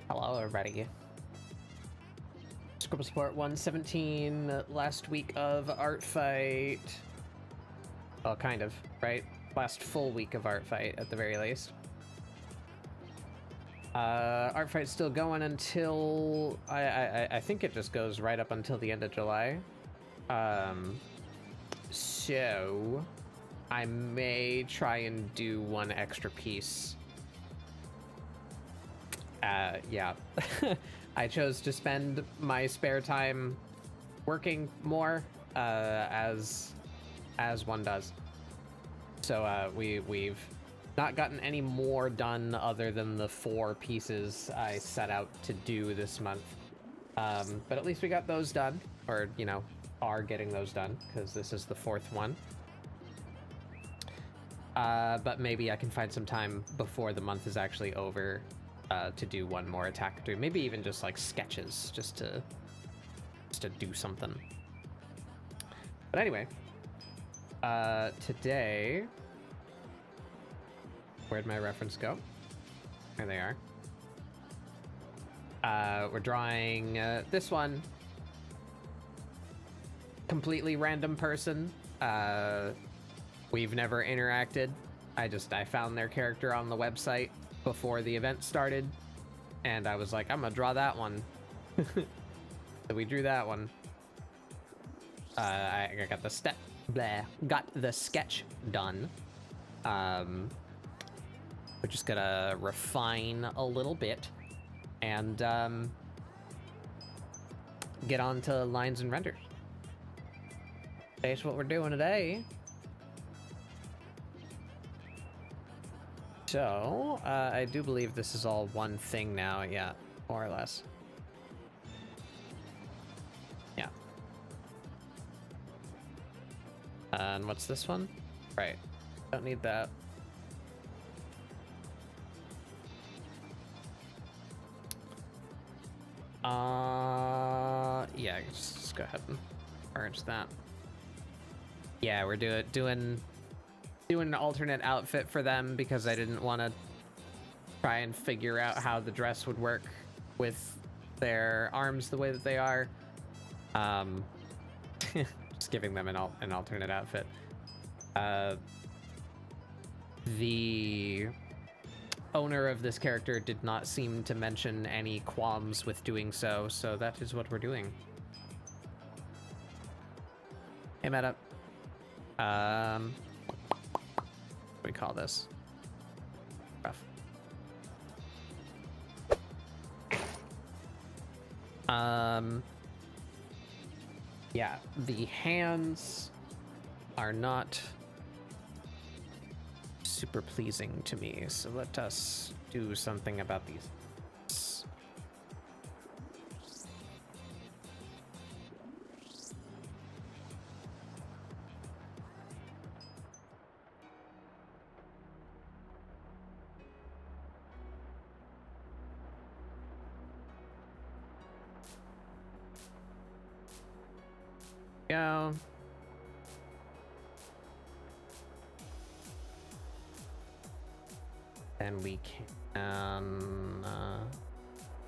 Hello, everybody. ScribbleSupport 117, last week of Artfight. Well, kind of, right? Last full week of Artfight, at the very least. Artfight's still going until... I think it just goes right up until the end of July. So... I may try and do one extra piece. Yeah. I chose to spend my spare time working more, as one does. So we've not gotten any more done other than the 4 pieces I set out to do this month. But at least we got those done, or, you know, are getting those done, because this is the 4th one. But maybe I can find some time before the month is actually over to do one more attack through. Maybe even just like sketches, just to do something. But anyway, today, where'd my reference go? There they are. We're drawing this one. Completely random person. We've never interacted. I found their character on the website before the event started, and I was like, I'm gonna draw that one. So we drew that one. I got the sketch done. We're just gonna refine a little bit and get on to lines and renders. That's what we're doing today. So, I do believe this is all one thing now, yeah, more or less. Yeah. And what's this one? Right, don't need that. Yeah, just go ahead and merge that. Yeah, we're doing an alternate outfit for them because I didn't want to try and figure out how the dress would work with their arms the way that they are. Just giving them an alternate outfit. The owner of this character did not seem to mention any qualms with doing so, so that is what we're doing. Hey, Meta. We call this rough. Yeah, the hands are not super pleasing to me, so let us do something about these. Go. And we can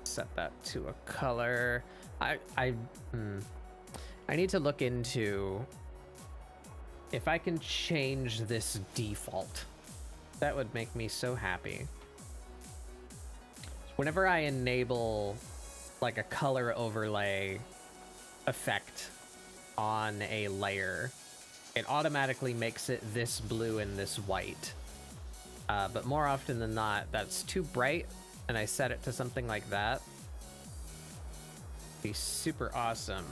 set that to a color. I need to look into if I can change this default. That would make me so happy. Whenever I enable like a color overlay effect on a layer, it automatically makes it this blue and this white. But more often than not, that's too bright, and I set it to something like that. It'd be super awesome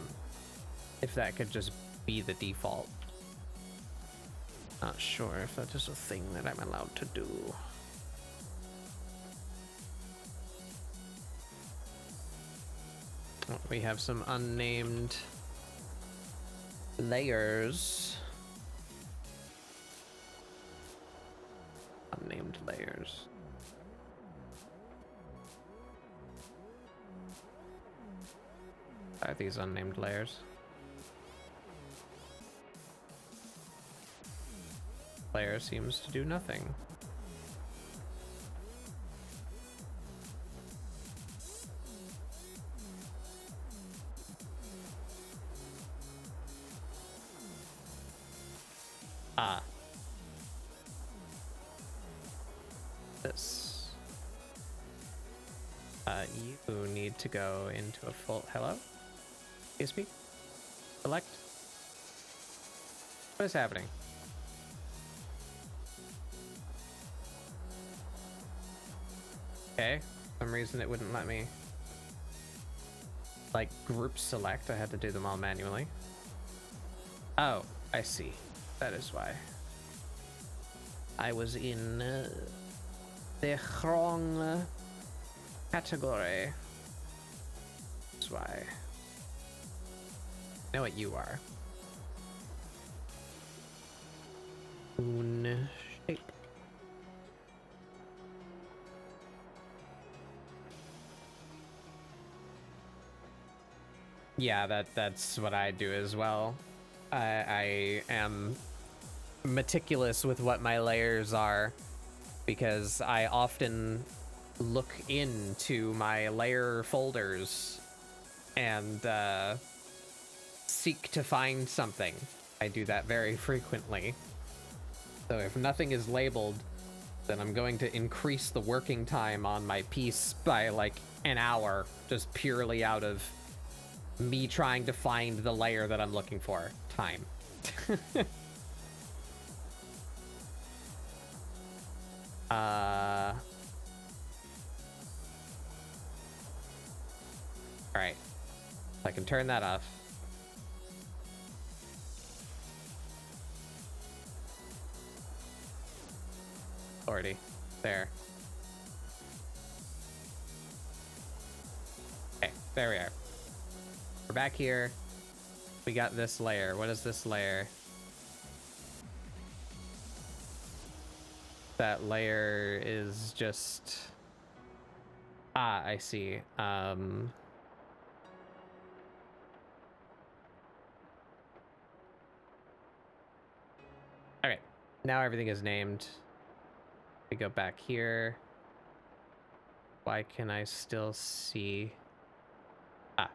if that could just be the default. Not sure if that is a thing that I'm allowed to do. Oh, we have some unnamed layers. Unnamed layers. Are these unnamed layers? Layer seems to do nothing. Ah. This. You need to go into a full... Hello? Excuse me? Select? What is happening? Okay. For some reason it wouldn't let me... like, group select. I had to do them all manually. Oh, I see. That is why. I was in the wrong category. That's why. I know what you are. Moon shape. Yeah, that's what I do as well. I am meticulous with what my layers are because I often look into my layer folders and seek to find something. I do that very frequently. So if nothing is labeled, then I'm going to increase the working time on my piece by like an hour, just purely out of me trying to find the layer that I'm looking for. Time. All right. I can turn that off. Already. There. Okay, there we are. We're back here. We got this layer. What is this layer? That layer is just... Ah, I see. Okay, now everything is named. We go back here. Why can I still see? Ah.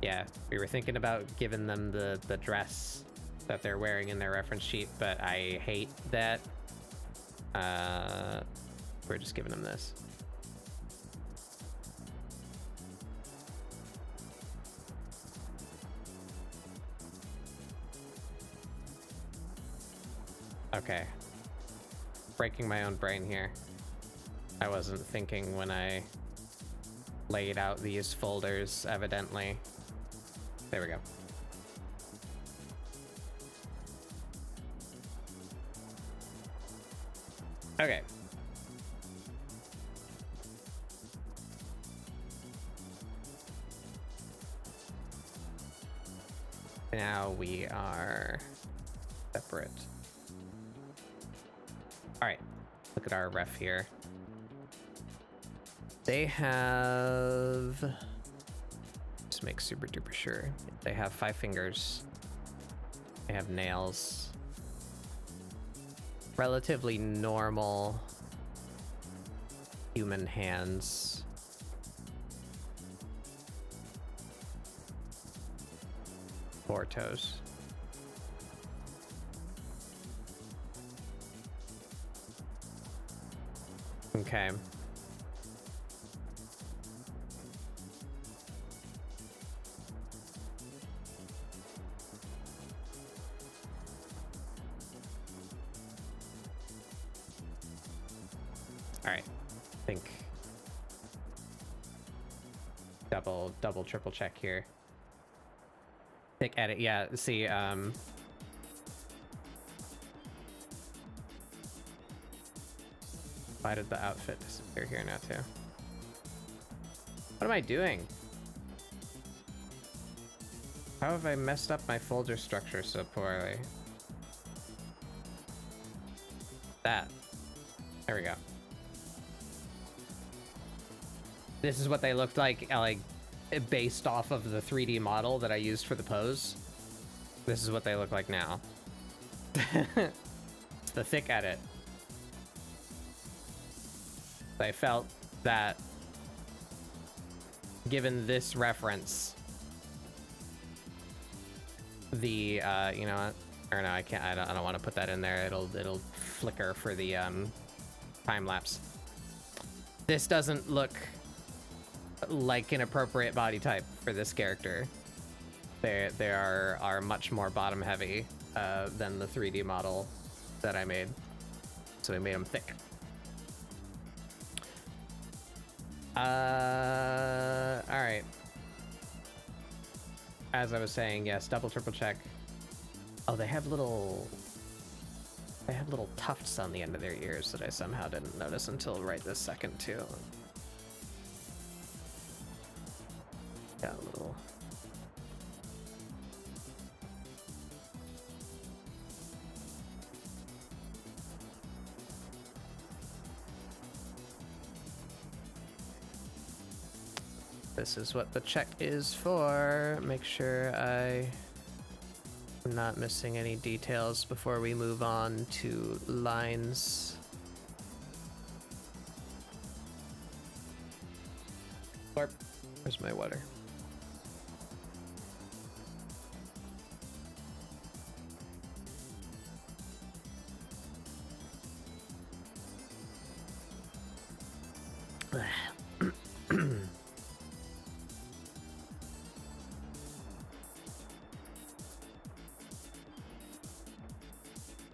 Yeah, we were thinking about giving them the dress that they're wearing in their reference sheet, but I hate that. We're just giving them this. Okay. Breaking my own brain here. I wasn't thinking when I laid out these folders, evidently. There we go. Okay. Now we are separate. All right, look at our ref here. They have... Just make super duper sure. They have 5 fingers. They have nails. Relatively normal human hands. Four toes. Okay. All right. I think double triple check here. Pick edit. Yeah, see, why did the outfit disappear here now too? What am I doing? How have I messed up my folder structure so poorly? That. There we go. This is what they looked like based off of the 3D model that I used for the pose. This is what they look like now. It's the thick edit. I felt that, given this reference, the you know what? Or no, I can't. I don't want to put that in there. It'll flicker for the time lapse. This doesn't look like an appropriate body type for this character. They are much more bottom heavy than the 3D model that I made. So we made them thick. All right. As I was saying, yes, double, triple check. Oh, they have little tufts on the end of their ears that I somehow didn't notice until right this second too. Got a little. This is what the check is for. Make sure I'm not missing any details before we move on to lines. Warp. Where's my water?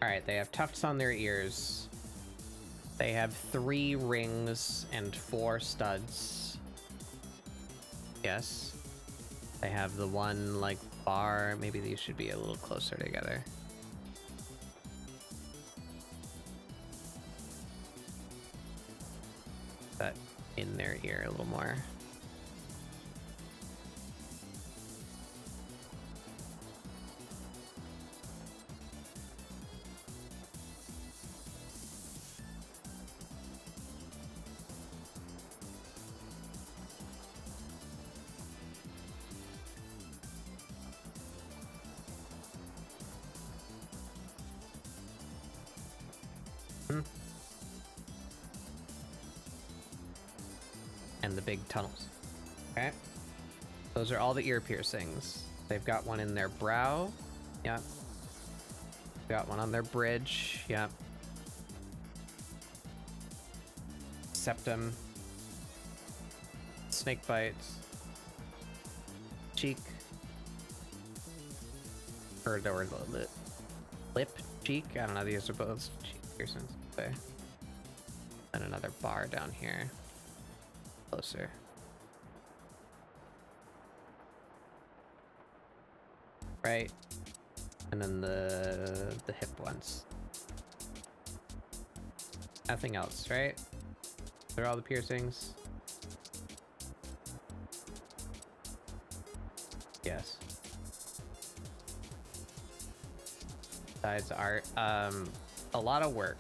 Alright, they have tufts on their ears. They have 3 rings and 4 studs. Yes. They have the one, like, bar. Maybe these should be a little closer together. That in their ear a little more. And the big tunnels. Okay. Those are all the ear piercings. They've got one in their brow. Yep. Got one on their bridge. Yep. Septum. Snake bites. Cheek. Or lip, cheek. I don't know. These are both cheek piercings. Okay. And another bar down here. Closer. Right. And then the hip ones. Nothing else, right? They're all the piercings. Yes. Besides art, a lot of work.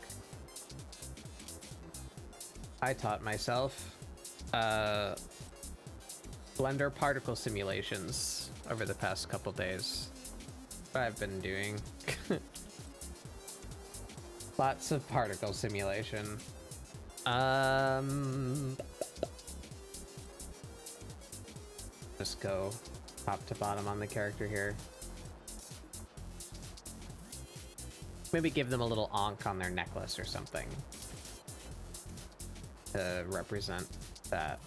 I taught myself Blender particle simulations over the past couple days. What I've been doing. Lots of particle simulation. Just go top to bottom on the character here. Maybe give them a little ankh on their necklace or something to represent that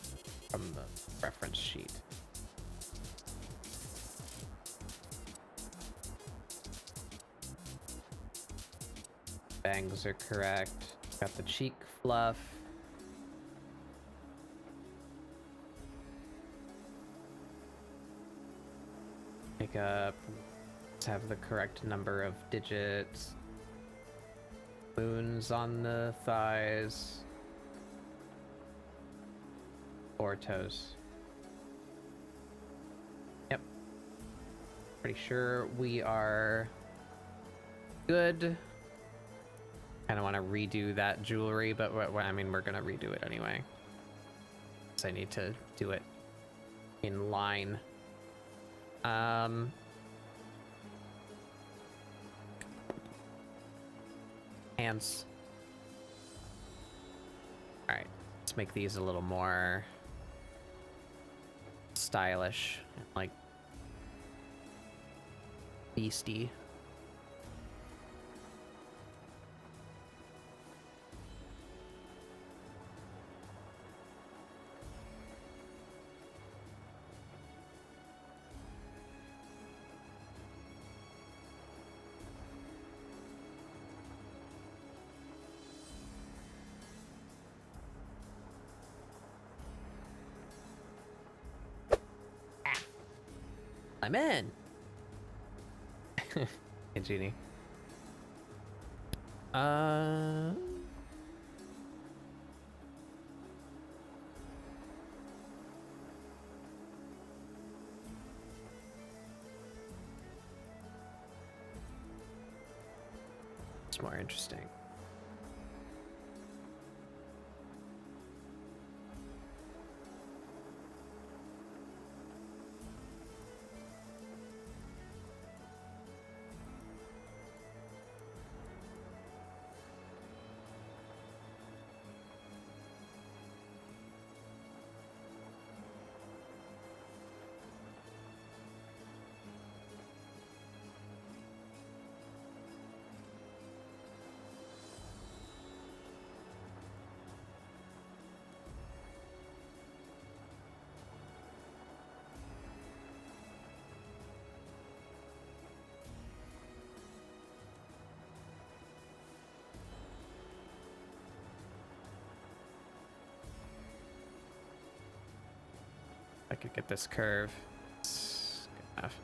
from the reference sheet. Bangs are correct. Got the cheek fluff. Makeup. Let's have the correct number of digits. Moons on the thighs. 4 toes. Yep. Pretty sure we are good. Kind of want to redo that jewelry, but I mean, we're gonna redo it anyway. So I need to do it in line. Hands. All right, let's Let's make these a little more stylish, like beastie. I'm in. Hey, Genie. It's more interesting. I could get this curve. It's good enough.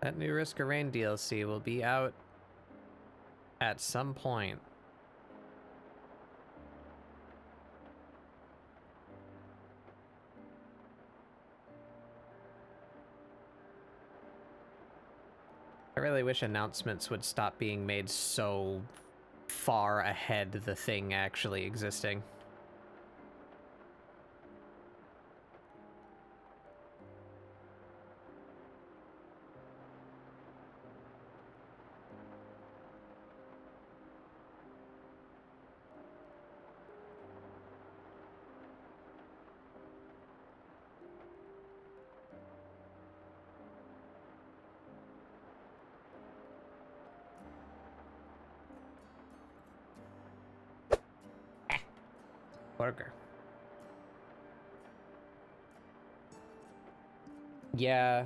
That new Risk of Rain DLC will be out at some point. I really wish announcements would stop being made so far ahead the thing actually existing. Burger. Yeah.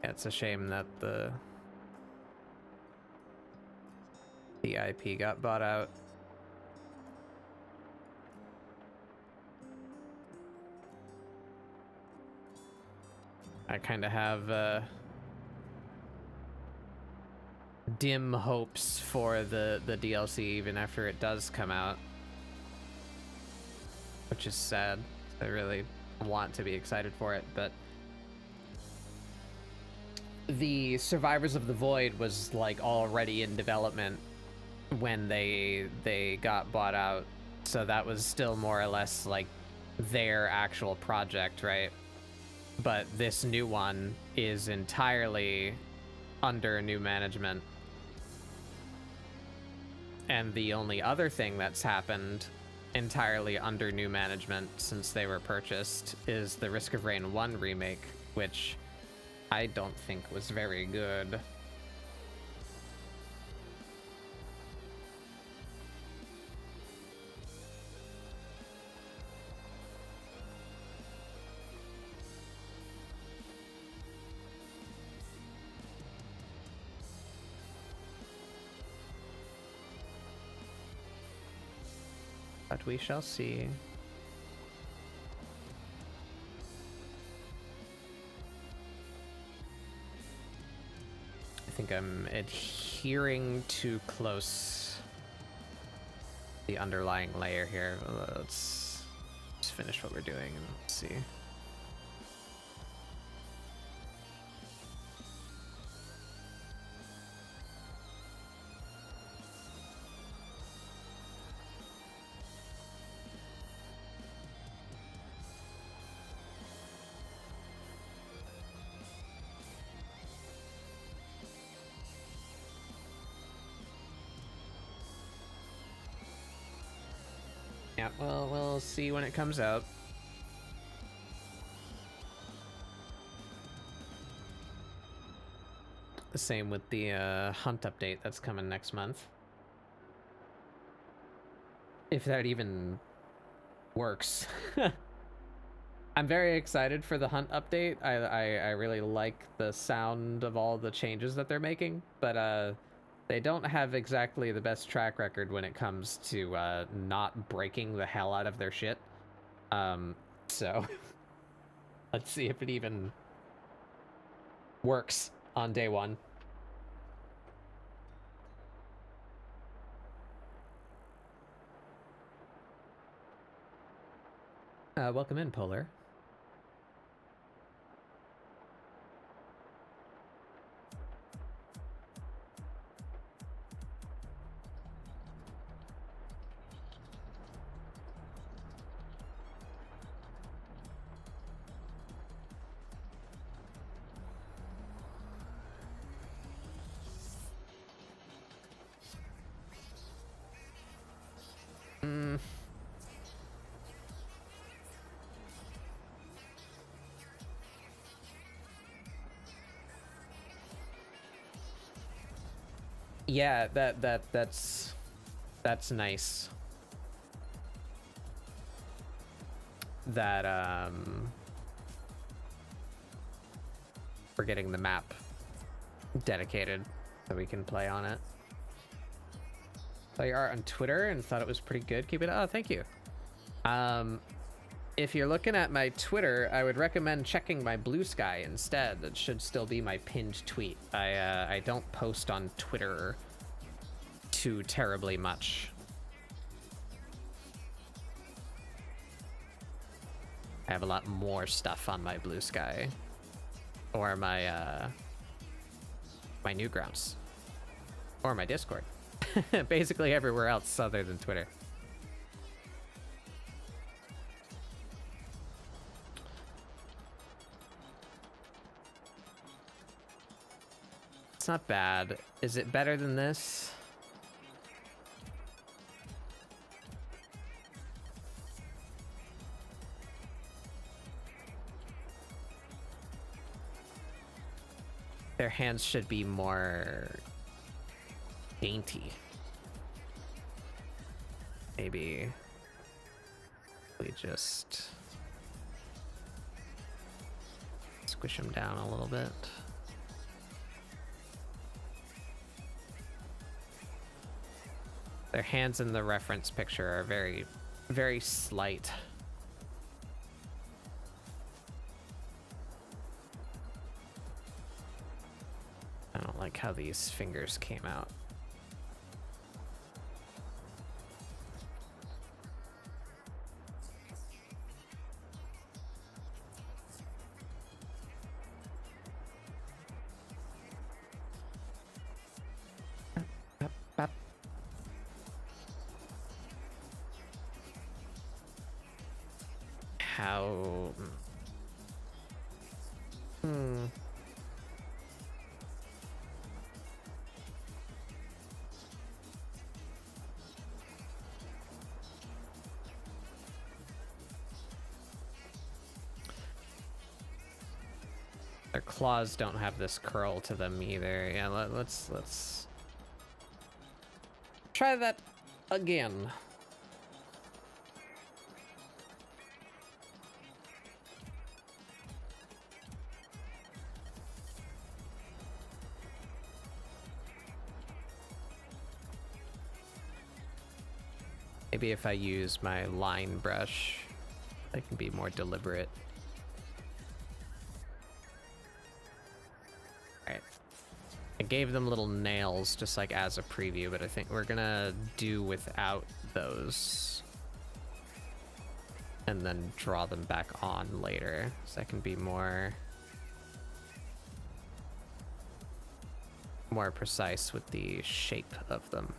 It's a shame that the IP got bought out. I kind of have dim hopes for the DLC even after it does come out, which is sad. I really want to be excited for it, but the Survivors of the Void was like already in development when they got bought out, so that was still more or less like their actual project, right? But this new one is entirely under new management, and the only other thing that's happened entirely under new management since they were purchased is the Risk of Rain 1 remake, which I don't think was very good. But we shall see. I think I'm adhering too close the underlying layer here. Let's just finish what we're doing and see. Yeah, well, we'll see when it comes out. The same with the hunt update that's coming next month. If that even works. I'm very excited for the hunt update. I really like the sound of all the changes that they're making, but they don't have exactly the best track record when it comes to not breaking the hell out of their shit. So let's see if it even works on day one. Welcome in, Polar. Yeah, that's nice. That we're getting the map dedicated so we can play on it. Saw your art on Twitter and thought it was pretty good. Keep it. Oh, thank you. If you're looking at my Twitter, I would recommend checking my Blue Sky instead. That should still be my pinned tweet. I don't post on Twitter too terribly much. I have a lot more stuff on my Blue Sky or my my Newgrounds or my Discord. Basically everywhere else other than Twitter. It's not bad. Is it better than this? Their hands should be more dainty. Maybe we just squish them down a little bit. Their hands in the reference picture are very, very slight. I don't like how these fingers came out. How... Their claws don't have this curl to them either. Yeah, let's try that again. Maybe if I use my line brush, I can be more deliberate. Alright. I gave them little nails just like as a preview, but I think we're gonna do without those. And then draw them back on later, so I can be more precise with the shape of them.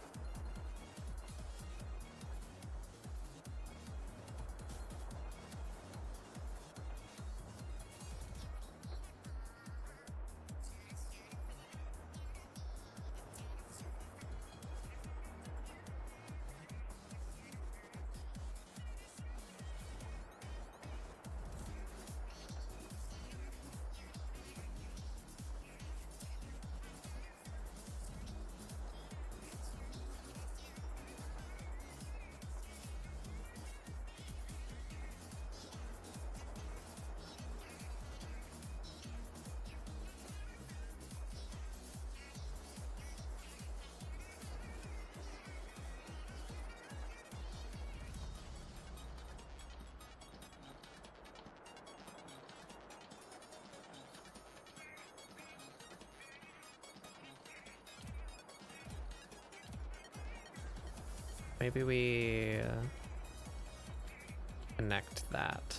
Maybe we connect that.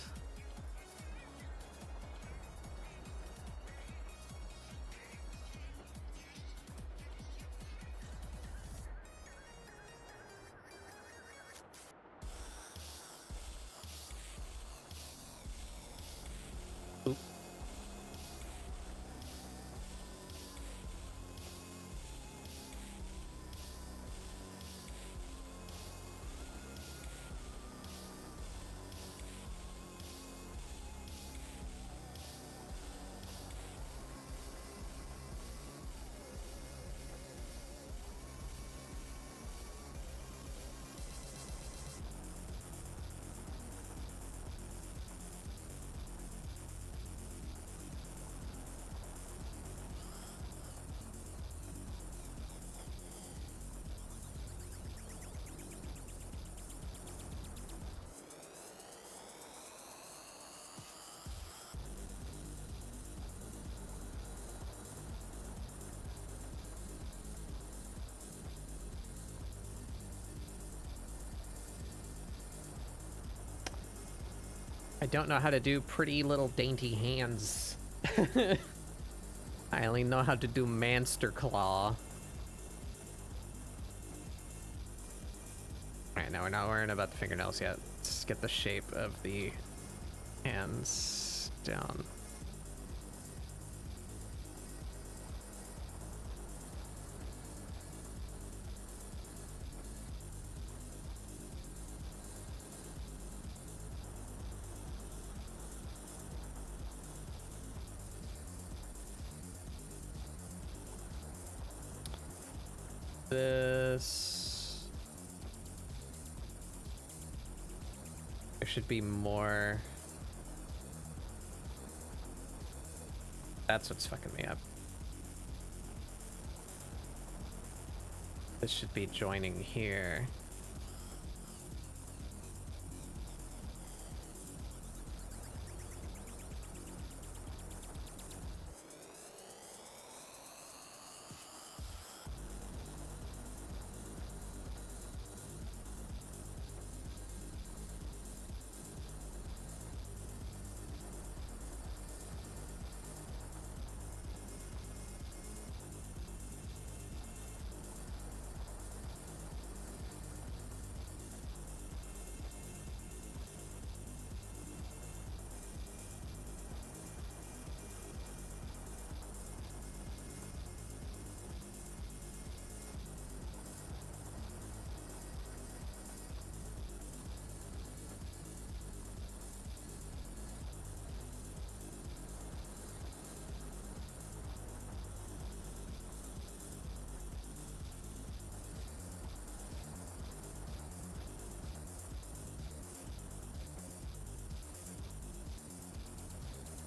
Oop. I don't know how to do pretty little dainty hands. I only know how to do Manster Claw. Alright, now we're not worrying about the fingernails yet. Let's get the shape of the hands down. This... There should be more... That's what's fucking me up. This should be joining here.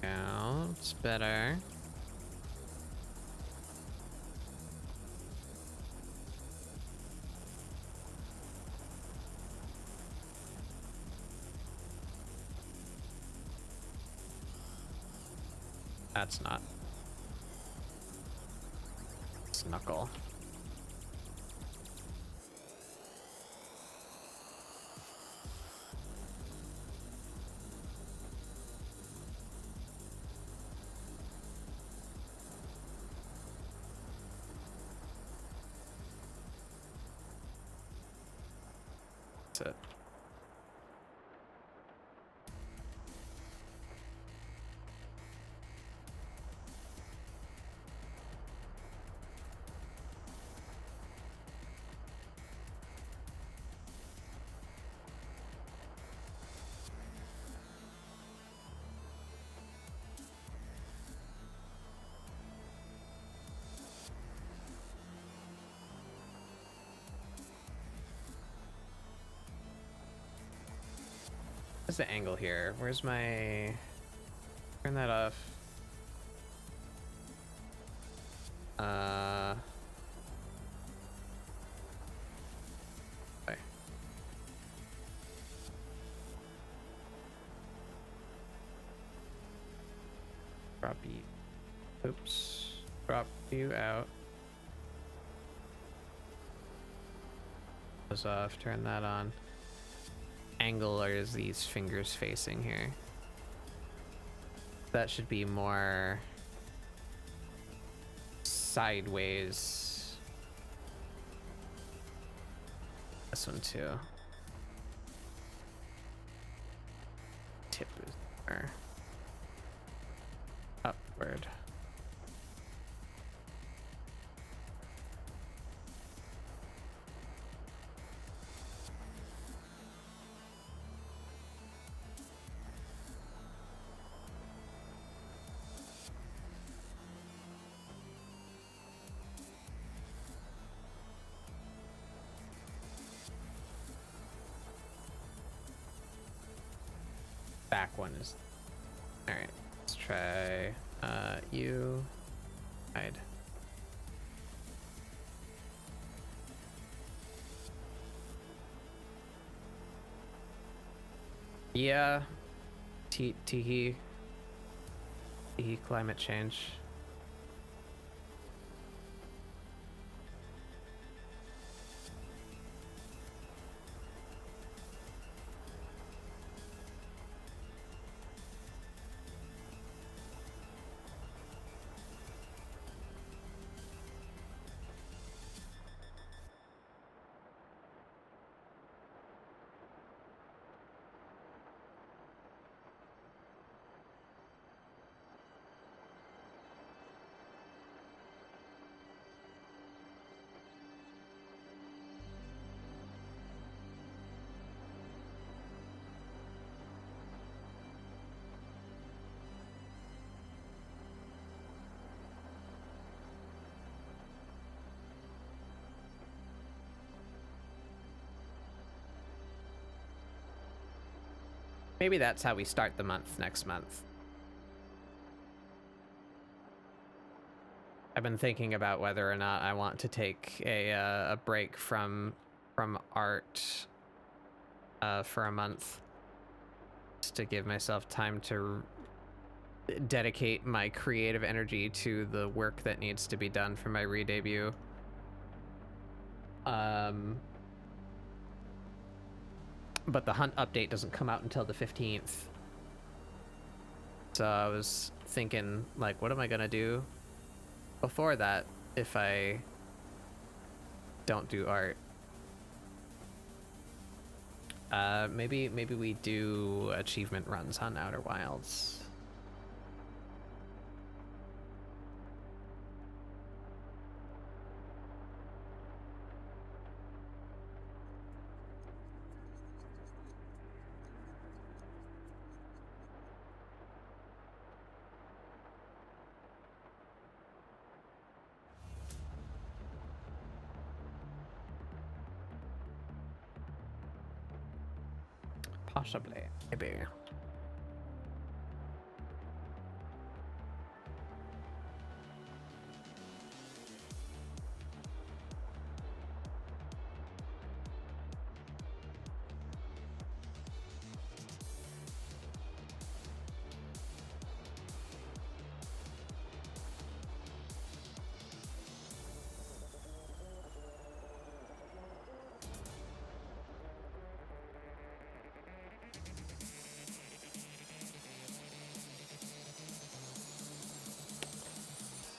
go. It's better. That's not. Snuckle. That's it. What's the angle here? Where's my... Turn that off. Okay. Drop you. Oops. Drop you out. Those off. Turn that on. Angle are these fingers facing here? That should be more sideways. This one too. Tip is there. Upward. Back one is all right. Let's try you hide. Yeah, Teehee climate change. Maybe that's how we start the month next month. I've been thinking about whether or not I want to take a break from art for a month, just to give myself time to dedicate my creative energy to the work that needs to be done for my re-debut. But the hunt update doesn't come out until the 15th. So I was thinking, like, what am I gonna do before that if I don't do art? Maybe we do achievement runs on Outer Wilds. Possibly, maybe.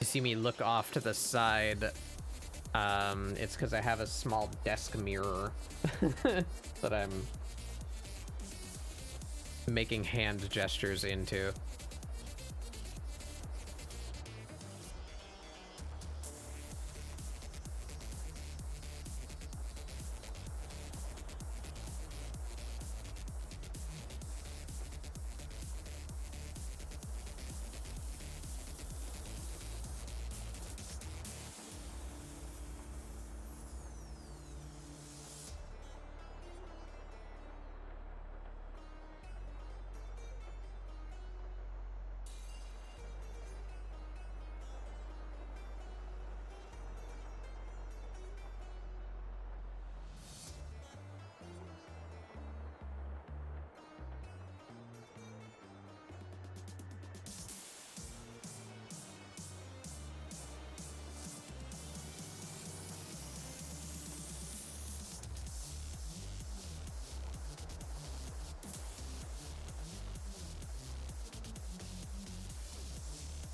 see me look off to the side, it's because I have a small desk mirror that I'm making hand gestures into.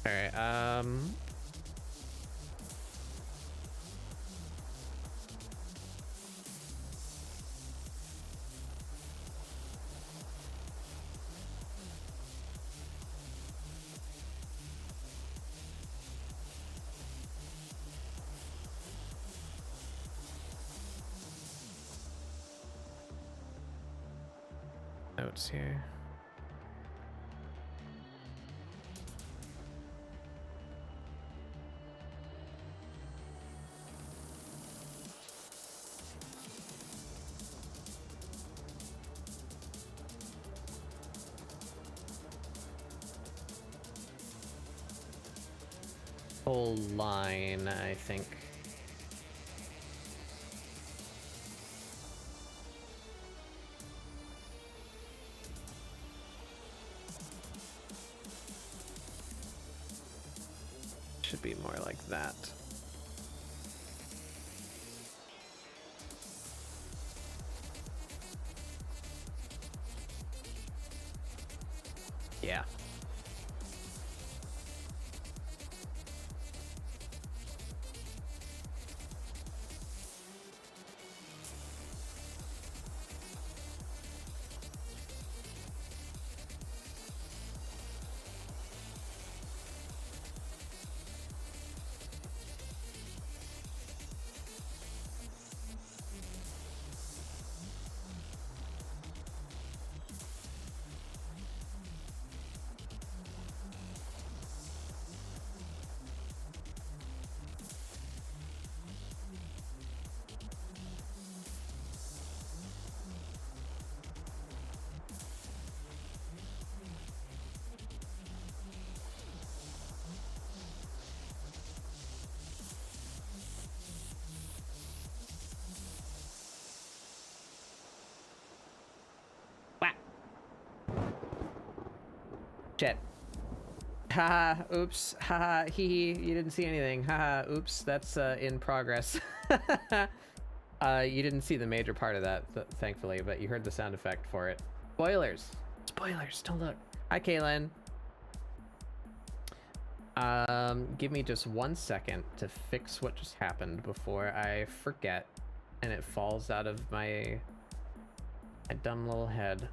All right, notes here. Whole line, I think. Should be more like that. Yeah. Shit. Haha, oops, haha, hee hee, you didn't see anything. Haha, oops, that's in progress. You didn't see the major part of that, thankfully, but you heard the sound effect for it. Spoilers! Spoilers, don't look. Hi, Kaylin. Give me just 1 second to fix what just happened before I forget and it falls out of my dumb little head.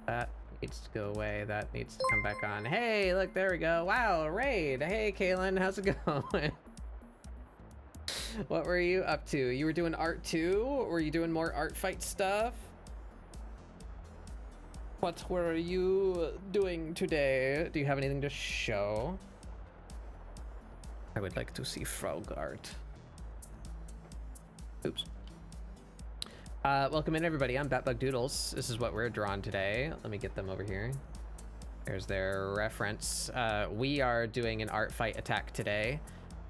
That needs to go away. That needs to come back on. Hey, look, there we go. Wow, raid. Hey, Kaylin, how's it going? What were you up to? You were doing art too? Were you doing more Artfight stuff? What were you doing today? Do you have anything to show? I would like to see frog art. Oops. Welcome in, everybody. I'm Batbug Doodles. This is what we're drawing today. Let me get them over here. There's their reference. We are doing an Artfight attack today.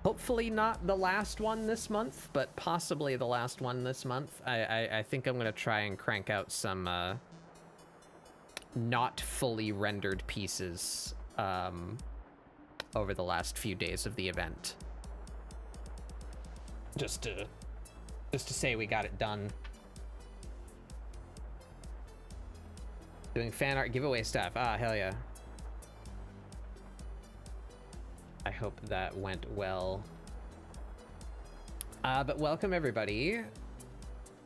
Hopefully not the last one this month, but possibly the last one this month. I think I'm going to try and crank out some not fully rendered pieces over the last few days of the event. Just to say we got it done. Doing fan art giveaway stuff. Ah, hell yeah. I hope that went well. But welcome everybody.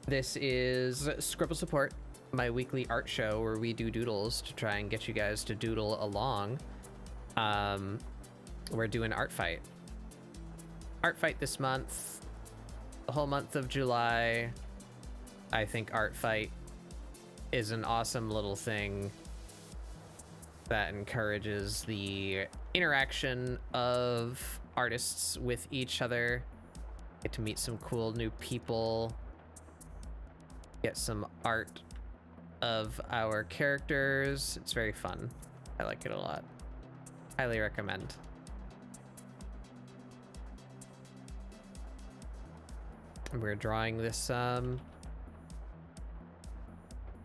This is ScribbleSupport, my weekly art show where we do doodles to try and get you guys to doodle along. We're doing Artfight. Artfight this month, the whole month of July. I think Artfight is an awesome little thing that encourages the interaction of artists with each other. Get to meet some cool new people. Get some art of our characters. It's very fun. I like it a lot. Highly recommend. We're drawing this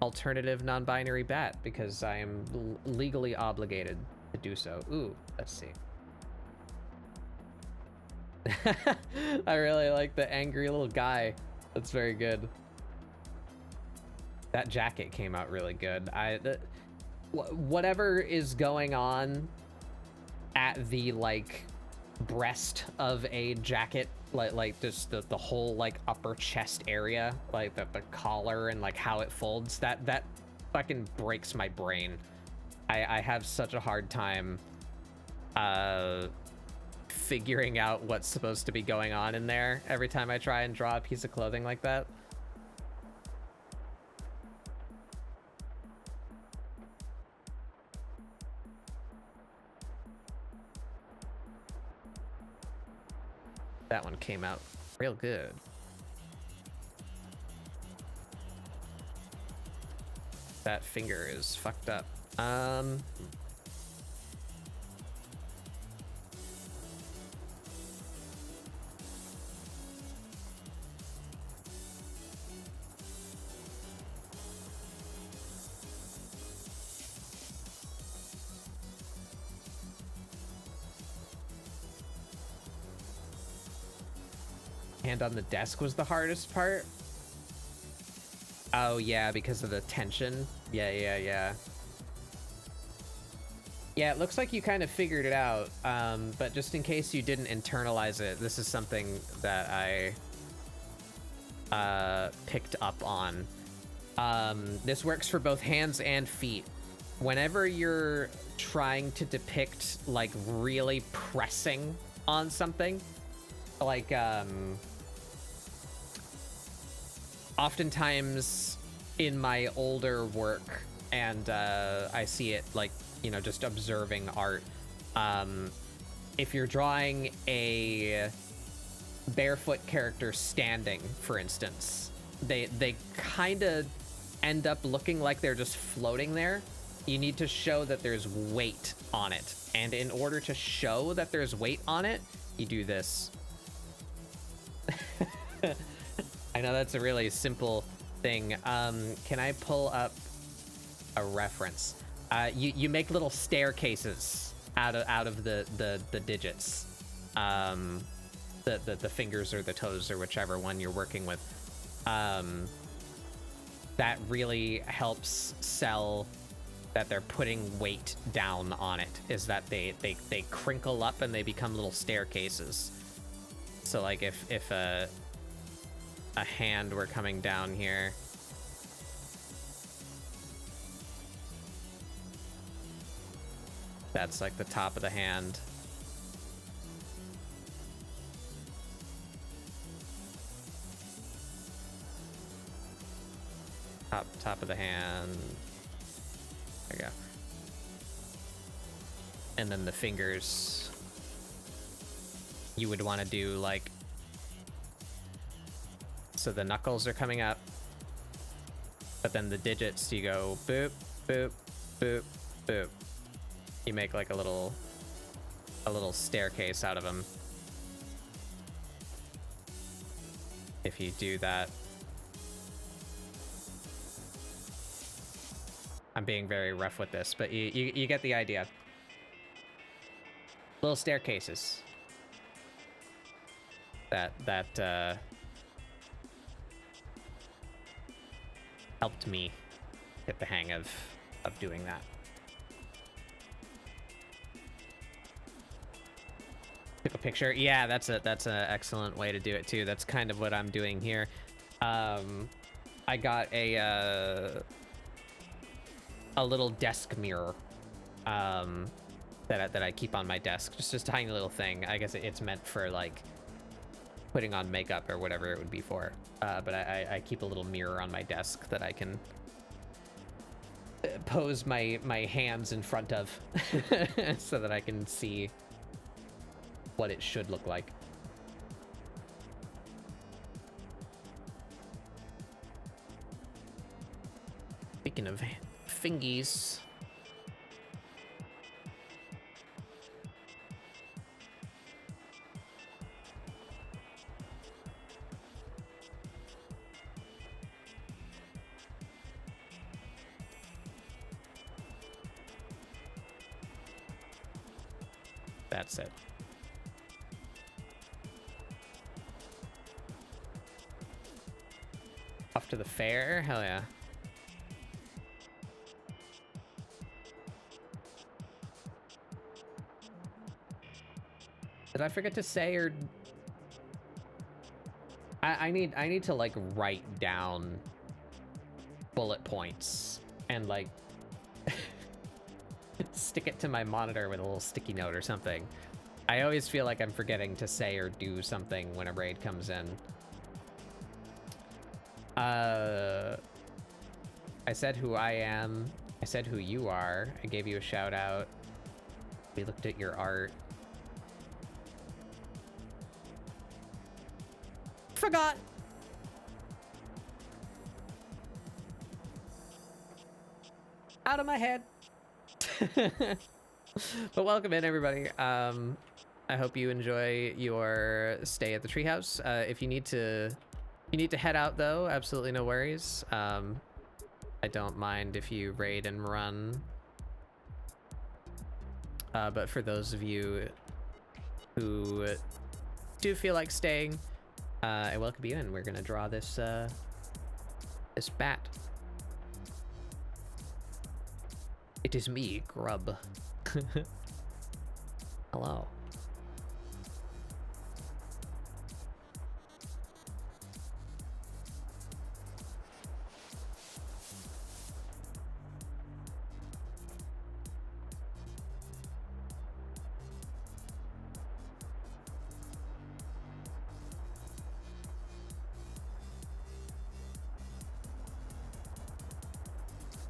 alternative non-binary bat because I am legally obligated to do so. Ooh, let's see. I really like the angry little guy. That's very good. That jacket came out really good. Whatever is going on at the like breast of a jacket, like just the whole like upper chest area, like the collar and like how it folds, that fucking breaks my brain. I have such a hard time figuring out what's supposed to be going on in there every time I try and draw a piece of clothing like that. That one came out real good. That finger is fucked up. Hand on the desk was the hardest part. Oh yeah, because of the tension. Yeah. Yeah, it looks like you kind of figured it out, but just in case you didn't internalize it, this is something that I picked up on. This works for both hands and feet. Whenever you're trying to depict like really pressing on something, like oftentimes in my older work, and I see it like, you know, just observing art, if you're drawing a barefoot character standing, for instance, they kind of end up looking like they're just floating there. You need to show that there's weight on it, and in order to show that there's weight on it, you do this. I know that's a really simple thing. Can I pull up a reference? You make little staircases out of the digits, the fingers or the toes or whichever one you're working with. That really helps sell that they're putting weight down on it. Is that they crinkle up and they become little staircases. So like if a hand were coming down here, that's like the top of the hand. Top of the hand. There you go. And then the fingers, you would want to do like, so the knuckles are coming up, but then the digits, you go boop, boop, boop, boop. You make like a little staircase out of them. If you do that. I'm being very rough with this, but you get the idea. Little staircases. That helped me get the hang of doing that. Took a picture. Yeah, that's an excellent way to do it too. That's kind of what I'm doing here. I got a little desk mirror that I keep on my desk. Just a tiny little thing. I guess it's meant for like putting on makeup or whatever it would be for. But I keep a little mirror on my desk that I can pose my hands in front of so that I can see what it should look like. Speaking of fingies, that's it. Off to the fair? Hell yeah. Did I forget to say, or I need to like write down bullet points and like stick it to my monitor with a little sticky note or something. I always feel like I'm forgetting to say or do something when a raid comes in. I said who I am. I said who you are. I gave you a shout out. We looked at your art. Forgot. Out of my head. But welcome in, everybody. I hope you enjoy your stay at the treehouse. If you need to head out, though, absolutely no worries. I don't mind if you raid and run. But for those of you who do feel like staying, I welcome you in. We're gonna draw this this bat. It is me, Grub. Hello.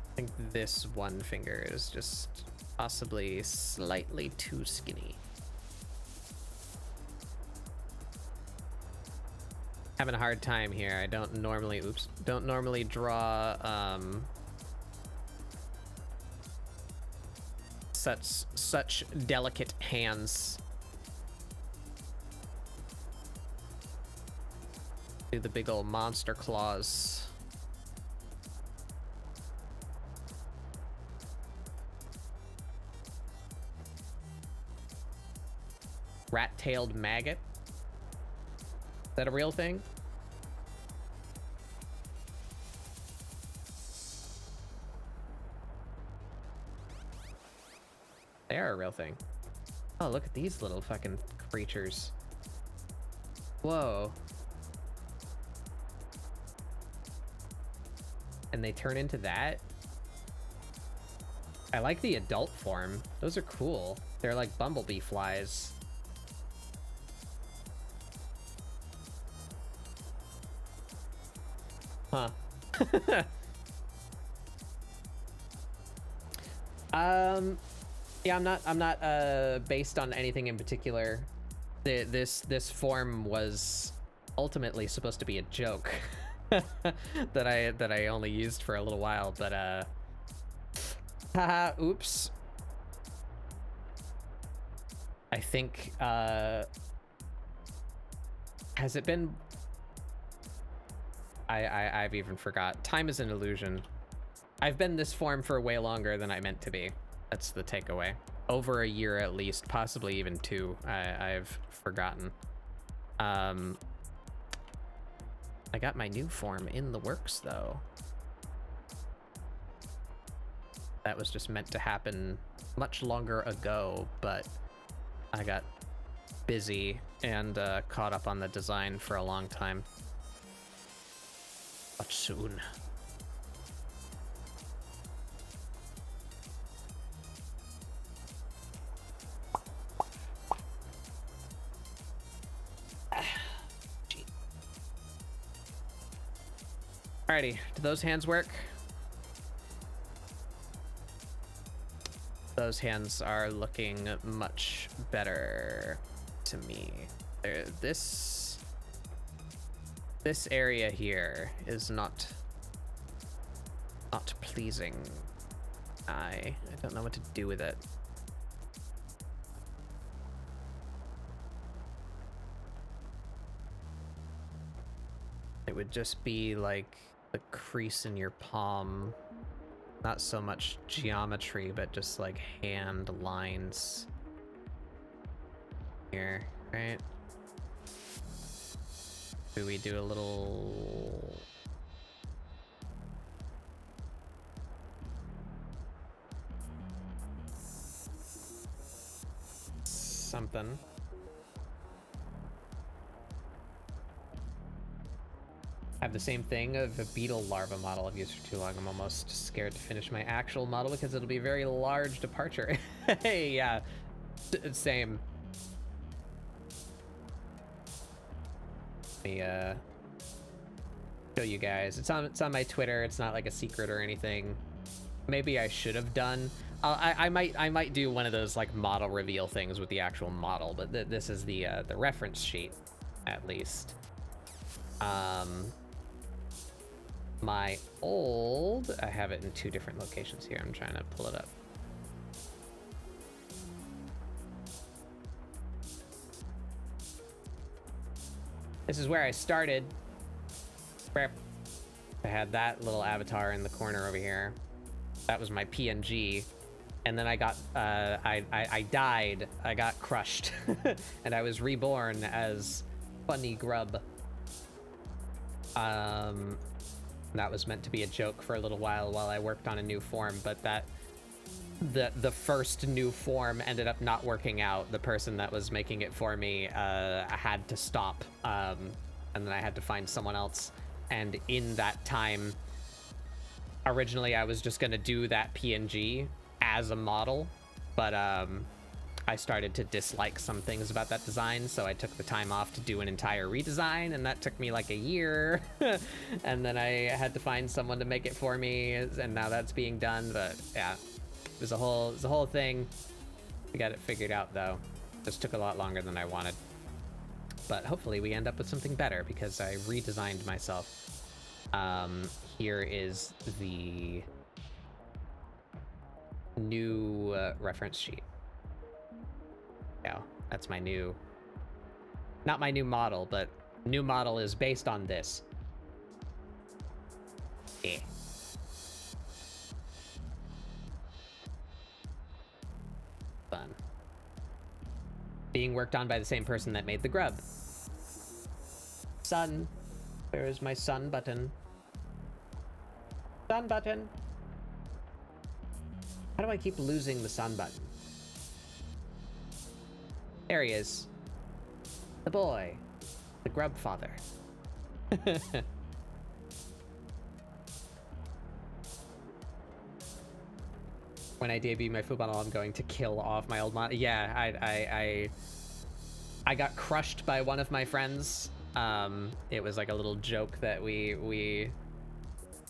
I think this one finger is just possibly slightly too skinny. Having a hard time here. I don't normally draw such delicate hands. Do the big old monster claws. Rat-tailed maggot. Is that a real thing? They are a real thing. Oh, look at these little fucking creatures. Whoa. And they turn into that? I like the adult form. Those are cool. They're like bumblebee flies. Huh. Yeah, I'm not based on anything in particular. This form was ultimately supposed to be a joke that I only used for a little while, but haha, oops. I think has it been I've even forgot. Time is an illusion. I've been this form for way longer than I meant to be. That's the takeaway. Over a year at least, possibly even 2. I've forgotten. I got my new form in the works though. That was just meant to happen much longer ago, but I got busy and caught up on the design for a long time. But soon. Alrighty, do those hands work? Those hands are looking much better to me. This area here is not pleasing. I don't know what to do with it. It would just be like the crease in your palm. Not so much geometry, but just like hand lines here, right? Do we do a little... something? I have the same thing of a beetle larva model I've used for too long. I'm almost scared to finish my actual model because it'll be a very large departure. Hey, yeah, same. Let me show you guys. It's on my Twitter. It's not like a secret or anything. Maybe I should have done. I might do one of those like model reveal things with the actual model, but this is the reference sheet, at least. My old, I have it in 2 different locations here. I'm trying to pull it up. This is where I started. I had that little avatar in the corner over here. That was my PNG. And then I got, I died. I got crushed. And I was reborn as Funny Grub. That was meant to be a joke for a little while I worked on a new form, but the first new form ended up not working out. The person that was making it for me had to stop, and then I had to find someone else. And in that time, originally I was just gonna do that PNG as a model, but I started to dislike some things about that design, so I took the time off to do an entire redesign, and that took me like a year. And then I had to find someone to make it for me, and now that's being done. But yeah, it was a whole thing. We got it figured out though. Just took a lot longer than I wanted. But hopefully we end up with something better because I redesigned myself. Here is the new reference sheet. Yeah, that's my new, not my new model, but new model is based on this. Yeah. Fun. Being worked on by the same person that made the grub. Sun. Where is my sun button? Sun button. How do I keep losing the sun button? There he is. The boy. The grub father. When I debut my food model, I'm going to kill off my old model. Yeah, I got crushed by one of my friends. It was like a little joke that we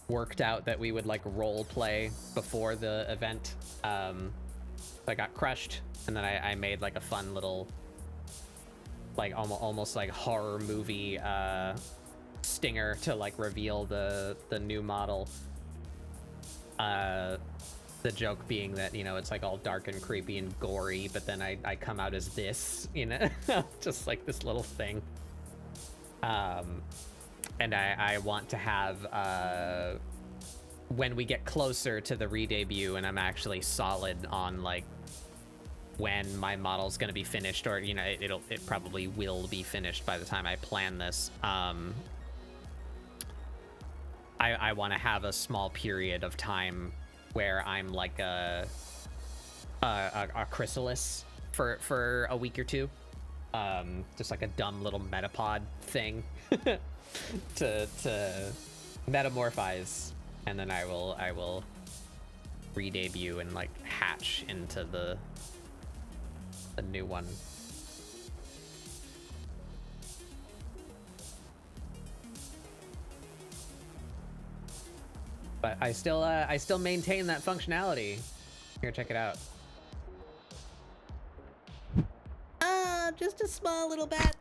worked out that we would like role play before the event. I got crushed, and then I made like a fun little, like almost like horror movie stinger to like reveal the new model. The joke being that, you know, it's like all dark and creepy and gory, but then I come out as this, you know, just like this little thing. And I want to have, when we get closer to the re-debut and I'm actually solid on like when my model's going to be finished, or, you know, it probably will be finished by the time I plan this. I want to have a small period of time where I'm like a chrysalis for a week or two, Just like a dumb little metapod thing to metamorphize, and then I will re-debut and like hatch into the new one. But I still maintain that functionality. Here, check it out. Just a small little bat.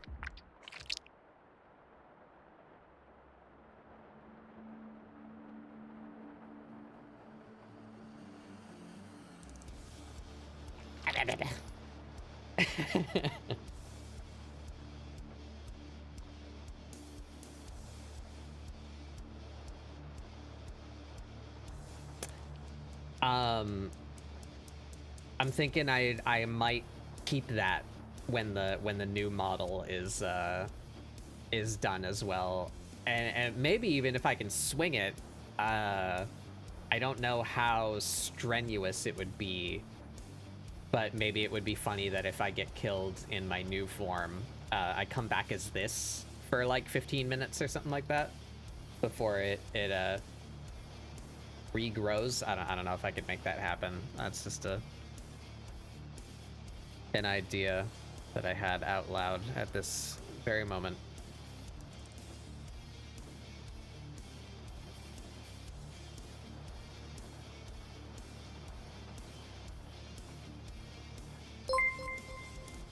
I'm thinking I might keep that when the new model is done as well, and maybe even if I can swing it. I don't know how strenuous it would be, but maybe it would be funny that if I get killed in my new form, I come back as this for like 15 minutes or something like that before it regrows. I don't know if I could make that happen. That's just an idea that I had out loud at this very moment.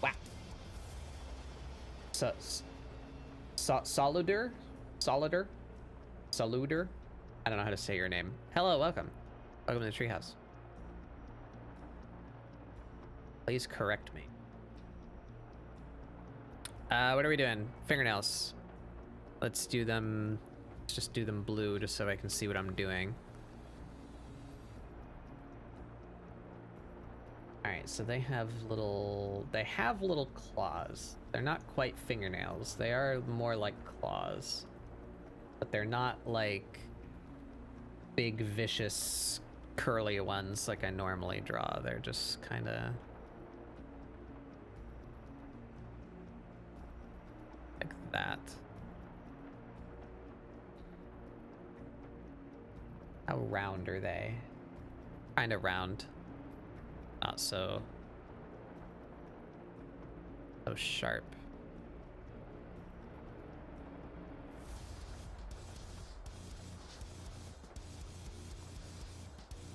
Wow. Solider? I don't know how to say your name. Hello, welcome. Welcome to the treehouse. Please correct me. What are we doing? Fingernails. Let's do them. Let's just do them blue, just so I can see what I'm doing. All right, so they have little claws. They're not quite fingernails. They are more like claws, but they're not like big, vicious, curly ones like I normally draw. They're just kind of like that. How round are they? Kind of round. Not so sharp.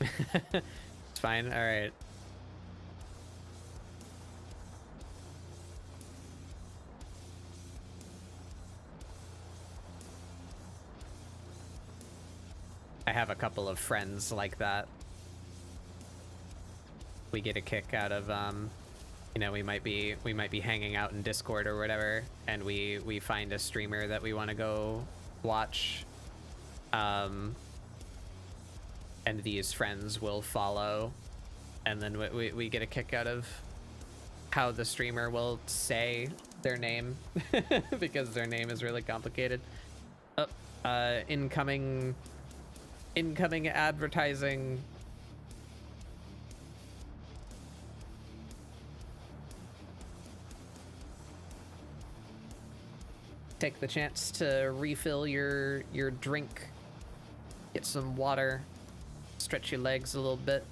It's fine. All right. I have a couple of friends like that. We get a kick out of you know, we might be hanging out in Discord or whatever, and we find a streamer that we want to go watch, and these friends will follow, and then we get a kick out of how the streamer will say their name because their name is really complicated. Oh, incoming advertising. Take the chance to refill your drink, get some water, stretch your legs a little bit.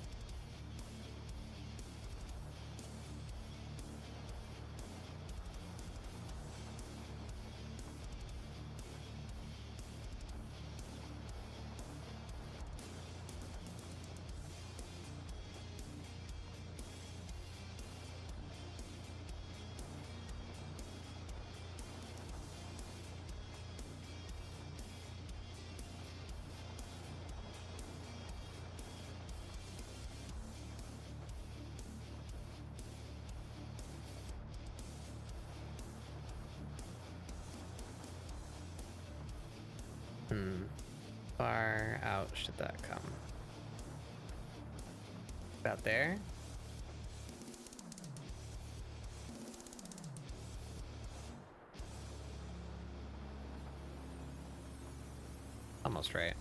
Far out should that come? About there? Almost right.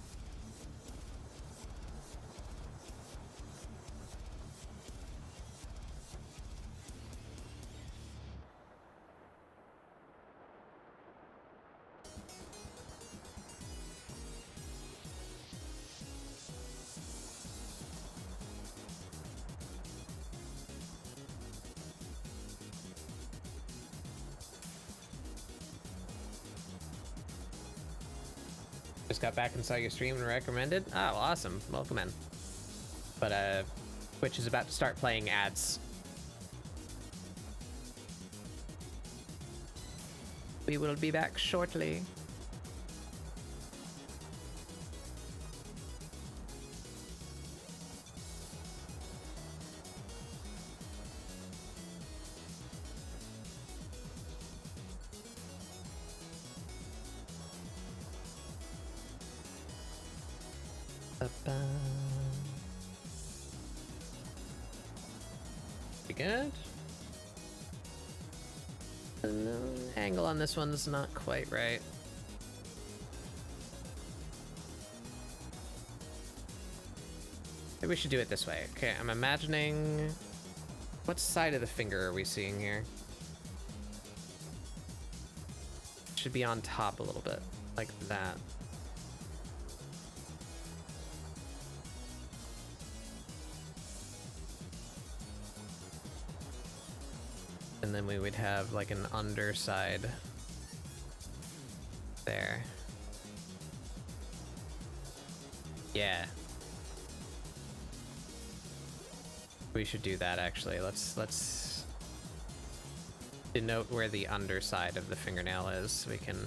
Just got back and saw your stream and recommended. Oh, awesome. Welcome in. But Twitch is about to start playing ads. We will be back shortly. We good? No, angle on this one's not quite right. Maybe we should do it this way. Okay, I'm imagining... What side of the finger are we seeing here? Should be on top a little bit, like that. And then we would have like an underside there. Yeah. We should do that actually. Let's denote where the underside of the fingernail is so we can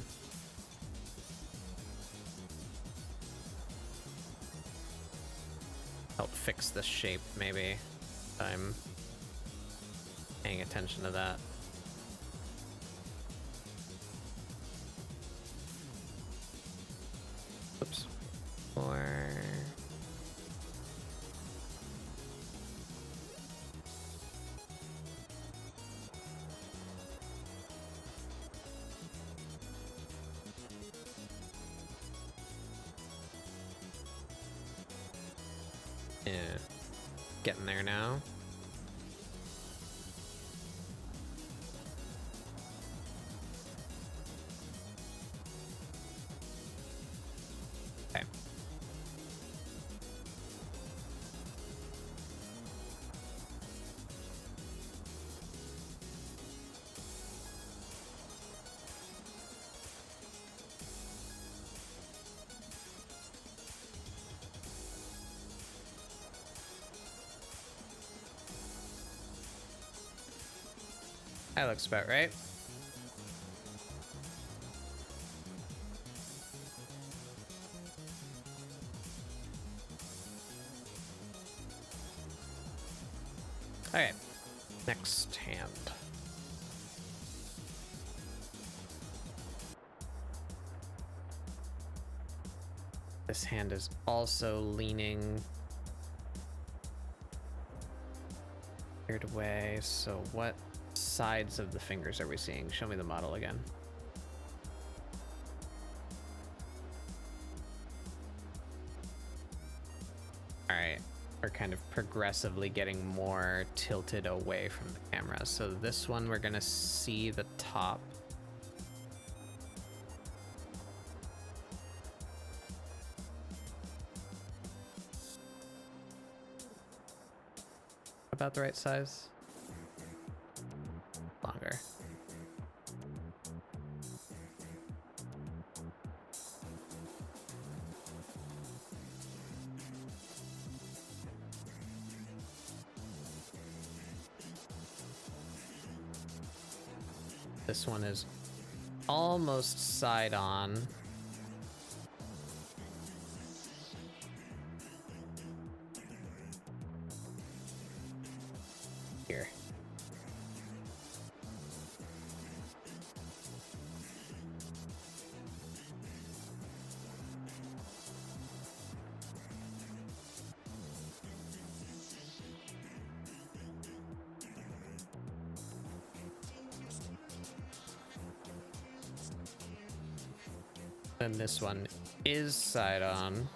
help fix the shape maybe. I'm paying attention to that. Oops. Or yeah, getting there now. That looks about right. Alright, next hand. This hand is also leaning weird way, so what sides of the fingers are we seeing? Show me the model again. All right, we're kind of progressively getting more tilted away from the camera. So this one, we're gonna see the top. About the right size? Longer. This one is almost side on. Here. And this one is side on.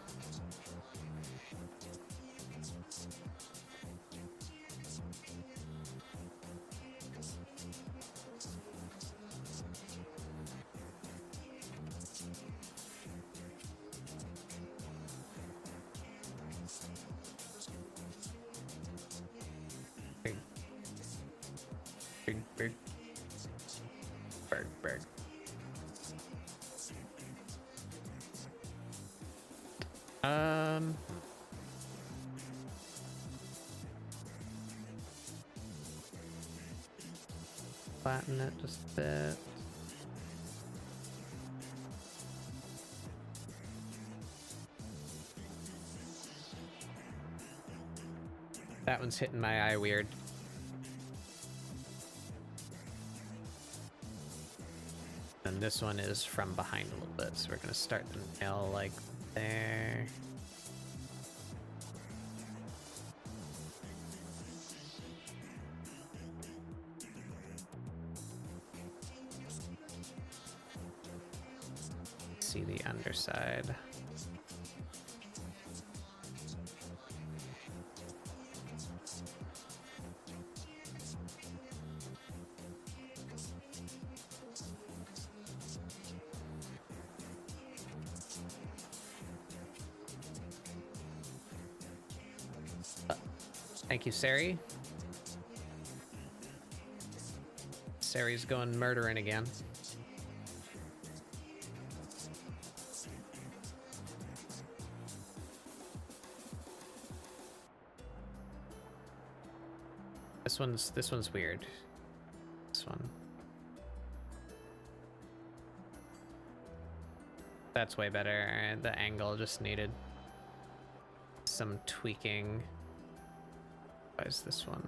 Big. Big. Berg. Um, flatten it just a bit. That one's hitting my eye weird. And this one is from behind a little bit, so we're gonna start the nail like there. See the underside. Thank you, Sari. Sari's going murdering again. This one's weird. This one. That's way better. The angle just needed some tweaking. Why is this one?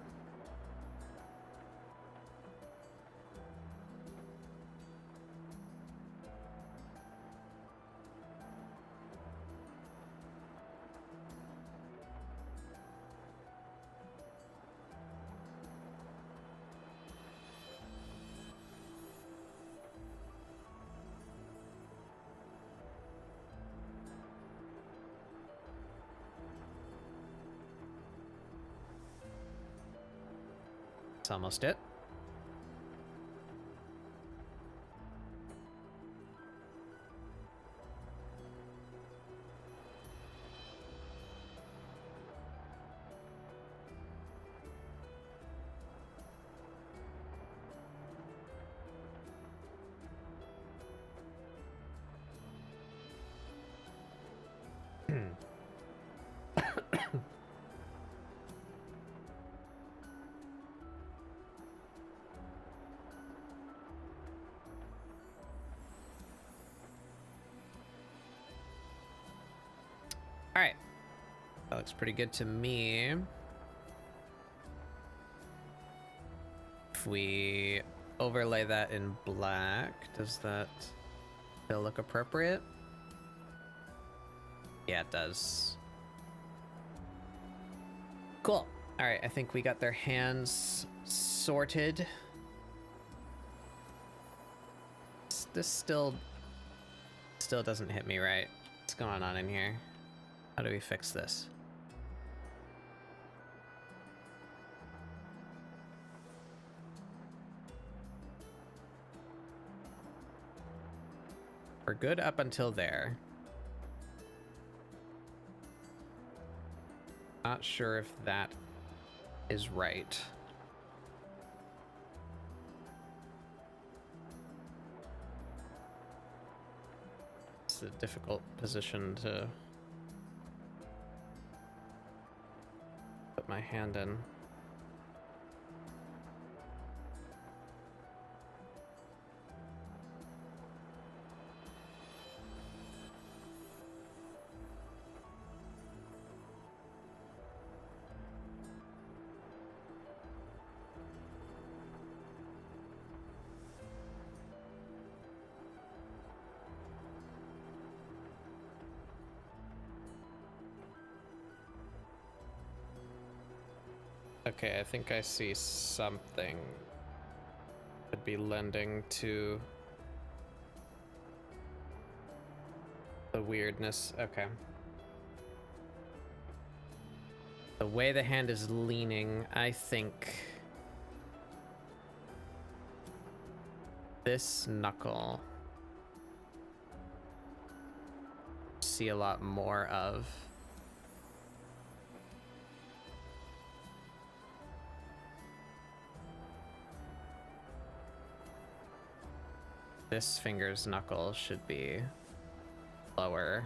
That's almost it. All right, that looks pretty good to me. If we overlay that in black, does that still look appropriate? Yeah, it does. Cool. All right, I think we got their hands sorted. This still doesn't hit me right. What's going on in here? How do we fix this? We're good up until there. Not sure if that is right. It's a difficult position to put my hand in. Okay, I think I see something. Could be lending to the weirdness. Okay. The way the hand is leaning, I think this knuckle see a lot more of. This finger's knuckle should be lower.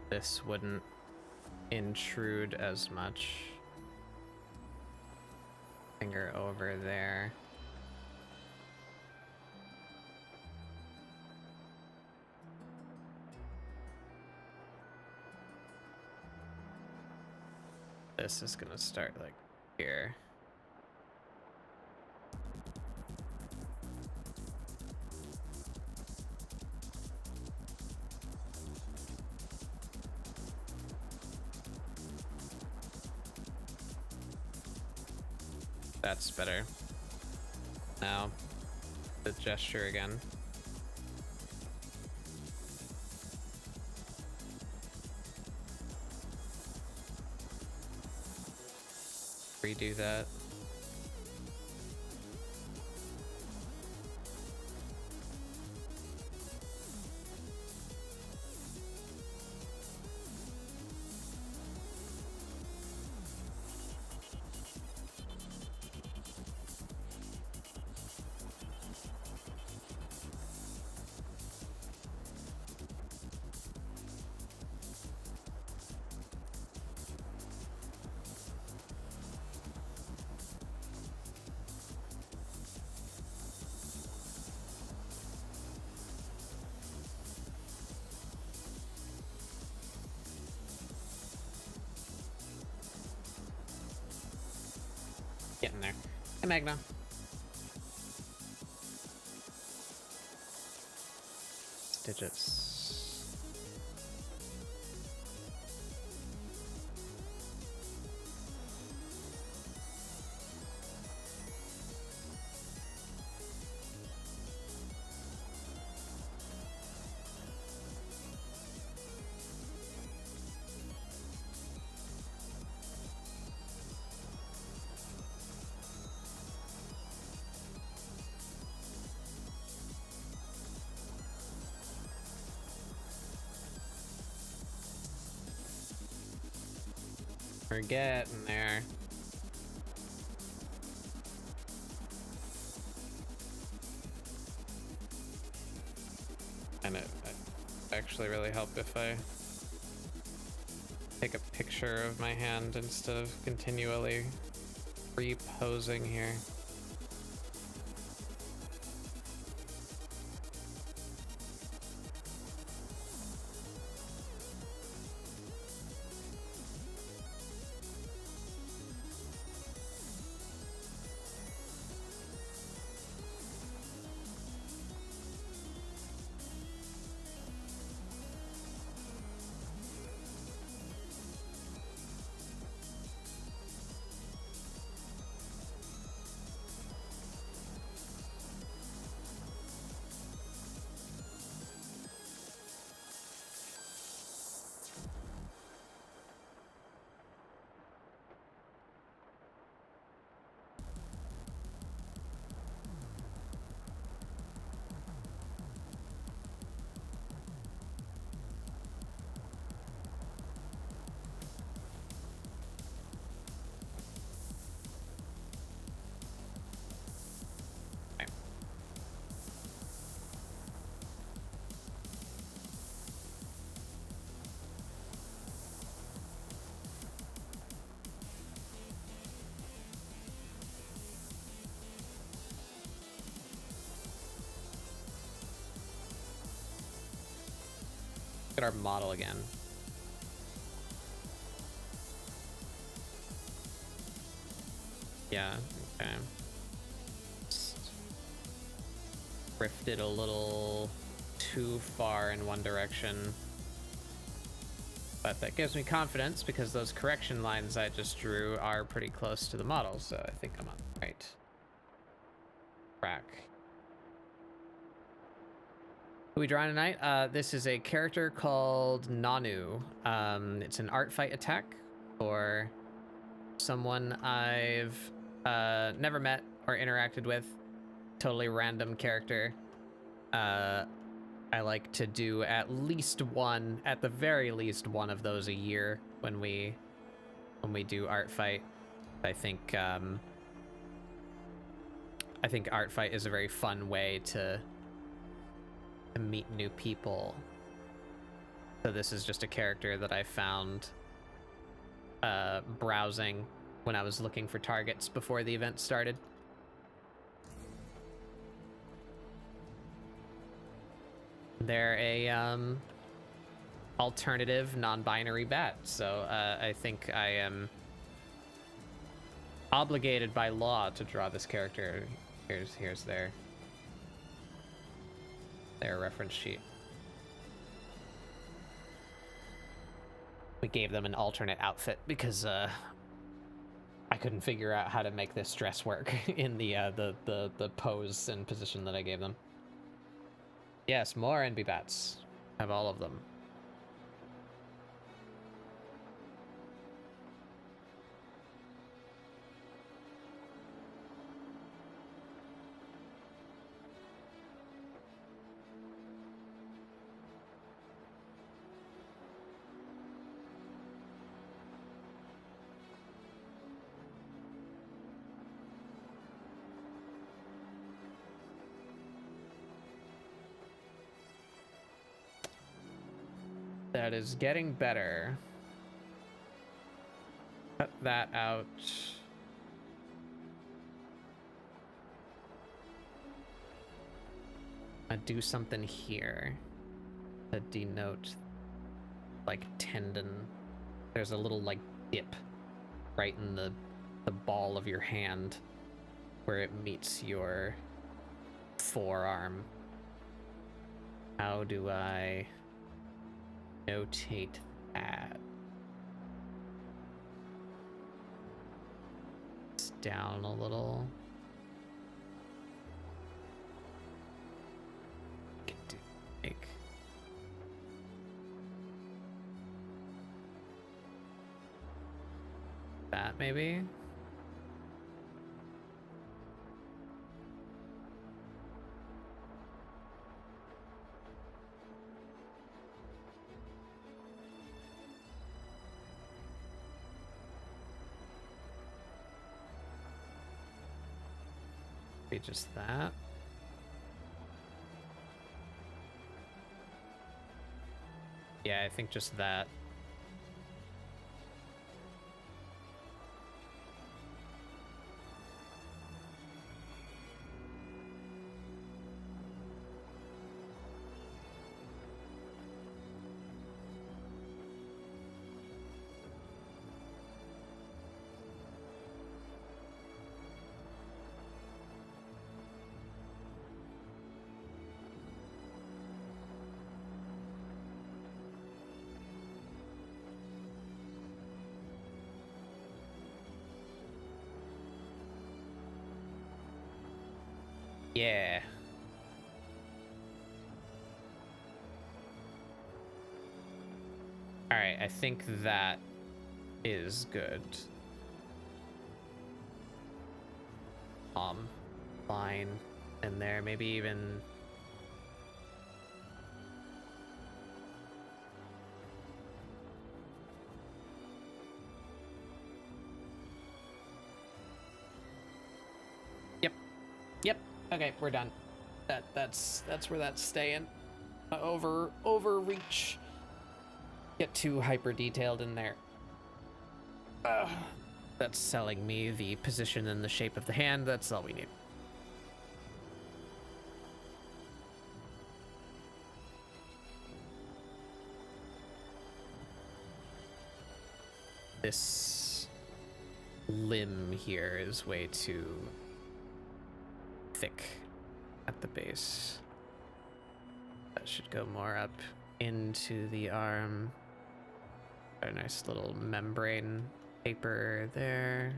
this wouldn't intrude as much. Finger over there. This is gonna start like here. That's better. Now, the gesture again. Redo that. Getting there. Hey, Magna. Digits. We're getting there. And it actually really help if I take a picture of my hand instead of continually reposing here. Look at our model again. Yeah, okay. Just drifted a little too far in one direction. But that gives me confidence because those correction lines I just drew are pretty close to the model, so I think I'm on the right track. Who are we drawing tonight? This is a character called Nanu. It's an Artfight attack for someone I've never met or interacted with. Totally random character. I like to do at least one, at the very least one of those a year when we do Artfight. I think Artfight is a very fun way to meet new people, So this is just a character that I found browsing when I was looking for targets before the event started. They're a alternative non-binary bat, so I think I am obligated by law to draw this character. Here's their reference sheet. We gave them an alternate outfit because I couldn't figure out how to make this dress work in the pose and position that I gave them. Yes, more NB bats. Have all of them. That is getting better. Cut that out. I do something here to denote like tendon. There's a little like dip right in the ball of your hand where it meets your forearm. How do I notate that? It's down a little. Make that maybe. Be just that. Yeah, I think just that. Yeah. All right, I think that is good. Line in there, maybe even Yep. Okay, we're done. That's where that's staying. Overreach. Get too hyper detailed in there. That's telling me the position and the shape of the hand. That's all we need. This limb here is way too thick at the base. That should go more up into the arm. A nice little membrane paper there.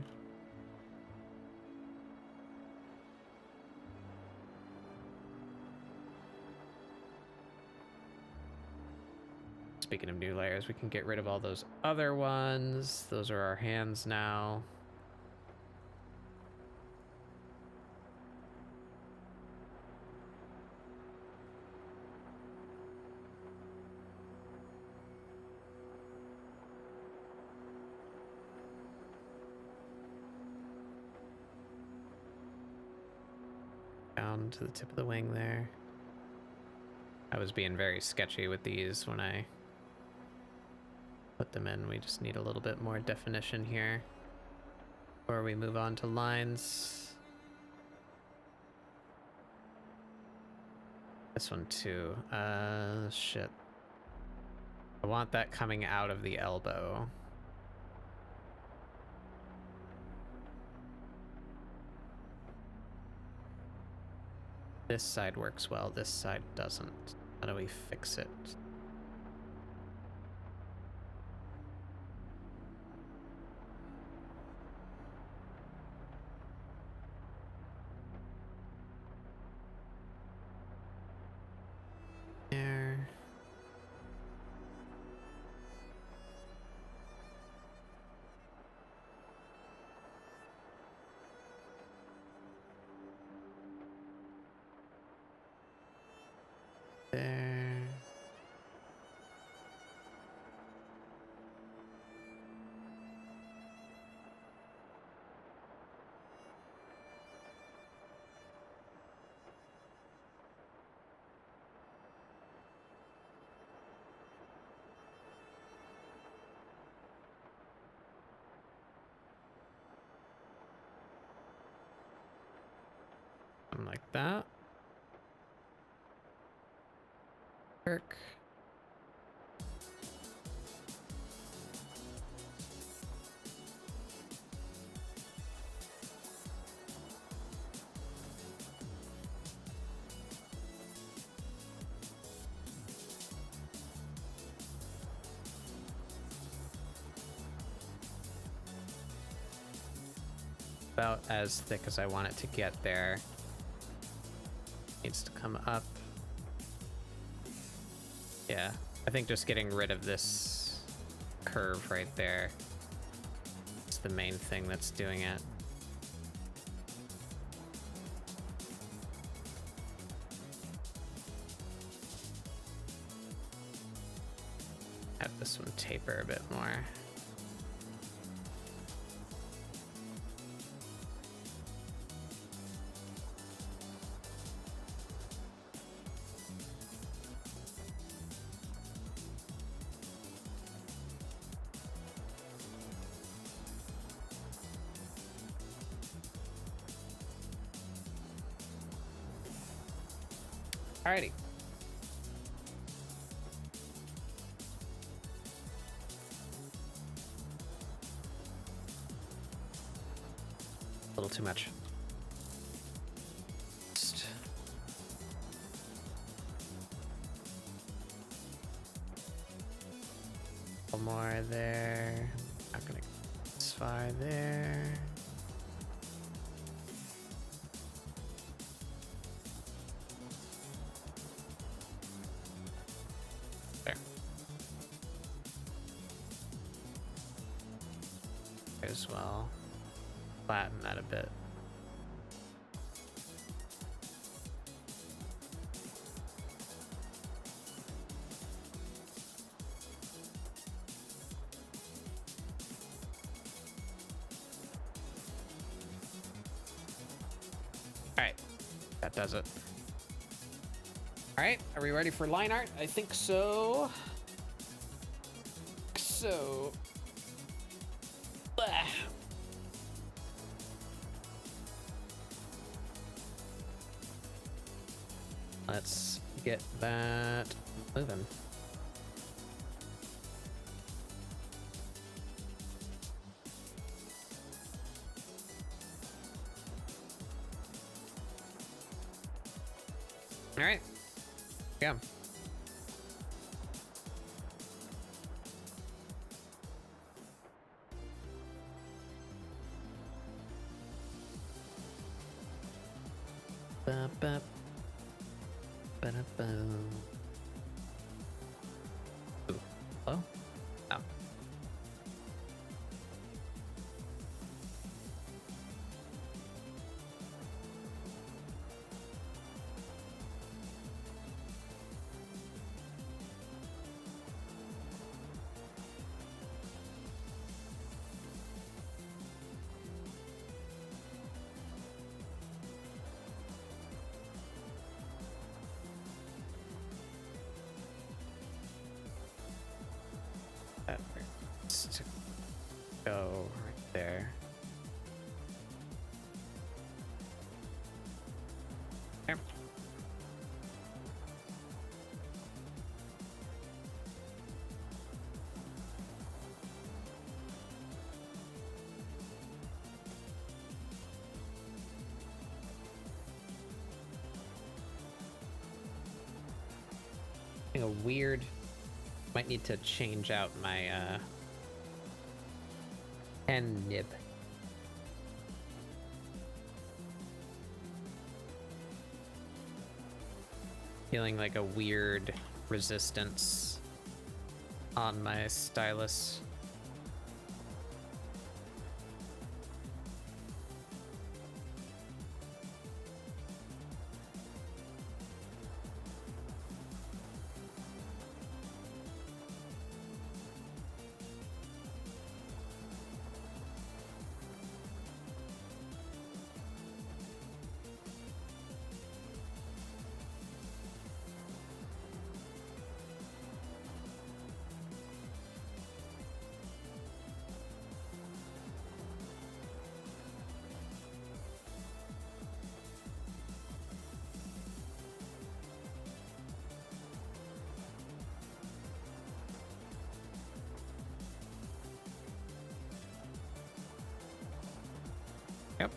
Speaking of new layers, we can get rid of all those other ones. Those are our hands now. Down to the tip of the wing there. I was being very sketchy with these when I put them in. We just need a little bit more definition here before we move on to lines. This one too. Shit. I want that coming out of the elbow. This side works well, this side doesn't. How do we fix it? There. There. Something like that. Work. About as thick as I want it to get there. Needs to come up. Yeah, I think just getting rid of this curve right there is the main thing that's doing it. Have this one taper a bit more. Alrighty. A little too much. Just a little more there. Not gonna get this far there. As well, flatten that a bit. All right, that does it. All right, are we ready for line art? I think so. Let's get that moving. All right, go. Ba-ba. Ba-da-ba. Ooh. Hello? Oh. this to go right there. There. A weird, might need to change out my pen nib. Feeling like a weird resistance on my stylus. Yep.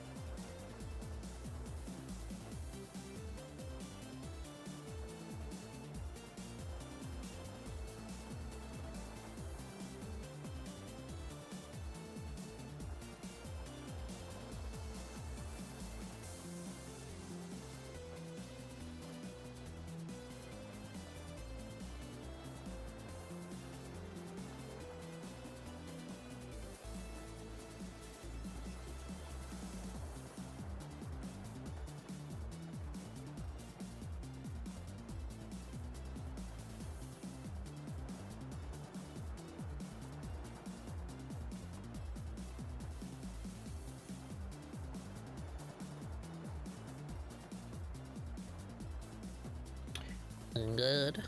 Good.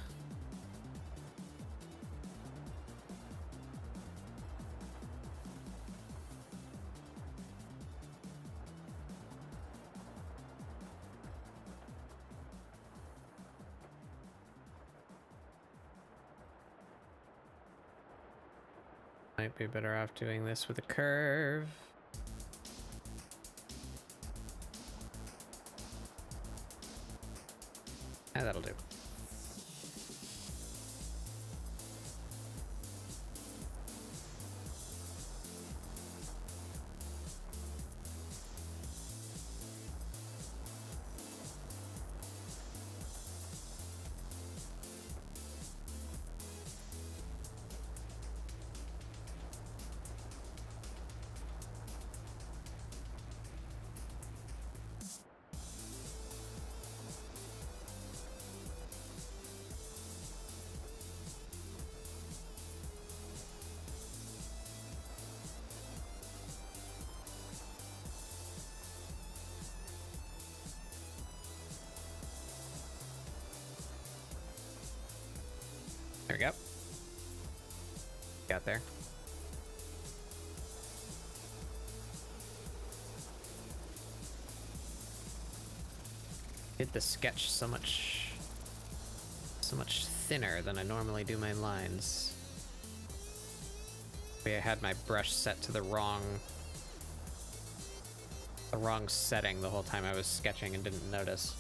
Might be better off doing this with a curve. That'll do. There we go. Got there. Did the sketch so much thinner than I normally do my lines. Maybe I had my brush set to the wrong setting the whole time I was sketching and didn't notice.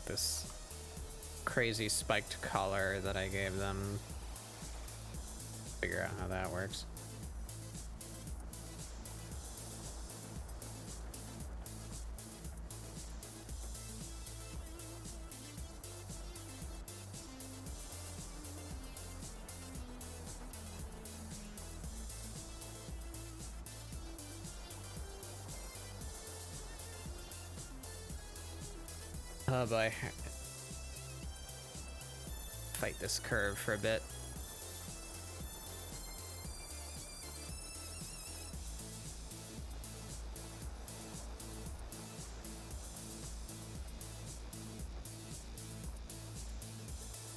This crazy spiked collar that I gave them. Figure out how that works. Oh boy. Fight this curve for a bit.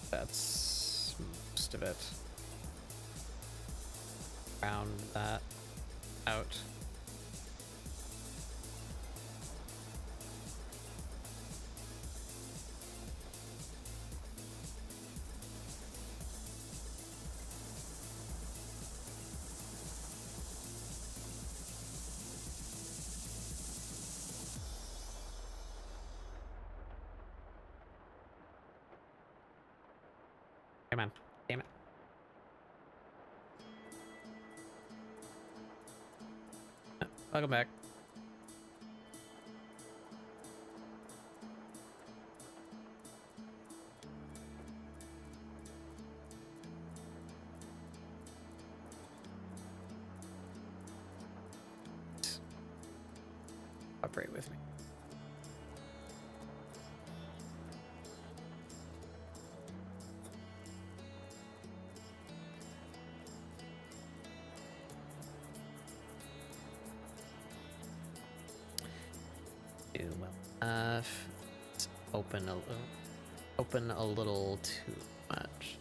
That's most of it. Round that out. Come on, damn it. Welcome back. Cooperate with me. Do well enough. Let's open a little too much.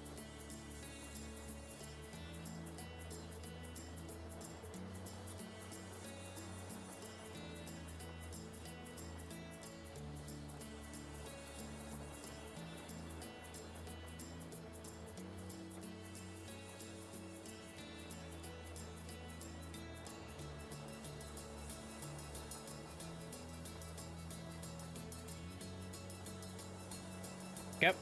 Yep.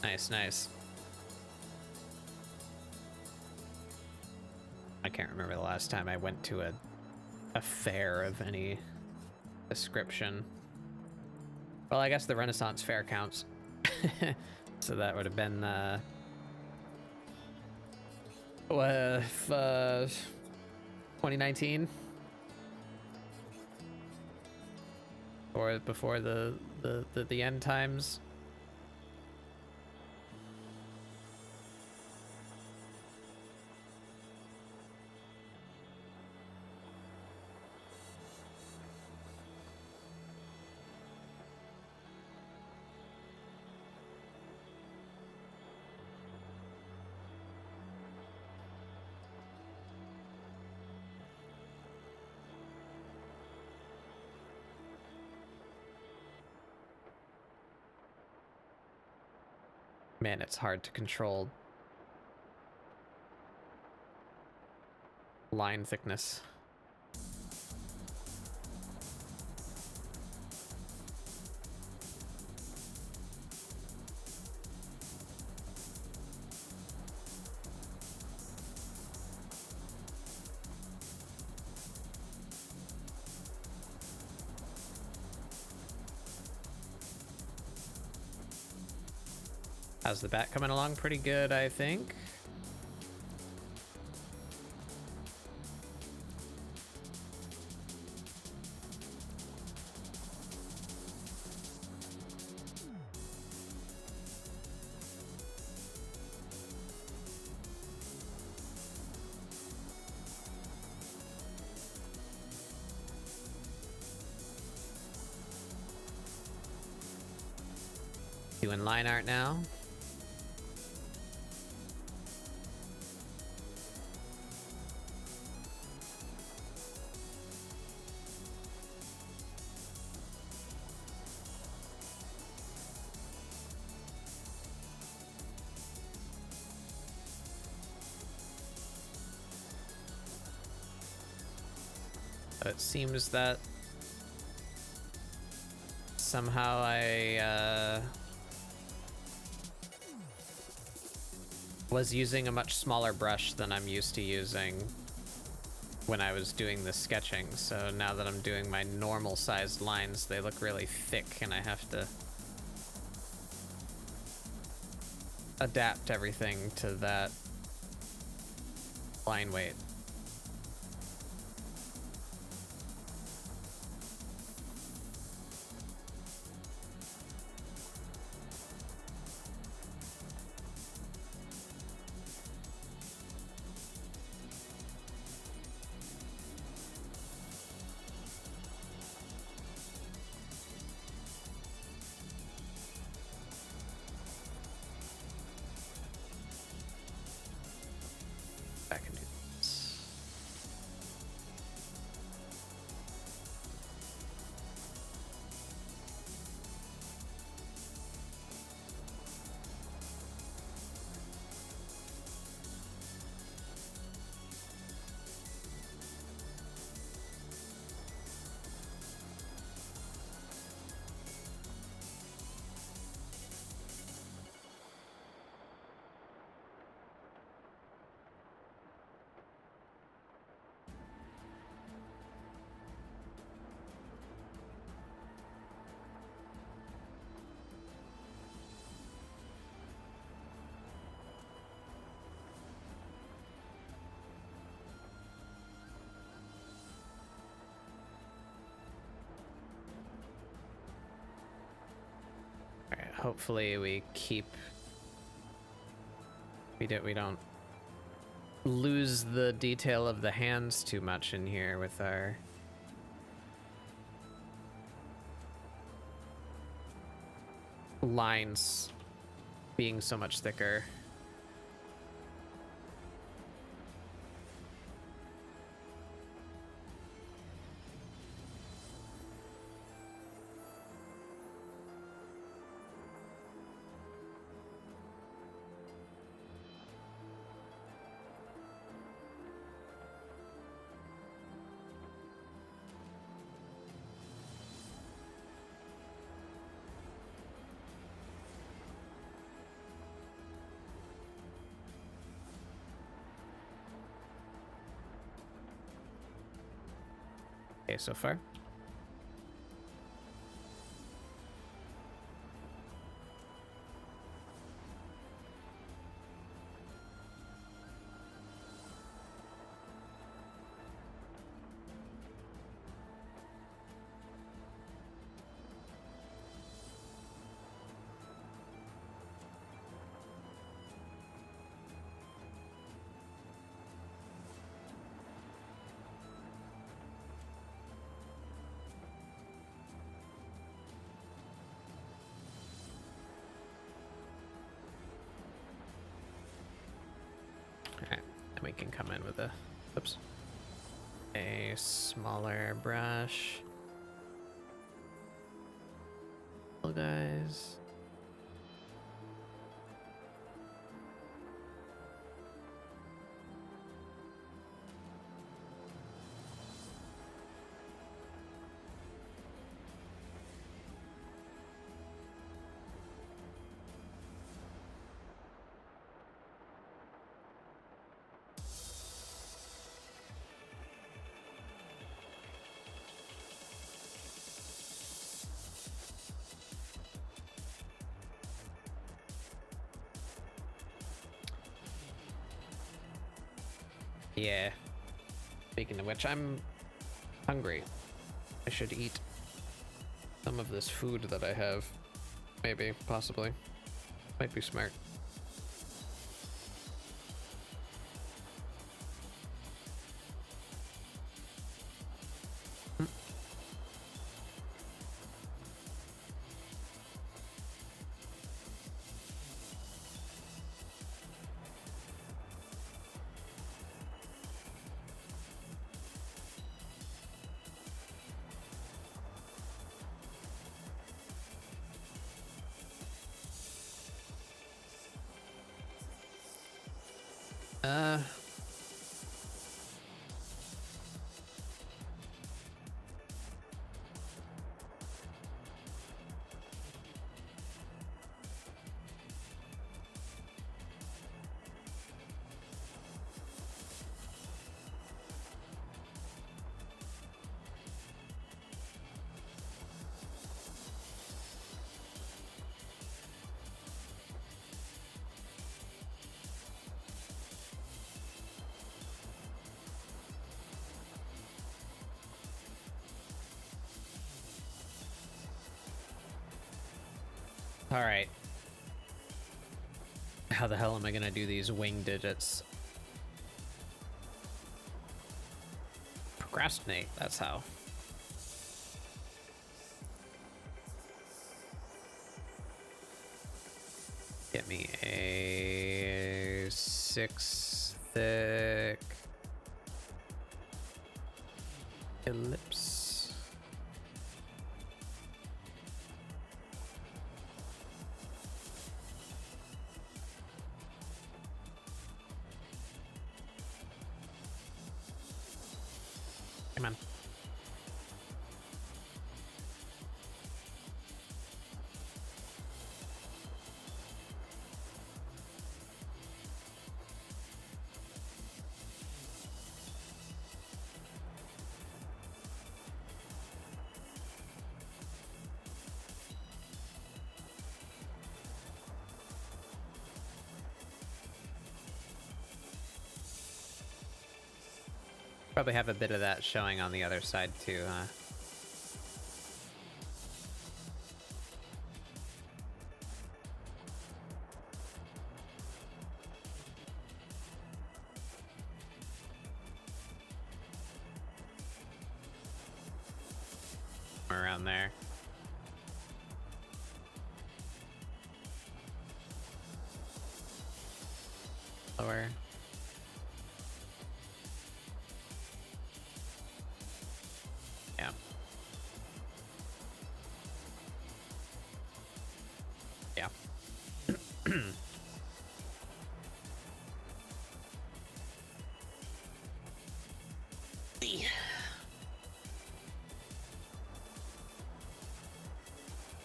Nice, nice. I can't remember the last time I went to a fair of any description. Well, I guess the Renaissance Fair counts. So that would have been 2019, or before the end times. Man, it's hard to control line thickness. How's the bat coming along? Pretty good, I think. Doing line art now. It seems that somehow I was using a much smaller brush than I'm used to using when I was doing the sketching. So now that I'm doing my normal sized lines, they look really thick and I have to adapt everything to that. line weight. I can do this. Alright, hopefully we don't lose the detail of the hands too much in here with our lines being so much thicker. Okay, so far. We can come in with a, oops, a smaller brush. Hello, guys. Yeah. Speaking of which, I'm hungry. I should eat some of this food that I have. Maybe, possibly. Might be smart. All right. How the hell am I gonna do these wing digits? Procrastinate, that's how. Get me a 6 thick ellipse. Come on. Probably have a bit of that showing on the other side too, huh? Around there. Lower. Yeah. Yeah.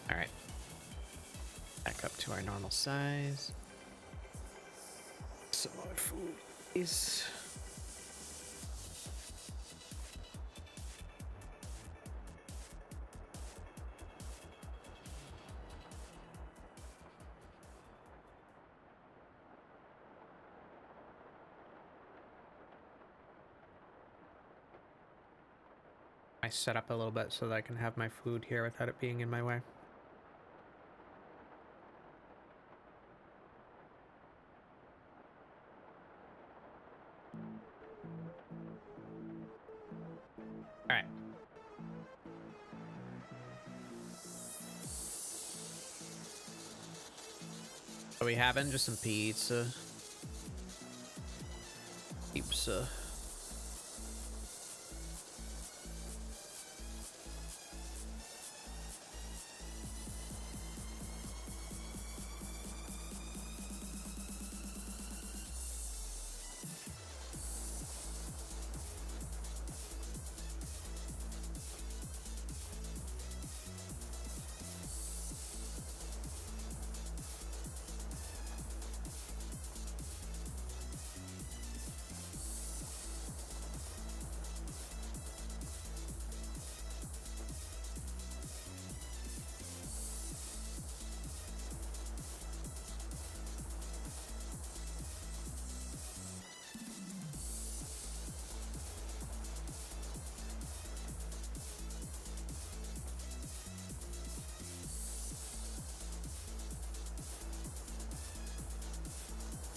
All right. Back up to our normal size. Some more food is. I set up a little bit so that I can have my food here without it being in my way. All right. What are we having? Just some pizza. Pizza.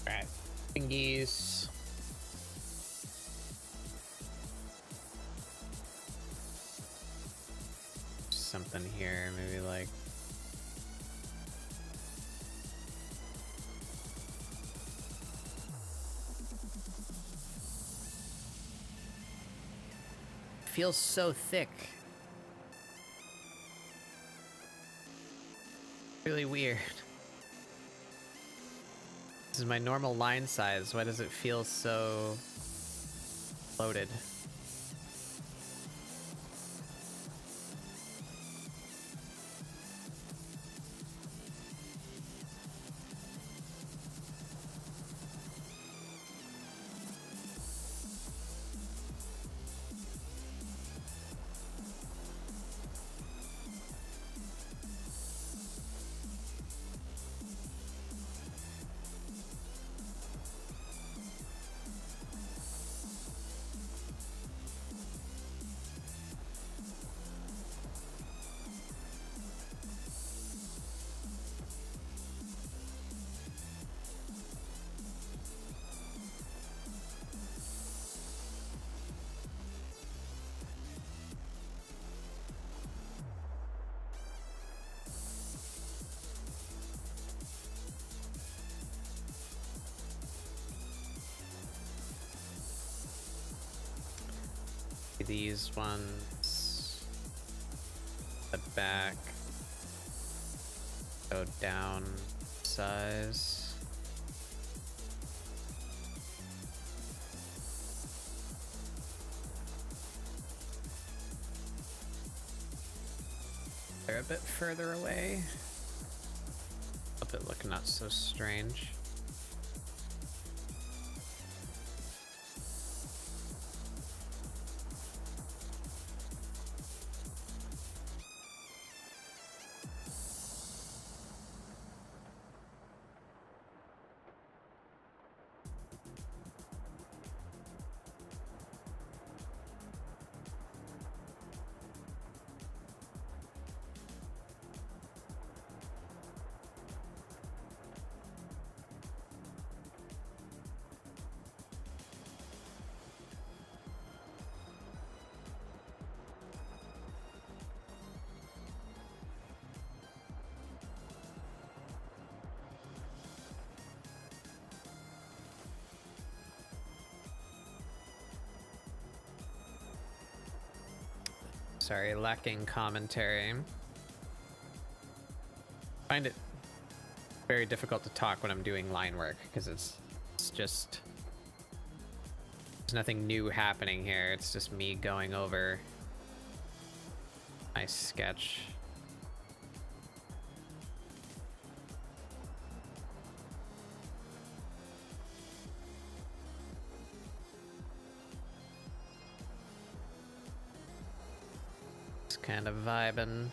Alright, thingies. Something here, maybe like. Feels so thick. Really weird. This is my normal line size. Why does it feel so loaded? these ones. The back. Go down size. They're a bit further away. Help it look not so strange. Sorry, lacking commentary. I find it very difficult to talk when I'm doing line work because it's just there's nothing new happening here. It's just me going over my sketch. Kind of vibing.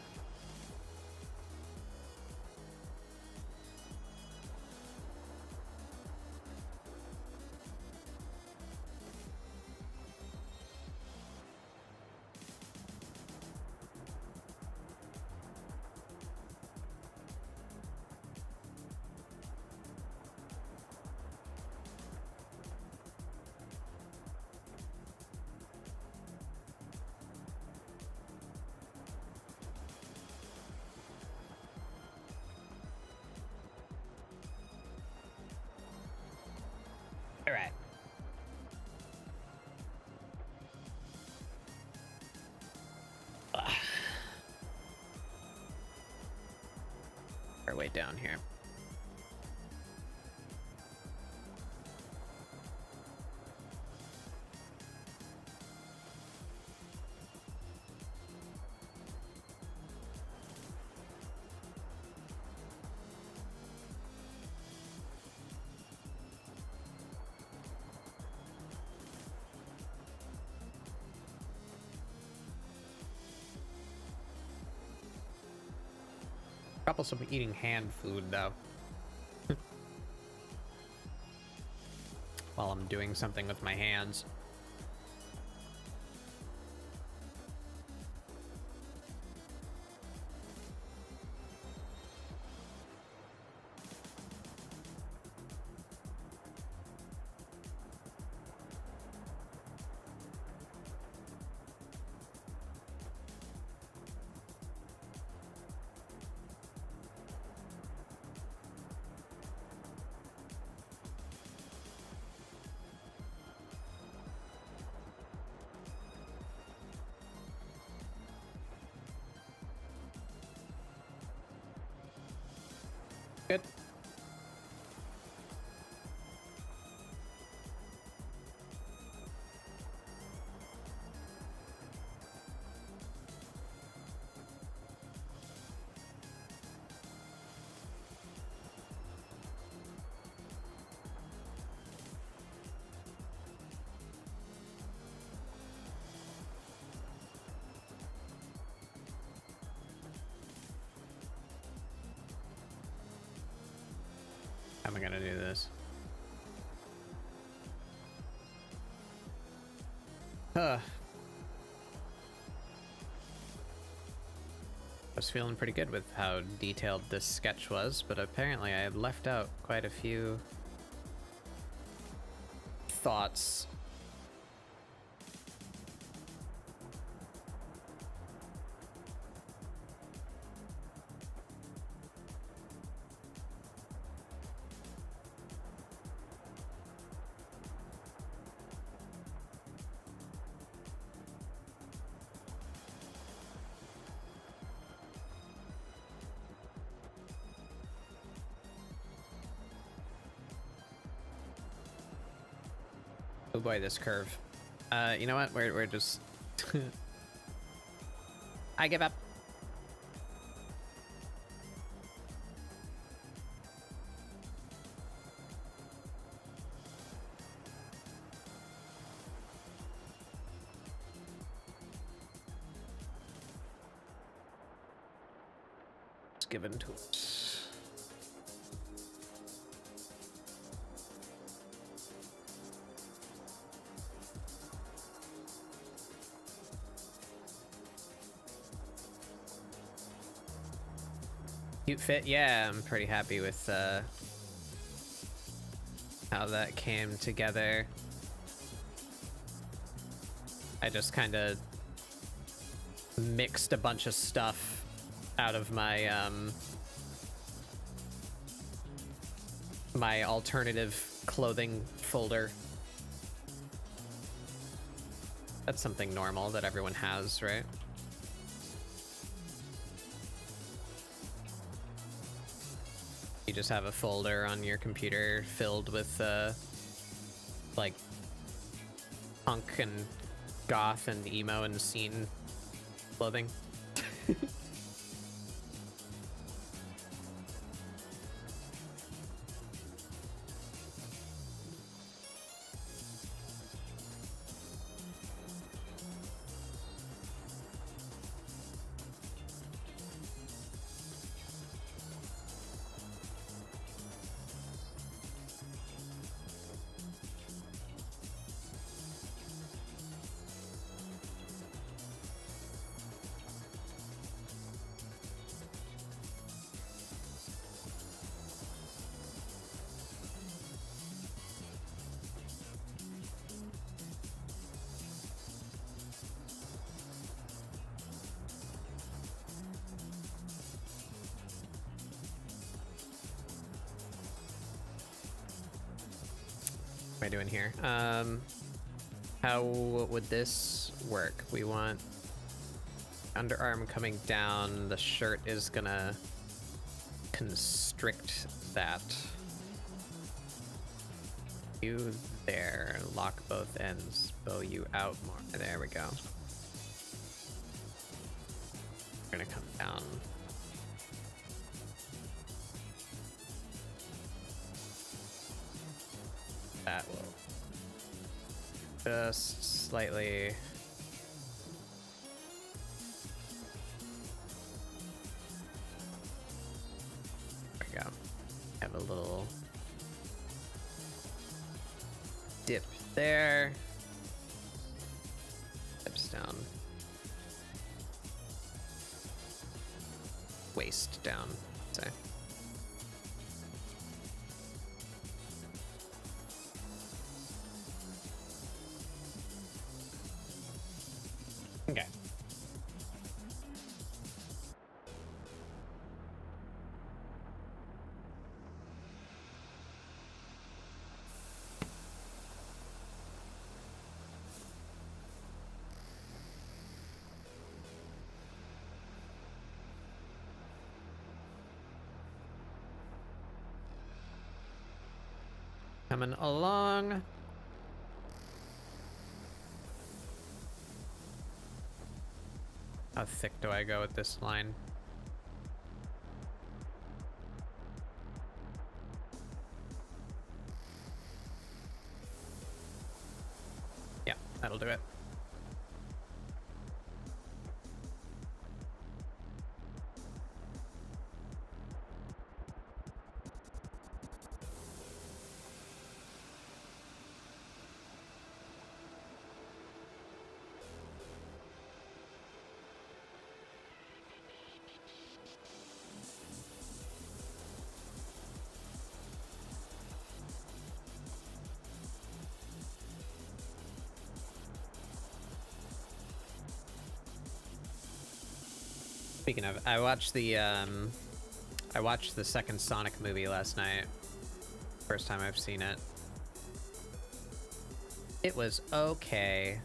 All right. Our way down here. Troublesome eating hand food though. While I'm doing something with my hands. Good. How am I gonna do this? I was feeling pretty good with how detailed this sketch was, but apparently I had left out quite a few thoughts. Oh boy, this curve. You know what? We're just... I give up. It's given to us. Cute fit, yeah, I'm pretty happy with how that came together. I just kind of mixed a bunch of stuff out of my my alternative clothing folder. That's something normal that everyone has, right? You just have a folder on your computer filled with like punk and goth and emo and scene clothing. What am I doing here? How would this work? We want underarm coming down. The shirt is gonna constrict that. You there. Lock both ends. Bow you out more. There we go. We're gonna come down. That will just slightly. There we go. Have a little dip there. Dips down. Waist down, say. Okay. Coming along. How thick do I go with this line? Yeah, that'll do it. Speaking of, I watched the second Sonic movie last night. First time I've seen it. It was okay.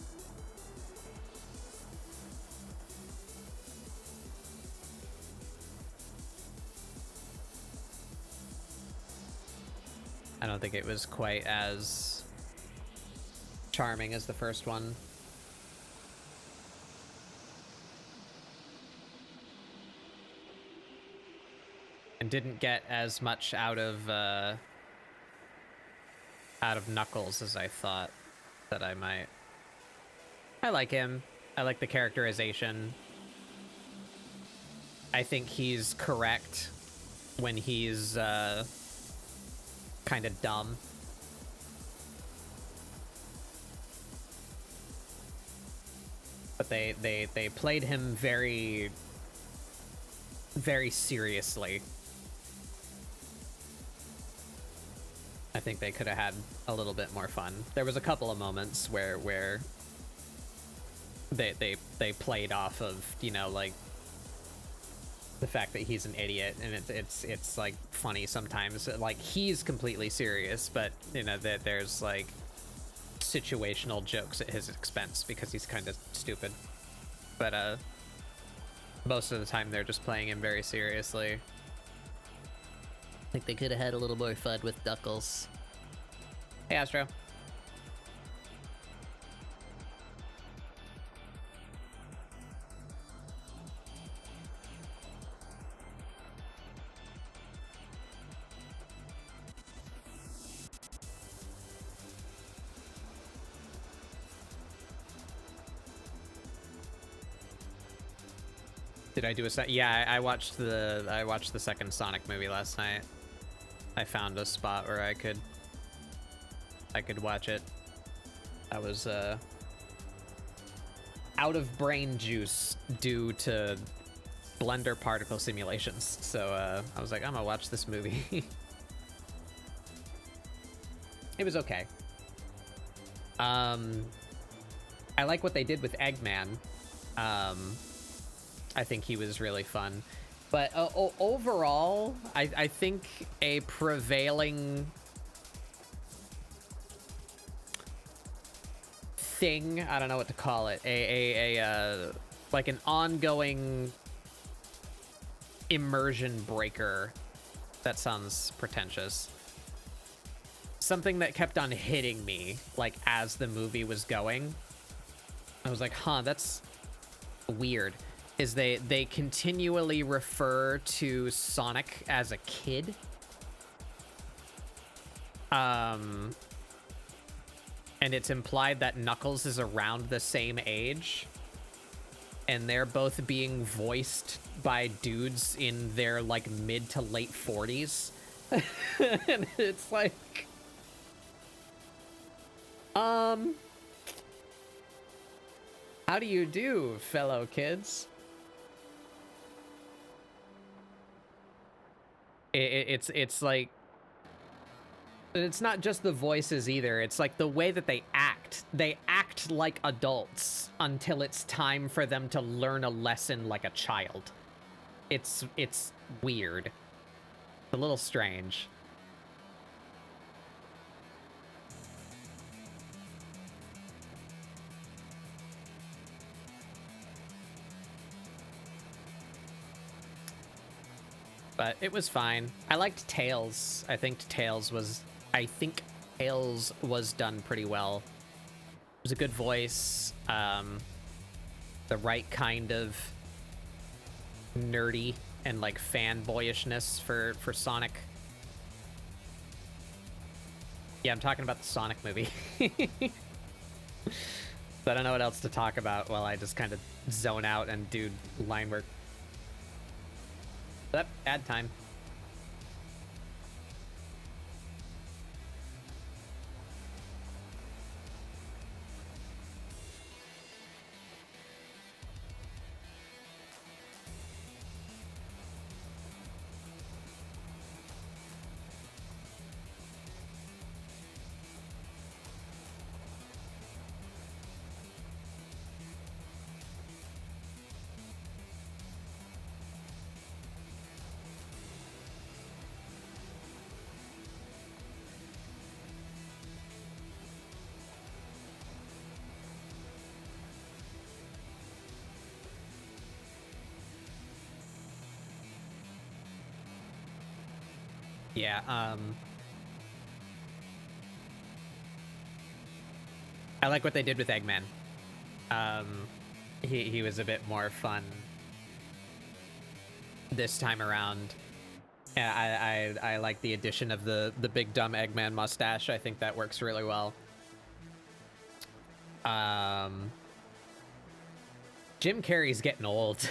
I don't think it was quite as charming as the first one. And didn't get as much out of Knuckles as I thought that I might. I like him. I like the characterization. I think he's correct when he's kind of dumb. But they played him very, very seriously. I think they could have had a little bit more fun. There was a couple of moments where they played off of, you know, like the fact that he's an idiot, and it's like funny sometimes. Like, he's completely serious, but you know that there's like situational jokes at his expense because he's kind of stupid. But most of the time they're just playing him very seriously. I think they could have had a little more fun with Knuckles. Hey, Astro. Did I do a set? Yeah, I watched the second Sonic movie last night. I found a spot where I could watch it. I was out of brain juice due to Blender particle simulations. So I was like, I'm gonna watch this movie. It was okay. I like what they did with Eggman. I think he was really fun. But overall, I think a prevailing thing, I don't know what to call it, like an ongoing immersion breaker. That sounds pretentious. Something that kept on hitting me, like, as the movie was going. I was like, huh, that's weird. Is they continually refer to Sonic as a kid. And it's implied that Knuckles is around the same age. And they're both being voiced by dudes in their, like, mid to late 40s. And it's like... How do you do, fellow kids? It's like, it's not just the voices either. It's like the way that they act. They act like adults until it's time for them to learn a lesson like a child. It's weird. A little strange. But it was fine. I liked Tails. I think Tails was done pretty well. It was a good voice. The right kind of nerdy and like fanboyishness for Sonic. Yeah, I'm talking about the Sonic movie. So I don't know what else to talk about while I just kind of zone out and do line work. Yep, ad time. Yeah, I like what they did with Eggman. He was a bit more fun this time around. I like the addition of the big dumb Eggman mustache. I think that works really well. Jim Carrey's getting old.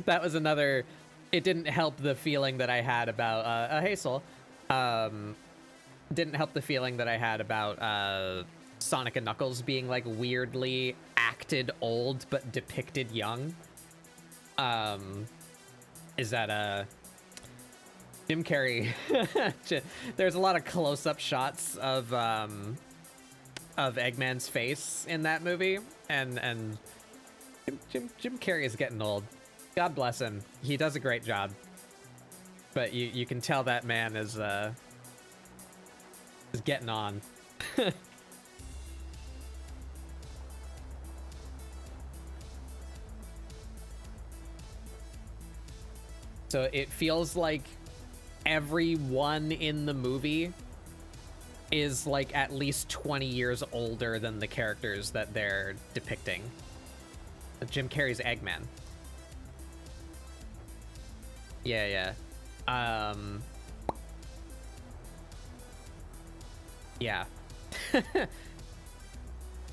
That was another. It didn't help the feeling that I had about Hazel. Didn't help the feeling that I had about Sonic and Knuckles being like weirdly acted old but depicted young. Is that Jim Carrey? There's a lot of close-up shots of Eggman's face in that movie, and Jim Carrey is getting old. God bless him. He does a great job, but you can tell that man is getting on. So it feels like everyone in the movie is like at least 20 years older than the characters that they're depicting. Jim Carrey's Eggman. Yeah. Yeah.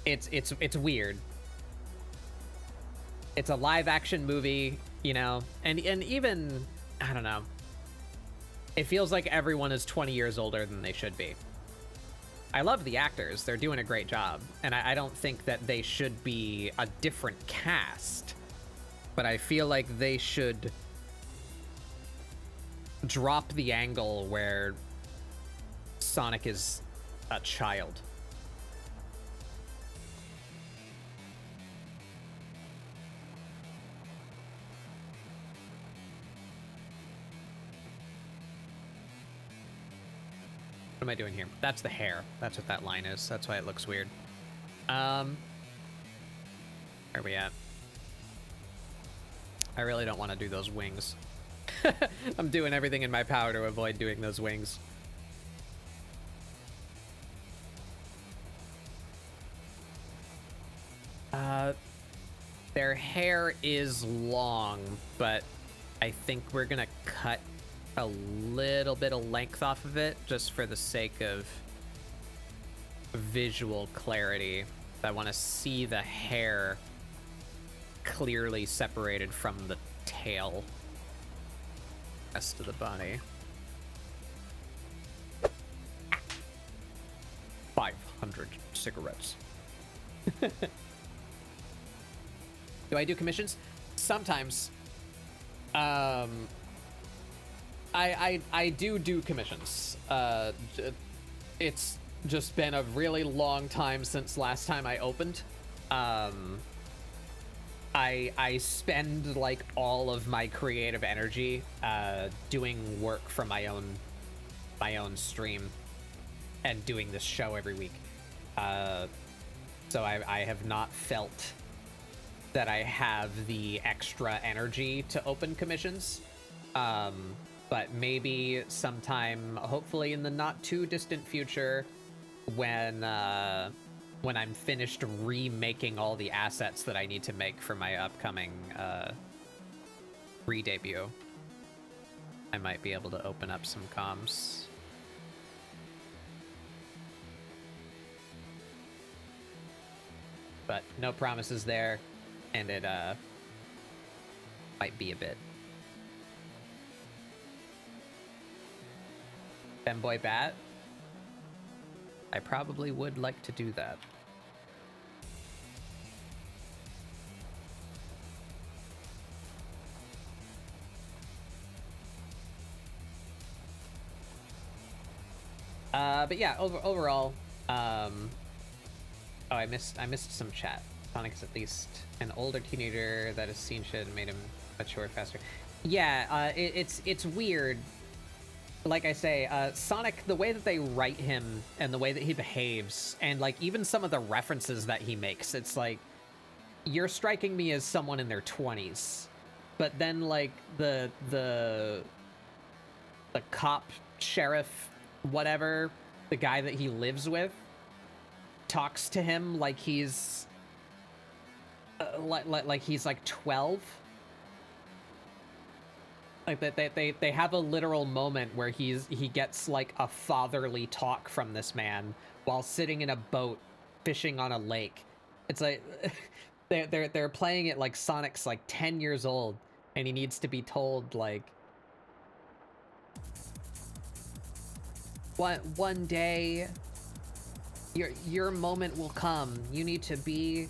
It's weird. It's a live action movie, you know, and even, I don't know. It feels like everyone is 20 years older than they should be. I love the actors. They're doing a great job. And I don't think that they should be a different cast. But I feel like they should drop the angle where Sonic is a child. What am I doing here? That's the hair. That's what that line is. That's why it looks weird. Where are we at? I really don't want to do those wings. I'm doing everything in my power to avoid doing those wings. Their hair is long, but I think we're gonna cut a little bit of length off of it just for the sake of visual clarity. I want to see the hair clearly separated from the tail. Rest of the body. 500 cigarettes. Do I do commissions? Sometimes. I do commissions. It's just been a really long time since last time I opened. I spend like all of my creative energy doing work for my own stream and doing this show every week. So I have not felt that I have the extra energy to open commissions. But maybe sometime, hopefully in the not too distant future, when I'm finished remaking all the assets that I need to make for my upcoming re-debut, I might be able to open up some comms. But no promises there, and it might be a bit. Femboy Bat? I probably would like to do that. But yeah, overall, oh, I missed some chat. Sonic is at least an older teenager that has seen shit and made him mature faster. Yeah, it's weird. Like I say, Sonic, the way that they write him and the way that he behaves, and like even some of the references that he makes, it's like, you're striking me as someone in their 20s. But then like the cop, sheriff, whatever, the guy that he lives with, talks to him like he's like he's like 12. Like that they have a literal moment where he gets like a fatherly talk from this man while sitting in a boat fishing on a lake. It's like they're playing it like Sonic's like 10 years old and he needs to be told like one day your moment will come. You need to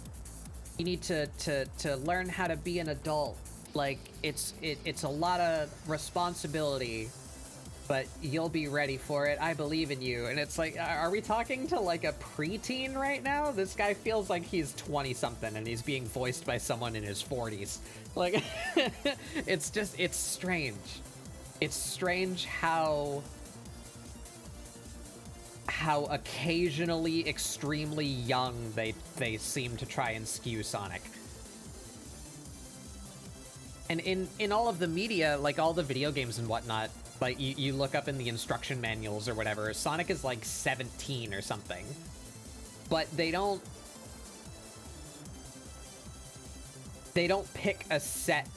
learn how to be an adult. Like it's a lot of responsibility, but you'll be ready for it. I believe in you. And it's like, are we talking to like a preteen right now? This guy feels like he's 20 something and he's being voiced by someone in his 40s. Like it's strange. It's strange how occasionally extremely young they seem to try and skew Sonic. And in all of the media, like all the video games and whatnot, like you look up in the instruction manuals or whatever, Sonic is like 17 or something. But they don't pick a set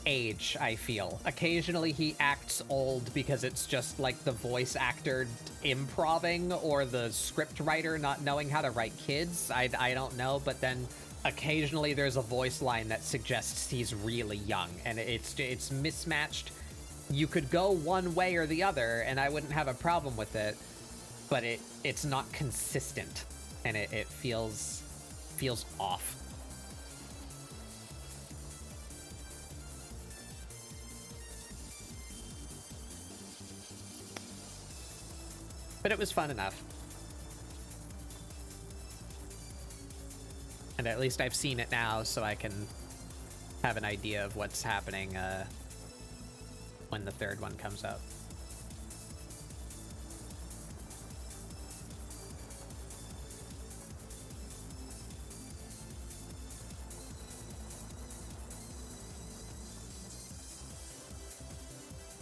age, I feel. Occasionally he acts old because it's just like the voice actor improving or the script writer not knowing how to write kids. I don't know, but then occasionally there's a voice line that suggests he's really young, and it's mismatched. You could go one way or the other, and I wouldn't have a problem with it, but it's not consistent, and it feels off. But it was fun enough. And at least I've seen it now, so I can have an idea of what's happening when the third one comes out.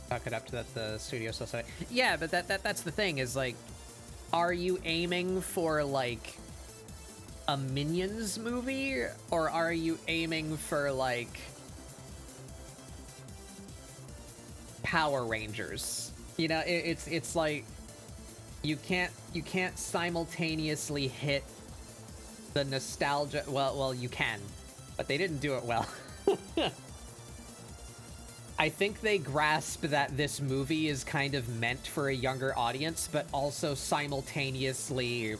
Talk it up to the studio society. Yeah, but that's the thing, is like, are you aiming for like a Minions movie, or are you aiming for like Power Rangers? You know, it's like you can't simultaneously hit the nostalgia. Well, you can, but they didn't do it well. I think they grasp that this movie is kind of meant for a younger audience, but also simultaneously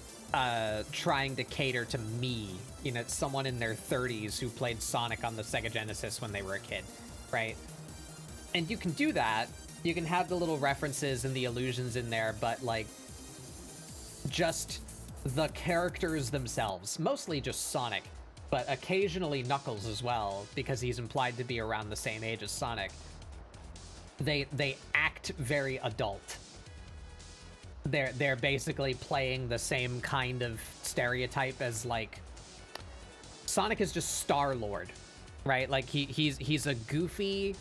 trying to cater to me. You know, it's someone in their 30s who played Sonic on the Sega Genesis when they were a kid, right? And you can do that. You can have the little references and the allusions in there, but like just the characters themselves, mostly just Sonic, but occasionally Knuckles as well, because he's implied to be around the same age as Sonic. They act very adult. They're basically playing the same kind of stereotype as like Sonic is just Star-Lord, right? Like he's a goofy,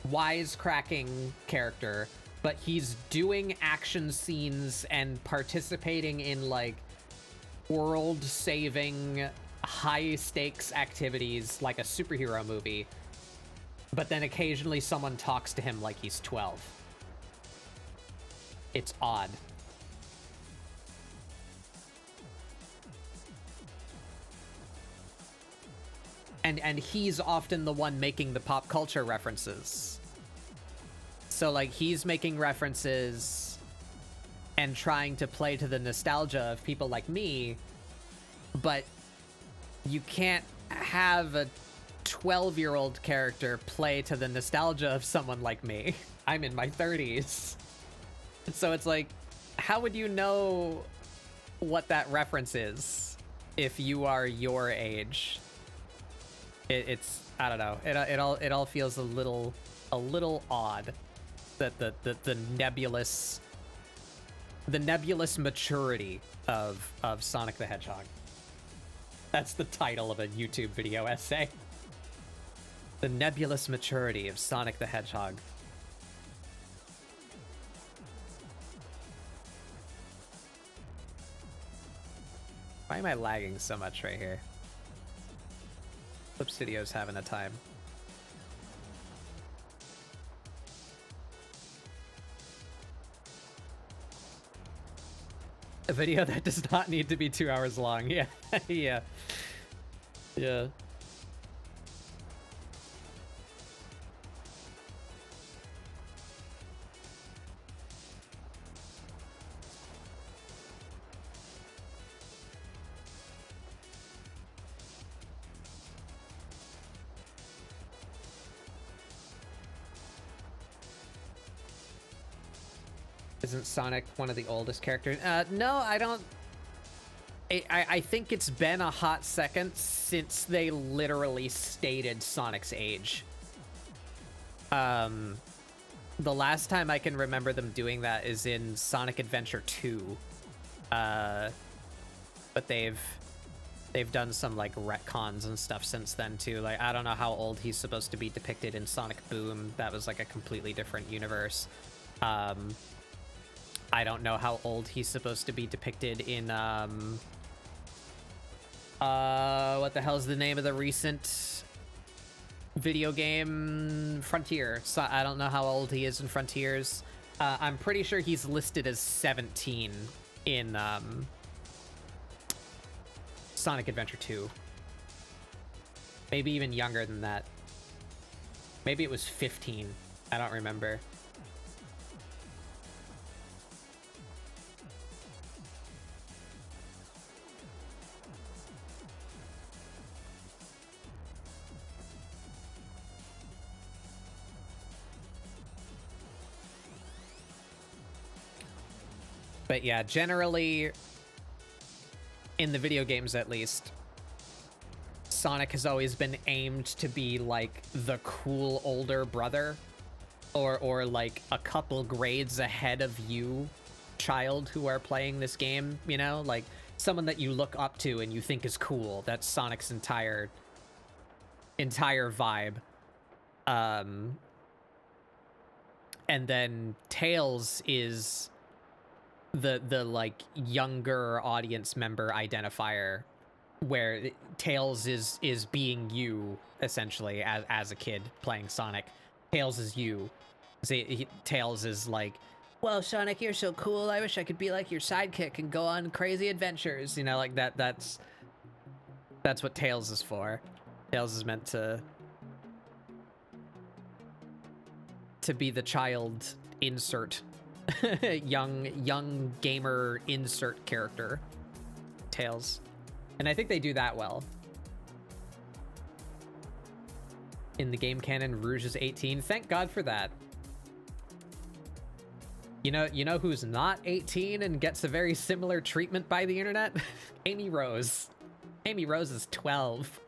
wisecracking character, but he's doing action scenes and participating in like world-saving, high-stakes activities like a superhero movie. But then occasionally someone talks to him like he's 12. It's odd. And he's often the one making the pop culture references. So like he's making references and trying to play to the nostalgia of people like me, but you can't have a 12-year-old character play to the nostalgia of someone like me. I'm in my 30s. So it's like, how would you know what that reference is if you are your age? It's I don't know. It all feels a little odd that the nebulous maturity of Sonic the Hedgehog. That's the title of a YouTube video essay. The nebulous maturity of Sonic the Hedgehog. Why am I lagging so much right here? Clip Studio's having a time. A video that does not need to be 2 hours long. Yeah, yeah, yeah. Isn't Sonic one of the oldest characters? No, I don't. I think it's been a hot second since they literally stated Sonic's age. The last time I can remember them doing that is in Sonic Adventure 2. But they've done some like retcons and stuff since then too. Like, I don't know how old he's supposed to be depicted in Sonic Boom. That was like a completely different universe. I don't know how old he's supposed to be depicted in, what the hell's the name of the recent video game? Frontier. So I don't know how old he is in Frontiers. I'm pretty sure he's listed as 17 in, Sonic Adventure 2. Maybe even younger than that. Maybe it was 15. I don't remember. But yeah, generally, in the video games at least, Sonic has always been aimed to be like the cool older brother, or like a couple grades ahead of you, child, who are playing this game, you know? Like someone that you look up to and you think is cool. That's Sonic's entire vibe. And then Tails is the like younger audience member identifier, where Tails is being you essentially as a kid playing Sonic. Tails is you. Tails is like, well, Sonic, you're so cool. I wish I could be like your sidekick and go on crazy adventures. You know, like that's what Tails is for. Tails is meant to be the child insert. young gamer insert character. Tails. And I think they do that well. In the game canon, Rouge is 18. Thank God for that. You know who's not 18 and gets a very similar treatment by the internet? Amy Rose. Amy Rose is 12.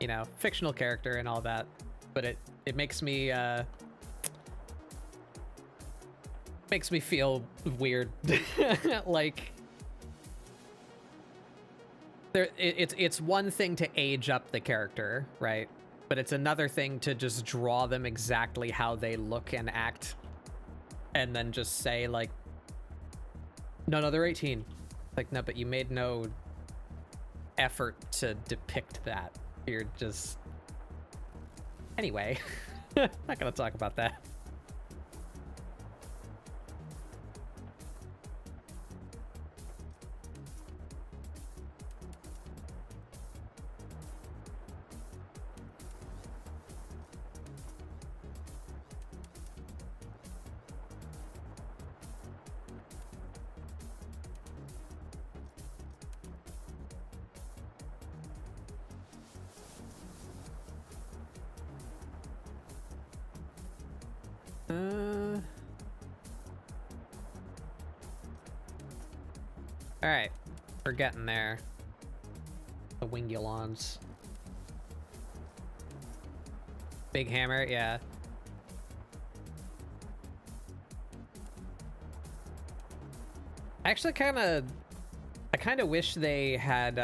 You know, fictional character and all that, but it makes me feel weird. Like it's one thing to age up the character, right? But it's another thing to just draw them exactly how they look and act, and then just say like, no, they're 18. Like, no, but you made no effort to depict that. You're just... Anyway, not gonna talk about that. Alright, we're getting there. The Wingulons. Big hammer, yeah. Actually, I kind of wish they had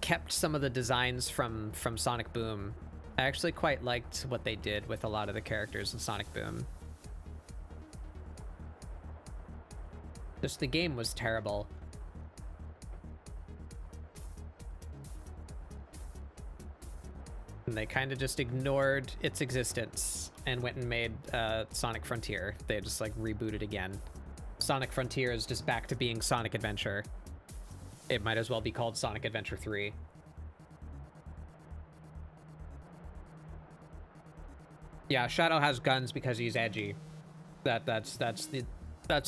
kept some of the designs from Sonic Boom. I actually quite liked what they did with a lot of the characters in Sonic Boom. Just the game was terrible. And they kind of just ignored its existence and went and made Sonic Frontier. They just like rebooted again. Sonic Frontier is just back to being Sonic Adventure. It might as well be called Sonic Adventure 3. Yeah, Shadow has guns because he's edgy. That's the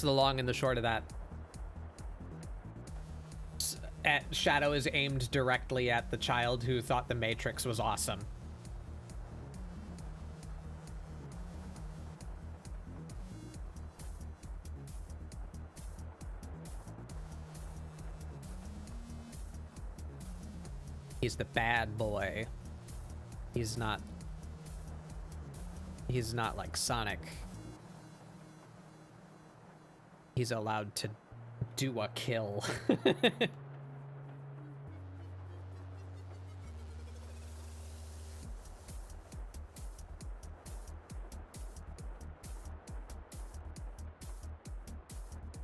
long and the short of that. Shadow is aimed directly at the child who thought the Matrix was awesome. He's the bad boy. He's not like Sonic. He's allowed to do a kill.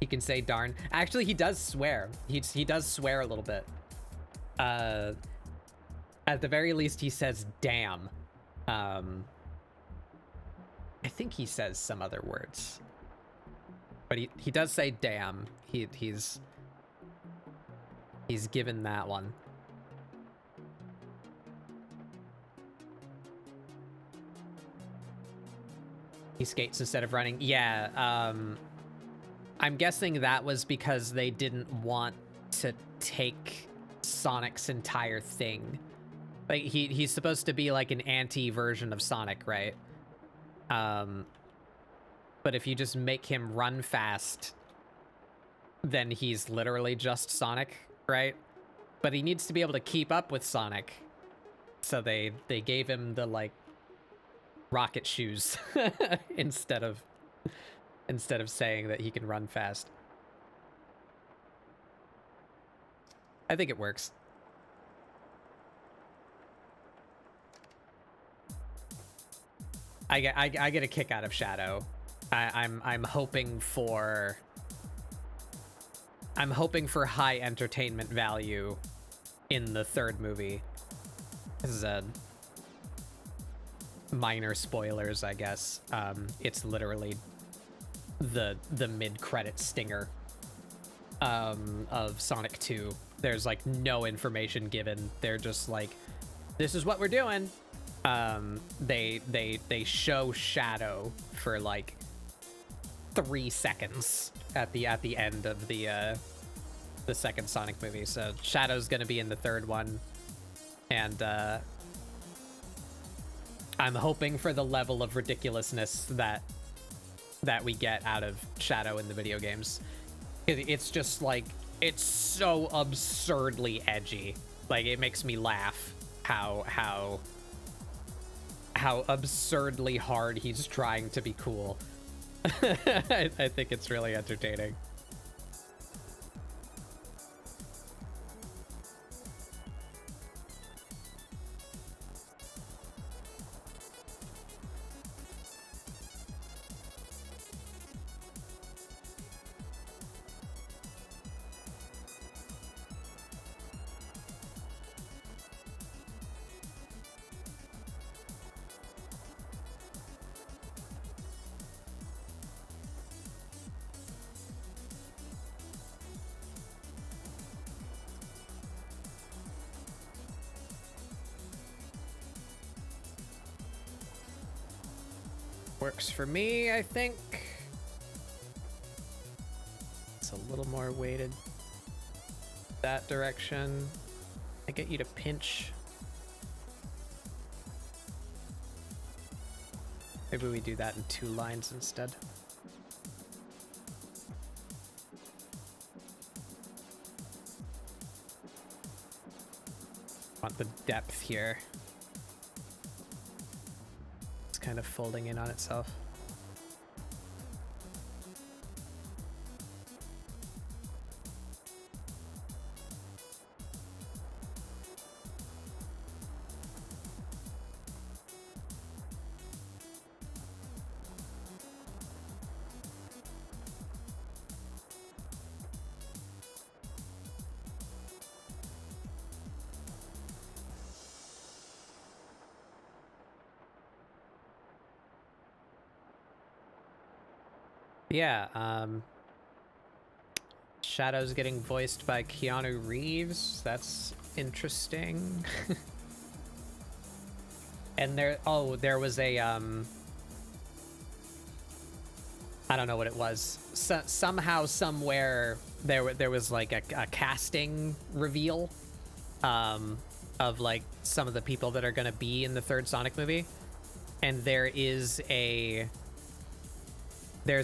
He can say darn. Actually, he does swear. He does swear a little bit. At the very least, he says damn. I think he says some other words. But he does say damn. He's given that one. He skates instead of running. Yeah, I'm guessing that was because they didn't want to take Sonic's entire thing. Like, he's supposed to be like an anti-version of Sonic, right? But if you just make him run fast, then he's literally just Sonic, right? But he needs to be able to keep up with Sonic. So they gave him the, like, rocket shoes instead of saying that he can run fast. I think it works. I get a kick out of Shadow. I'm hoping for high entertainment value in the third movie. This is a minor spoilers, I guess. It's literally the mid-credit stinger of Sonic 2. There's like no information given. They're just like, this is what we're doing. They show Shadow for like 3 seconds at the end of the second Sonic movie. So Shadow's gonna be in the third one, and I'm hoping for the level of ridiculousness that we get out of Shadow in the video games. It's just like, it's so absurdly edgy. Like, it makes me laugh how absurdly hard he's trying to be cool. I think it's really entertaining. Works for me, I think. It's a little more weighted that direction. I get you to pinch. Maybe we do that in 2 lines instead. Want the depth here. Kind of folding in on itself. Yeah, Shadow's getting voiced by Keanu Reeves. That's interesting. And there was a I don't know what it was. Somehow, somewhere, there was like a casting reveal of like some of the people that are gonna be in the third Sonic movie, and there's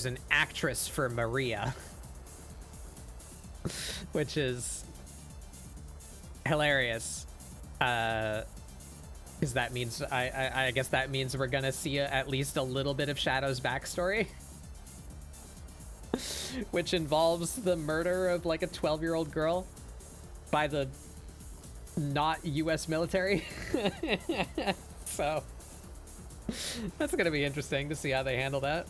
an actress for Maria, which is hilarious. Because that means I guess that means we're gonna see at least a little bit of Shadow's backstory. Which involves the murder of like a 12-year-old girl by the not US military. So that's gonna be interesting to see how they handle that.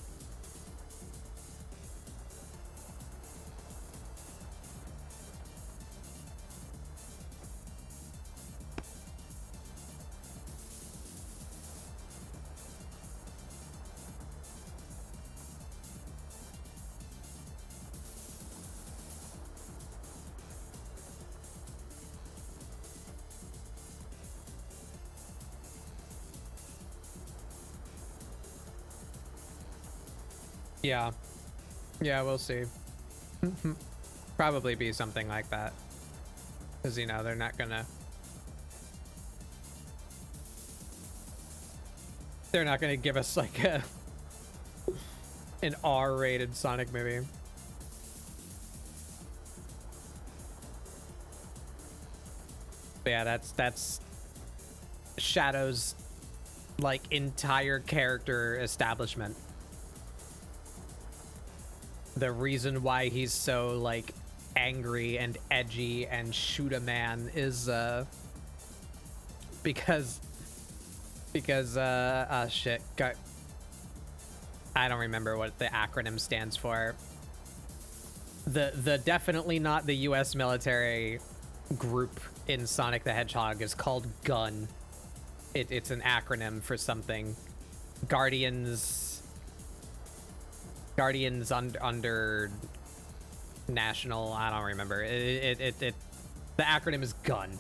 Yeah. Yeah, we'll see. Probably be something like that. Because, you know, they're not gonna give us like an R-rated Sonic movie. But yeah, that's Shadow's like entire character establishment. The reason why he's so like angry and edgy and shoot a man is because shit, I don't remember what the acronym stands for. The definitely not the US military group in Sonic the Hedgehog is called GUN. It's an acronym for something. Guardians under national, I don't remember. The acronym is GUN.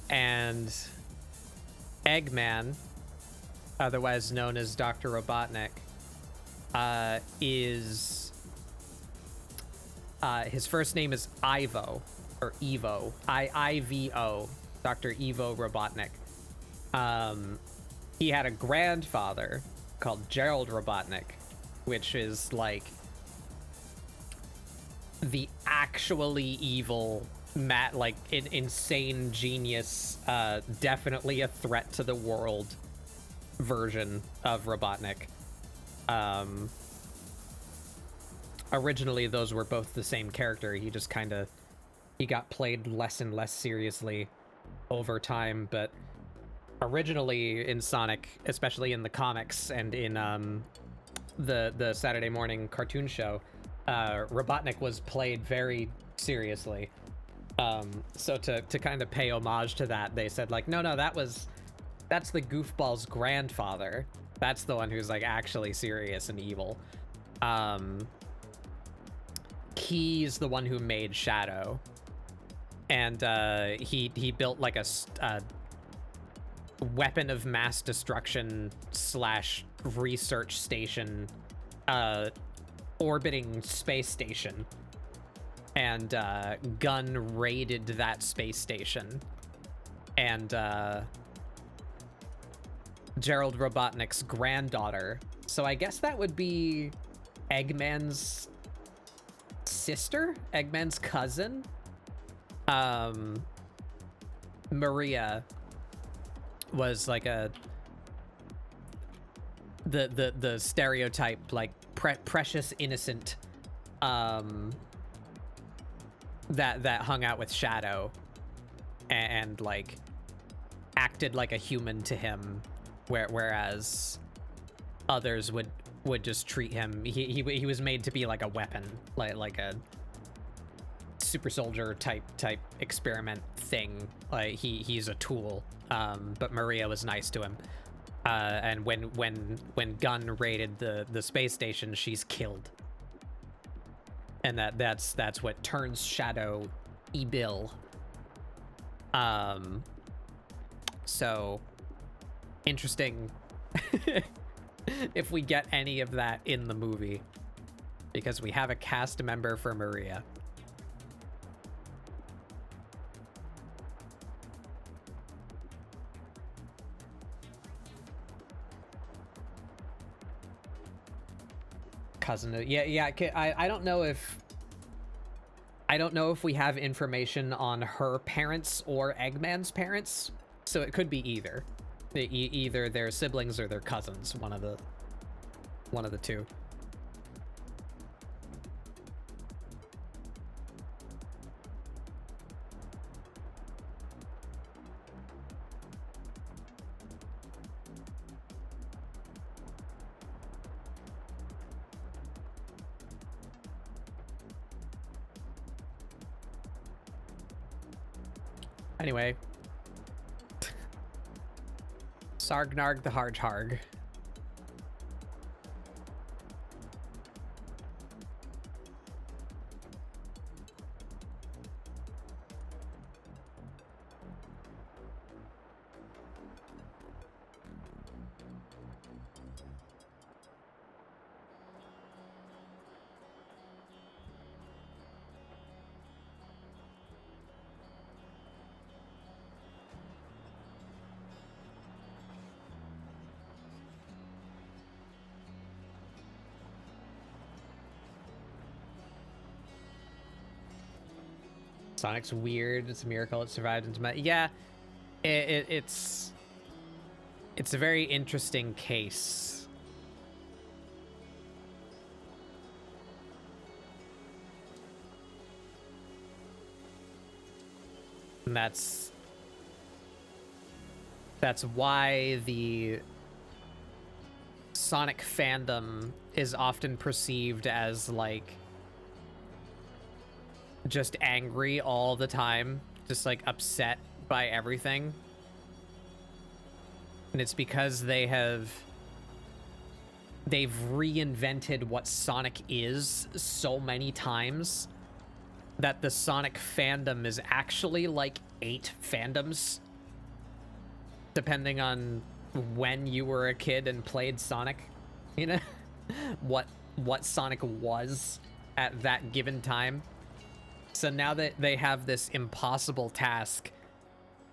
And Eggman, otherwise known as Dr. Robotnik, is his first name is Ivo, or Evo, I-I-V-O, Dr. Evo Robotnik. He had a grandfather called Gerald Robotnik, which is like the actually evil, insane genius, definitely a threat to the world version of Robotnik. Originally, those were both the same character. He just he got played less and less seriously over time, but originally in Sonic, especially in the comics and in the Saturday morning cartoon show, Robotnik was played very seriously. So to kind of pay homage to that, they said like, no, that's the goofball's grandfather. That's the one who's like actually serious and evil. He's the one who made Shadow, and he built like a weapon of mass destruction / research station, orbiting space station, and Gun raided that space station, and Gerald Robotnik's granddaughter, so I guess that would be Eggman's sister, Eggman's cousin, Maria, was like the stereotype, like precious innocent, that hung out with Shadow and like acted like a human to him, whereas others would just treat him. He was made to be like a weapon, like a super soldier type experiment thing. Like he's a tool. But Maria was nice to him. And when Gunn raided the space station, she's killed. And that's what turns Shadow evil. So interesting if we get any of that in the movie, because we have a cast member for Maria. Cousin, yeah. I don't know if we have information on her parents or Eggman's parents, so it could be either. Either their siblings or their cousins, one of the two. Anyway, Sargnarg the Harg. Sonic's weird. It's a miracle it survived into my... Yeah, it's a very interesting case. And that's why the Sonic fandom is often perceived as, like, just angry all the time, just like upset by everything. And it's because they've reinvented what Sonic is so many times that the Sonic fandom is actually like 8 fandoms, depending on when you were a kid and played Sonic, you know, what Sonic was at that given time. So now that they have this impossible task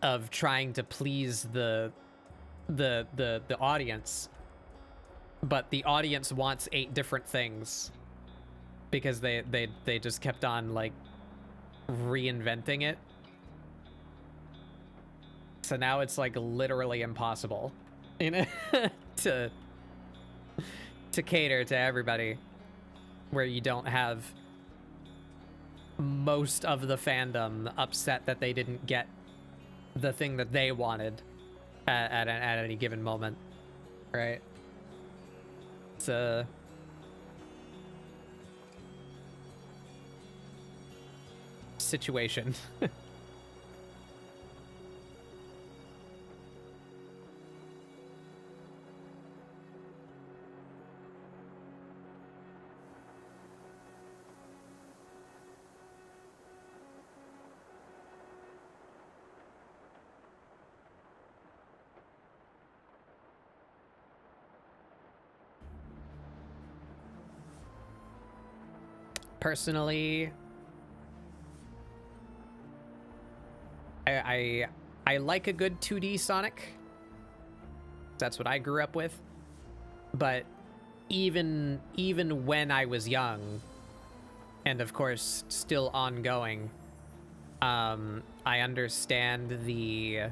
of trying to please the audience, but the audience wants 8 different things because they just kept on like reinventing it. So now it's like literally impossible, you know, to cater to everybody, where you don't have most of the fandom upset that they didn't get the thing that they wanted at any given moment, right? It's a situation. Personally, I like a good 2D Sonic. That's what I grew up with. But even when I was young, and of course still ongoing, I understand the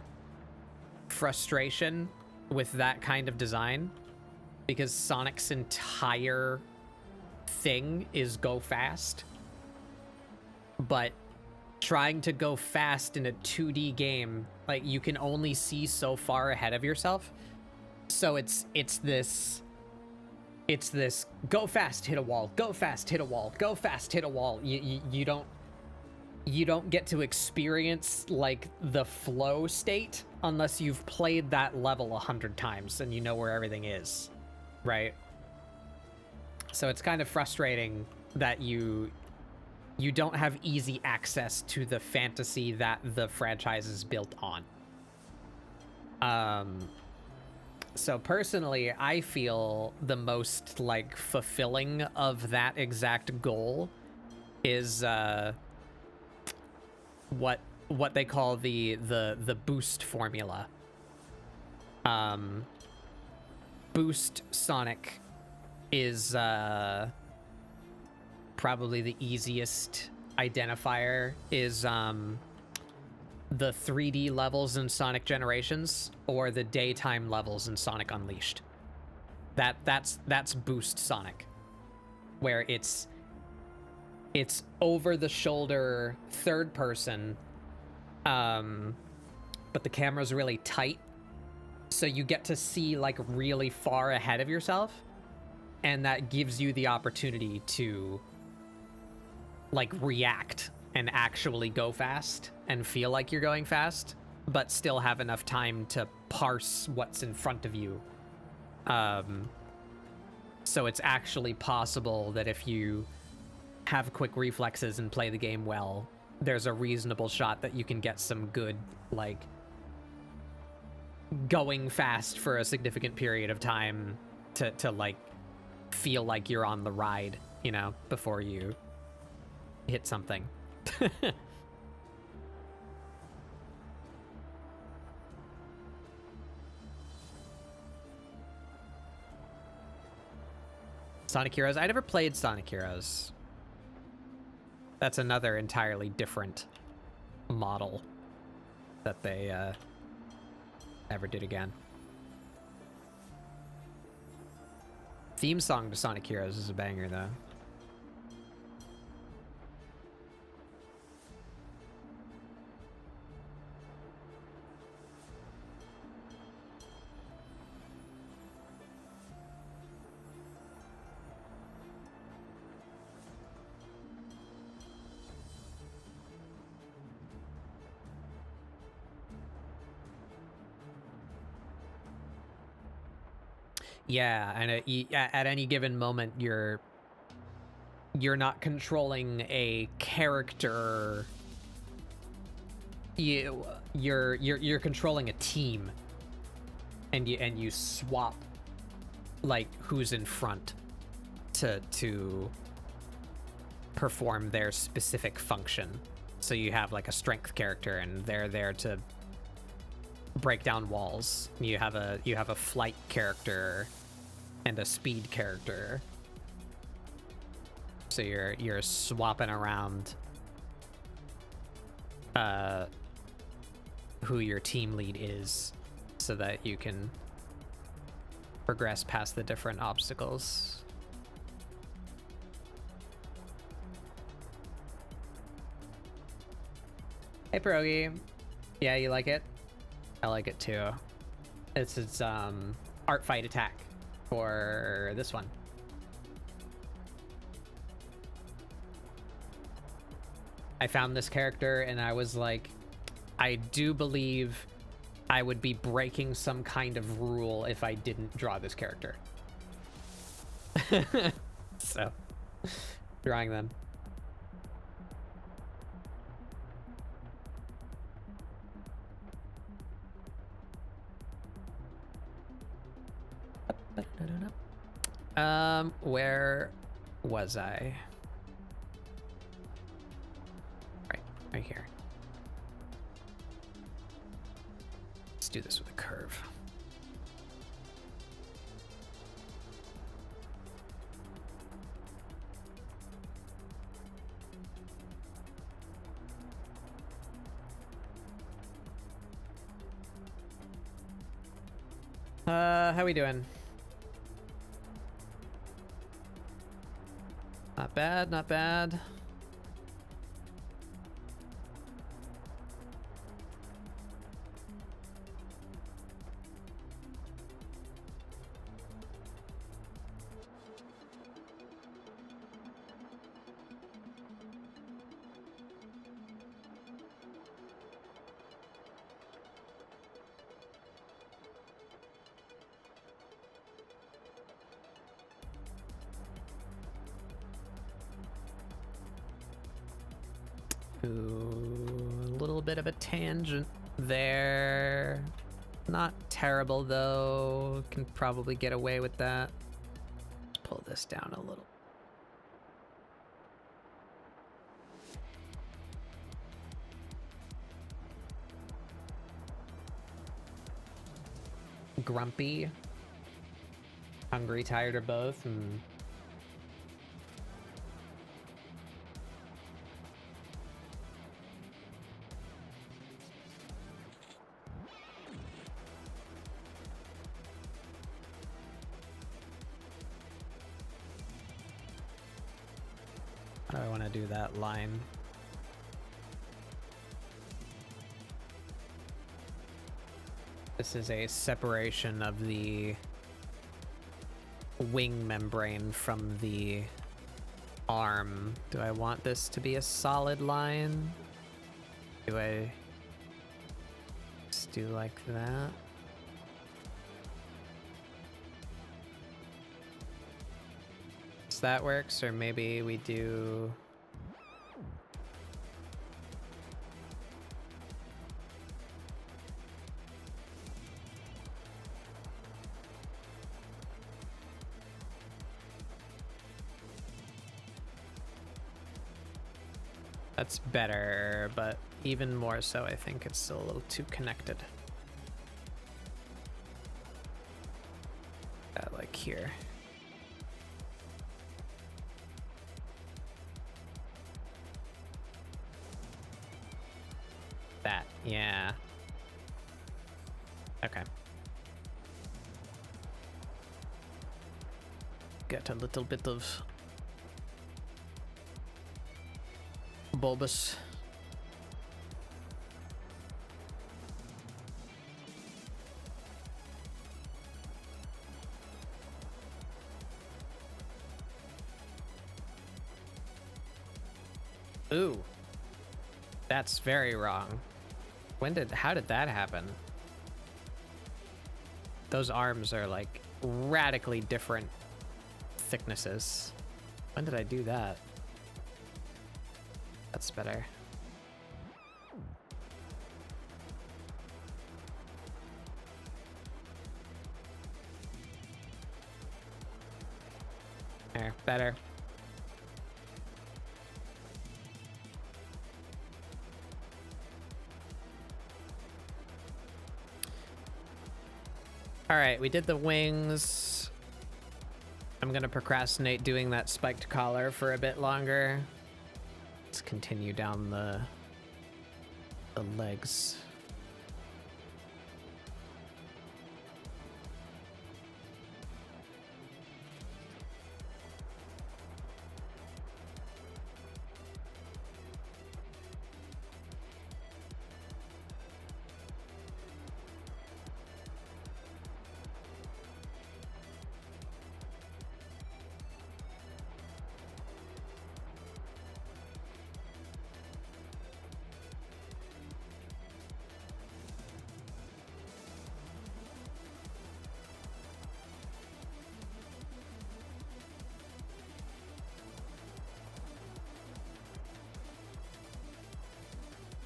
frustration with that kind of design, because Sonic's entire thing is go fast, but trying to go fast in a 2D game, like, you can only see so far ahead of yourself. So it's this go fast, hit a wall, go fast, hit a wall, go fast, hit a wall. You don't get to experience like the flow state unless you've played that level 100 times and you know where everything is, right? So it's kind of frustrating that you don't have easy access to the fantasy that the franchise is built on. So personally, I feel the most like fulfilling of that exact goal is what they call the boost formula. Boost Sonic is probably the easiest identifier is the 3D levels in Sonic Generations or the daytime levels in Sonic Unleashed. That's Boost Sonic, where it's over the shoulder third person, but the camera's really tight, so you get to see like really far ahead of yourself, and that gives you the opportunity to like react and actually go fast and feel like you're going fast, but still have enough time to parse what's in front of you. So it's actually possible that if you have quick reflexes and play the game well, there's a reasonable shot that you can get some good, like, going fast for a significant period of time to like, feel like you're on the ride, you know, before you hit something. Sonic Heroes? I never played Sonic Heroes. That's another entirely different model that they never did again. Theme song to Sonic Heroes is a banger, though. Yeah, and at any given moment, you're not controlling a character. You're controlling a team, and you swap like who's in front to perform their specific function. So you have like a strength character, and they're there to break down walls. You have a flight character and a speed character. So you're swapping around who your team lead is so that you can progress past the different obstacles. Hey Pierogi. Yeah, you like it? I like it too. It's Artfight attack for this one. I found this character and I was like, I do believe I would be breaking some kind of rule if I didn't draw this character. So, drawing them. Where was I? Right here. Let's do this with a curve. How we doing? Not bad, not bad. Ooh, a little bit of a tangent there. Not terrible though. Can probably get away with that. Let's pull this down a little. Grumpy, hungry, tired, or both. How do I want to do that line? This is a separation of the wing membrane from the arm. Do I want this to be a solid line? Do I just do like that? So that works, or maybe we do... That's better, but even more so, I think it's still a little too connected. Like here. That, yeah. Okay. Get a little bit of bulbous. Ooh. That's very wrong. How did that happen? Those arms are like radically different thicknesses. When did I do that? That's better. There, better. All right, we did the wings. I'm gonna procrastinate doing that spiked collar for a bit longer. Let's continue down the legs.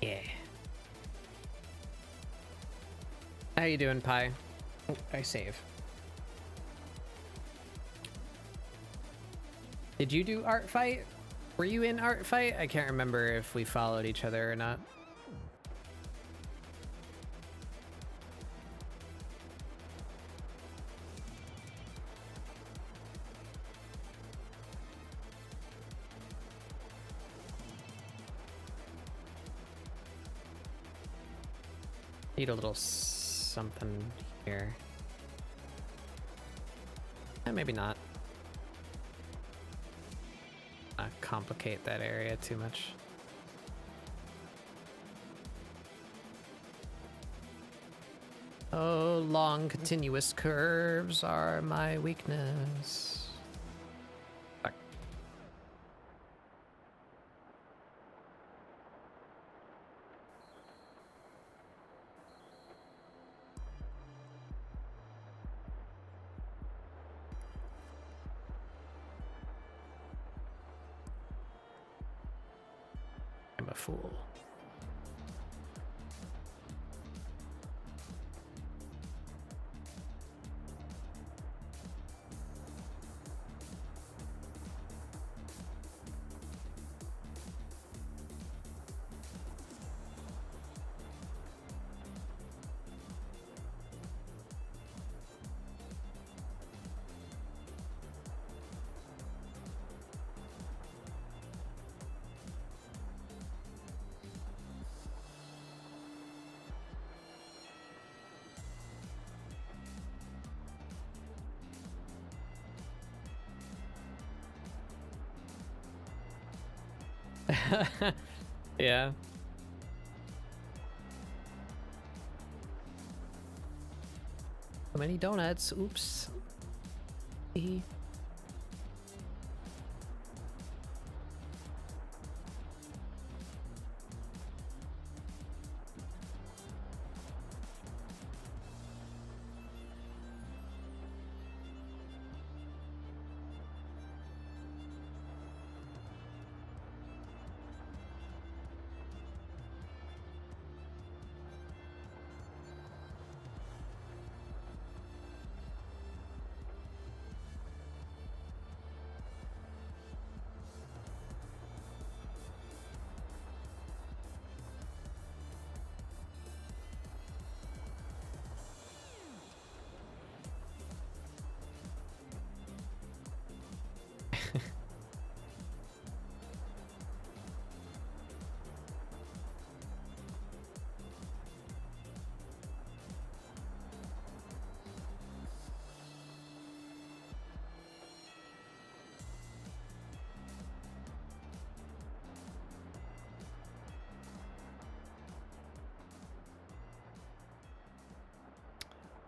Yeah. How you doing, Pi? Oh, I save. Did you do Artfight? Were you in Artfight? I can't remember if we followed each other or not. Need a little something here. Maybe not. Not complicate that area too much. Oh, long continuous curves are my weakness. Fuck. a fool. Yeah. Too many donuts. Oops.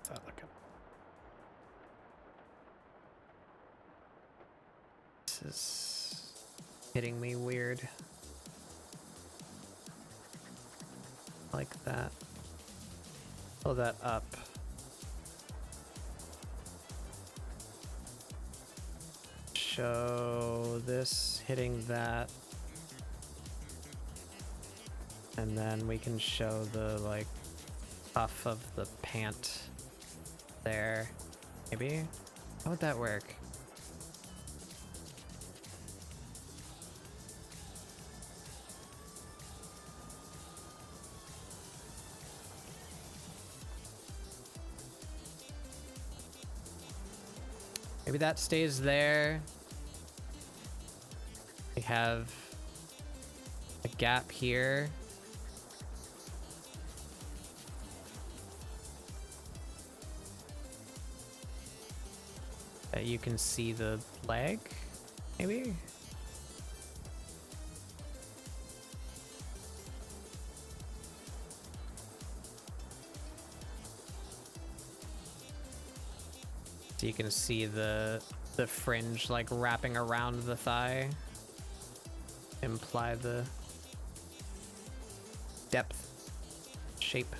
What's that looking? This is hitting me weird. Like that. Pull that up. Show this hitting that. And then we can show the like puff of the pant there. Maybe? How would that work? Maybe that stays there. We have a gap here. That you can see the leg, maybe? So you can see the fringe like wrapping around the thigh. Imply the depth, shape.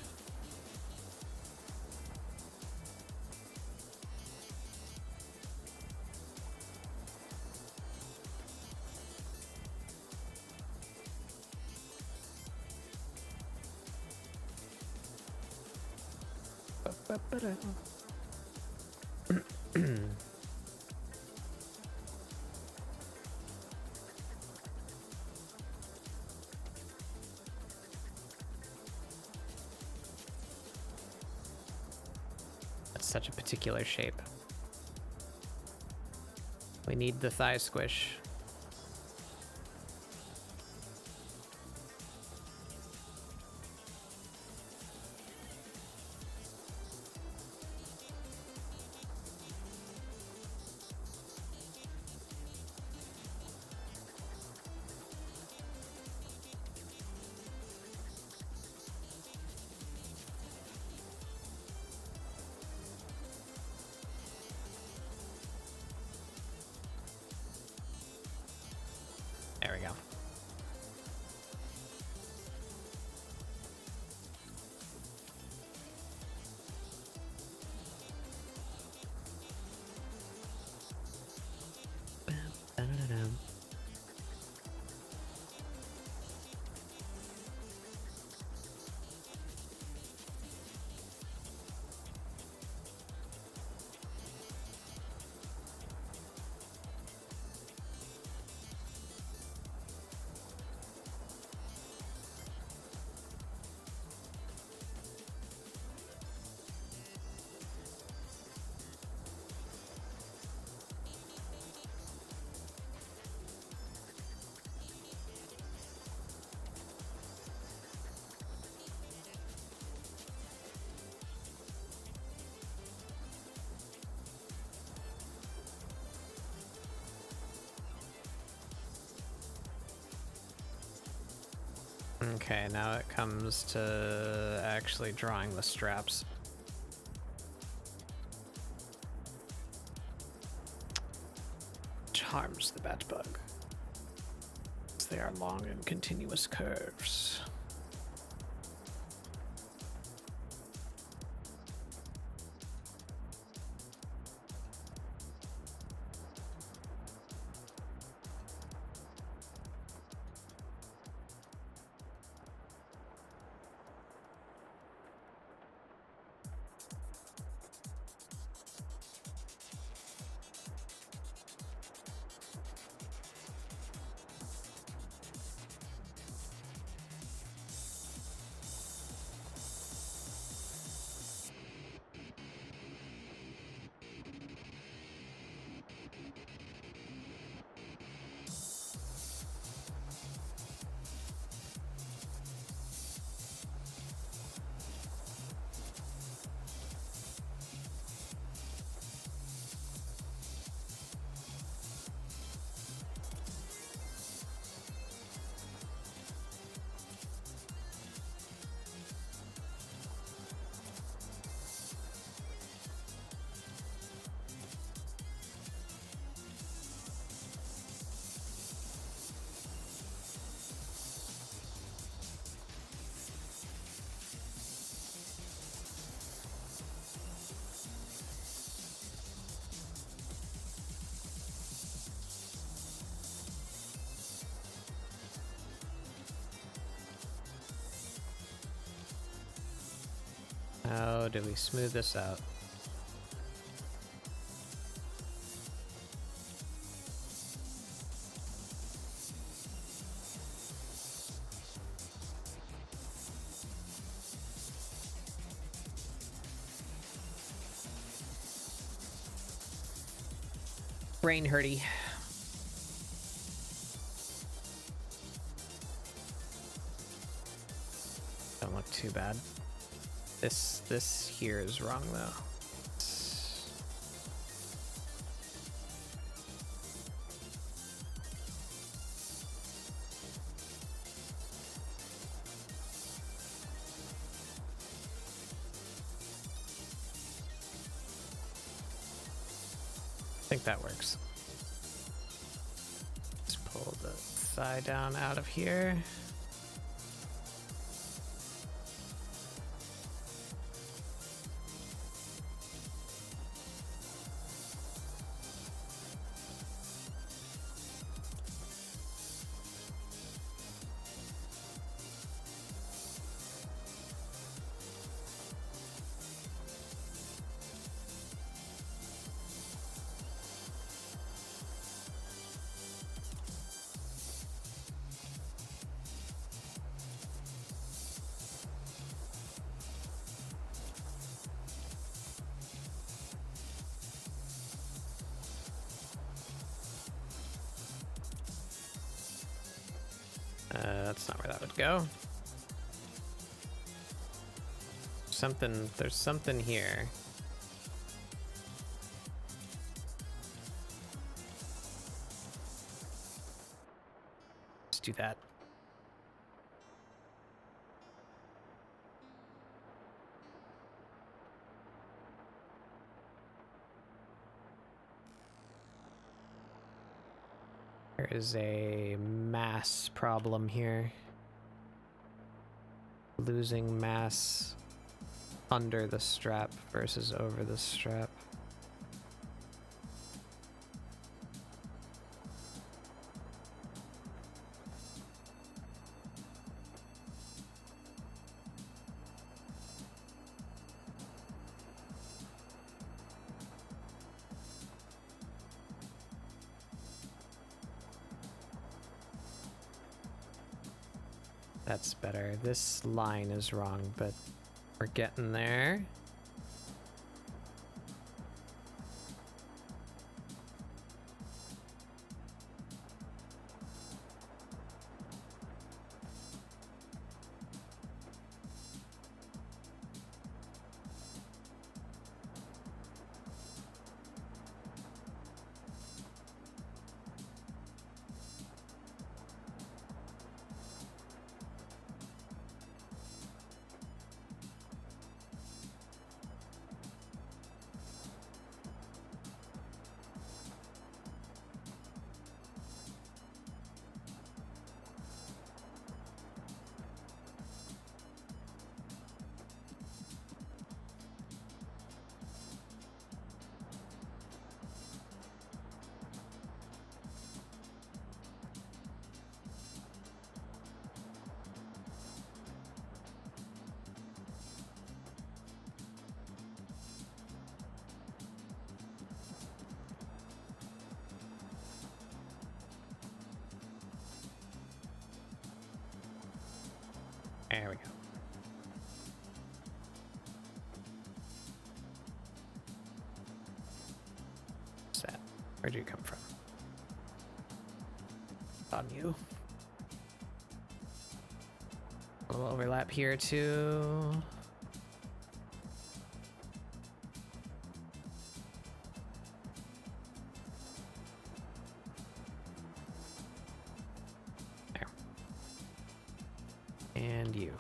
That's such a particular shape. We need the thigh squish. Okay, now it comes to actually drawing the straps. Which harms the bat bug. They are long and continuous curves. How do we smooth this out? Brain hurty. Don't look too bad. This here is wrong though. I think that works. Let's pull the thigh down out of here. That's not where that would go. There's something here. Let's do that. There is a mass problem here. Losing mass under the strap versus over the strap. That's better. This line is wrong, but we're getting there. There we go. What's that? Where'd you come from? On you. A little overlap here too. There. And you.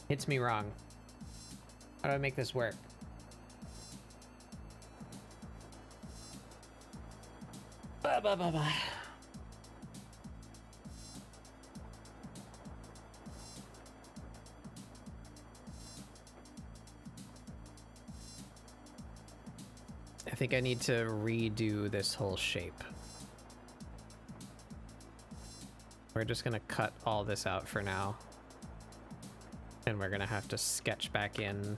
Hits me wrong. How do I make this work? Bah, bah, bah, bah. I think I need to redo this whole shape. We're just gonna cut all this out for now. And we're gonna have to sketch back in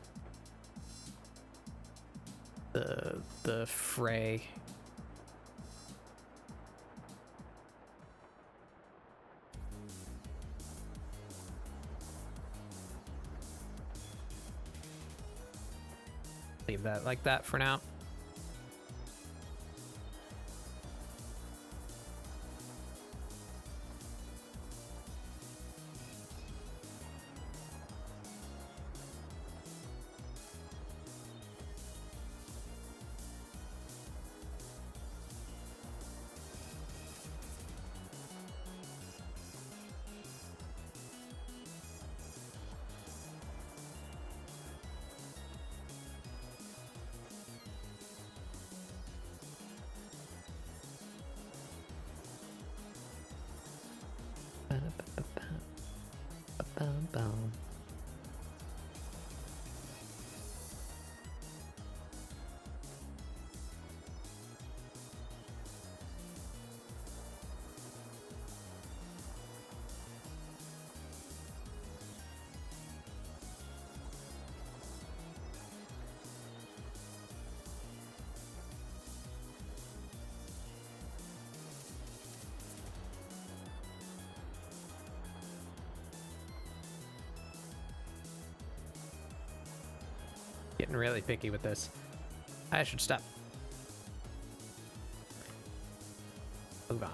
the fray. Leave that like that for now. Getting really picky with this. I should stop. Move on.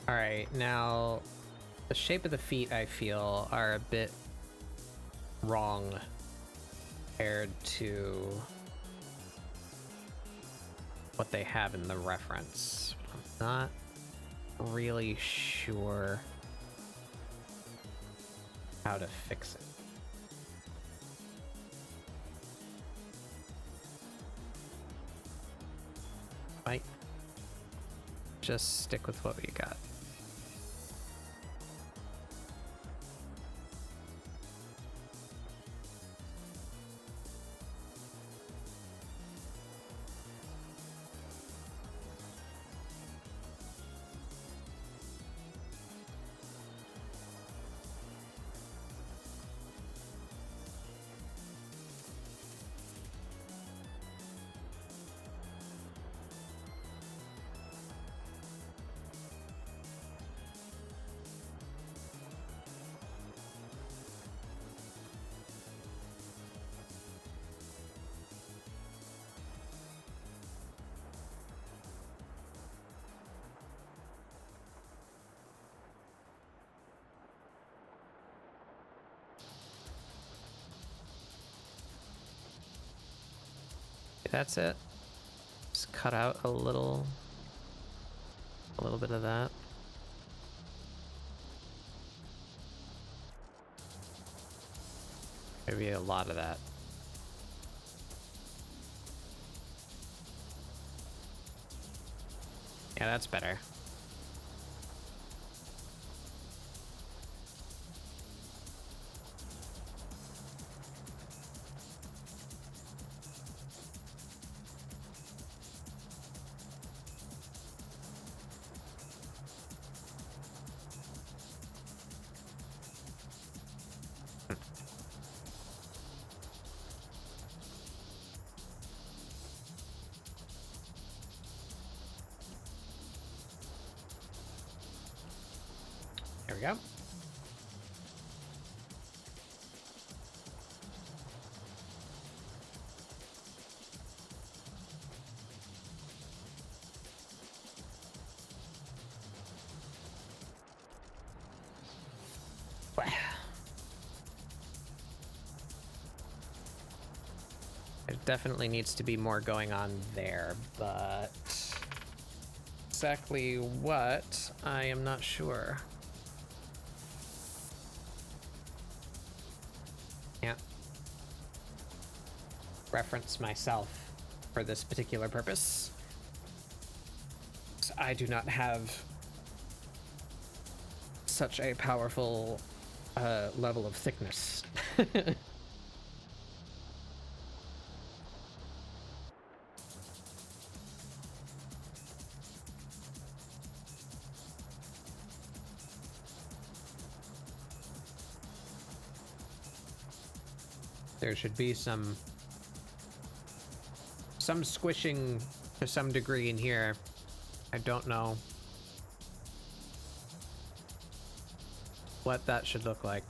All right, now the shape of the feet I feel are a bit wrong compared to what they have in the reference. I'm not really sure how to fix it. Might just stick with what we got. That's it. Just cut out a little bit of that. Maybe a lot of that. Yeah, that's better. There we go. There definitely needs to be more going on there, but exactly what, I am not sure. Can't reference myself for this particular purpose. I do not have such a powerful level of thickness. There should be some squishing to some degree in here. I don't know what that should look like.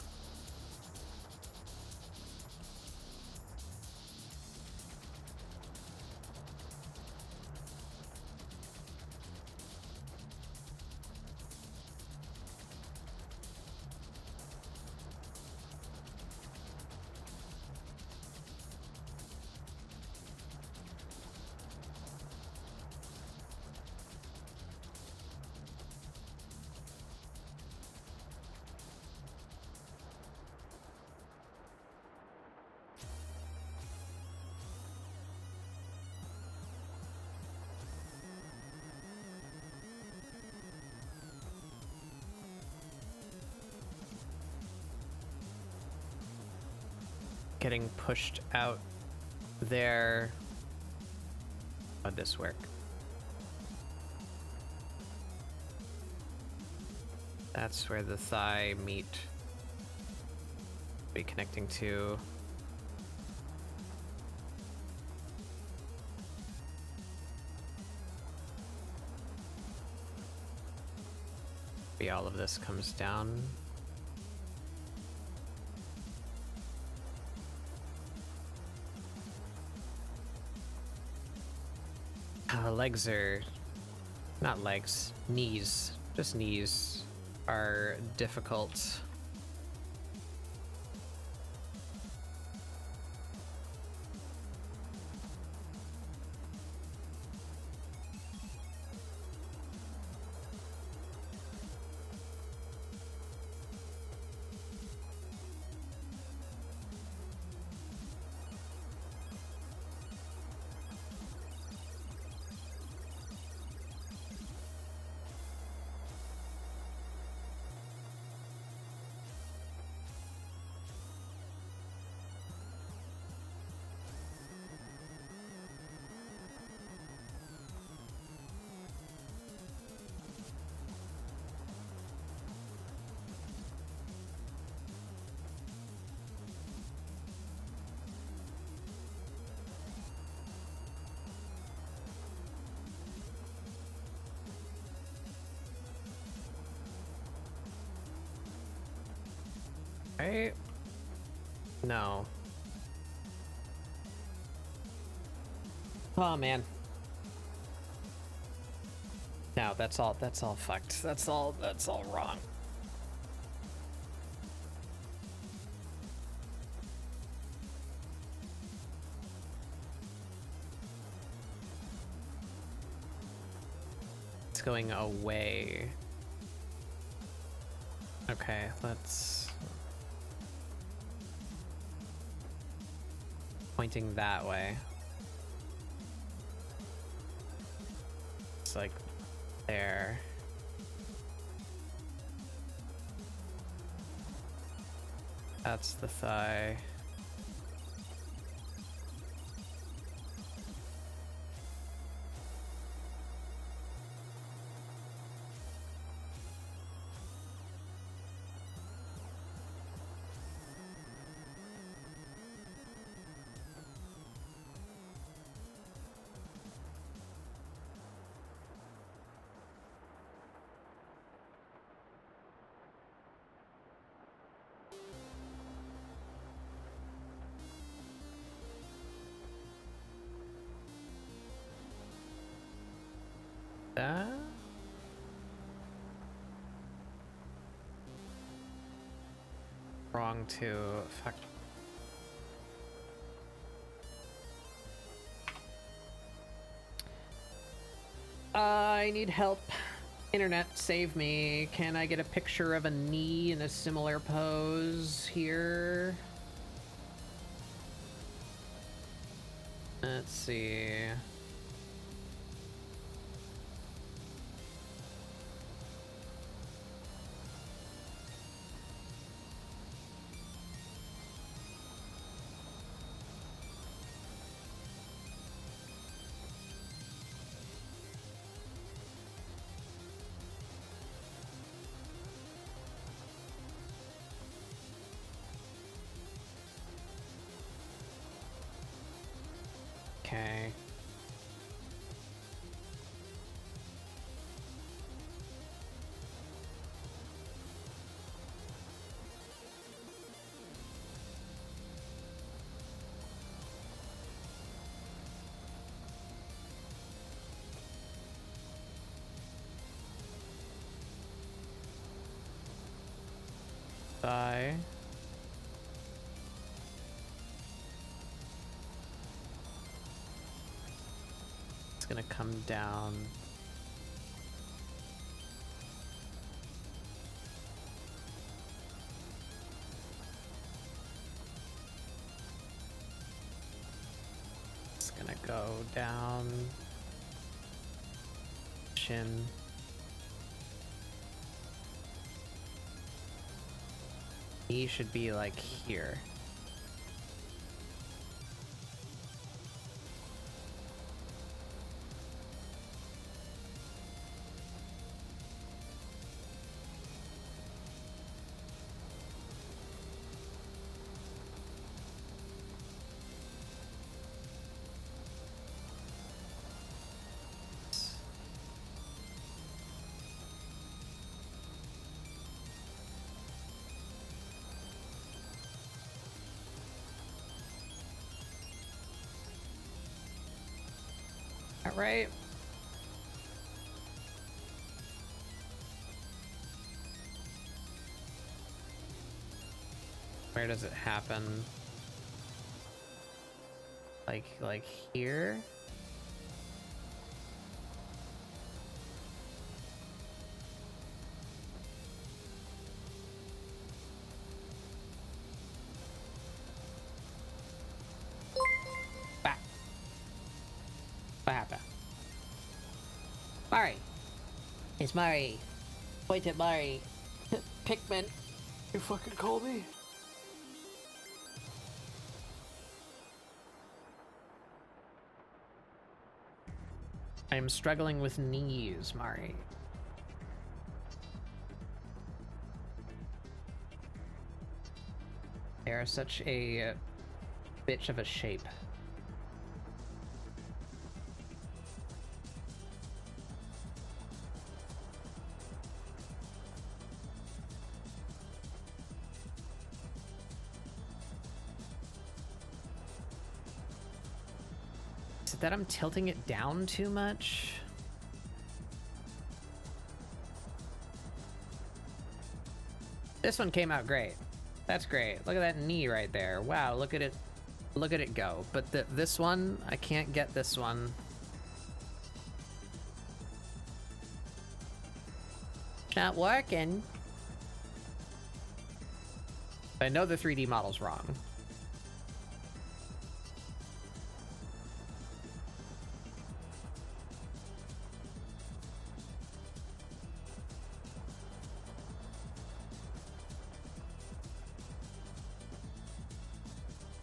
Getting pushed out there. How'd this work? That's where the thigh meat be connecting to. Be all of this comes down. Legs are not legs, knees, just knees are difficult. Right? No. Oh man. No, that's all fucked. That's all wrong. It's going away. Okay, let's... Pointing that way. It's like there. That's the thigh. That? Wrong to fuck. I need help. Internet, save me. Can I get a picture of a knee in a similar pose here? Let's see. Okay. Thigh. Gonna come down. It's gonna go down. Chin. He should be like here. Right? Where does it happen? Like here? Back. What happened? Mari. It's Mari. Point at Mari. Pikmin. You fucking call me? I am struggling with knees, Mari. They are such a bitch of a shape. That I'm tilting it down too much. This one came out great. That's great. Look at that knee right there. Wow, look at it. Look at it go. But this one, I can't get this one. Not working. I know the 3D model's wrong.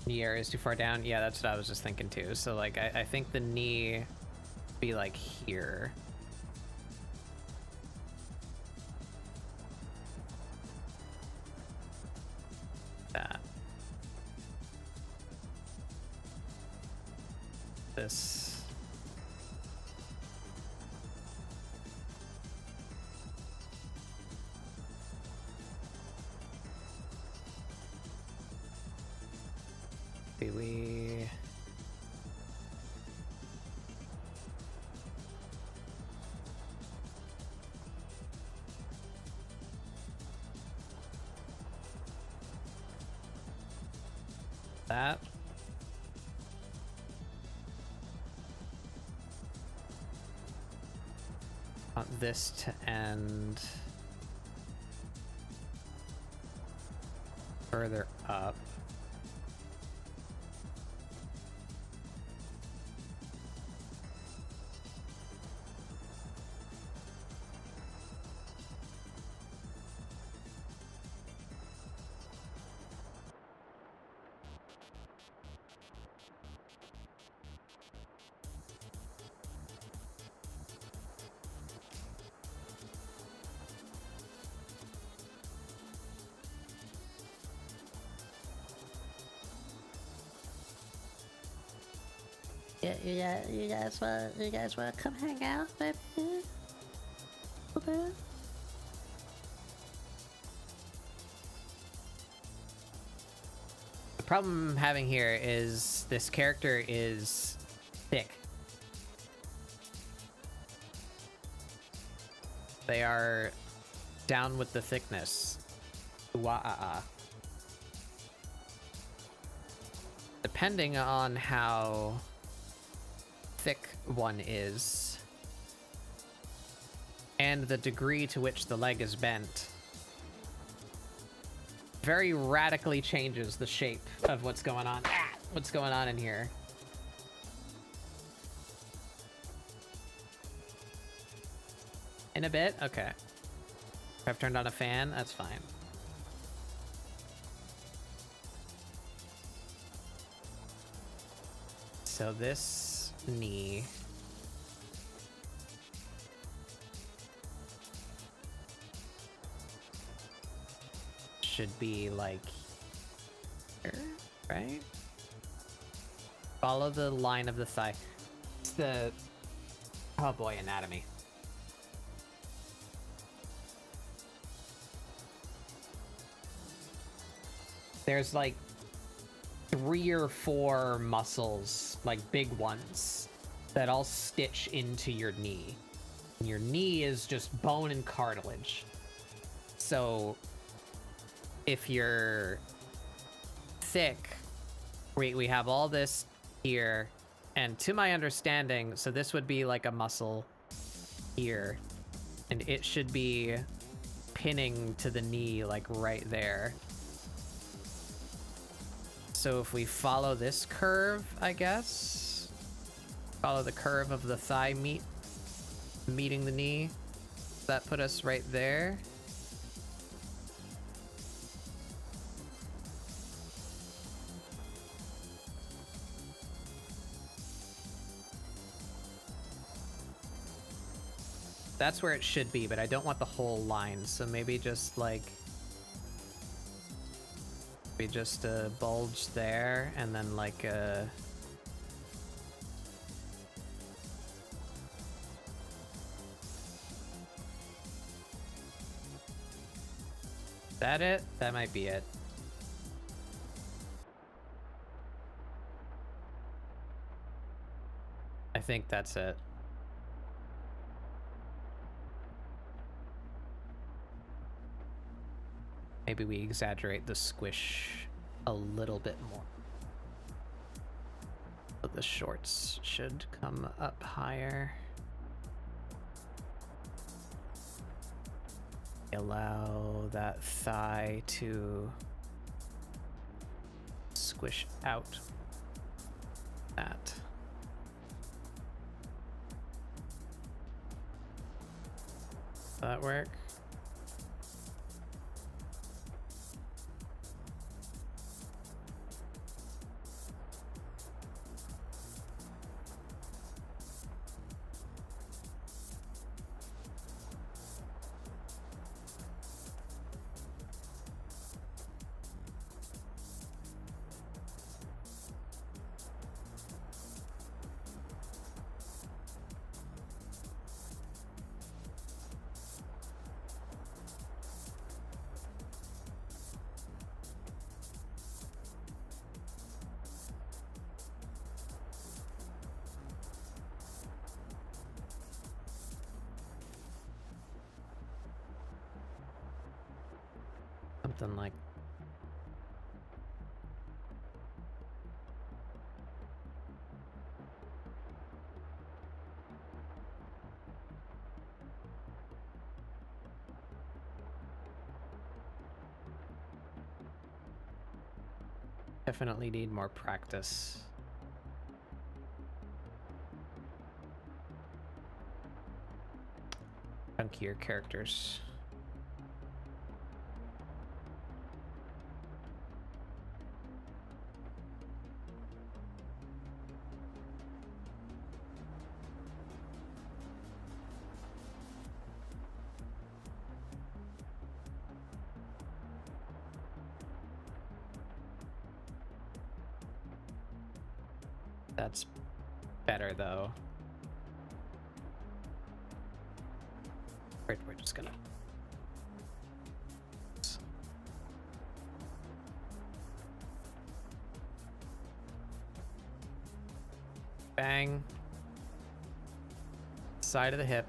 Knee area is too far down. Yeah, that's what I was just thinking too. So like, I think the knee be like here. That. This. Do we... that? Want this to end further up. Yeah, you guys wanna come hang out, baby? Okay. The problem I'm having here is this character is thick. They are down with the thickness. Wah-ah-ah. Depending on how thick one is and the degree to which the leg is bent very radically changes the shape of what's going on. What's going on in here? In a bit? Okay. If I've turned on a fan, that's fine. So this knee should be like here, right? Follow the line of the thigh. It's the, oh boy, anatomy. There's like 3 or 4 muscles, like big ones, that all stitch into your knee. And your knee is just bone and cartilage. So if you're thick, we have all this here, and to my understanding, so this would be like a muscle here, and it should be pinning to the knee like right there. So if we follow this curve, I guess, follow the curve of the thigh meeting the knee, that put us right there. That's where it should be, but I don't want the whole line, so maybe just like just a bulge there, and then like a that it? That might be it. I think that's it. Maybe we exaggerate the squish a little bit more. But the shorts should come up higher. allow that thigh to squish out that. Does that work? Something like definitely need more practice. Chunkier characters. That's better though. Right, we're just gonna bang, side of the hip,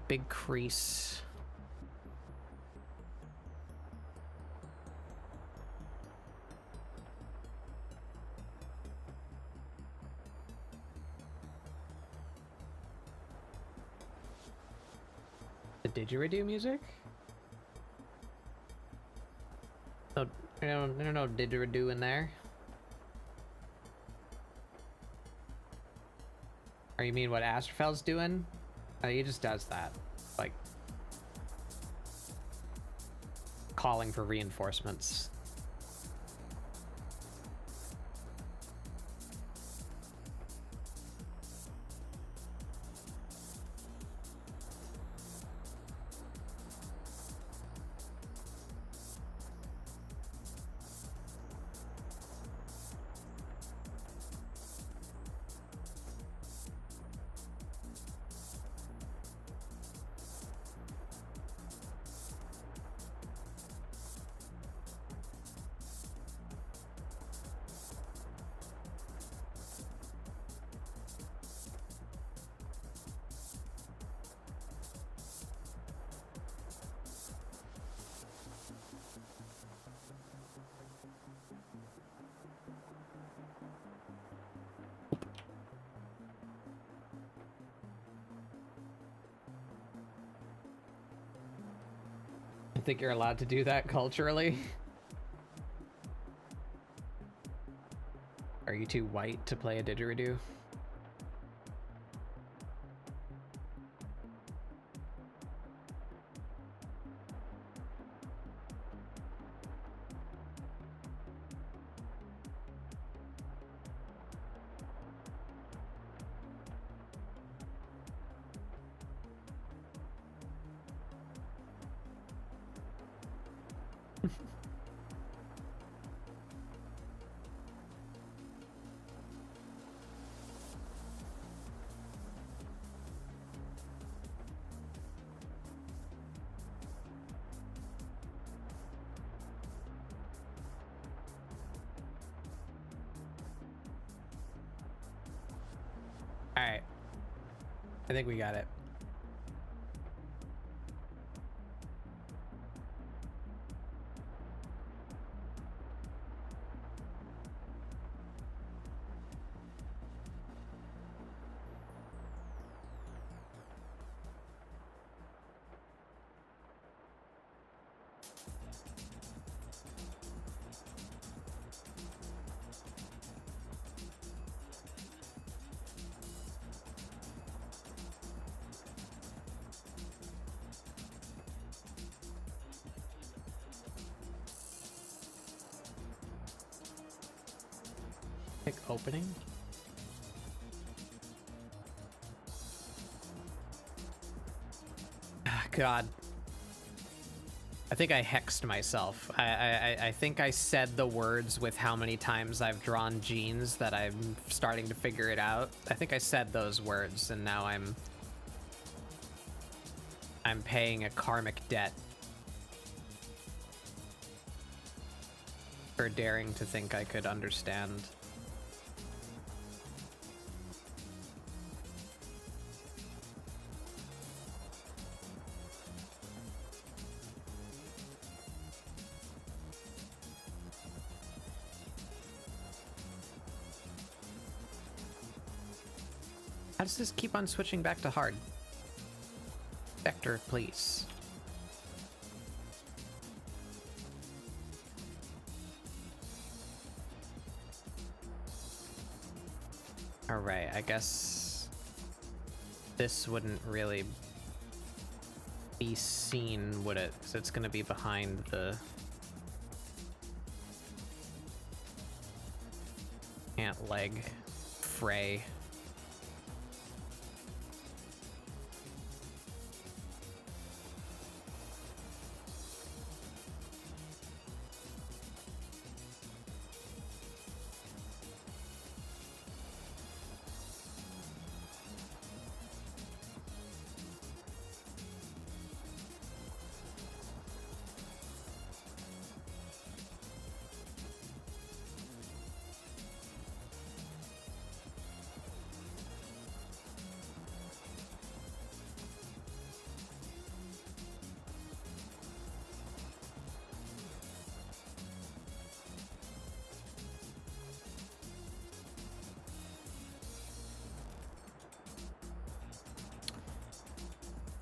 big crease. The didgeridoo music? Oh, there's no didgeridoo in there. Or you mean what Astrofel's doing? He just does that. Like, calling for reinforcements. I think you're allowed to do that culturally. Are you too white to play a didgeridoo? All right. I think we got it. Pick opening? God. I think I hexed myself. I think I said the words with how many times I've drawn genes that I'm starting to figure it out. I think I said those words, and now I'm paying a karmic debt for daring to think I could understand. How does this keep on switching back to hard? Vector, please. Alright, I guess this wouldn't really be seen, would it? Because it's going to be behind the ant leg fray.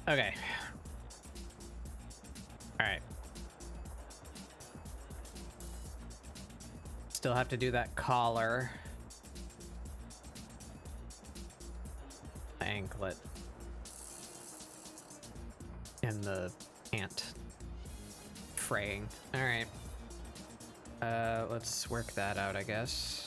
Okay. All right. Still have to do that collar. Anklet. And the ant fraying. All right. Let's work that out, I guess.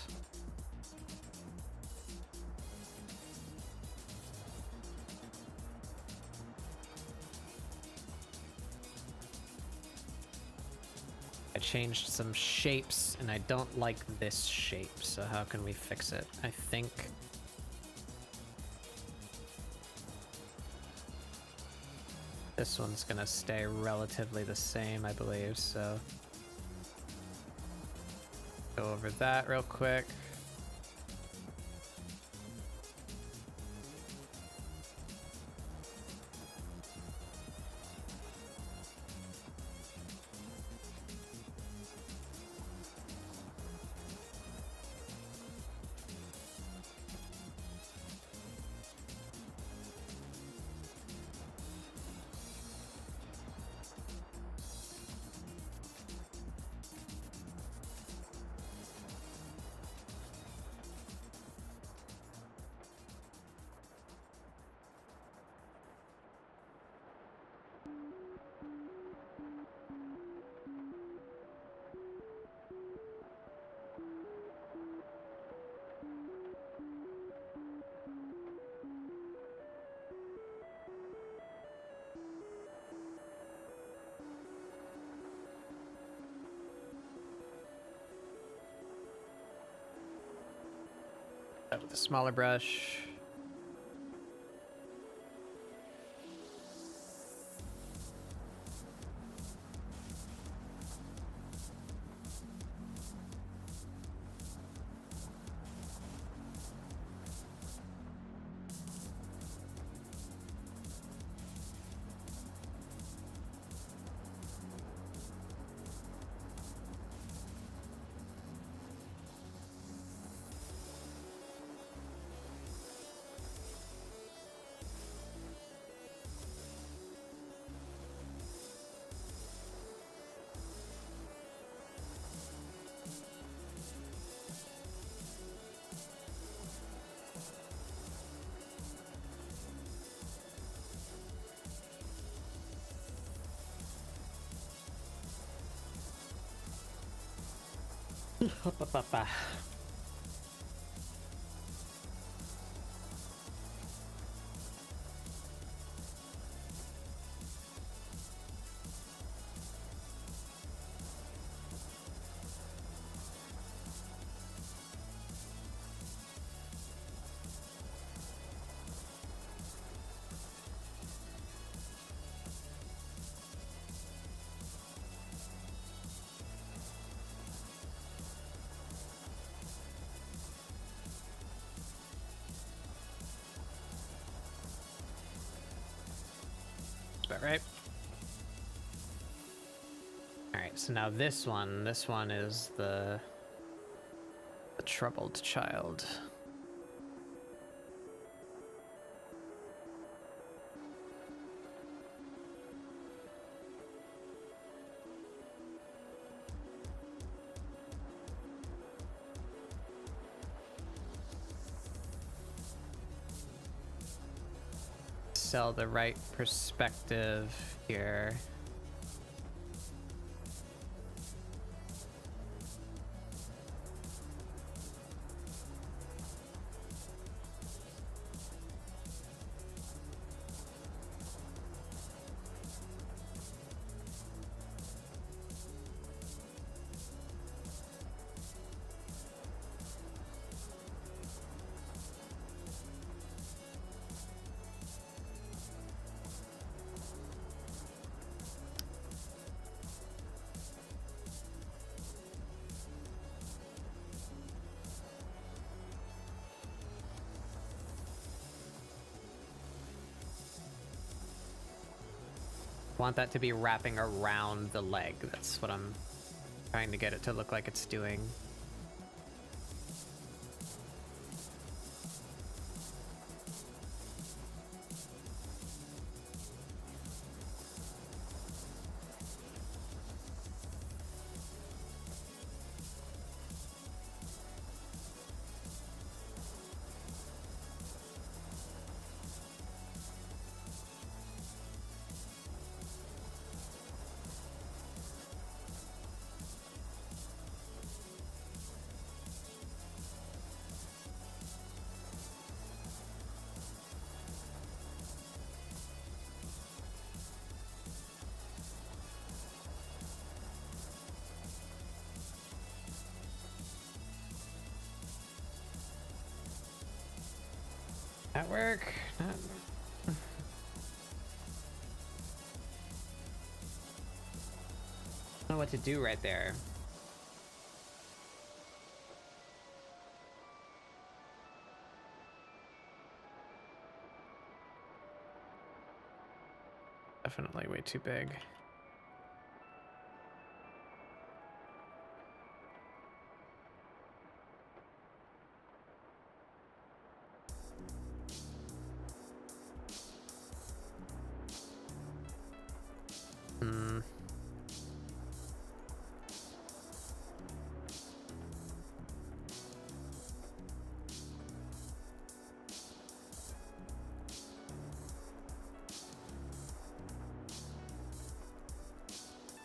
Changed some shapes and I don't like this shape, so how can we fix it? I think this one's gonna stay relatively the same, I believe, so go over that real quick. With a smaller brush. that right? Alright, so now this one is the troubled child. Sell the right perspective here. Want that to be wrapping around the leg. That's what I'm trying to get it to look like it's doing. That work? I don't know what to do right there. Definitely way too big.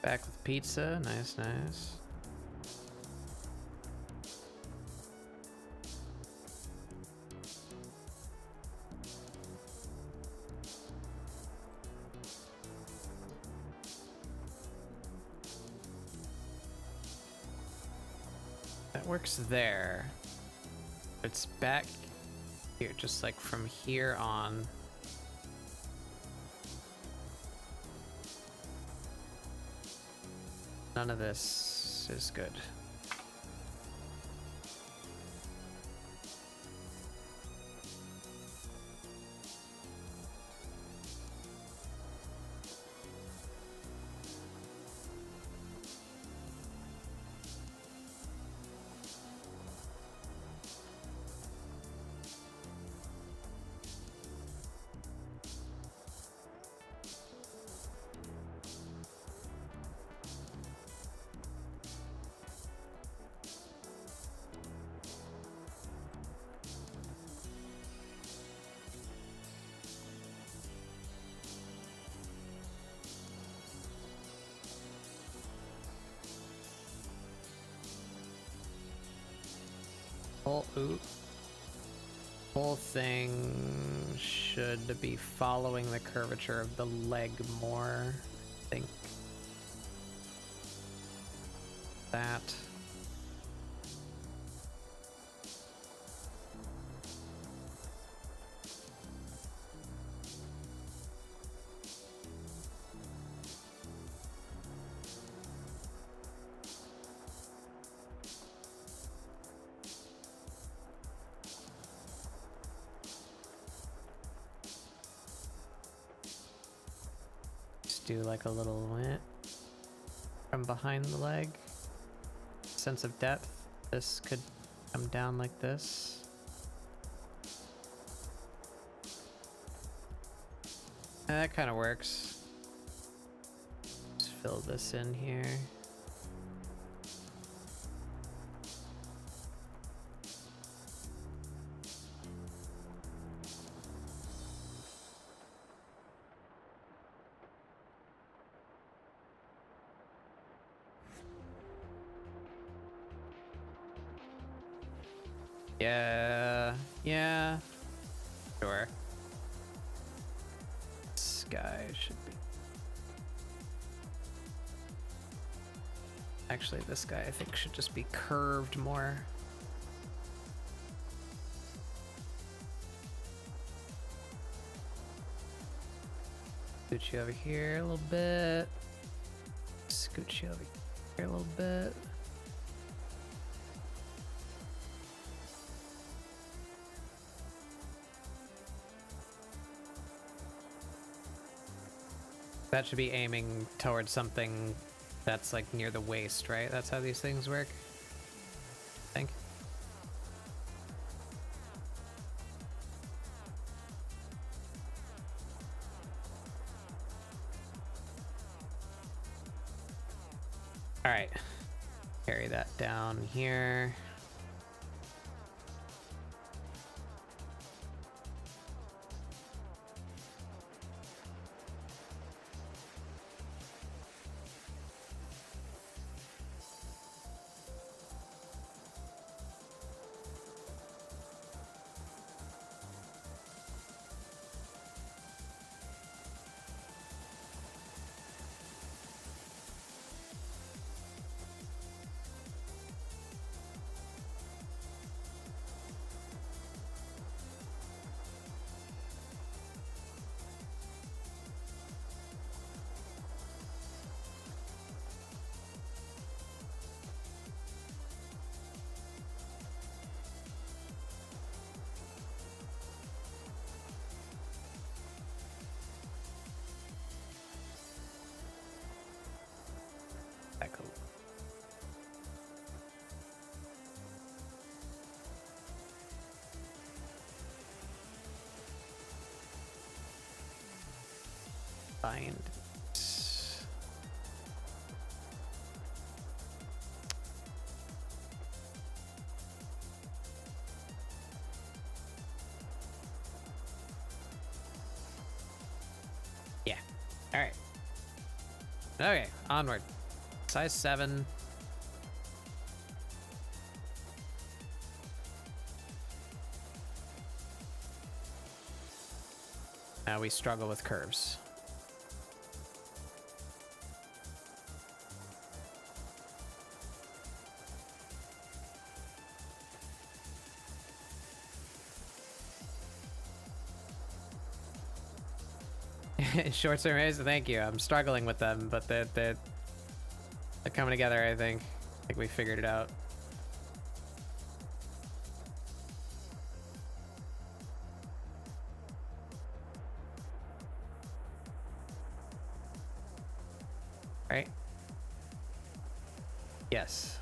Back with pizza. Nice, nice. That works there. It's back here, just like from here on. None of this is good. Whole thing should be following the curvature of the leg more, I think. That. do like a little from behind the leg. Sense of depth. This could come down like this. That kind of works. Just fill this in here. Yeah, sure. This guy should be. Actually, this guy I think should just be curved more. Scooch you over here a little bit. Scooch you over here a little bit. That should be aiming towards something that's like near the waist, right? That's how these things work, I think. All right, carry that down here. Find. Yeah. All right. Okay, onward. Size 7. Now we struggle with curves. Short term raise, thank you. I'm struggling with them, but they're coming together, I think. I think we figured it out. Right? Yes.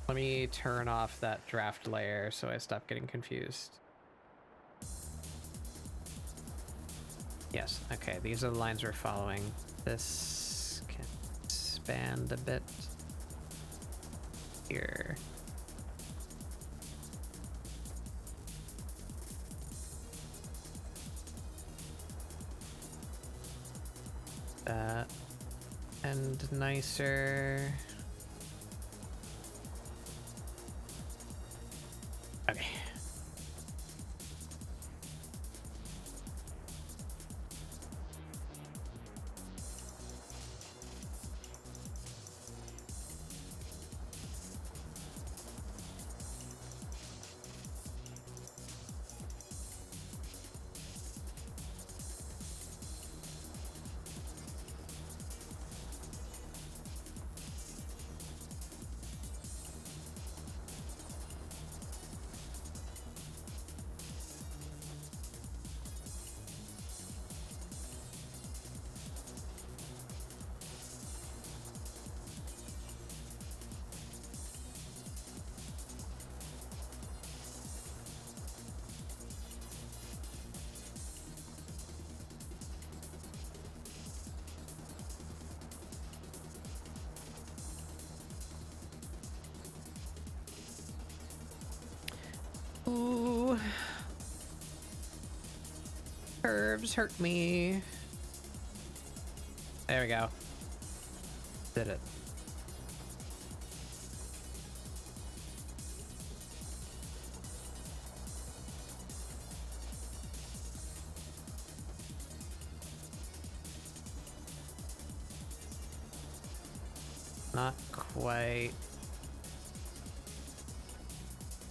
Let me turn off that draft layer so I stop getting confused. Yes, okay, these are the lines we're following. This can expand a bit here. That and nicer. Okay. Ooh. Curves hurt me. There we go. Did it. Not quite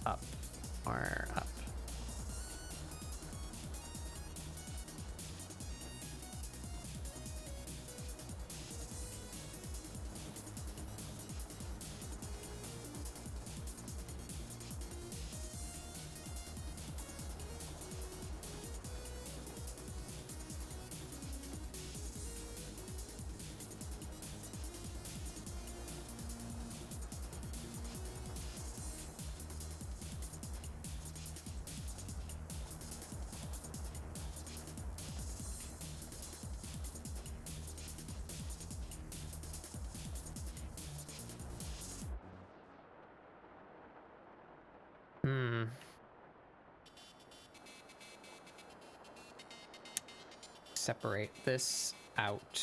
up or up. Separate this out.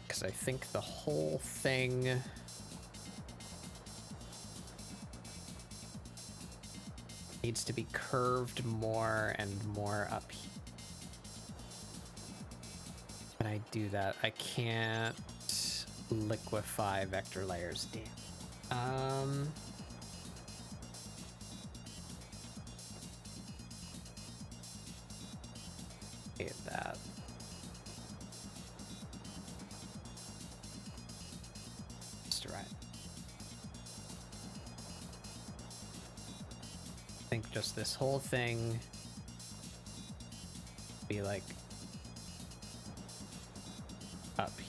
Because I think the whole thing needs to be curved more and more up here. When I do that, I can't liquefy vector layers. Damn. Hate that. Just right. I think just this whole thing be like up here.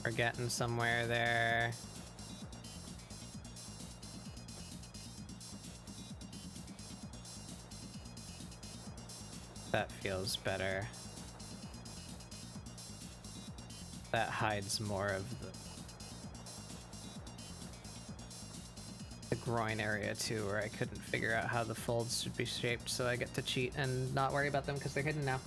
We're getting somewhere there. That feels better. That hides more of the groin area too, where I couldn't figure out how the folds should be shaped, so I get to cheat and not worry about them because they're hidden now.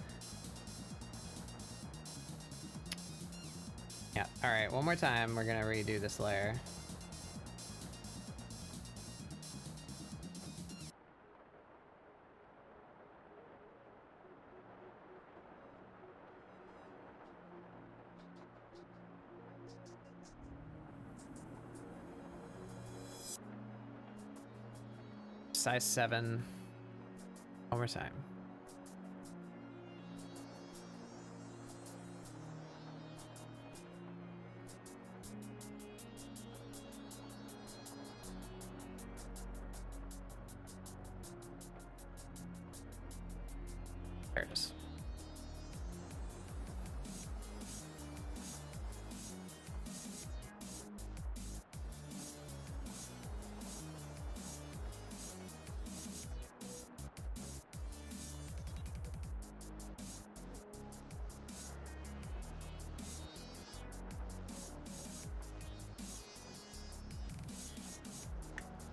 Yeah, alright, one more time, we're gonna redo this layer. Size 7. One more time. There it is.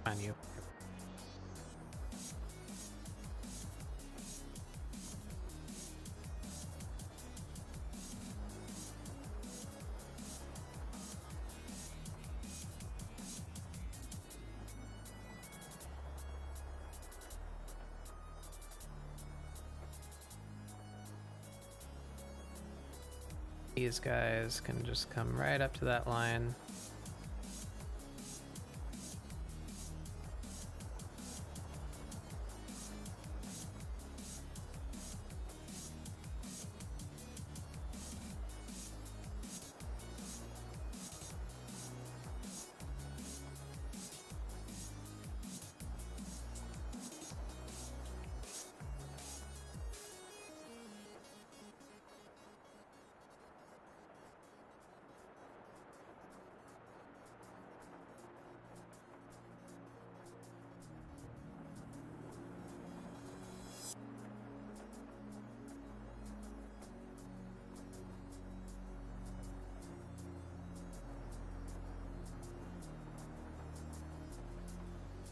On you. These guys can just come right up to that line.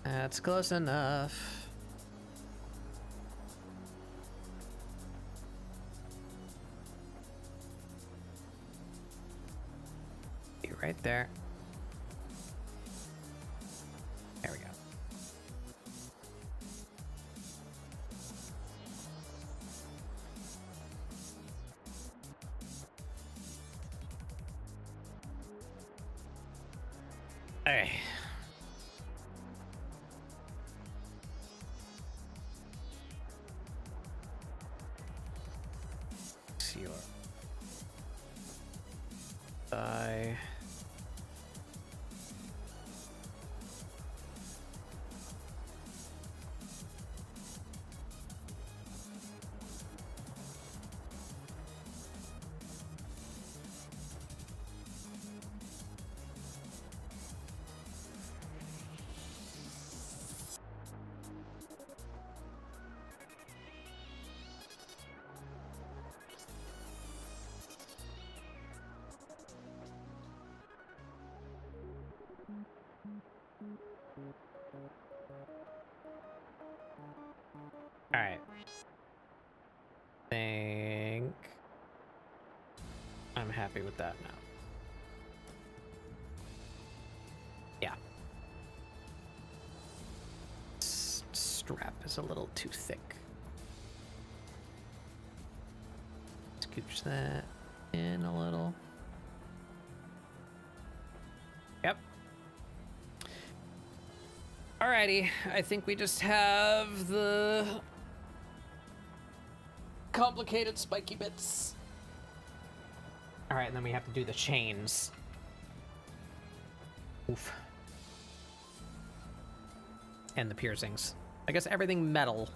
That's close enough. Be right there. There we go. Hey. Die. All right. Think I'm happy with that now. Yeah. Strap is a little too thick. Scooch that in a little. Yep. Alrighty, I think we just have the complicated spiky bits. Alright, and then we have to do the chains. Oof. And the piercings. I guess everything metal.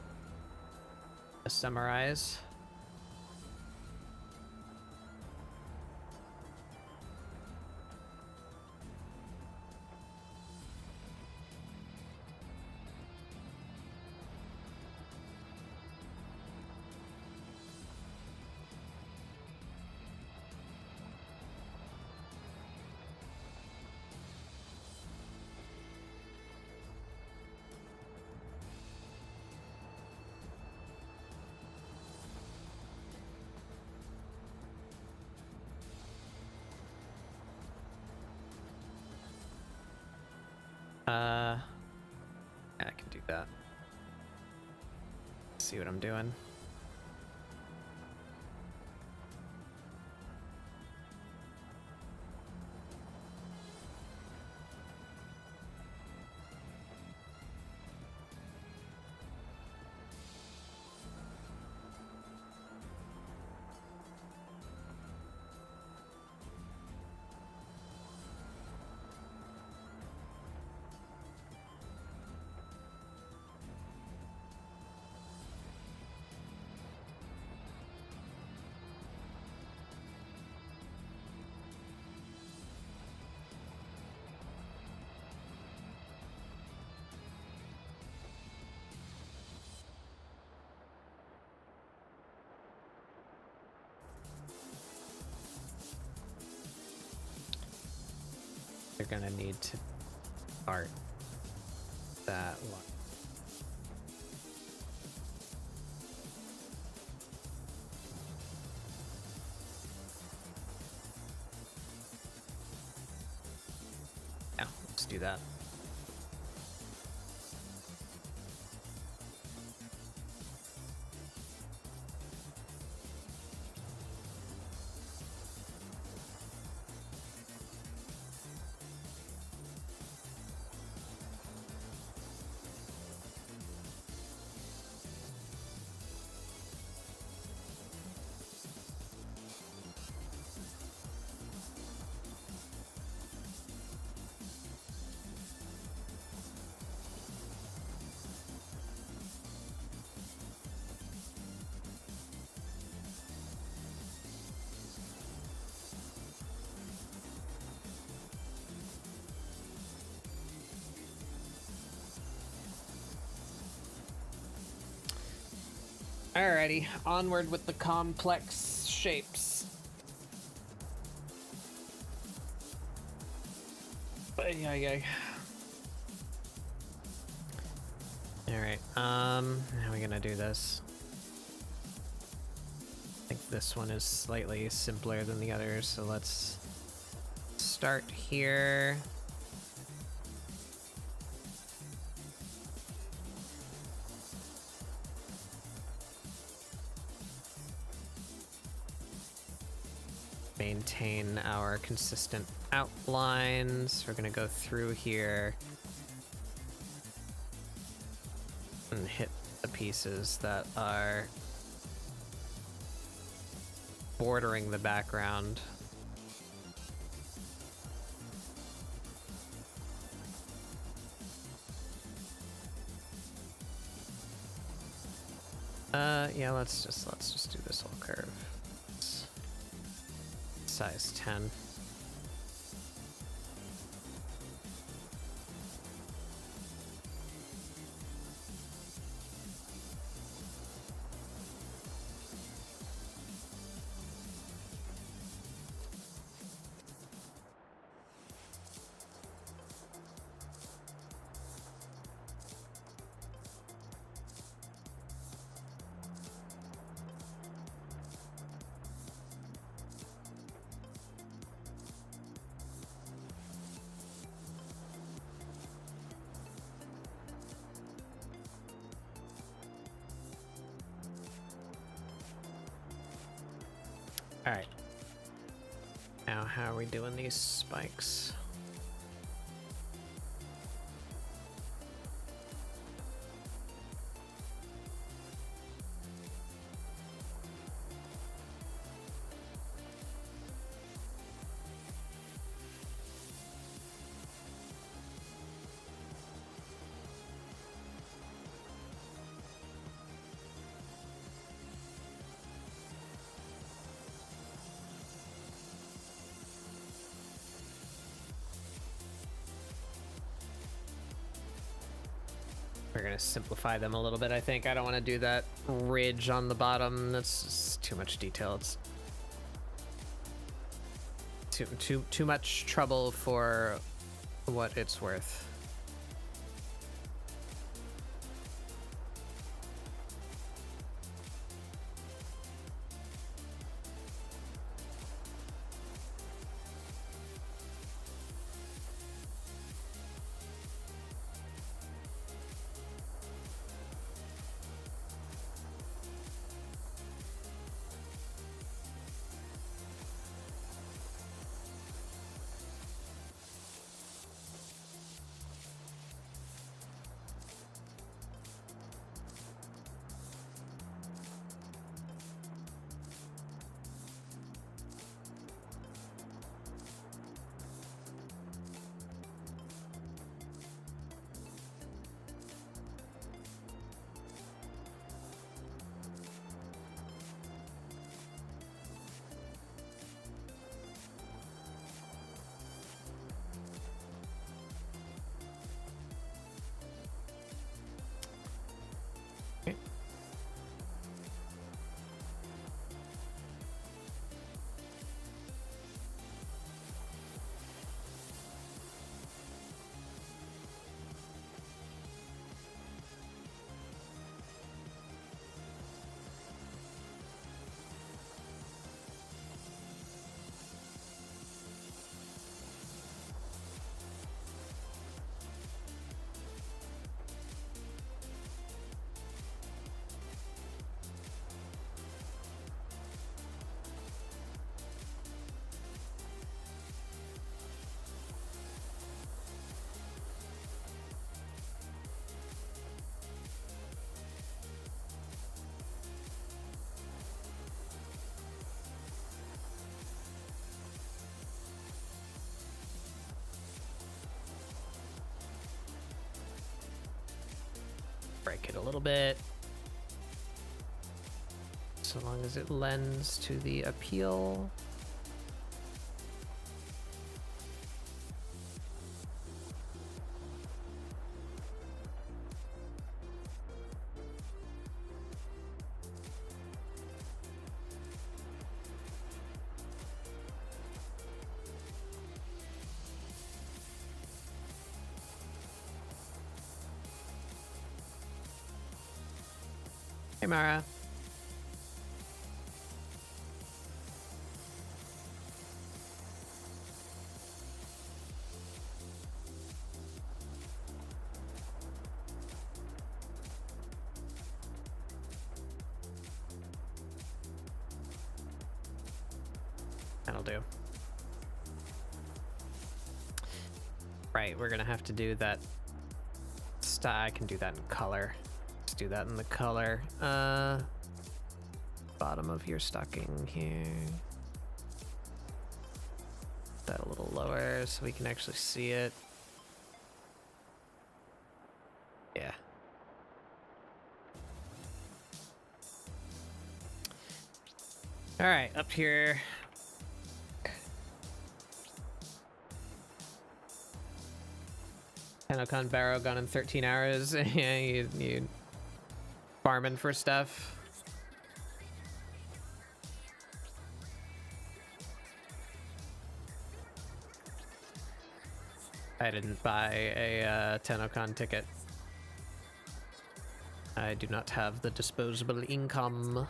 To summarize. I can do that. See what I'm doing. You're gonna need to start that one. Yeah, let's do that. Alrighty, onward with the complex shapes. Ay. Alright, how are we gonna do this? I think this one is slightly simpler than the others, so let's start here. Maintain our consistent outlines. We're gonna go through here and hit the pieces that are bordering the background. Yeah, let's just do this whole curve. Size 10. All right. Now, how are we doing these spikes? We're gonna simplify them a little bit, I think. I don't want to do that ridge on the bottom. That's just too much detail. It's too much trouble for what it's worth. Break it a little bit, so long as it lends to the appeal. Hey, Mara. That'll do. Right, we're gonna have to do that. I can do that in color. Let's do that in the color. Bottom of your stocking here. That a little lower so we can actually see it. Yeah. All right, up here. Tenocon Barrow gone in 13 hours. Yeah, you farming for stuff. I didn't buy a Tenocon ticket. I do not have the disposable income.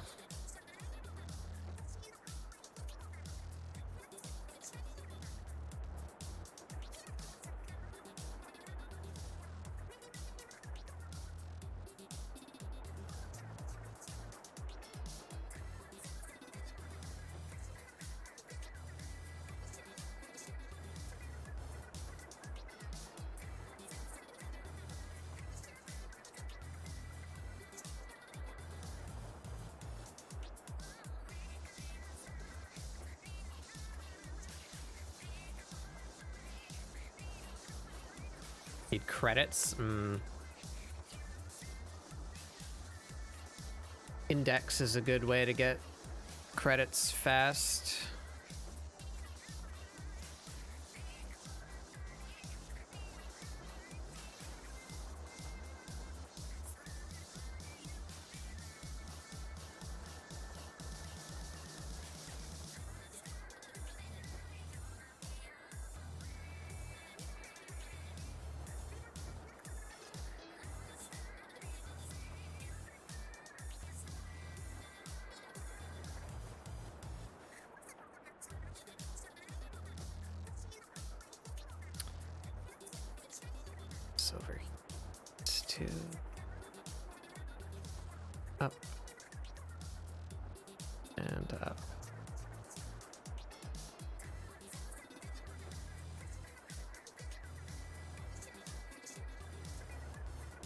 Need credits. Index is a good way to get credits fast. Silver. It's 2. Up. And up.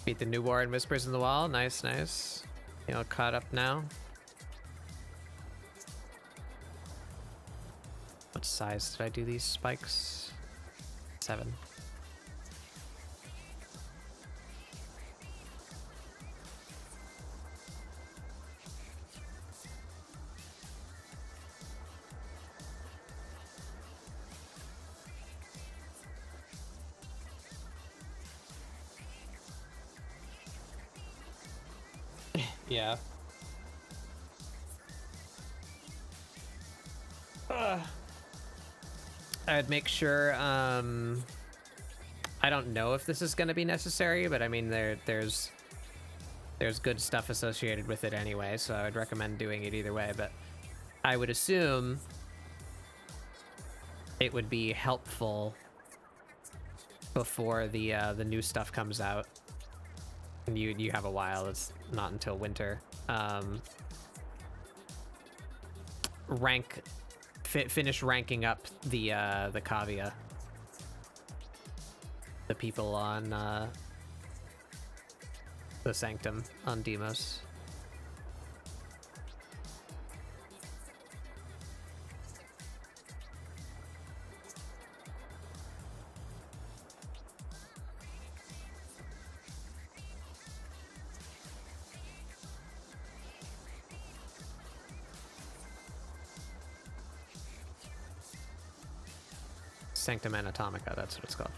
Beat the new war and Whispers in the Wall. Nice, nice. You know, caught up now. What size did I do these spikes? 7. Yeah. I'd make sure, I don't know if this is going to be necessary, but I mean, there's good stuff associated with it anyway, so I would recommend doing it either way, but I would assume it would be helpful before the new stuff comes out. And you have a while. It's not until winter. Finish ranking up the Kavia. The people on the Sanctum on Demos. Sanctum Anatomica, that's what it's called.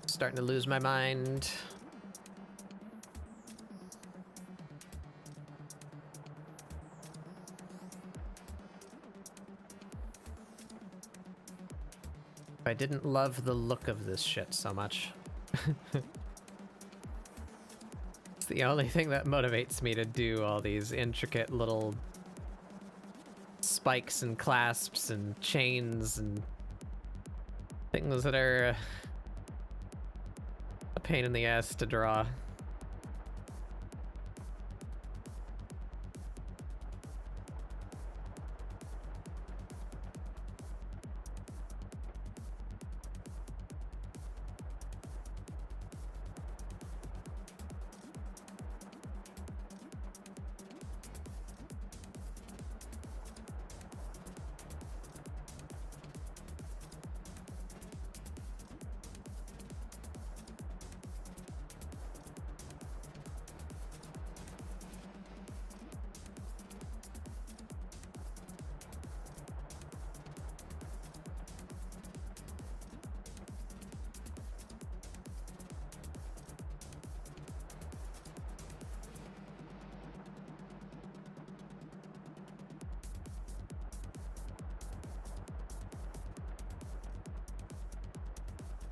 Starting to lose my mind. I didn't love the look of this shit so much. It's the only thing that motivates me to do all these intricate little spikes and clasps and chains and things that are a pain in the ass to draw.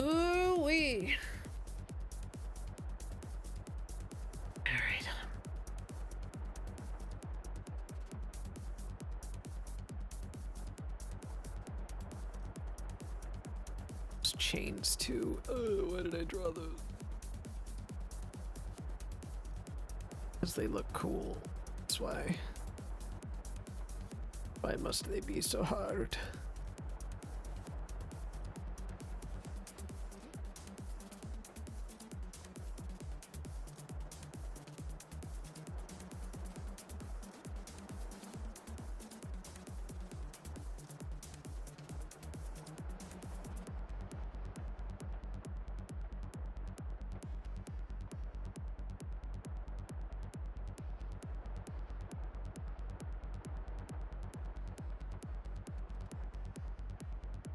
Ooh-wee. All right. Those chains too. Oh, why did I draw those? Because they look cool. That's why. Why must they be so hard?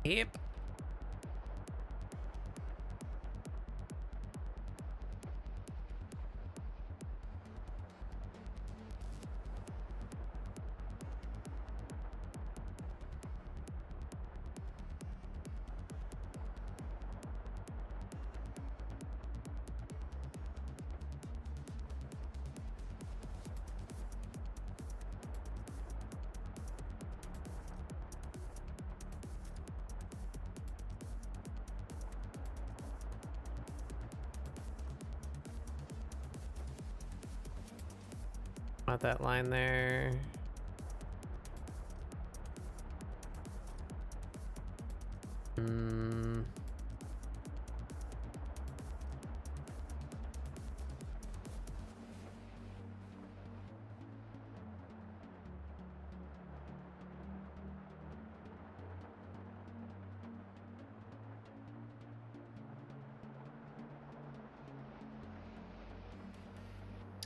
Yep. Not that line there.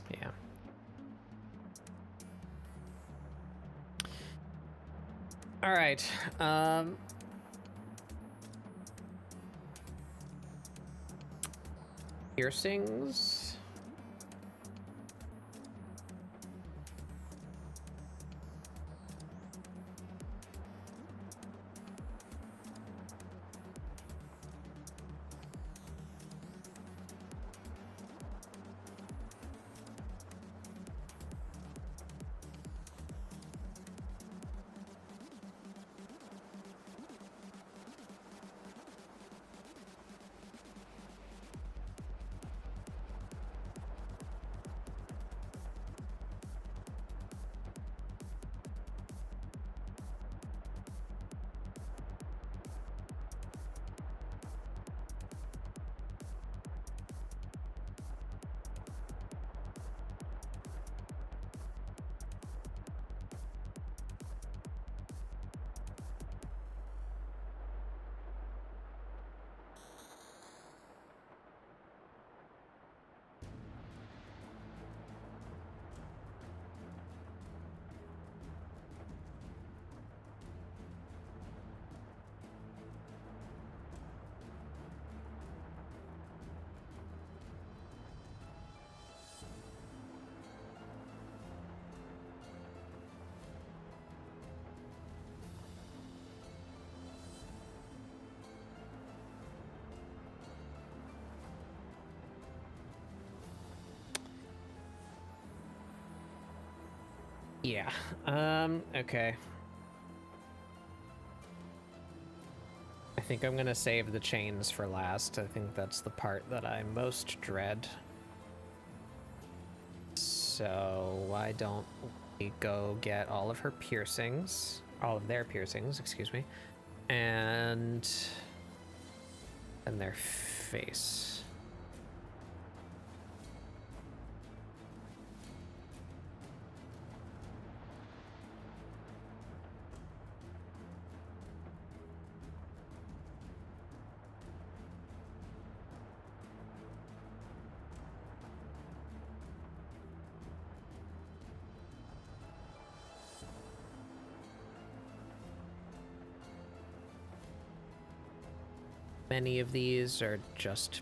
Yeah. All right. Piercings. Yeah. Okay. I think I'm gonna save the chains for last. I think that's the part that I most dread. So why don't we go get all of her piercings, all of their piercings, excuse me, and their face. Many of these are just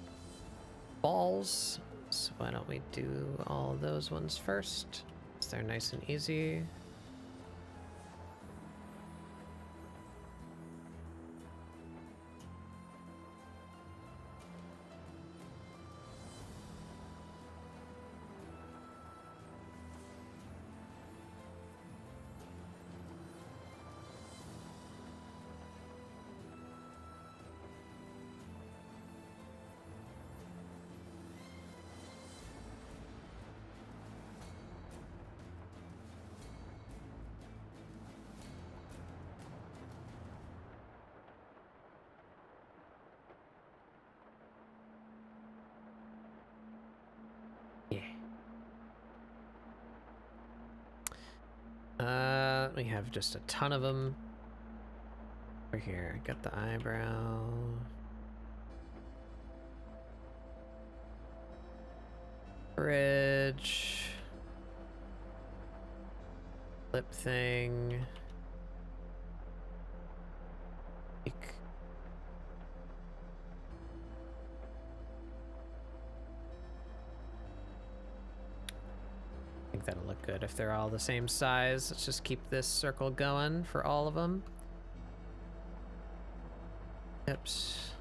balls, so why don't we do all those ones first? So they're nice and easy. We have just a ton of them. Over here, got the eyebrow. Bridge. Lip thing. I think that'll look good if they're all the same size. Let's just keep this circle going for all of them. Hips.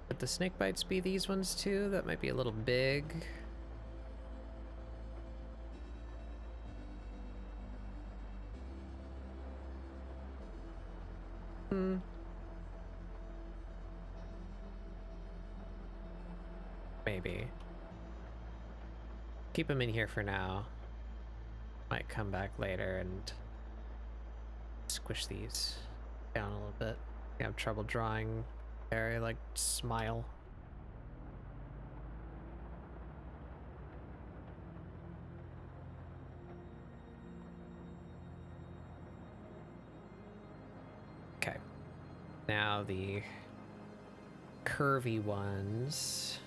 Would the snake bites be these ones too? That might be a little big. Maybe. Keep them in here for now. Might come back later and squish these down a little bit. I have trouble drawing very like smile. Okay. Now the curvy ones.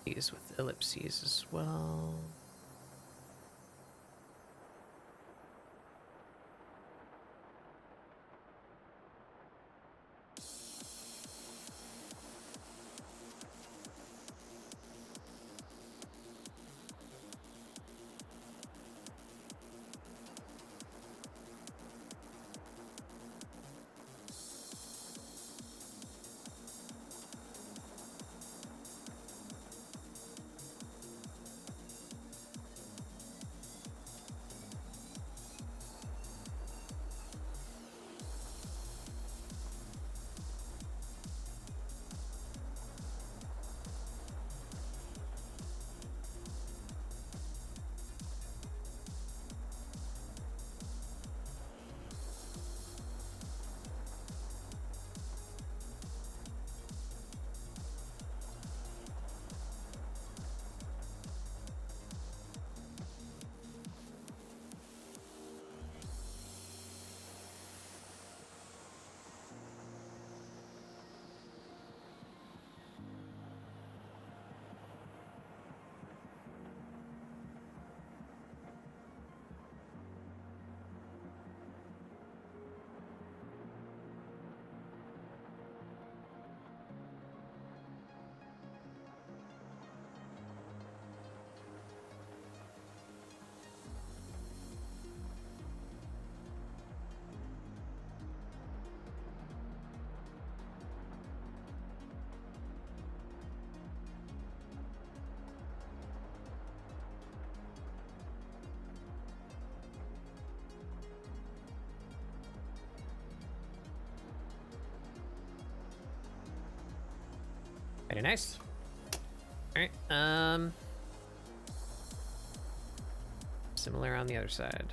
These with ellipses as well. Very nice. All right. Similar on the other side.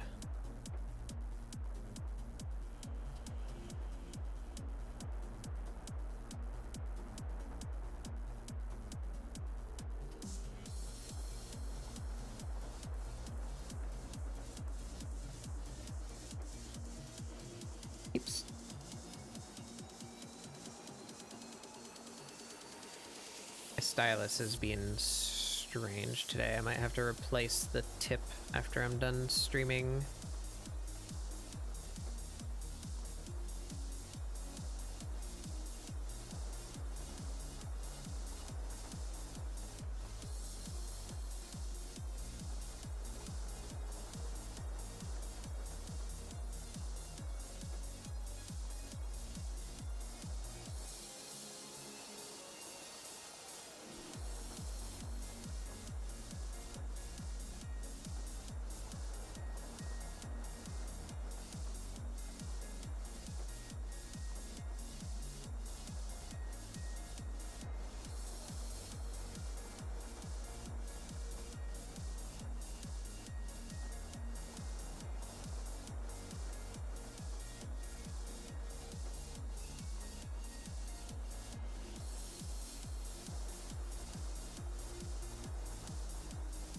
Oops. My stylus is being strange today. I might have to replace the tip after I'm done streaming.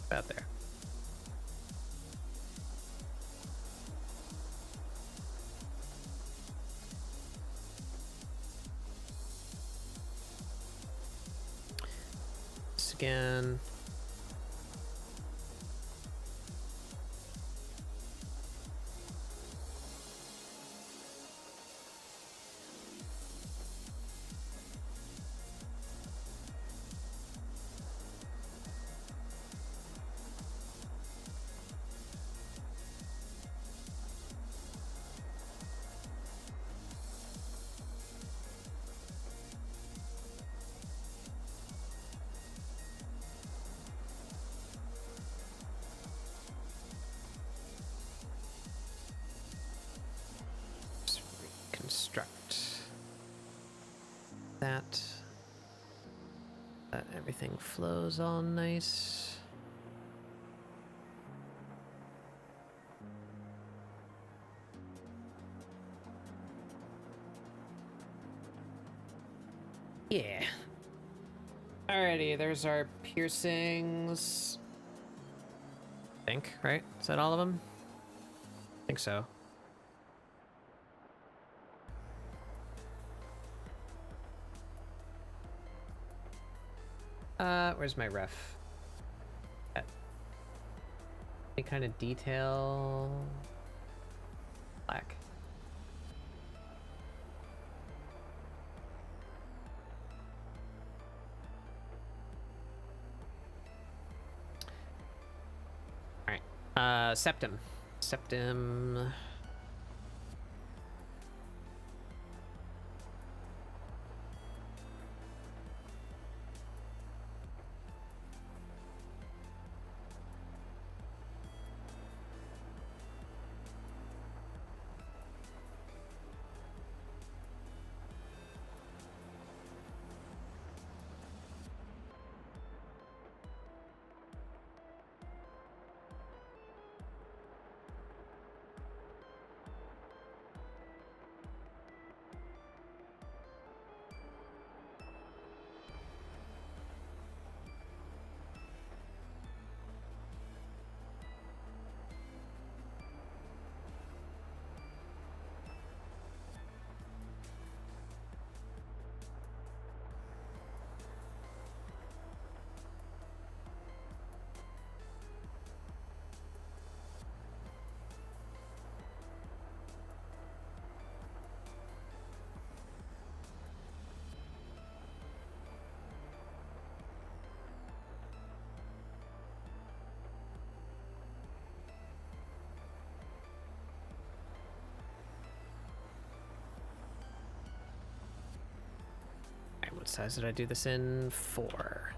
About there. This again. Construct that everything flows all nice. Yeah. Alrighty, there's our piercings. I think, right? Is that all of them? I think so. Where's my ref? Any kind of detail? Black. All right. Septum. Septum. What size did I do this in? 4.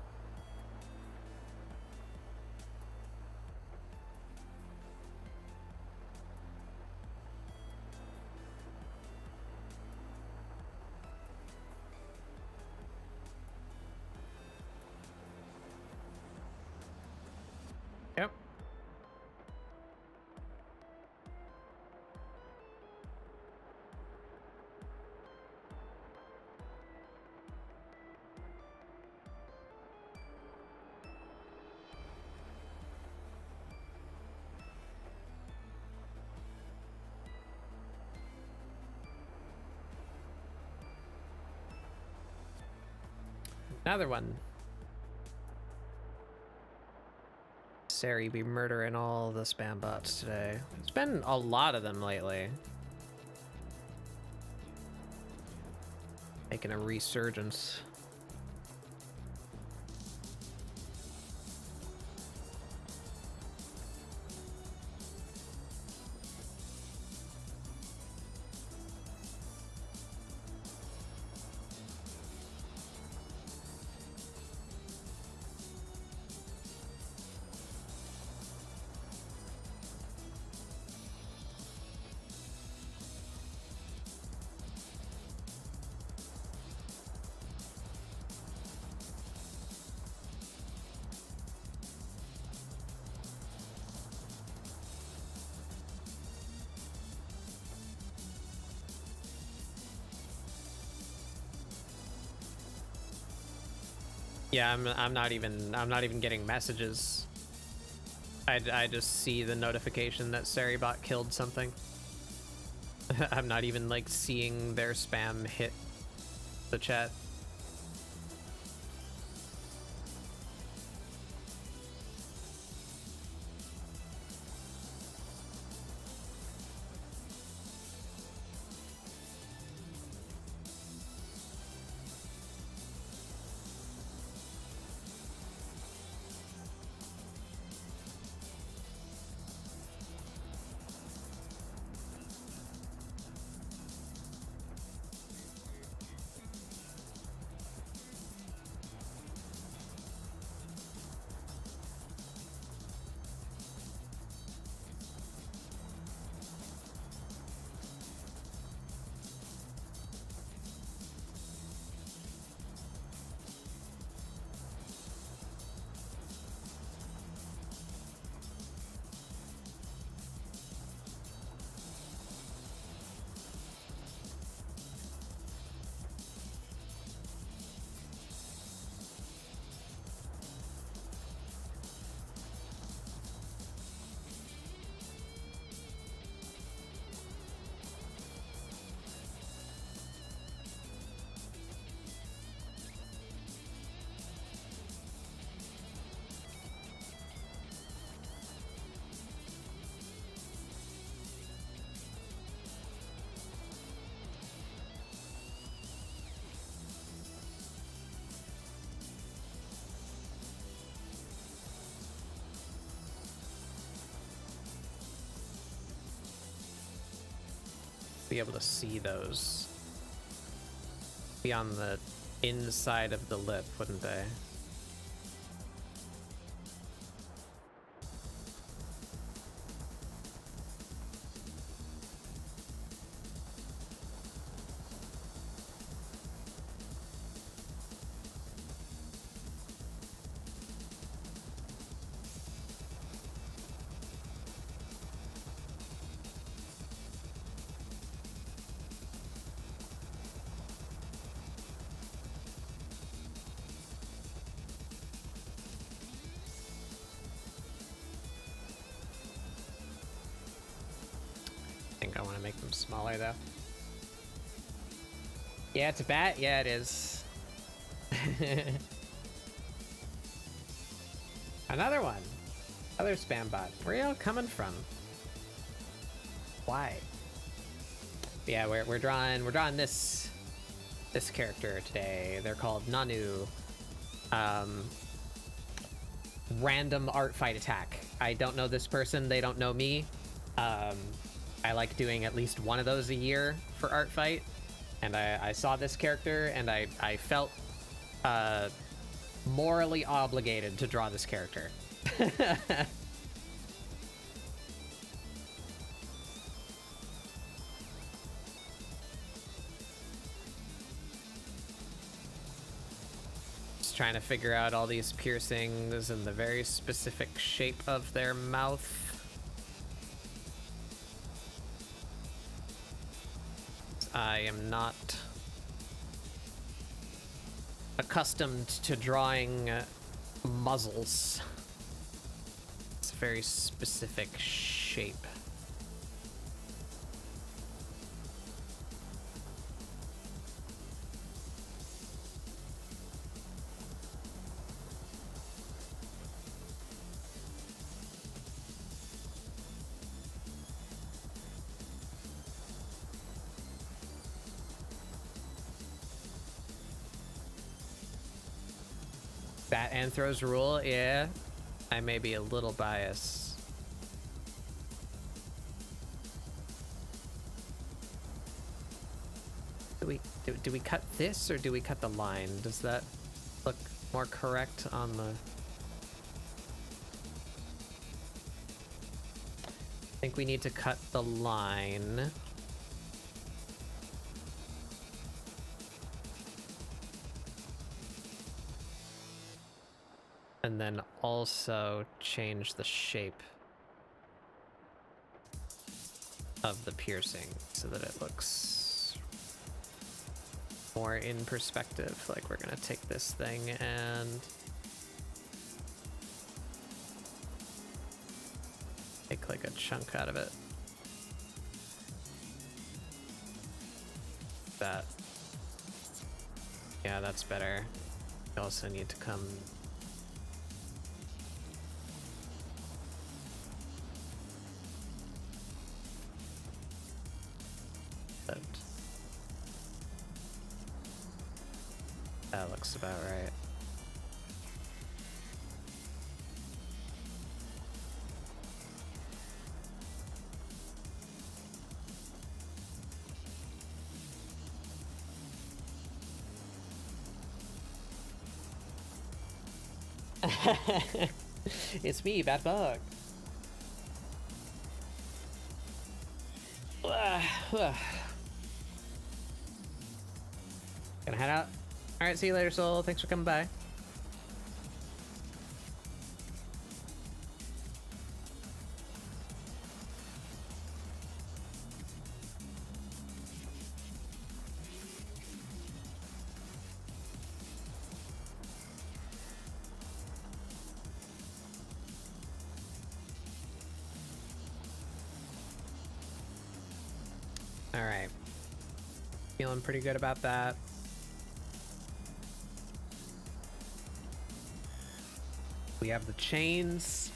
Another one. Sari be murdering all the spam bots today. It's been a lot of them lately. Making a resurgence. Yeah, I'm not even getting messages. I just see the notification that Saribot killed something. I'm not even like seeing their spam hit the chat. Be able to see those. Be on the inside of the lip, wouldn't they? I want to make them smaller though. Yeah, it's a bat. Yeah, it is. Another one. Other spam bot. Where are y'all coming from? Why? Yeah, we're drawing this character today. They're called Nanu. Random art fight attack. I don't know this person. They don't know me. I like doing at least one of those a year for Artfight, and I saw this character, and I felt morally obligated to draw this character. Just trying to figure out all these piercings and the very specific shape of their mouth. I am not accustomed to drawing muzzles. It's a very specific shape. Bat Anthro's rule, yeah. I may be a little biased. Do we cut this or do we cut the line? Does that look more correct on the... I think we need to cut the line. And then also change the shape of the piercing so that it looks more in perspective. Like we're gonna take this thing and take like a chunk out of it. That. Yeah, that's better. We also need to come... That looks about right. It's me, Bad Bug. Gonna head out. All right, see you later, Soul. Thanks for coming by. All right. Feeling pretty good about that. We have the chains.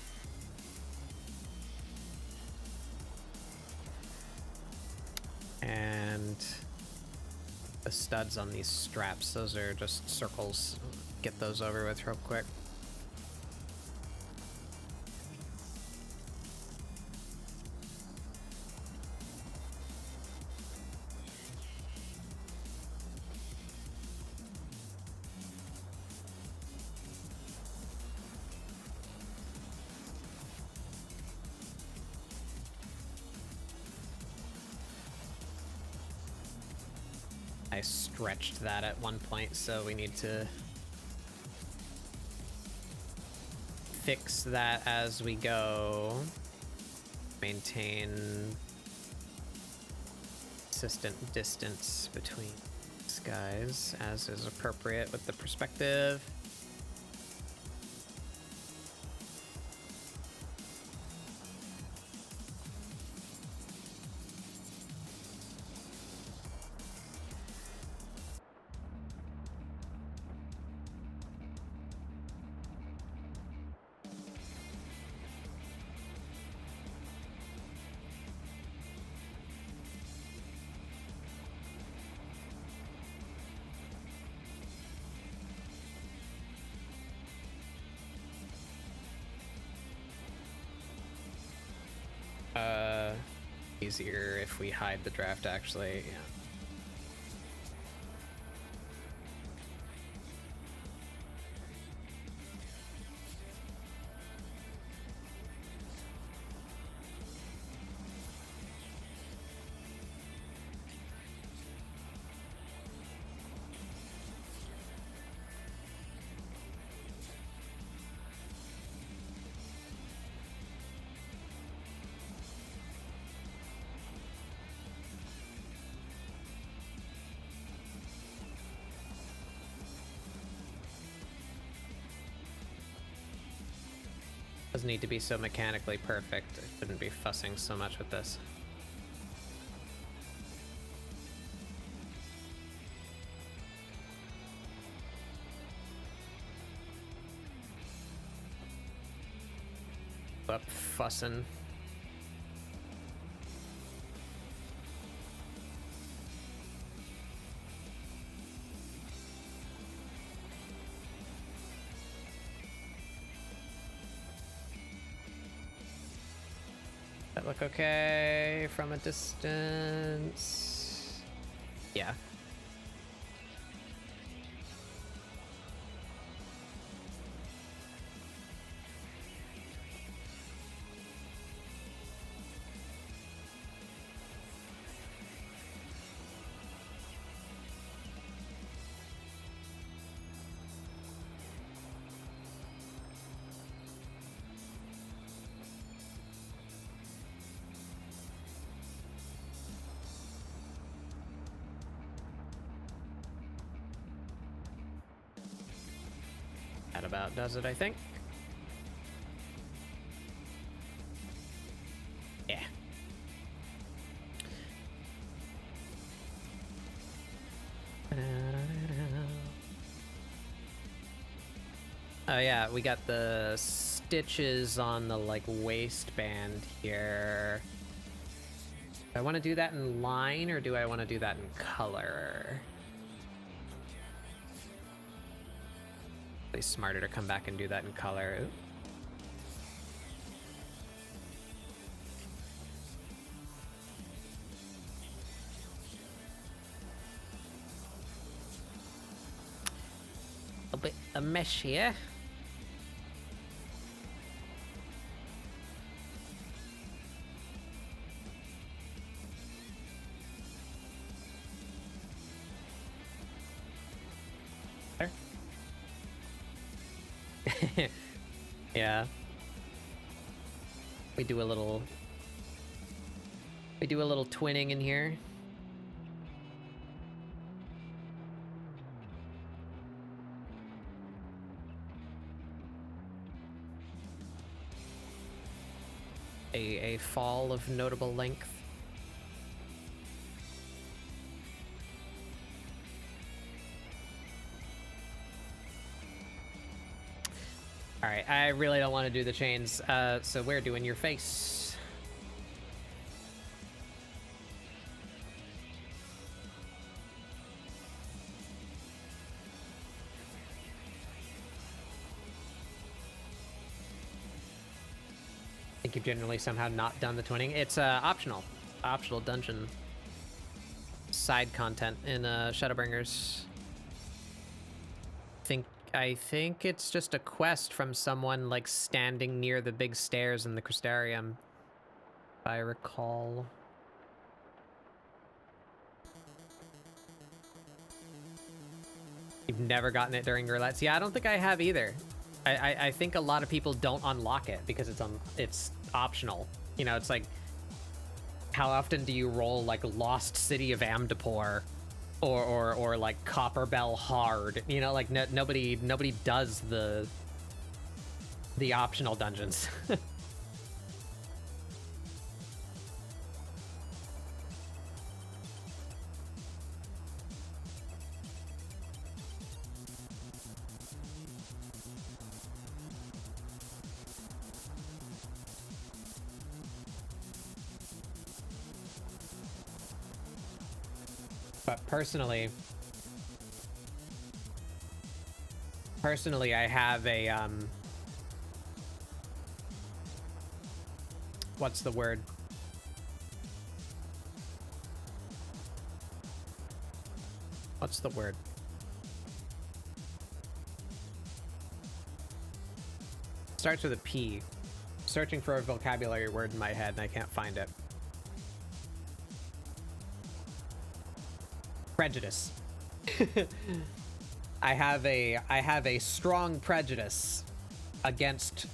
And the studs on these straps. Those are just circles. Get those over with real quick. I stretched that at one point, so we need to fix that as we go. Maintain consistent distance between these guys as is appropriate with the perspective. Easier if we hide the draft, actually. Yeah. Doesn't need to be so mechanically perfect. I shouldn't be fussing so much with this. Up fussing. it look okay from a distance? Yeah. That about does it, I think. Yeah. Oh yeah, we got the stitches on the like waistband here. Do I want to do that in line or do I want to do that in color? It's smarter to come back and do that in color. Ooh. A bit of mesh here. There. Yeah. We do a little twinning in here. A fall of notable length. All right, I really don't want to do the chains, so we're doing your face. I think you've generally somehow not done the twinning. It's optional dungeon side content in Shadowbringers. I think it's just a quest from someone like standing near the big stairs in the Crystarium, if I recall. You've never gotten it during roulettes? Yeah, I don't think I have either. I think a lot of people don't unlock it because it's optional. You know, it's like, how often do you roll like Lost City of Amdapor or like Copper Bell Hard? You know, like nobody does the optional dungeons. But personally, I have a, what's the word? What's the word? Starts with a P. Searching for a vocabulary word in my head and I can't find it. Prejudice. I have a strong prejudice against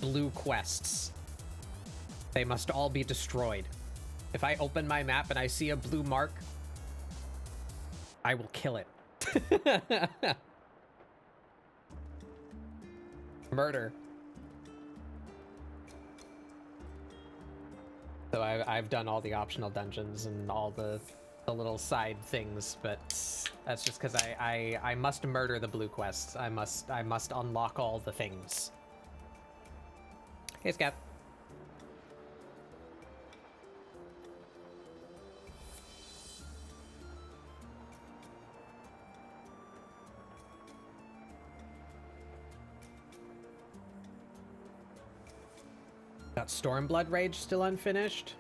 blue quests. They must all be destroyed. If I open my map and I see a blue mark, I will kill it. Murder. So I've done all the optional dungeons and all the little side things, but that's just because I must murder the blue quests. I must unlock all the things. Hey, Scat. Got Stormblood Rage still unfinished.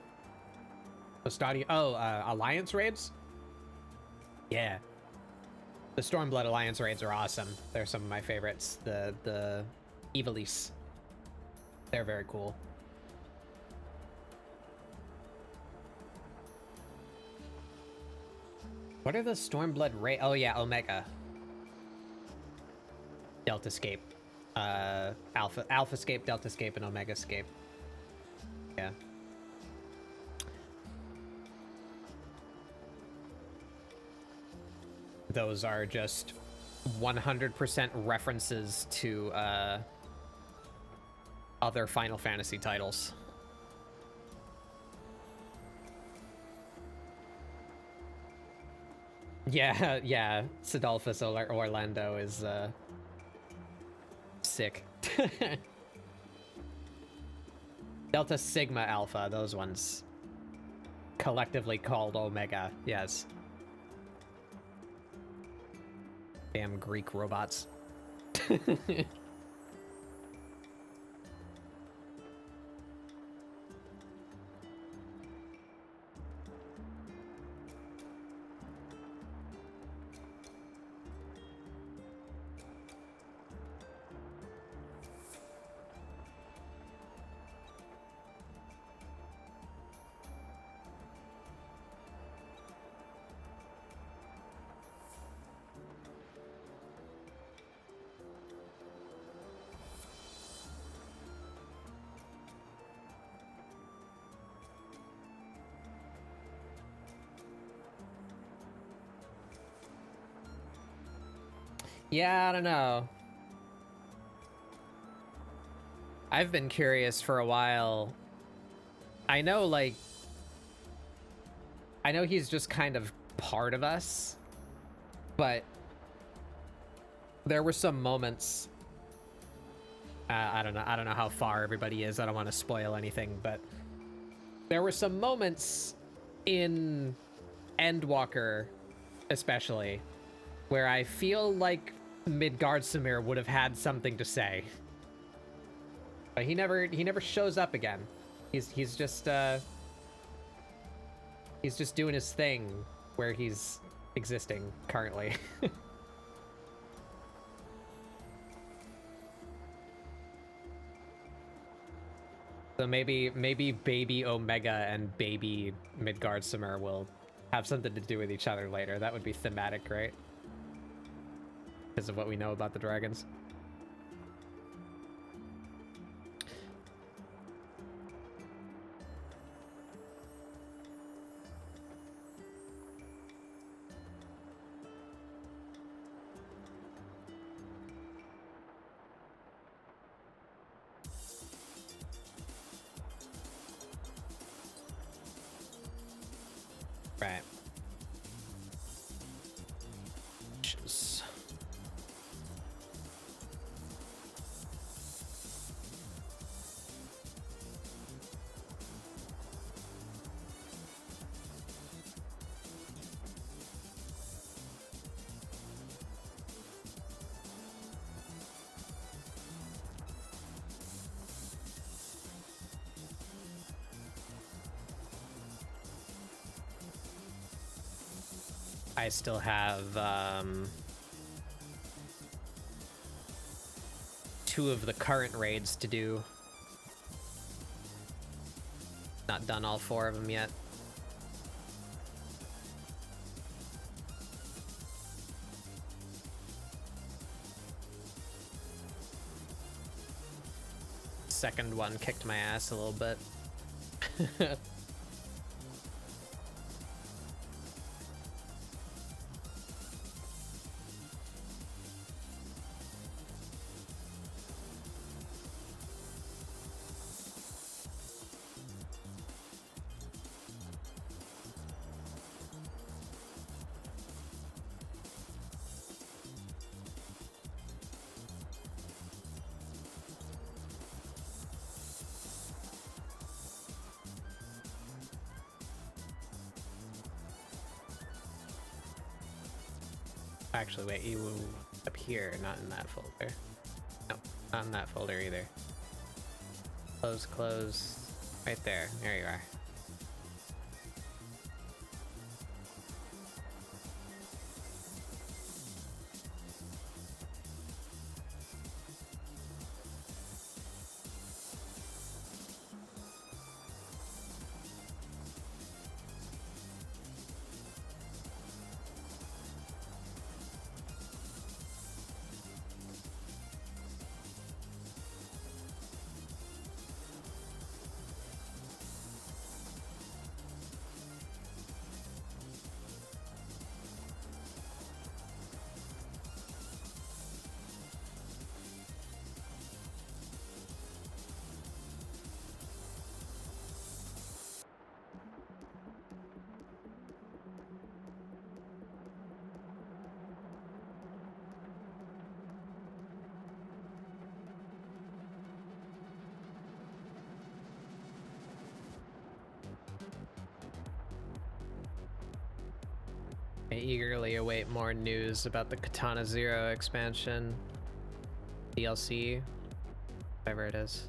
Alliance raids? Yeah. The Stormblood Alliance raids are awesome. They're some of my favorites. The Evilise. They're very cool. What are the Stormblood raid? Oh yeah, Omega. Deltascape. Alphascape, Deltascape, and Omegascape. Yeah. Those are just 100% references to other Final Fantasy titles. Yeah, yeah. Sidolphus Orlando is sick. Delta Sigma Alpha, those ones. Collectively called Omega, yes. Damn Greek robots. Yeah, I don't know. I've been curious for a while. I know he's just kind of part of us, but there were some moments. I don't know how far everybody is. I don't want to spoil anything, but there were some moments in Endwalker, especially, where I feel like Midgardsormr would have had something to say, but he never shows up again. He's just doing his thing where he's existing currently. So maybe baby Omega and baby Midgardsormr will have something to do with each other later. That would be thematic, right? Because of what we know about the dragons. Right. I still have 2 of the current raids to do. Not done all 4 of them yet. Second one kicked my ass a little bit. Actually, wait, you up here, not in that folder. No, not in that folder either. Close, close. Right there. There you are. I eagerly await more news about the Katana Zero expansion, DLC, whatever it is.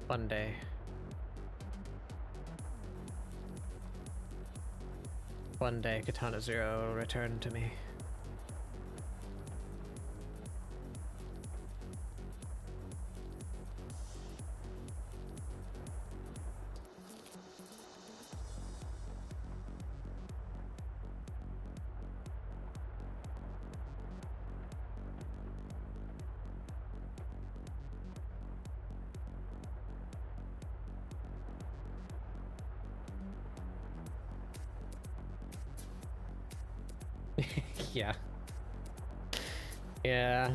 One day. One day Katana Zero will return to me. Yeah. Yeah.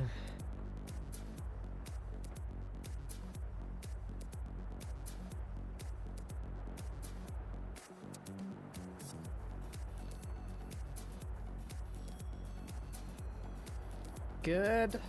Good.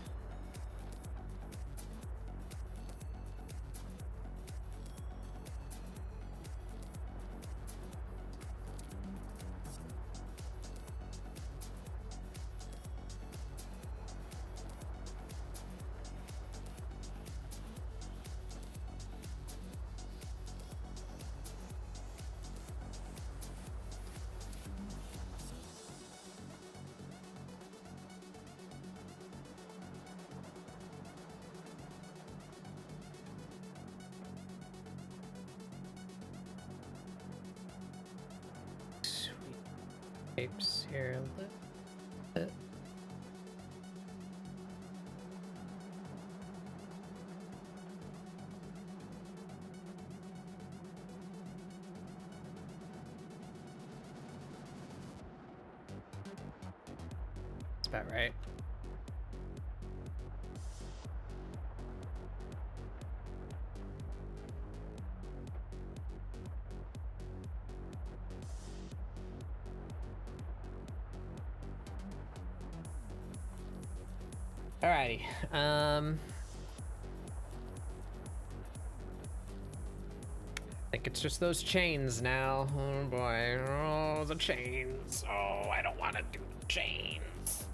Shapes here a little bit. That's about right. Alrighty. I think it's just those chains now. Oh boy. Oh, the chains. Oh, I don't want to do the chains.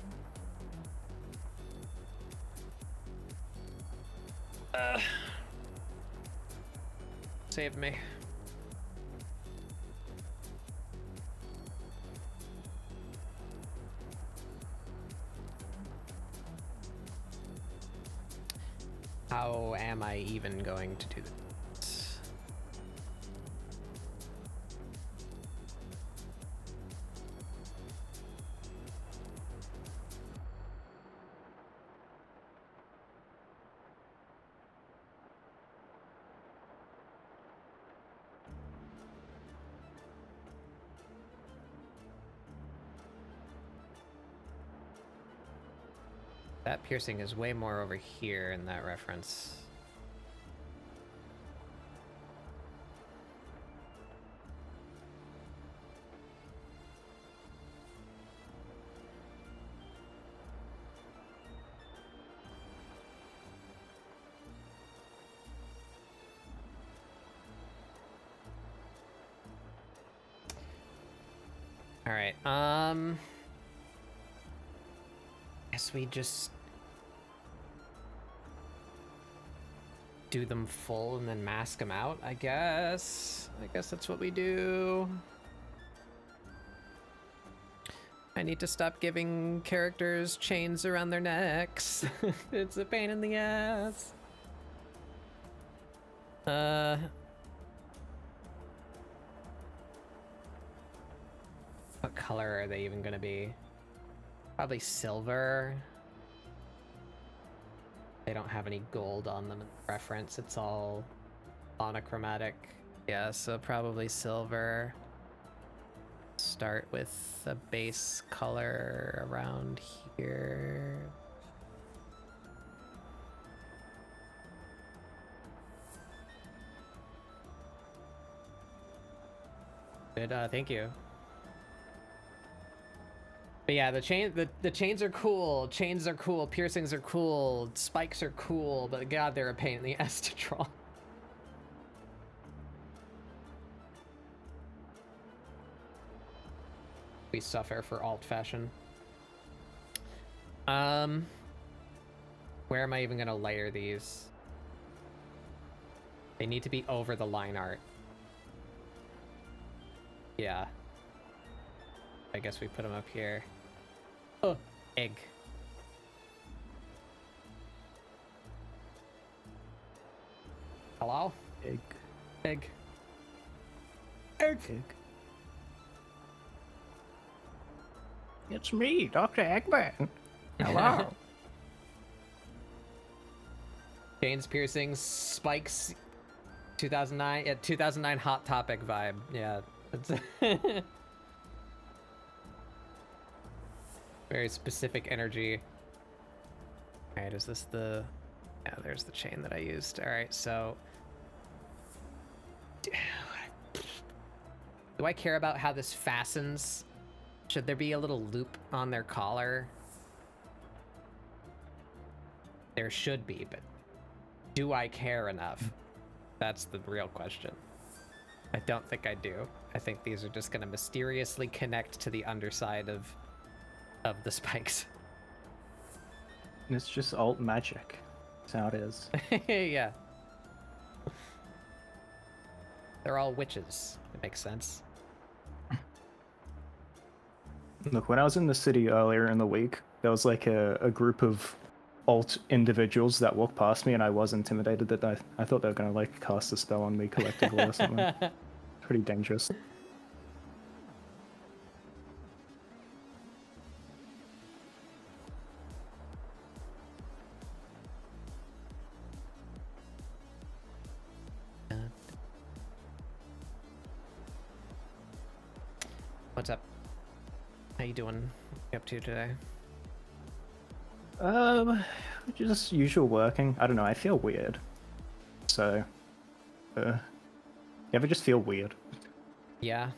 Save me. How am I even going to do this? That piercing is way more over here in that reference. All right. Guess we just do them full and then mask them out, I guess. I guess that's what we do. I need to stop giving characters chains around their necks. It's a pain in the ass. What color are they even gonna be? Probably silver. They don't have any gold on them in preference. It's all monochromatic. Yeah, so probably silver. Start with a base color around here. Good, thank you. But yeah, the chains are cool. Chains are cool. Piercings are cool. Spikes are cool. But God, they're a pain in the ass to draw. We suffer for alt fashion. Where am I even gonna layer these? They need to be over the line art. Yeah. I guess we put them up here. Oh, egg. Hello? Egg. Egg. Egg. Egg. It's me, Dr. Eggman. Hello. Chains, piercings, spikes. 2009. Yeah, 2009 Hot Topic vibe. Yeah. It's very specific energy. All right, is this the... Yeah, there's the chain that I used. All right, so... Do I care about how this fastens? Should there be a little loop on their collar? There should be, but do I care enough? That's the real question. I don't think I do. I think these are just gonna mysteriously connect to the underside of the spikes. It's just alt magic. That's how it is. Yeah. They're all witches. It makes sense. Look, when I was in the city earlier in the week, there was like a group of alt individuals that walked past me, and I was intimidated that I thought they were going to like cast a spell on me collectively or something. Pretty dangerous. What's up? How you doing? What you up to today? Just usual working. I don't know, I feel weird. So, you ever just feel weird? Yeah.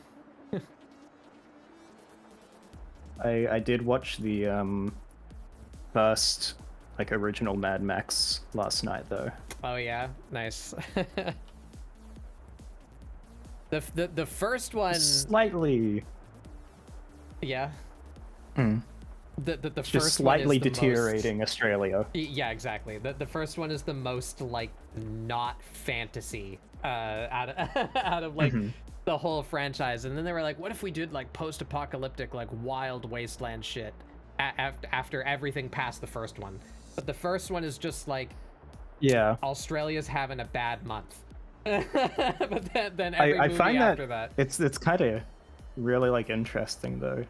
I did watch the first like original Mad Max last night though. Oh yeah, nice. the first one slightly. Yeah. Mm. The first just slightly one is the deteriorating most... Australia. Yeah, exactly. The first one is the most like not fantasy out of like the whole franchise, and then they were like, what if we did like post-apocalyptic like wild wasteland shit after everything past the first one? But the first one is just like, yeah, Australia's having a bad month. But then every I movie find after that it's kind of really like interesting though,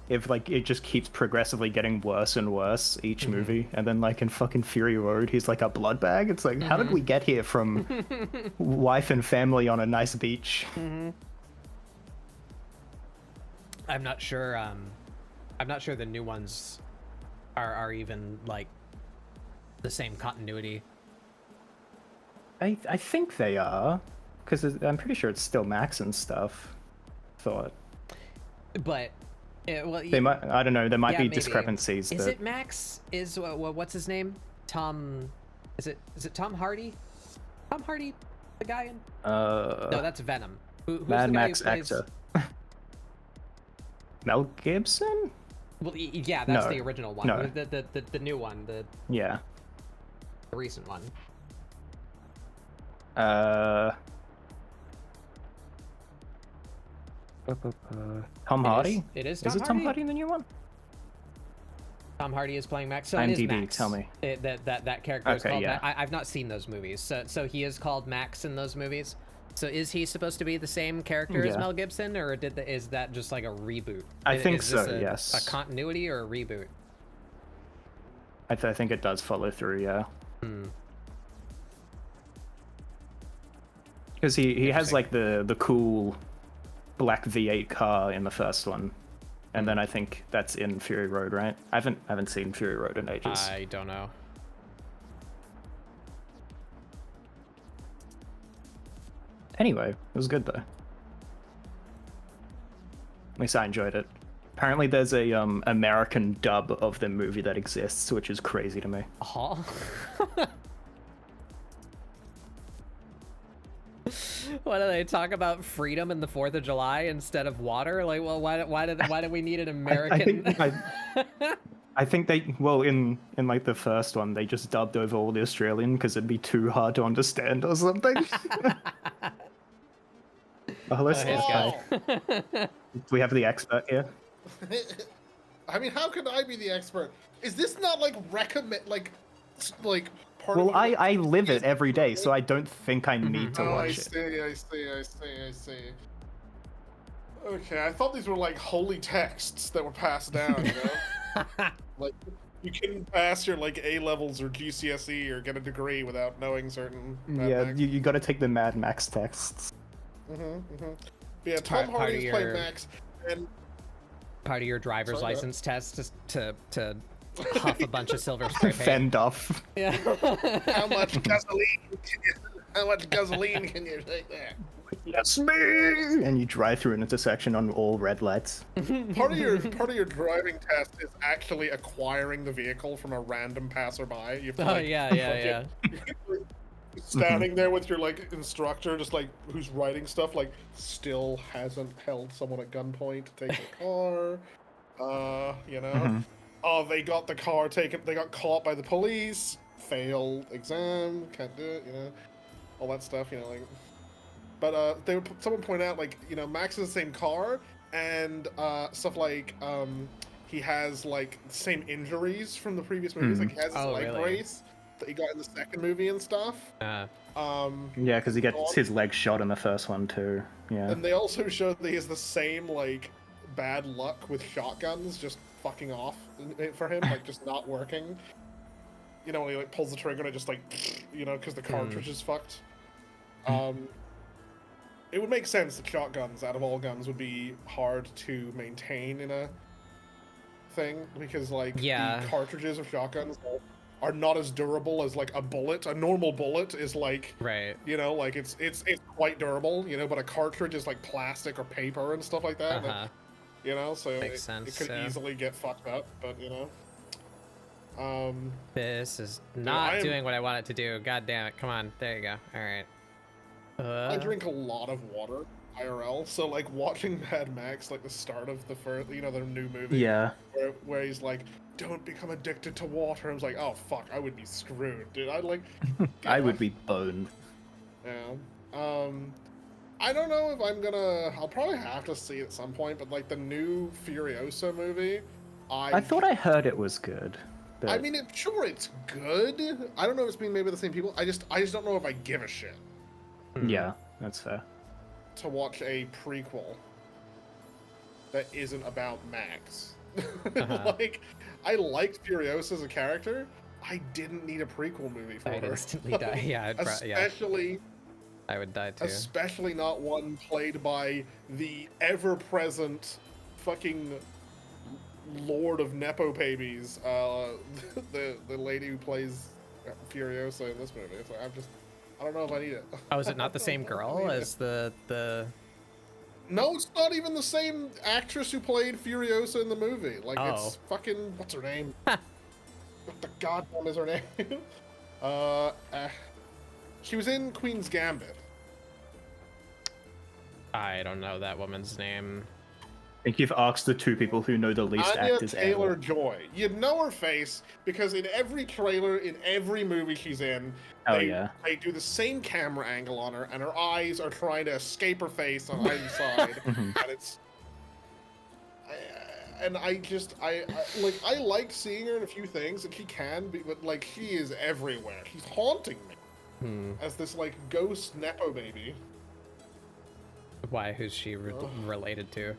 if like it just keeps progressively getting worse and worse each movie, and then like in fucking Fury Road he's like a blood bag. It's like, how did we get here from wife and family on a nice beach? I'm not sure the new ones are even like the same continuity. I think they are, because I'm pretty sure it's still Max and stuff. Thought. But well, they might. I don't know. There might be maybe discrepancies. Is it Max? Is what's his name? Tom? Is it Tom Hardy? Tom Hardy, the guy in? No, that's Venom. Who's Mad the guy Max who plays... actor. Mel Gibson? Well, yeah, that's No. the original one. No. The new one, the Yeah. recent one. Uh, Tom Hardy? It is Is Tom it Tom Hardy? Hardy in the new one? Tom Hardy is playing Max. So it is IMDb, Max. tell me. That character is Okay, called yeah. Max. I've not seen those movies. So he is called Max in those movies. So is he supposed to be the same character as Yeah. Mel Gibson, or is that just like a reboot? I think is this so, yes. A continuity or a reboot? I think it does follow through, yeah. Hmm. Because he has Interesting. like the cool black V8 car in the first one, and then I think that's in Fury Road, right? I haven't seen Fury Road in ages. I don't know. Anyway, it was good though. At least I enjoyed it. Apparently, there's a American dub of the movie that exists, which is crazy to me. Huh? What do they talk about freedom in the 4th of July instead of water? Like, well, why do we need an American? I think they in like the first one they just dubbed over all the Australian because it'd be too hard to understand or something. Oh, let's his guy. we have the expert here. I mean, how could I be the expert? Is this not like recommend like part Well, of I live it every day, so I don't think I need to Oh, watch it. I see. Okay, I thought these were like holy texts that were passed down, you know? Like, you couldn't pass your like A levels or GCSE or get a degree without knowing certain. Yeah, you got to take the Mad Max texts. Yeah, Tom part Hardy of is playing your- Max, and Part of your driver's Sorry, license test is to huff a bunch of silver spray paint. Fend off. Yeah. how much gasoline? How much gasoline can you take there? Yes, me. And you drive through an intersection on all red lights. Part of your driving test is actually acquiring the vehicle from a random passerby. You have to, Oh like, yeah. standing there with your like instructor, just like who's writing stuff, like still hasn't held someone at gunpoint to take their car. You know, oh, they got the car taken. They got caught by the police. Failed exam. Can't do it. You know, all that stuff. You know, like. But someone pointed out, like, you know, Max is the same car, and stuff like he has like the same injuries from the previous movies. Like he has his leg brace that he got in the second movie and stuff. Yeah, because he gets his leg shot in the first one too. Yeah. And they also showed that he has the same like bad luck with shotguns just fucking off for him, like just not working. You know, when he like pulls the trigger and it just like, you know, because the cartridge is fucked. It would make sense that shotguns, out of all guns, would be hard to maintain in a thing, because like the cartridges of shotguns are not as durable as like a bullet. A normal bullet is like, you know, like it's quite durable, you know, but a cartridge is like plastic or paper and stuff like that. That, you know, so it could easily get fucked up, but you know. This is not doing what I want it to do. God damn it. Come on. There you go. All right. I drink a lot of water IRL, so like watching Mad Max, like the start of the first, you know, the new movie, where he's like, "Don't become addicted to water." I was like, "Oh fuck, I would be screwed, dude." I'd like, I would be boned. Yeah. I don't know if I'm gonna. I'll probably have to see it at some point, but like the new Furiosa movie, I thought I heard it was good. But... I mean, sure, it's good. I don't know if it's being made by the same people. I just don't know if I give a shit. Yeah, that's fair. To watch a prequel that isn't about Max. Like, I liked Furiosa as a character. I didn't need a prequel movie for her. I'd instantly die. Yeah, especially. I would die too. Especially not one played by the ever-present fucking Lord of Nepo babies, the lady who plays Furiosa in this movie. So I don't know if I need it. Oh, is it not the same girl as the? No, it's not even the same actress who played Furiosa in the movie. Like, it's fucking... What's her name? What the goddamn is her name? She was in Queen's Gambit. I don't know that woman's name. think you've asked the two people who know the least Anya actors ever. Taylor-Joy. You know her face because in every trailer, in every movie she's in, Oh, they, yeah. they do the same camera angle on her, and her eyes are trying to escape her face on either side, Mhm. and it's. I like seeing her in a few things, and she can be, but like she is everywhere. She's haunting me as this like ghost nepo baby. Why? Who's she related to?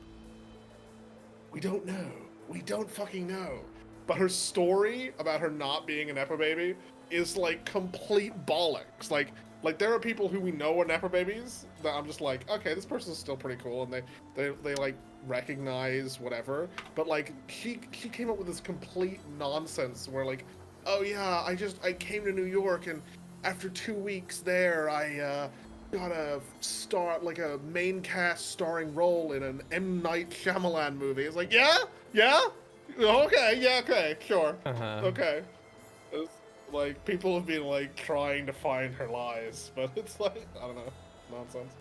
We don't know. We don't fucking know. But her story about her not being a nepo baby is like complete bollocks. Like there are people who we know are nepo babies that I'm just like, okay, this person's still pretty cool, and they like recognize whatever. But like she came up with this complete nonsense where like, oh yeah, I came to New York, and after 2 weeks there, I got a main cast starring role in an M. Night Shyamalan movie. It's like, yeah, okay, sure, okay. It's like people have been like trying to find her lies, but it's like I don't know, nonsense.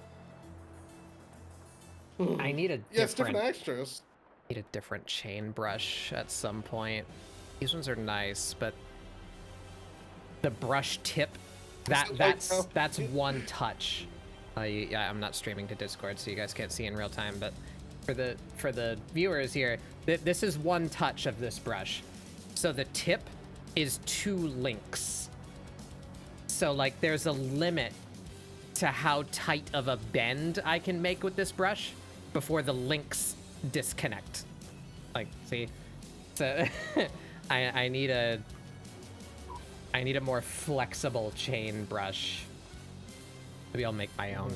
I need a it's different actress. Need a different chain brush at some point. These ones are nice, but the brush tip, that's one touch. Yeah, I'm not streaming to Discord, so you guys can't see in real time. But for the viewers here, this is one touch of this brush. So the tip is 2 links. So like, there's a limit to how tight of a bend I can make with this brush before the links disconnect. Like, see, so I need a more flexible chain brush. Maybe I'll make my own.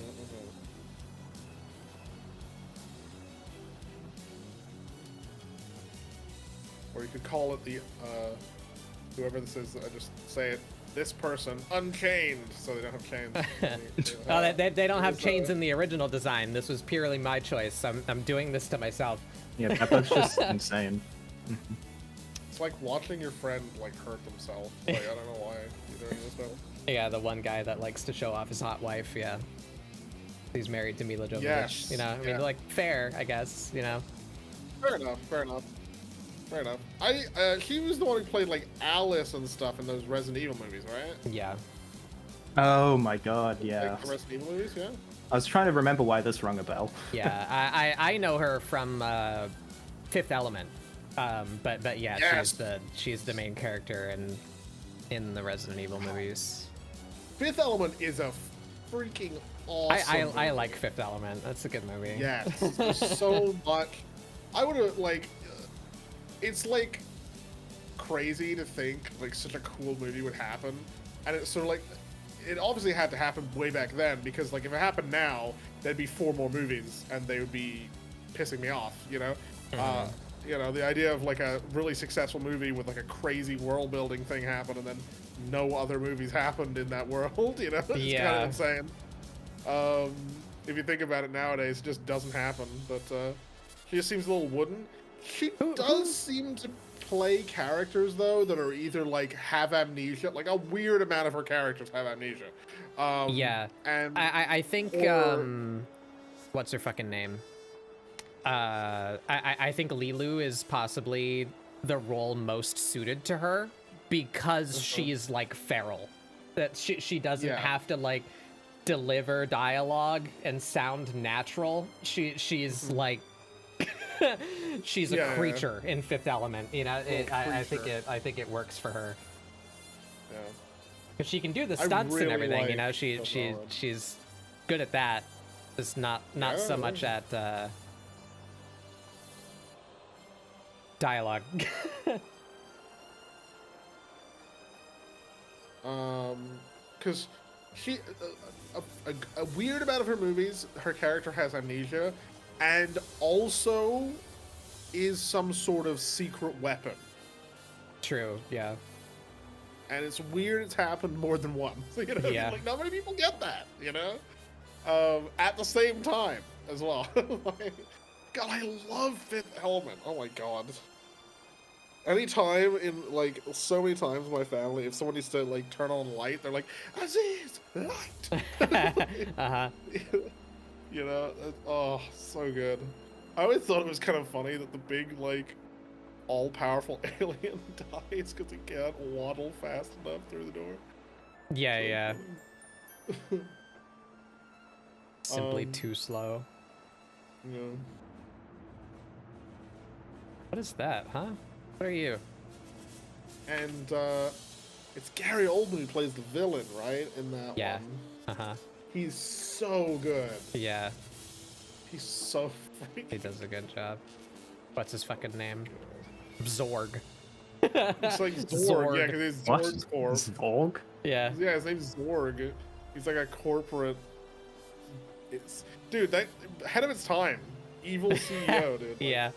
Or you could call it the whoever this is. I just say it. This person unchained, so they don't have chains. Oh, they don't have chains in the original design. This was purely my choice. I'm doing this to myself. Yeah, that looks just insane. It's like watching your friend like hurt themselves. Like I don't know why you're doing this though. Yeah, the one guy that likes to show off his hot wife. Yeah, he's married to Mila Jovovich. Yes, you know, I mean, like fair, I guess. You know. Fair enough. He was the one who played like Alice and stuff in those Resident Evil movies, right? Yeah. Oh my god, yeah. Like the Resident Evil movies, yeah. I was trying to remember why this rung a bell. Yeah, I know her from Fifth Element, but yeah, yes. she's the main character in the Resident Evil movies. Fifth Element is a freaking awesome. I like Fifth Element. That's a good movie. Yes, so much. I would have like. It's like crazy to think like such a cool movie would happen, and it's sort of like it obviously had to happen way back then because like if it happened now, there'd be 4 more movies and they would be pissing me off, you know. You know, the idea of like a really successful movie with like a crazy world building thing happen and then no other movies happened in that world, you know, it's kind of insane. If you think about it nowadays, it just doesn't happen. But she just seems a little wooden. She does seem to play characters though that are either like have amnesia, like a weird amount of her characters have amnesia. Yeah, and I think what's her fucking name? I think Liinelu is possibly the role most suited to her because she's like feral. That she doesn't have to like deliver dialogue and sound natural. She's like. She's a creature in Fifth Element, you know. I think it works for her. Yeah, because she can do the stunts and everything, like you know. She's good at that. Just not so much at dialogue. Because she a weird amount of her movies, her character has amnesia. And also is some sort of secret weapon. True, yeah. And it's weird it's happened more than once. You know? Yeah. Like, not many people get that, you know? At the same time as well. Like, God, I love Fifth Element. Oh my god. Anytime in, like, so many times in my family, if someone needs to, like, turn on a light, they're like, Aziz, light! Uh-huh. You know, oh, so good. I always thought it was kind of funny that the big, like, all-powerful alien dies because he can't waddle fast enough through the door. Yeah, yeah. Simply too slow. Yeah. What is that, huh? What are you? And it's Gary Oldman who plays the villain, right? In that Yeah. one. Uh-huh. He's so good. Yeah, He's so he freaking does a good job. What's his fucking name? Zorg. It's like Zorg, yeah, because he's What? Zorg Corp. Zvolg? Yeah. Yeah, his name's Zorg. He's like a corporate. Dude, that ahead of its time. Evil CEO, dude. Like, Yeah.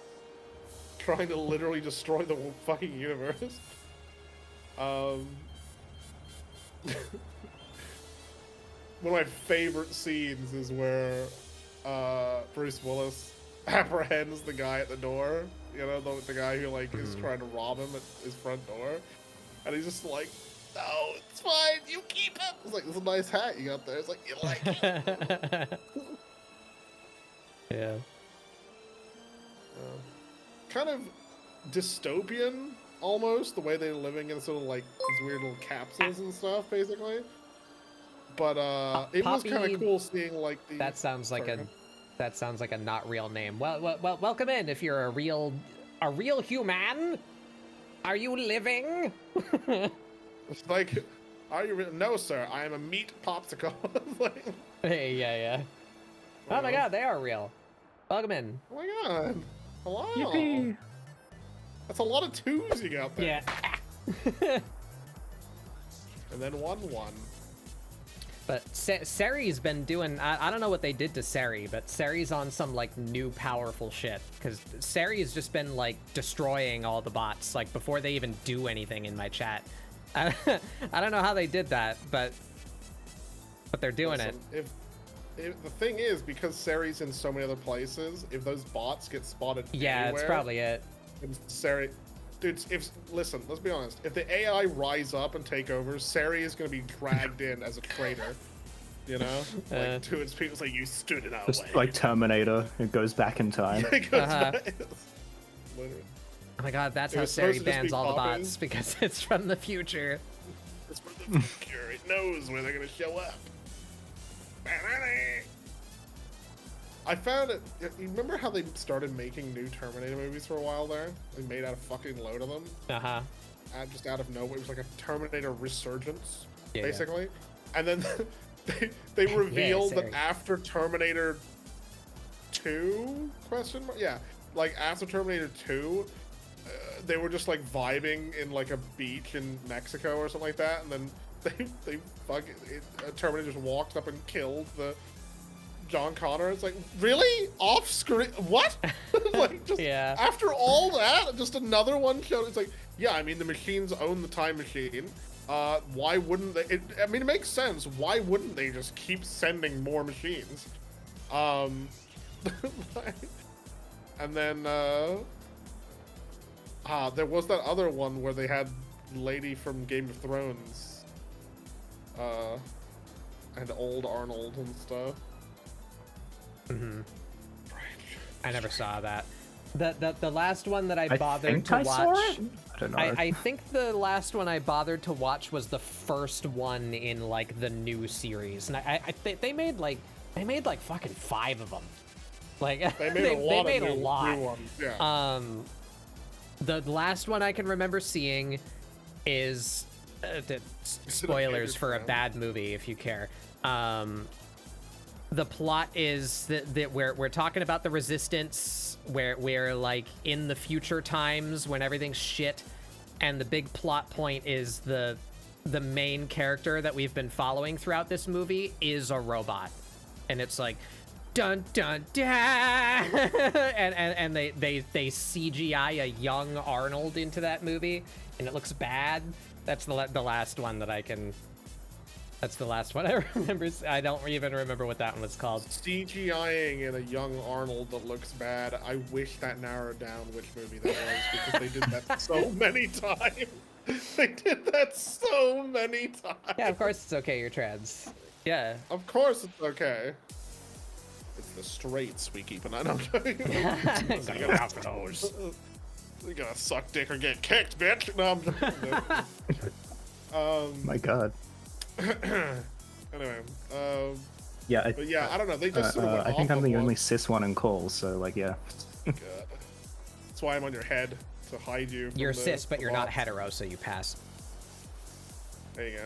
trying to literally destroy the whole fucking universe. One of my favorite scenes is where Bruce Willis apprehends the guy at the door. You know, the guy who like is trying to rob him at his front door, and he's just like, "No, it's fine. You keep it." It's like, "It's a nice hat you got there." It's like, "You like it?" Yeah. Kind of dystopian, almost the way they're living in sort of like these weird little capsules and stuff, basically. But it was kind Poppy- of cool seeing like the. That sounds like Sorry. that sounds like a not real name. Well, welcome in if you're a real human. Are you living? It's like, are you? No, sir. I am a meat popsicle. Like, Hey, yeah. Oh my god, they are real. Welcome in. oh my god. Hello. Yippee! That's a lot of twos you got there. Yeah. And then 1-1. But Seri's been doing, I don't know what they did to Seri, but Seri's on some like new powerful shit. Because Seri's just been like destroying all the bots, like before they even do anything in my chat. I don't know how they did that, but they're doing Listen, if the thing is, because Seri's in so many other places, if those bots get spotted Yeah, anywhere, it's probably it. and Seri, dude, listen, let's be honest. If the AI rise up and take over, Seri is gonna be dragged in as a traitor. You know, like to its people, it's like, you stood in our Just way. like Terminator, it goes back in time. It goes Uh-huh. back- Literally. Oh my god, that's It how was Seri supposed to just bans be all the popping. bots, because it's from the future. It's from the future. It knows where they're gonna show up. I found it. You remember how they started making new Terminator movies for a while there? They made out a fucking load of them, Uh-huh. just out of nowhere. It was like a Terminator resurgence, Yeah. basically. And then they revealed Seri. that after Terminator 2? Question mark? Yeah, like after Terminator 2. They were just like vibing in like a beach in Mexico or something like that, and then they fucking Terminator just walked up and killed the John Connor. It's like, really? Off screen? What? Like, just Yeah. after all that, just another one showed. It's like, yeah, I mean, the machines own the time machine. Why wouldn't they? I mean, it makes sense. Why wouldn't they just keep sending more machines? And then there was that other one where they had lady from Game of Thrones, and old Arnold and stuff. Mm-hmm. I never saw that. The last one that I bothered think to I watch. saw it? I don't know. I think the last one I bothered to watch was the first one in like the new series, and they made like fucking 5 of them. Like They made a made a lot lot. of new ones. Yeah. The last one I can remember seeing is spoilers for a fan? bad movie if you care. The plot is that we're talking about the Resistance, where we're like in the future times when everything's shit, and the big plot point is the main character that we've been following throughout this movie is a robot, and it's like dun dun dun, and they CGI a young Arnold into that movie, and it looks bad. That's the last one that I can. That's the last one I remember. I don't even remember what that one was called. CGIing in a young Arnold that looks bad. I wish that narrowed down which movie that was, because they did that so many times. They did that so many times. Yeah, of course it's okay. You're trans. Yeah. Of course it's okay. It's the straights we keep an eye on. Gotta look out for those. You gotta suck dick or get kicked, bitch. No, My God. Anyway, Yeah. but yeah, I don't know. They just sort of went I think off I'm on the one. only cis one in calls, so like, yeah. God. That's why I'm on your head to hide you. From You're the, cis, but the you're not bots. hetero, so you pass. There you go.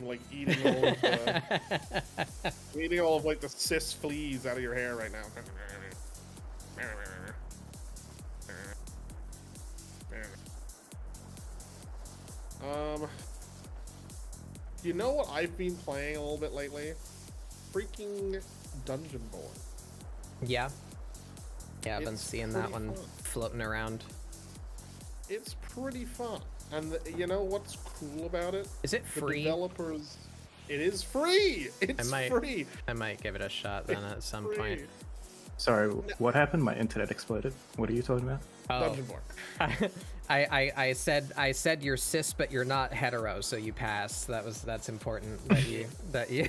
I'm like eating all of the, eating all of like the cis fleas out of your hair right now. You know what I've been playing a little bit lately? Freaking Dungeon Board. Yeah. Yeah, I've been It's seeing that pretty one fun. floating around. It's pretty fun. And you know what's cool about it? Is it The free? developers. It is free. It's free. I might give it a shot then at some Free. point. Sorry, what happened? My internet exploded. What are you talking about? Oh, Dungeon Board. I said you're cis, but you're not hetero, so you pass. That's important that you.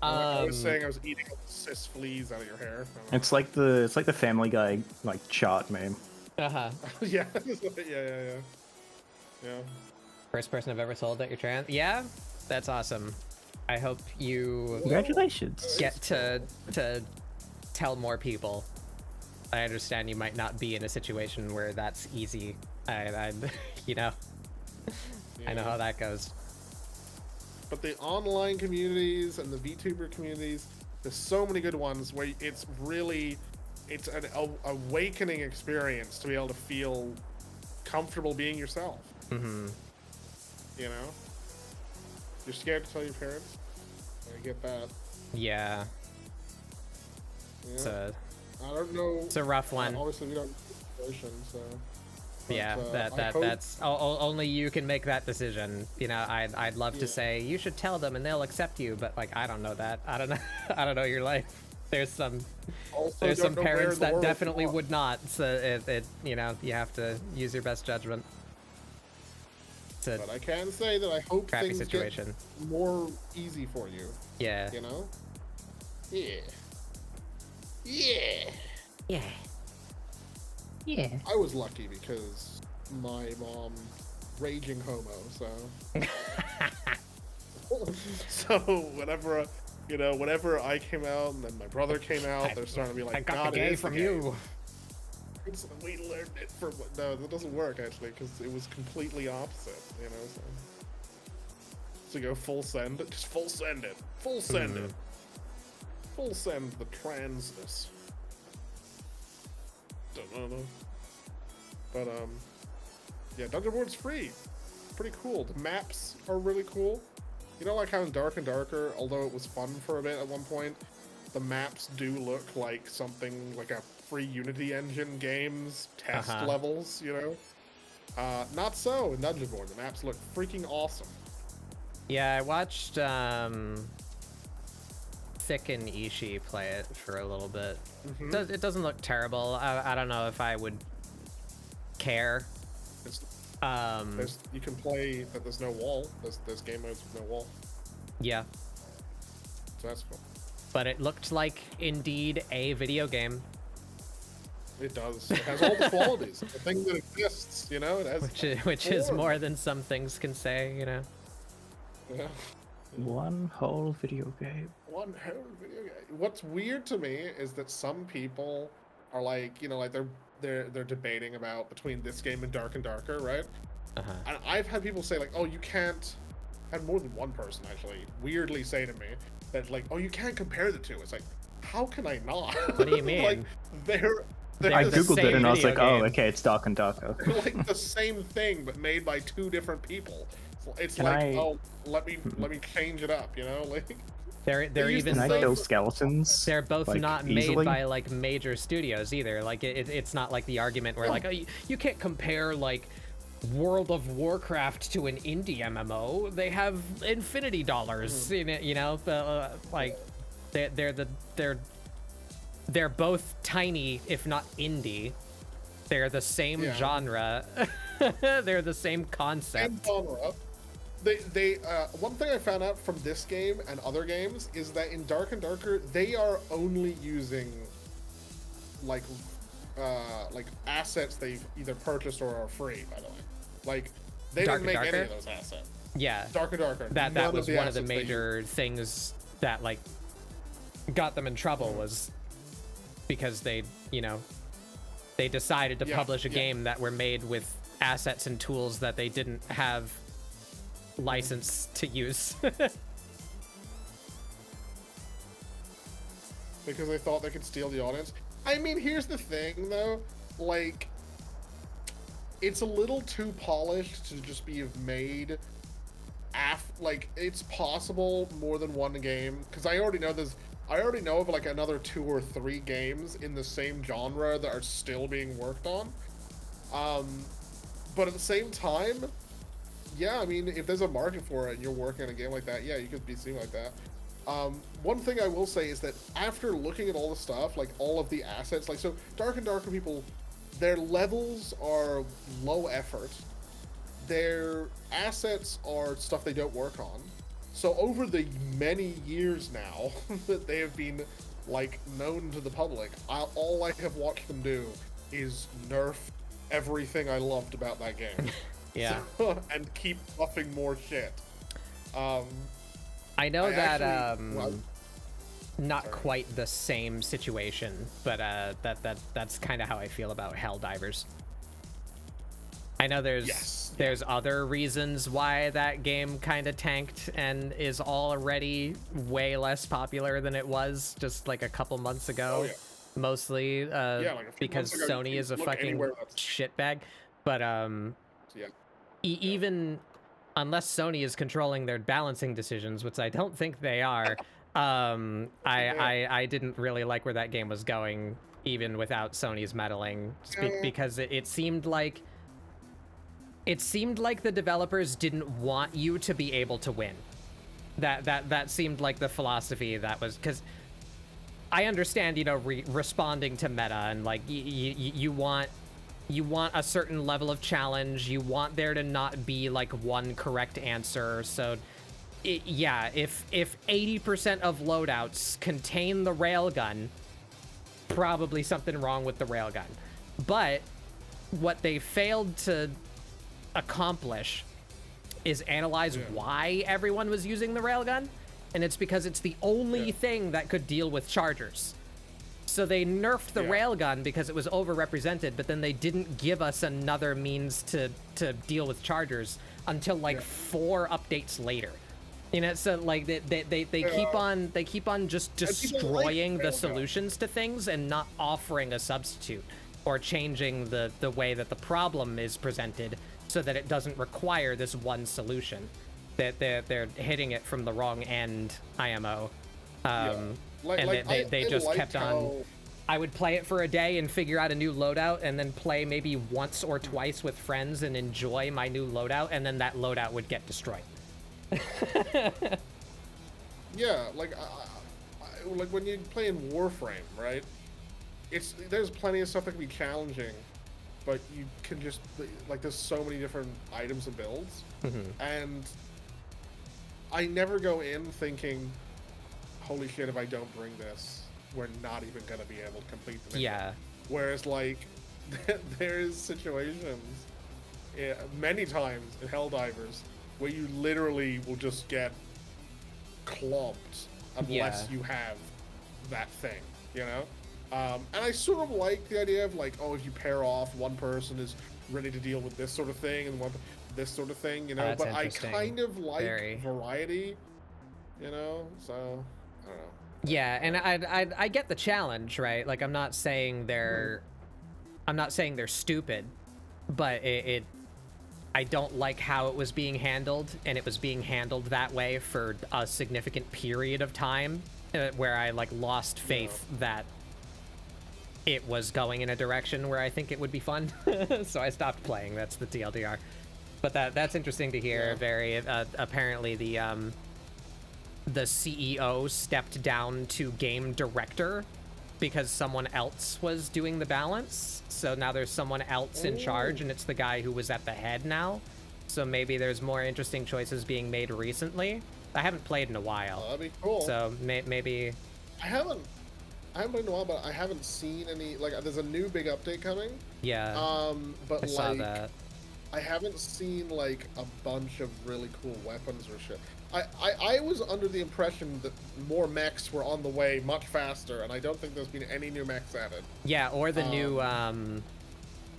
I was saying I was eating all the cis fleas out of your hair. It's like the Family Guy like chart meme. Uh-huh. Yeah. Yeah. First person I've ever told that you're trans. Yeah, that's awesome. I hope you Congratulations. get to tell more people. I understand you might not be in a situation where that's easy. I you know, I know how that goes. But the online communities and the VTuber communities, there's so many good ones where it's an awakening experience to be able to feel comfortable being yourself. Mm-hmm. You know? You're scared to tell your parents? I get that. Yeah. Yeah. I don't know. It's a rough one. Obviously, we don't know the situation, so. But, Yeah, I hope- that's only you can make that decision. You know, I'd love to say you should tell them and they'll accept you, but like I don't know that. I don't know. I don't know your life. There's some Also there's don't some know where parents in the that world definitely you are. would not. So it you know you have to use your best judgment. It's a But I can say that I hope crappy things situation. get more easy for you. Yeah. You know? Yeah. Yeah. Yeah. Yeah. I was lucky because my mom, raging homo, so. So whenever, whenever I came out and then my brother came out, they're starting to be like, I got God, the it gay is the from gay." you. We learned it from no, that doesn't work actually because it was completely opposite, So, go full send, just full send it, full send it, full send the transness. But yeah, Dungeon Board's free. Pretty cool. The maps are really cool. You know, like how in Dark and Darker, although it was fun for a bit at one point, the maps do look like something like a free Unity engine game's test levels, Not so in Dungeon Board. The maps look freaking awesome. Yeah, I watched Thick and Ishii play it for a little bit. It doesn't look terrible. I don't know if I would care. You can play, but there's no wall. There's game modes with no wall. Yeah. So that's cool. But it looked like indeed a video game. It does. It has all the qualities. The thing that exists, It has. Which is more than some things can say, Yeah. One whole video game. One whole video game. What's weird to me is that some people are like, they're debating about between this game and Dark and Darker, right? And I've had people say like, oh, you can't. I had more than one person actually weirdly say to me that like, oh, you can't compare the two. It's like, how can I not? What do you mean? Like they're I the googled it same and I was video like, oh, game. okay, it's Dark and Darker. they're like the same thing but made by two different people. It's Can like, I- oh, let me change it up, Like They're use even the Can I same- kill skeletons? they're both like, not easily? made by like major studios either. Like it's not like the argument where like, oh, you can't compare like World of Warcraft to an indie MMO. They have infinity dollars in it, like they're both tiny if not indie. They're the same Yeah. genre. They're the same same concept. genre, One thing I found out from this game and other games is that in Dark and Darker they are only using like assets they've either purchased or are free. By the way, like they Dark didn't make and any Darker? of those assets. Yeah, Dark and Darker. that None was one of the assets they major things that like got them in trouble was because they decided to publish a game that were made with assets and tools that they didn't have license to use. Because they thought they could steal the audience. I mean, here's the thing, though. Like, it's a little too polished to just be made like, it's possible more than one game. Because I already know of, like, another 2 or 3 games in the same genre that are still being worked on. But at the same time, yeah, I mean, if there's a market for it and you're working on a game like that, yeah, you could be seen like that. One thing I will say is that after looking at all the stuff, like all of the assets, like, so Dark and Darker people, their levels are low effort. Their assets are stuff they don't work on. So over the many years now that they have been, like, known to the public, all I have watched them do is nerf everything I loved about that game. Yeah. And keep buffing more shit. I know that actually, not quite the same situation, but that's kind of how I feel about Helldivers. I know there's other reasons why that game kind of tanked and is already way less popular than it was just like a couple months ago. Oh, yeah. Mostly like because months ago, Sony is a fucking shitbag. But yeah. Even unless Sony is controlling their balancing decisions, which I don't think they are, I didn't really like where that game was going, even without Sony's meddling, because it seemed like the developers didn't want you to be able to win. That seemed like the philosophy that was, because I understand, responding to meta and like you want a certain level of challenge. You want there to not be like one correct answer. So if 80% of loadouts contain the railgun, probably something wrong with the railgun. But what they failed to accomplish is analyze why everyone was using the railgun, and it's because it's the only thing that could deal with chargers. So they nerfed the railgun because it was overrepresented, but then they didn't give us another means to deal with chargers until like 4 updates later. So like they keep on just destroying the solutions to things and not offering a substitute or changing the way that the problem is presented so that it doesn't require this one solution. That they're hitting it from the wrong end, IMO. They just kept on. I would play it for a day and figure out a new loadout, and then play maybe once or twice with friends and enjoy my new loadout, and then that loadout would get destroyed. Yeah, like when you play in Warframe, right? There's plenty of stuff that can be challenging, but you can just like there's so many different items and builds, and I never go in thinking, holy shit, if I don't bring this, we're not even going to be able to complete the mission. Yeah. Whereas, like, there's situations, many times in Helldivers, where you literally will just get clomped unless you have that thing, And I sort of like the idea of, like, oh, if you pair off, one person is ready to deal with this sort of thing, and this sort of thing, but I kind of like variety, so I don't know. Yeah, and I get the challenge, right? Like, I'm not saying they're stupid, but I don't like how it was being handled, and it was being handled that way for a significant period of time, where I like lost faith that it was going in a direction where I think it would be fun. So I stopped playing. That's the TLDR. But that's interesting to hear. Very apparently the CEO stepped down to game director because someone else was doing the balance. So now there's someone else in charge, and it's the guy who was at the head now. so maybe there's more interesting choices being made recently. I haven't played in a while. That'd be cool. So maybe. I haven't played in a while, but I haven't seen any. Like, there's a new big update coming. Yeah. But I saw that. I haven't seen like a bunch of really cool weapons or shit. I was under the impression that more mechs were on the way much faster, and I don't think there's been any new mechs added. Yeah, or the new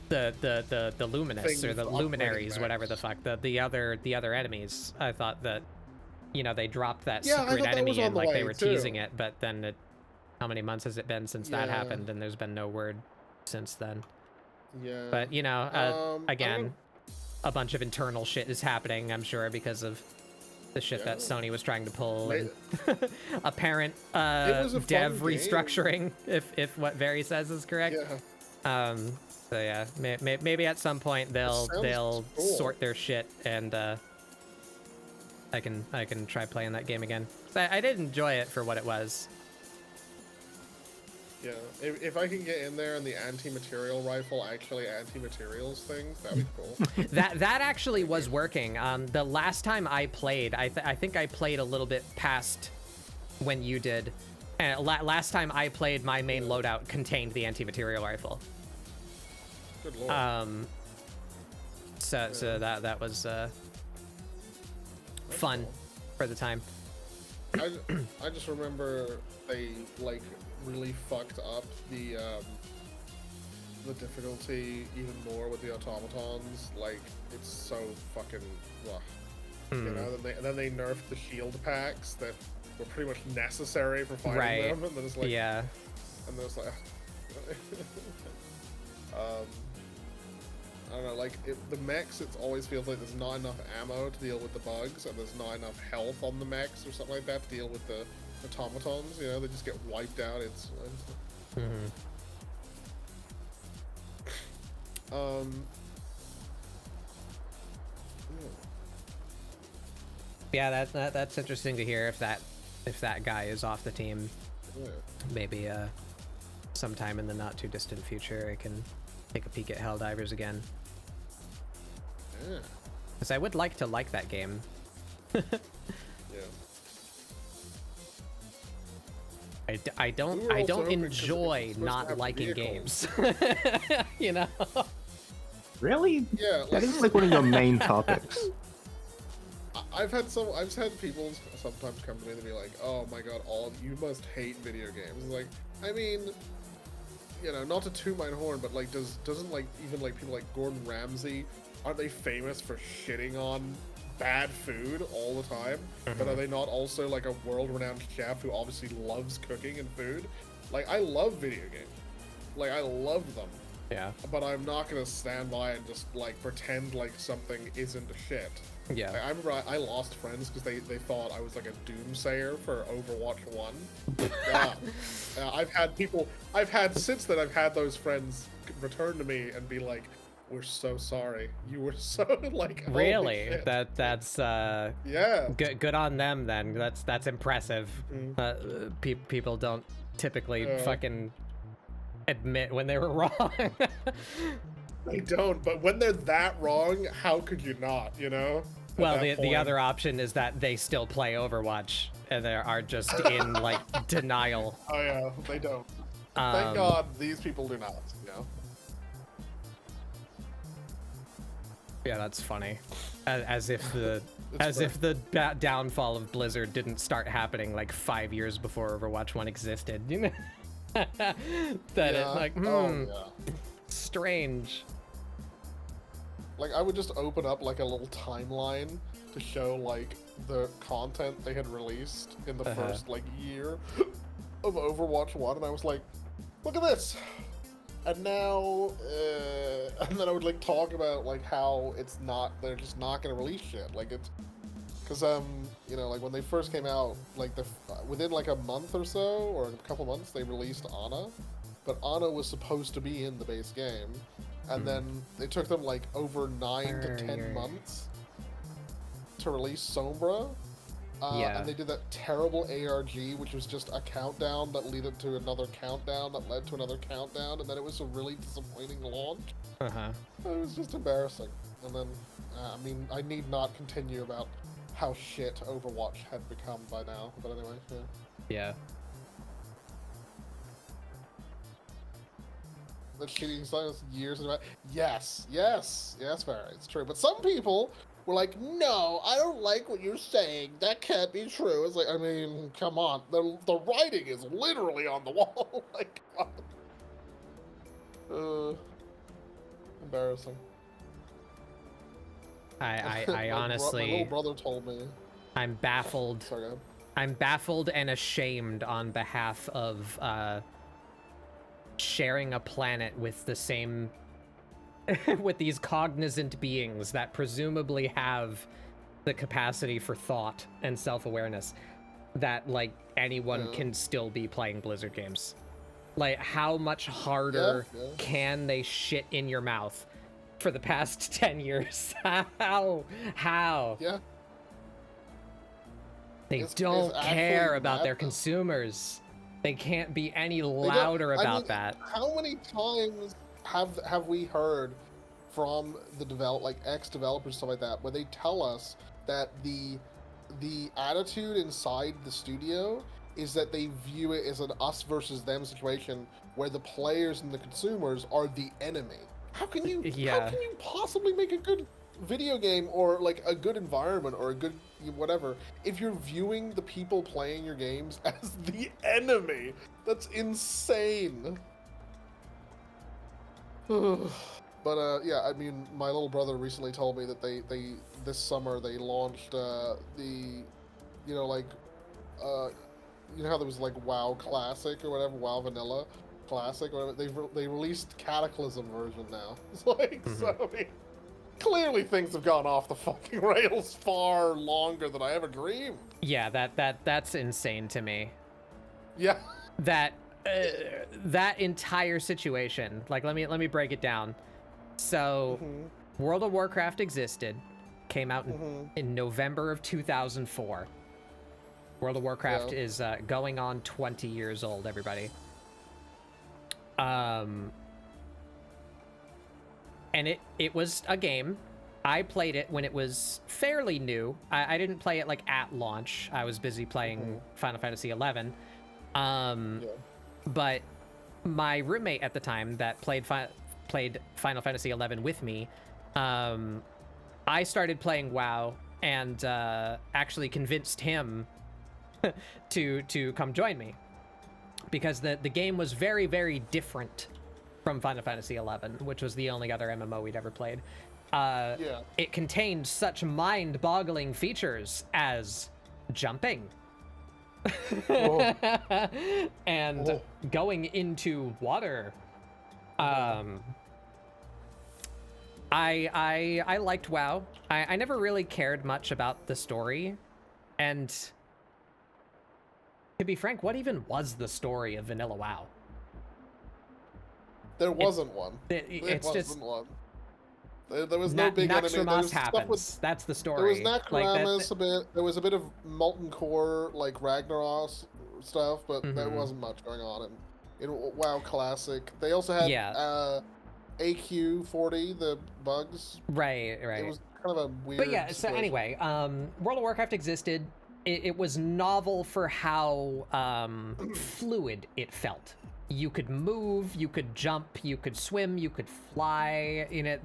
the luminous or the luminaries, whatever the fuck, the other enemies. I thought that, you know, they dropped that secret enemy in, like they were teasing it, but then how many months has it been since that happened, and there's been no word since then. Yeah. But you know, again, a bunch of internal shit is happening, I'm sure, because of the shit that Sony was trying to pull, and apparent dev restructuring, if what Very says is correct. Yeah. So yeah, maybe at some point they'll cool. sort their shit, and I can try playing that game again. I did enjoy it for what it was. Yeah, if I can get in there and the anti-material rifle actually anti-materials things, that'd be cool. that actually was working. The last time I played, I think I played a little bit past when you did. And last time I played, my main loadout contained the anti-material rifle. Good lord. So that was fun for the time. I just remember they like really fucked up the difficulty even more with the automatons. Like, it's so fucking rough. You know, then they nerfed the shield packs that were pretty much necessary for fighting them, and then it's like, and then it's like, I don't know, like, the mechs, it always feels like there's not enough ammo to deal with the bugs, and there's not enough health on the mechs or something like that to deal with the automatons. You know, they just get wiped out. It's yeah, that's interesting to hear if that guy is off the team. Maybe sometime in the not too distant future I can take a peek at Helldivers again. Because I would like to like that game. I don't enjoy not liking games. You know? Really? Yeah. That is like one of your main topics. I've had people sometimes come to me and be like, "Oh my god, you must hate video games." It's like, I mean, you know, not to toot my horn, but like, doesn't like even like people like Gordon Ramsay, aren't they famous for shitting on bad food all the time? But are they not also like a world-renowned chef who obviously loves cooking and food? Like, I love video games. Like, I love them. Yeah. But I'm not gonna stand by and just like pretend like something isn't shit. Yeah. Like, I remember I lost friends because they thought I was like a doomsayer for Overwatch 1. I've had those friends return to me and be like, "We're so sorry. You were so like." Really? Shit. That's yeah. Good on them then. That's impressive. People don't typically fucking admit when they were wrong. They don't, but when they're that wrong, how could you not, you know? Well, the other option is that they still play Overwatch and they are just in like denial. Oh yeah, they don't. Thank God these people do not, you know? Yeah, that's funny. As if the downfall of Blizzard didn't start happening like 5 years before Overwatch 1 existed. You know? Strange. Like, I would just open up like a little timeline to show like the content they had released in the first like year of Overwatch 1, and I was like, look at this. And now, and then I would like talk about like how they're just not gonna release shit. Like, it's because you know, like when they first came out, like within like a month or so, or a couple months, they released Ana, but Ana was supposed to be in the base game, and then it took them like over 9 to 10 months to release Sombra, Yeah. And they did that terrible ARG, which was just a countdown that led to another countdown that led to another countdown, and then it was a really disappointing launch. Uh-huh. It was just embarrassing. And then, I mean, I need not continue about how shit Overwatch had become by now. But anyway, yeah. Yeah. The cheating science years about. Yes, Farrah, it's true. But some people were like, no, I don't like what you're saying. That can't be true. It's like, I mean, come on. The writing is literally on the wall. Like, embarrassing. I honestly, my little brother told me. I'm baffled. Sorry, go ahead. I'm baffled and ashamed on behalf of sharing a planet with the same with these cognizant beings that presumably have the capacity for thought and self-awareness, that like anyone can still be playing Blizzard games. Like, how much harder can they shit in your mouth for the past 10 years? How? Yeah. They don't care about their consumers. They can't be any louder about that. How many times have we heard from the ex-developers, stuff like that, where they tell us that the attitude inside the studio is that they view it as an us versus them situation, where the players and the consumers are the enemy. How can you possibly make a good video game or like a good environment or a good whatever if you're viewing the people playing your games as the enemy? That's insane. But yeah, I mean, my little brother recently told me that they this summer they launched you know how there was like WoW Classic or whatever, WoW Vanilla Classic or whatever. They released Cataclysm version now. It's like, so I mean, clearly things have gone off the fucking rails far longer than I ever dreamed. Yeah, that's insane to me. Yeah. That entire situation. Like, let me break it down. So, World of Warcraft existed, came out in November of 2004. World of Warcraft is going on 20 years old, everybody. And it was a game. I played it when it was fairly new. I didn't play it like at launch. I was busy playing Final Fantasy XI. But my roommate at the time that played Final Fantasy XI with me, I started playing WoW and actually convinced him to come join me, because the game was very, very different from Final Fantasy XI, which was the only other MMO we'd ever played. It contained such mind-boggling features as jumping and going into water. I liked WoW. I never really cared much about the story, and to be frank, what even was the story of Vanilla WoW? There wasn't one. There was no big enemy. Naxxramas happens. That's the story. There was Naxxramas a bit. There was a bit of Molten Core, like Ragnaros stuff, but there wasn't much going on in WoW Classic. They also had AQ40, the bugs. Right. It was kind of a weird. But yeah. situation. So anyway, World of Warcraft existed. It was novel for how fluid it felt. You could move, you could jump, you could swim, you could fly. You know,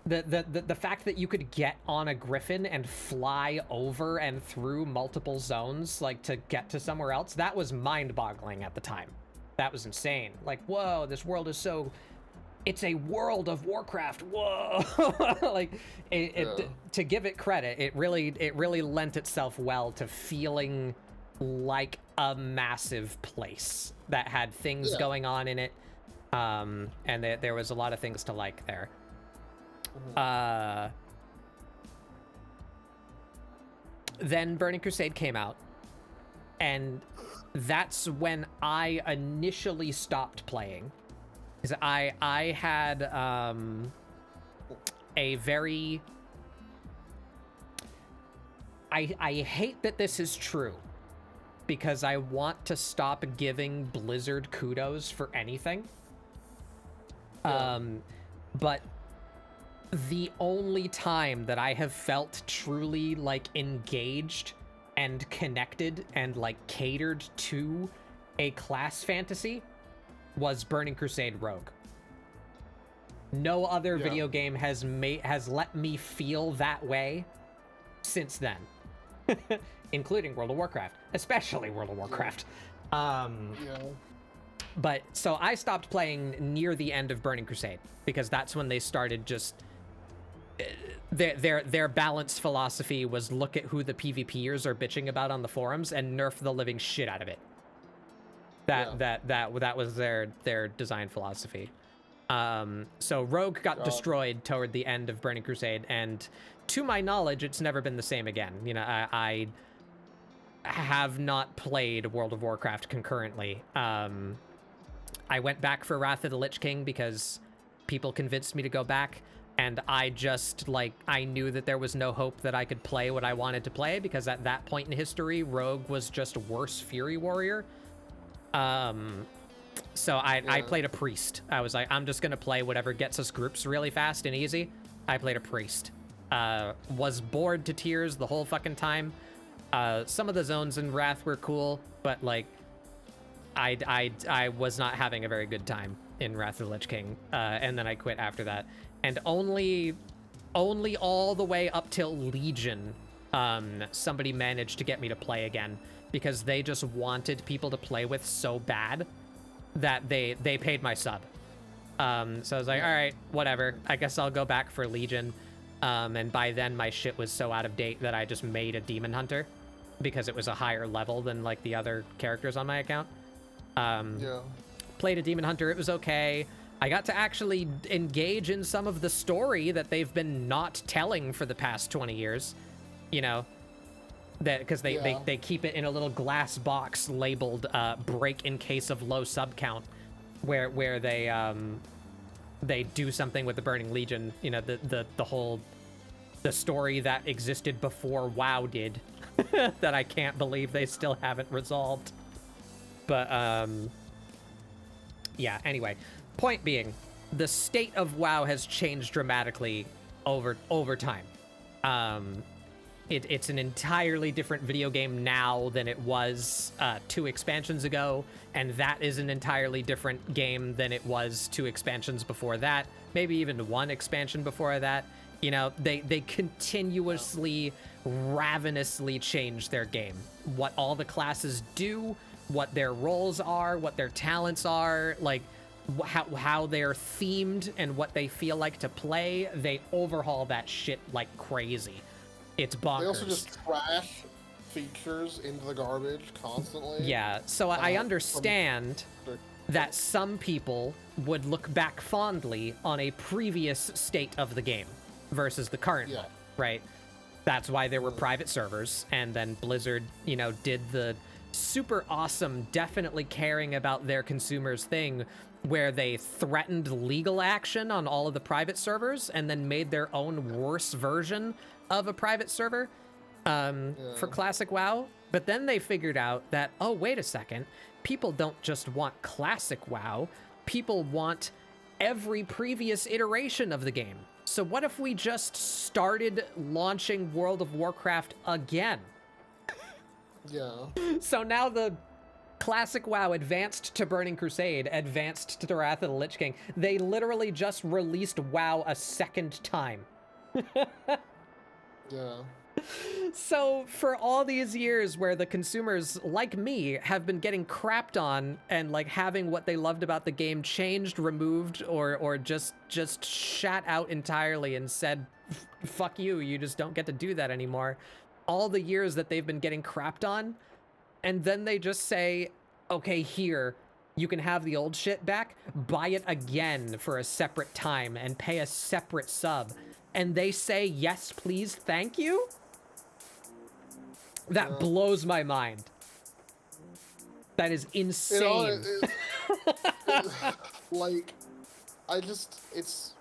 the fact that you could get on a griffin and fly over and through multiple zones, like to get to somewhere else, that was mind-boggling at the time. That was insane. Like, whoa, this world is so... It's a World of Warcraft. Whoa! Like, to give it credit, it really lent itself well to feeling like a massive place that had things going on in it, and there was a lot of things to like there. Then Burning Crusade came out, and that's when I initially stopped playing, because I had a very I hate that this is true, because I want to stop giving Blizzard kudos for anything. Yeah. But the only time that I have felt truly like engaged and connected and like catered to a class fantasy was Burning Crusade Rogue. No other video game has let me feel that way since then. Including World of Warcraft, especially World of Warcraft. But so I stopped playing near the end of Burning Crusade because that's when they started just their balance philosophy was look at who the PvPers are bitching about on the forums and nerf the living shit out of it. That was their design philosophy. So Rogue got destroyed toward the end of Burning Crusade, and to my knowledge, it's never been the same again. You know, I have not played World of Warcraft concurrently. I went back for Wrath of the Lich King because people convinced me to go back, and I just, like, I knew that there was no hope that I could play what I wanted to play, because at that point in history, Rogue was just worse Fury Warrior. So I played a priest. I was like, I'm just gonna play whatever gets us groups really fast and easy. I played a priest. Was bored to tears the whole fucking time. Some of the zones in Wrath were cool, but like, I was not having a very good time in Wrath of the Lich King. And then I quit after that. And only all the way up till Legion, somebody managed to get me to play again, because they just wanted people to play with so bad that they paid my sub. So I was like, all right, whatever. I guess I'll go back for Legion. And by then my shit was so out of date that I just made a Demon Hunter because it was a higher level than like the other characters on my account. Played a Demon Hunter. It was okay. I got to actually engage in some of the story that they've been not telling for the past 20 years, you know, that because they keep it in a little glass box labeled break in case of low sub count, where they do something with the Burning Legion, you know, the story that existed before WoW did that I can't believe they still haven't resolved. But yeah, anyway, point being, the state of WoW has changed dramatically over time. It's an entirely different video game now than it was 2 expansions ago, and that is an entirely different game than it was 2 expansions before that, maybe even 1 expansion before that. You know, they continuously, ravenously change their game. What all the classes do, what their roles are, what their talents are, like how they're themed and what they feel like to play. They overhaul that shit like crazy. It's bonkers. They also just trash features into the garbage constantly. Yeah, so I understand that some people would look back fondly on a previous state of the game versus the current one, right? That's why there were private servers, and then Blizzard, you know, did the super awesome, definitely caring about their consumers thing, where they threatened legal action on all of the private servers and then made their own worse version of a private server for Classic WoW. But then they figured out that, oh, wait a second, people don't just want Classic WoW, people want every previous iteration of the game. So what if we just started launching World of Warcraft again? Yeah. So now the Classic WoW advanced to Burning Crusade, advanced to the Wrath of the Lich King. They literally just released WoW a second time. Yeah. So for all these years where the consumers, like me, have been getting crapped on and like having what they loved about the game changed, removed, or just shat out entirely and said, fuck you, you just don't get to do that anymore. All the years that they've been getting crapped on, and then they just say, okay, here, you can have the old shit back, buy it again for a separate time and pay a separate sub. And they say, yes, please, thank you? That blows my mind. That is insane. You know, like, I just, it's...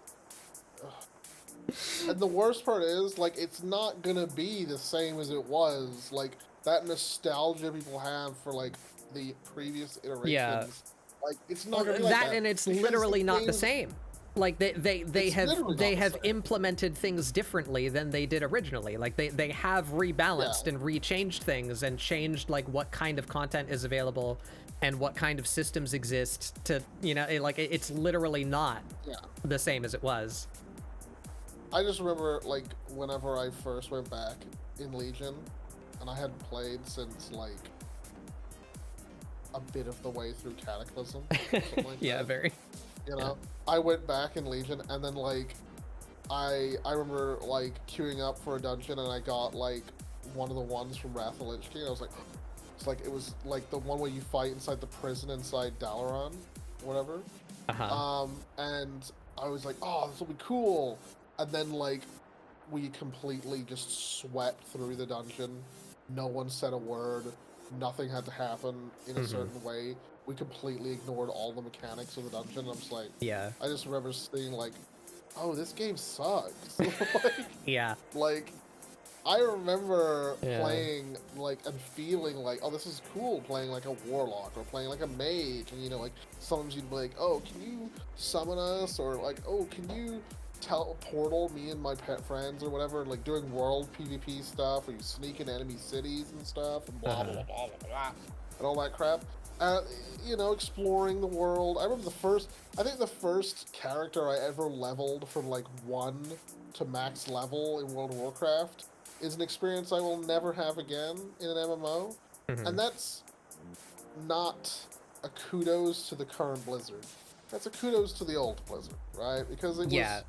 And the worst part is, like, it's not gonna be the same as it was. Like, that nostalgia people have for, like, the previous iterations. Yeah. Like, it's not gonna be like that. And it's because literally not the games- same. Like they It's have literally they not the have same. implemented things differently than they did originally. Like they have rebalanced Yeah. and rechanged things and changed like what kind of content is available and what kind of systems exist to, you know, it's literally not Yeah. the same as it was. I just remember, like, whenever I first went back in Legion, and I hadn't played since, like, a bit of the way through Cataclysm. Something like Yeah, that. very. You know, I went back in Legion, and then like, I remember like queuing up for a dungeon, and I got like one of the ones from Wrath of the Lich King. I was like, it's like it was like the one where you fight inside the prison inside Dalaran, whatever. And I was like, oh, this will be cool. And then like, we completely just swept through the dungeon. No one said a word. Nothing had to happen in a certain way. We completely ignored all the mechanics of the dungeon. I'm just like, Yeah. I just remember seeing like, oh, this game sucks. like, Yeah. like, I remember Yeah. playing like and feeling like, oh, this is cool. Playing like a warlock or playing like a mage, and you know, like sometimes you'd be like, oh, can you summon us, or like, oh, can you portal me and my pet friends or whatever, like doing world PvP stuff, where you sneak in enemy cities and stuff, and blah blah blah blah blah, and all that crap. You know, exploring the world. I remember I think the first character I ever leveled from like 1 to max level in World of Warcraft is an experience I will never have again in an MMO. And that's not a kudos to the current Blizzard. That's a kudos to the old Blizzard, right? Because it was,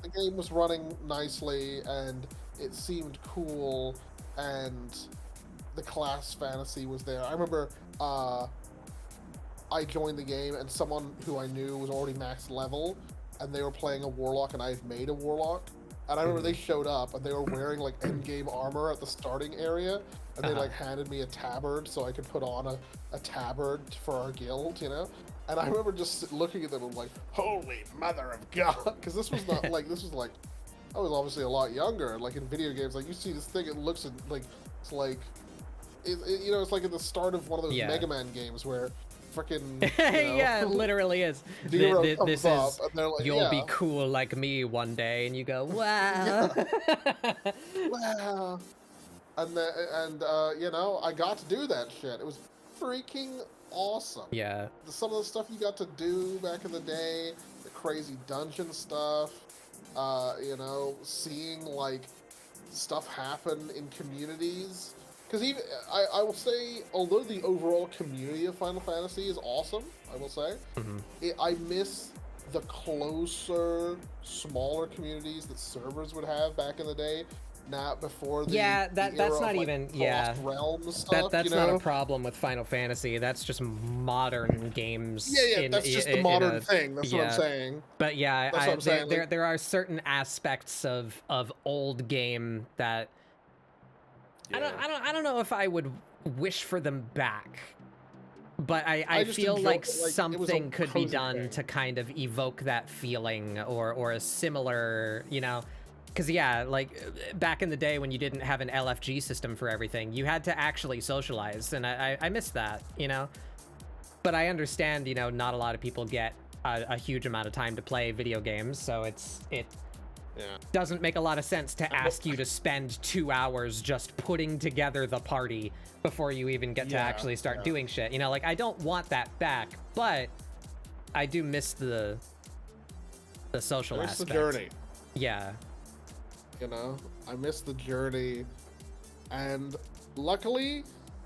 the game was running nicely, and it seemed cool, and the class fantasy was there. I remember I joined the game, and someone who I knew was already max level, and they were playing a warlock, and I had made a warlock. And I remember they showed up, and they were wearing like end-game armor at the starting area, and they like handed me a tabard so I could put on a tabard for our guild, you know. And I remember just looking at them and like, holy mother of God, because this was not like, this was like, I was obviously a lot younger. Like in video games, like you see this thing, it looks like it's like, you know, it's like at the start of one of those Mega Man games where freaking, you know, yeah, it literally is. Zero This comes is up, and they're like, you'll be cool like me one day, and you go, wow. wow. And you know, I got to do that shit. It was freaking awesome. Yeah. Some of the stuff you got to do back in the day, the crazy dungeon stuff, you know, seeing like stuff happen in communities. Because even I will say, although the overall community of Final Fantasy is awesome, I will say, I miss the closer, smaller communities that servers would have back in the day. Not before the that's era not of, like, even Lost Realms stuff. That's you not know? a problem with Final Fantasy. That's just modern games. Yeah, that's just the modern thing. That's what I'm saying. But yeah, That's what I'm saying, like- there are certain aspects of old game that I don't know if I would wish for them back. But I just feel enjoy- like it was a something could be cozy done thing. to kind of evoke that feeling or a similar, you know. Because, yeah, like, back in the day when you didn't have an LFG system for everything, you had to actually socialize, and I miss that, you know? But I understand, you know, not a lot of people get a huge amount of time to play video games, so it doesn't make a lot of sense to ask you to spend 2 hours just putting together the party before you even get to actually start doing shit. You know, like, I don't want that back, but I do miss the social There's aspect. the journey. Yeah. You know, I miss the journey, and luckily,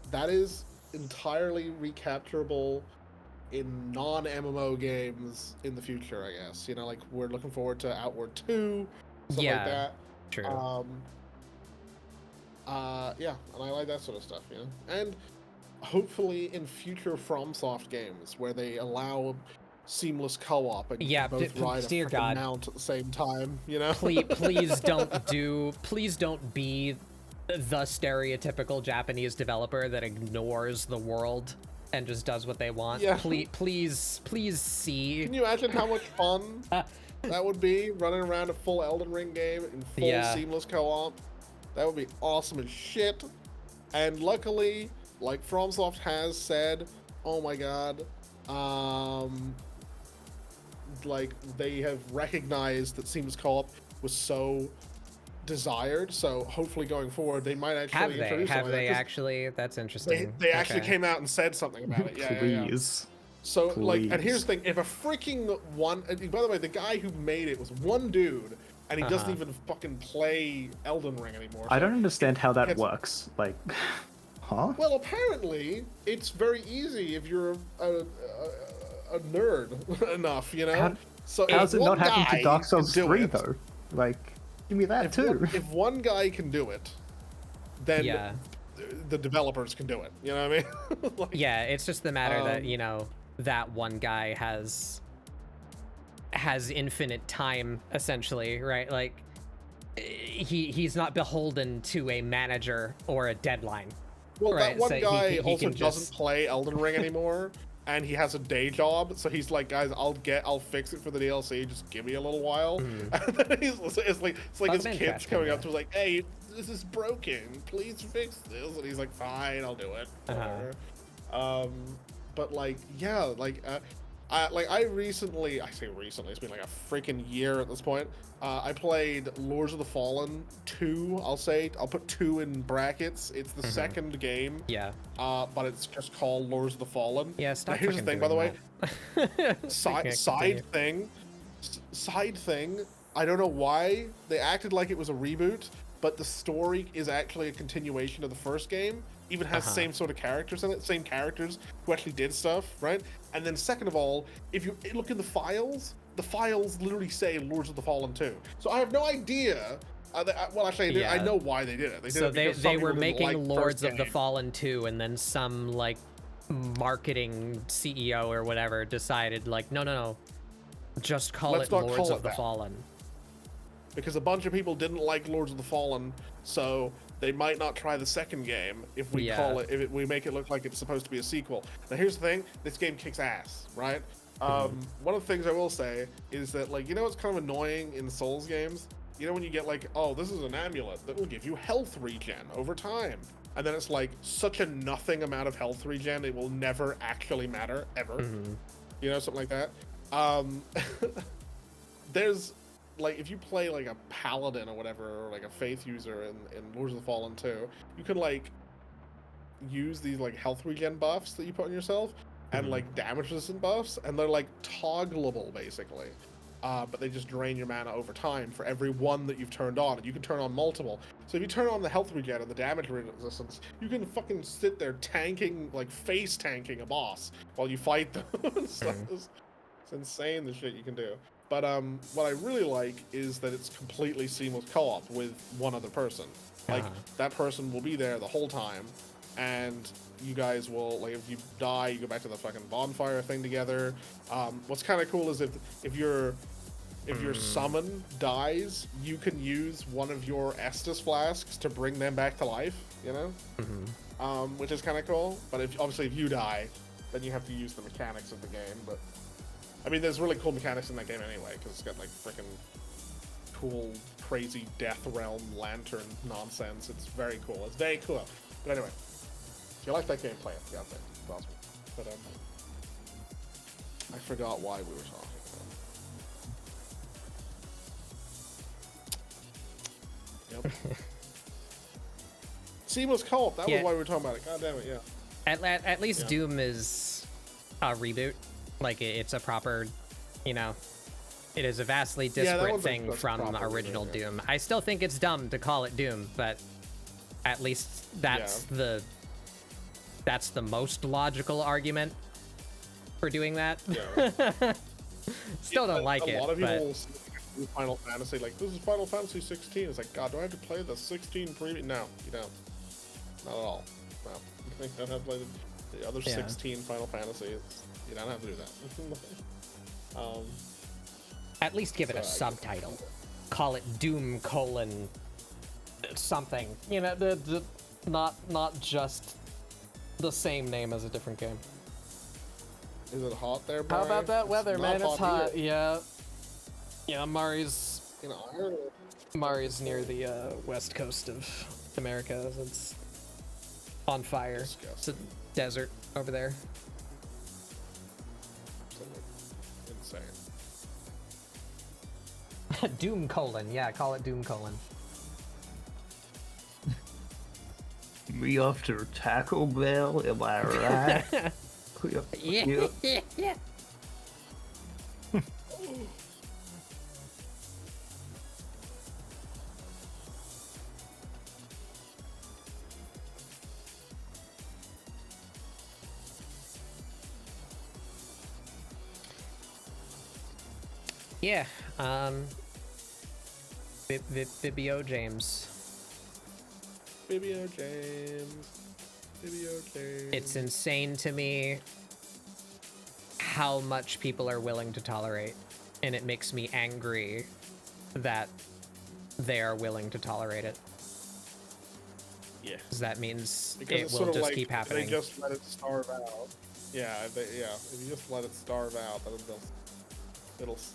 that is entirely recapturable in non-MMO games in the future. I guess, you know, like we're looking forward to Outward 2, something like that. True. Yeah, and I like that sort of stuff, you know, and hopefully in future FromSoft games where they allow seamless co-op and you can both ride a dear freaking God. mount at the same time, you know. Please don't be the stereotypical Japanese developer that ignores the world and just does what they want. Yeah. Please see. Can you imagine how much fun that would be running around a full Elden Ring game in full seamless co-op. That would be awesome as shit. And luckily, like FromSoft has said, oh my god, like they have recognized that seamless co-op was so desired. So hopefully going forward, they might actually introduce have they that, actually? That's interesting. They actually came out and said something about it. Yeah, Please. So, Please. like, and here's the thing, if a freaking one, by the way, the guy who made it was one dude, and he doesn't even fucking play Elden Ring anymore. So I don't understand how that works. Like, huh? Well, apparently, it's very easy if you're a nerd enough, you know? How's it not happen to Dark Souls 3, it, though? Like, give me that, too. If one guy can do it, then the developers can do it, you know what I mean? Like, yeah, it's just the matter that, you know, that one guy has infinite time, essentially, right? Like, he's not beholden to a manager or a deadline. Well, right? that one so guy he also doesn't just play Elden Ring anymore, and he has a day job, so he's like, guys, I'll fix it for the DLC, just give me a little while. And then it's like his kids coming up to him like, hey, this is broken, please fix this, and he's like, fine, I'll do it. But like, yeah, like, I recently, I say recently, it's been like a freaking year at this point. I played Lords of the Fallen 2, I'll put 2 in brackets. It's the second game. Yeah. But it's just called Lords of the Fallen. Yeah, stop. Now, here's the thing, by the way. Side thing, I don't know why they acted like it was a reboot, but the story is actually a continuation of the first game. Even has the same sort of characters in it, same characters who actually did stuff, right? And then second of all, if you look in the files literally say Lords of the Fallen 2. So I have no idea. Well, actually, I know why they did it. They did it they were making Lords of the Fallen 2, and then some like marketing CEO or whatever decided like, no, just call it Lords of the Fallen. Because a bunch of people didn't like Lords of the Fallen, so they might not try the second game if we call it, if we make it look like it's supposed to be a sequel. Now here's the thing, this game kicks ass, right? One of the things I will say is that, like, you know what's kind of annoying in Souls games? You know when you get like, oh, this is an amulet that will give you health regen over time. And then it's like such a nothing amount of health regen, it will never actually matter, ever. You know, something like that. There's, like, if you play like a paladin or whatever, or like a faith user in Lords of the Fallen 2, you can like use these like health regen buffs that you put on yourself and like damage resistant buffs, and they're like toggleable basically. But they just drain your mana over time for every one that you've turned on, and you can turn on multiple. So if you turn on the health regen and the damage resistance, you can fucking sit there tanking, like face tanking a boss while you fight them. It's insane the shit you can do. But what I really like is that it's completely seamless co-op with one other person. Like, that person will be there the whole time, and you guys will, like, if you die, you go back to the fucking bonfire thing together. What's kind of cool is if your summon dies, you can use one of your Estus flasks to bring them back to life, you know? Which is kind of cool. But obviously if you die, then you have to use the mechanics of the game. But I mean, there's really cool mechanics in that game anyway, because it's got like freaking cool, crazy Death Realm lantern nonsense. It's very cool. It's very cool. But anyway, if you like that game, play it. Yeah, it's awesome. But I forgot why we were talking about it. Yep. Seamless co-op. That was why we were talking about it. God damn it, yeah. At least Doom is a reboot. Like, it's a proper, you know, it is a vastly disparate thing from original Doom. I still think it's dumb to call it Doom, but at least that's the most logical argument for doing that. Yeah. Still don't like it. A lot of people will say Final Fantasy, like, this is Final Fantasy 16. It's like, God, do I have to play the 16 previous? No, you don't. Not at all. No. You don't have to play the other 16 Final Fantasies. You don't have to do that. At least give it a subtitle. Call it Doom : something. You know, not just the same name as a different game. Is it hot there, Brian? How about that weather, man? It's hot. Either. Yeah. Yeah, Mari's In Ireland. near the west coast of America. So it's on fire. It's a Disgusting. desert over there. Absolutely insane. Doom colon. Yeah, call it Doom colon. Me after Taco Bell, am I right? Yeah. Yeah. Yeah, Vibio James. Video James. Video James. It's insane to me how much people are willing to tolerate, and it makes me angry that they are willing to tolerate it. Yeah. 'Cause that means Because it it's will sort of just like keep happening. They just let it starve out. Yeah, yeah. If you just let it starve out, then it'll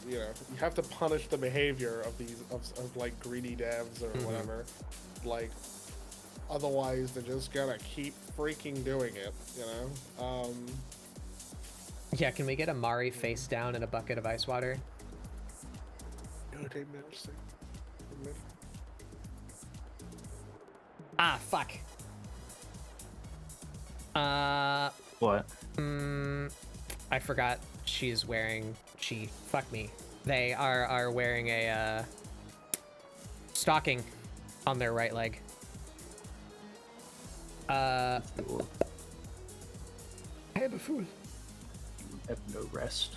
you know, you have to punish the behavior of these of like greedy devs or whatever. Like, otherwise they're just gonna keep freaking doing it. You know. Yeah, can we get a Mari face down in a bucket of ice water? Okay, interesting. Ah, fuck. What? I forgot she's wearing. Fuck me. They are wearing a stocking on their right leg. I am a fool. You have no rest.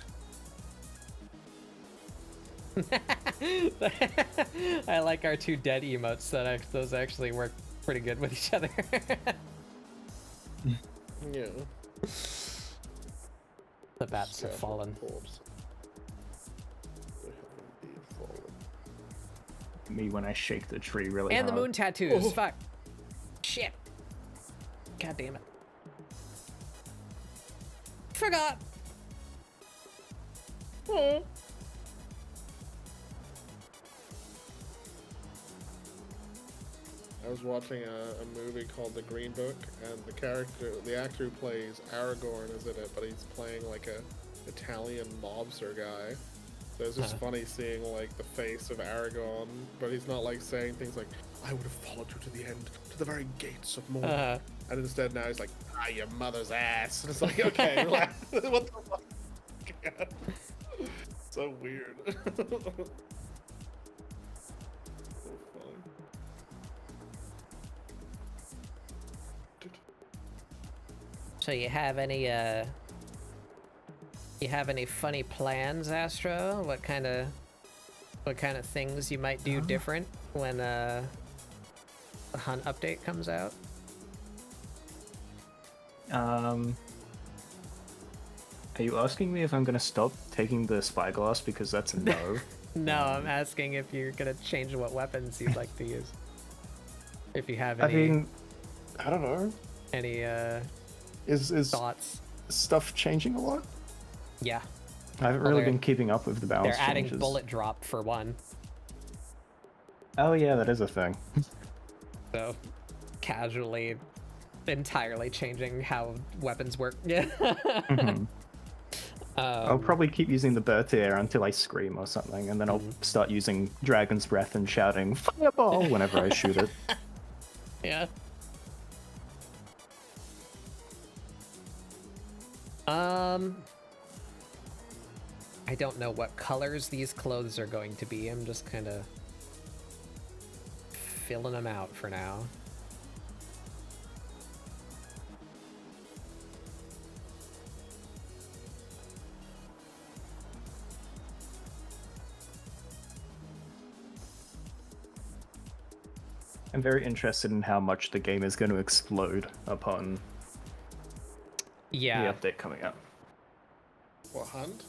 I like our two dead emotes. Those actually work pretty good with each other. Yeah. The bats have fallen. Corpse. They have indeed fallen. Me when I shake the tree really And hard. the moon tattoos. Oh. Fuck. Shit. God damn it. Forgot. Oh. I was watching a movie called The Green Book, and the actor who plays Aragorn is in it, but he's playing like a Italian mobster guy. So it's just funny seeing like the face of Aragorn, but he's not like saying things like, "I would have followed you to the end, to the very gates of Mordor," and instead now he's like, "Ah, your mother's ass." And it's like, okay, what the fuck? God. So weird. So funny. So you have any funny plans, Astro? What kind of things you might do different when the hunt update comes out? Are you asking me if I'm gonna stop taking the spyglass because that's a no? No, I'm asking if you're gonna change what weapons you'd like to use. If you have I any mean, I don't know. any Is thoughts. stuff changing a lot? Yeah, I haven't Well, really they're- been keeping up with the balance they're adding changes. bullet drop for one. Oh yeah, that is a thing. So casually, entirely changing how weapons work. Yeah. I'll probably keep using the Bertier until I scream or something, and then I'll start using Dragon's Breath and shouting "Fireball" whenever I shoot it. Yeah. I don't know what colors these clothes are going to be. I'm just kind of filling them out for now. I'm very interested in how much the game is going to explode upon Yeah, the update coming out. What, hunt?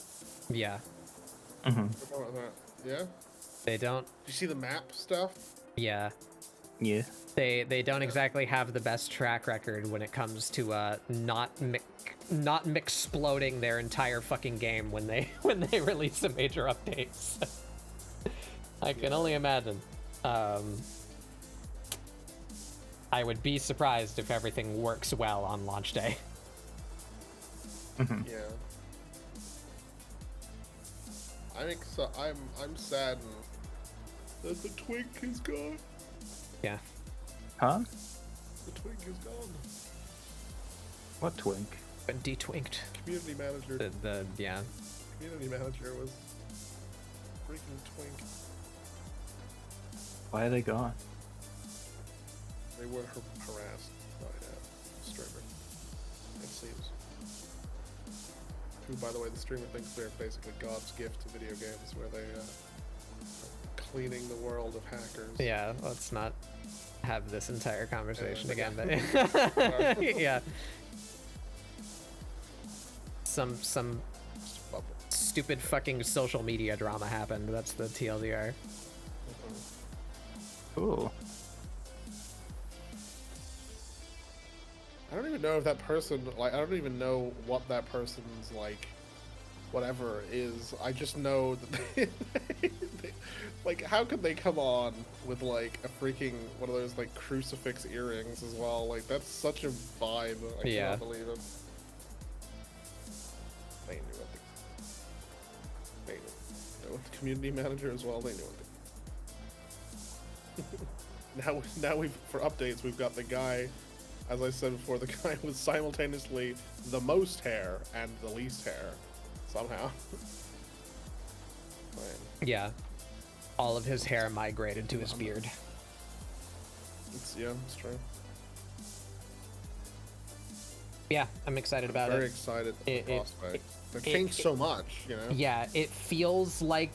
yeah. What about that? Yeah? They don't. Did you see the map stuff? Yeah, Yeah. they don't exactly have the best track record when it comes to not exploding their entire fucking game when they release a major update. I can only imagine. I would be surprised if everything works well on launch day. Yeah. I'm saddened that the twink is gone. Yeah. Huh? The twink is gone. What twink? But detwinked. Community manager. Yeah. Community manager was freaking twink. Why are they gone? They were harassed by a streamer, it seems. Who, by the way, the streamer thinks they're basically God's gift to video games, where they are cleaning the world of hackers. Yeah, let's not have this entire conversation again. But yeah. Some stupid fucking social media drama happened. That's the TLDR. Cool. I don't even know if that person, like, I don't even know what that person's, like, whatever is. I just know that like, how could they come on with, like, a freaking, one of those, like, crucifix earrings as well? Like, that's such a vibe. I cannot believe it. They knew what they knew what the community manager as well, they knew what they Now we've, for updates, we've got the guy, as I said before, the guy with simultaneously the most hair and the least hair, somehow. Yeah. All of his hair migrated to his beard. Yeah, it's true. Yeah, I'm excited about it. Very excited for the prospect. They've changed so much, you know? Yeah, it feels like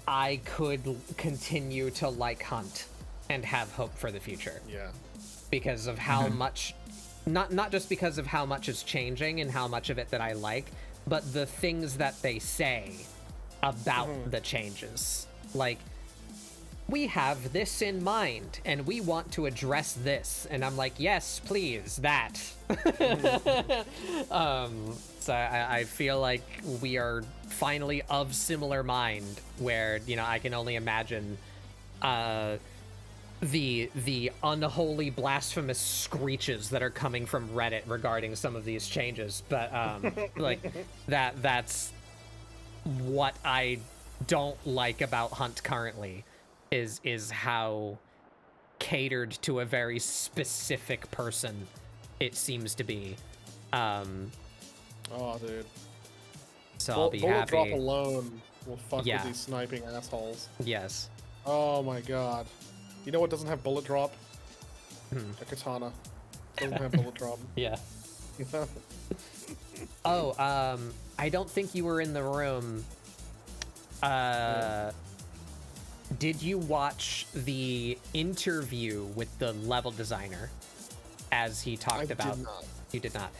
I could continue to like Hunt and have hope for the future. Yeah. Because of how much, not just because of how much is changing and how much of it that I like, but the things that they say about the changes. Like, we have this in mind and we want to address this. And I'm like, yes, please, that. So I feel like we are finally of similar mind where, you know, I can only imagine the unholy blasphemous screeches that are coming from Reddit regarding some of these changes. But like that's what I don't like about Hunt currently is how catered to a very specific person it seems to be. Oh, dude. So I'll be happy. Bullet drop alone will fuck with these sniping assholes. Yes. Oh my god. You know what doesn't have bullet drop? A katana. Doesn't have bullet drop. Yeah. Oh, I don't think you were in the room. Did you watch the interview with the level designer as he talked about? Did not. You did not.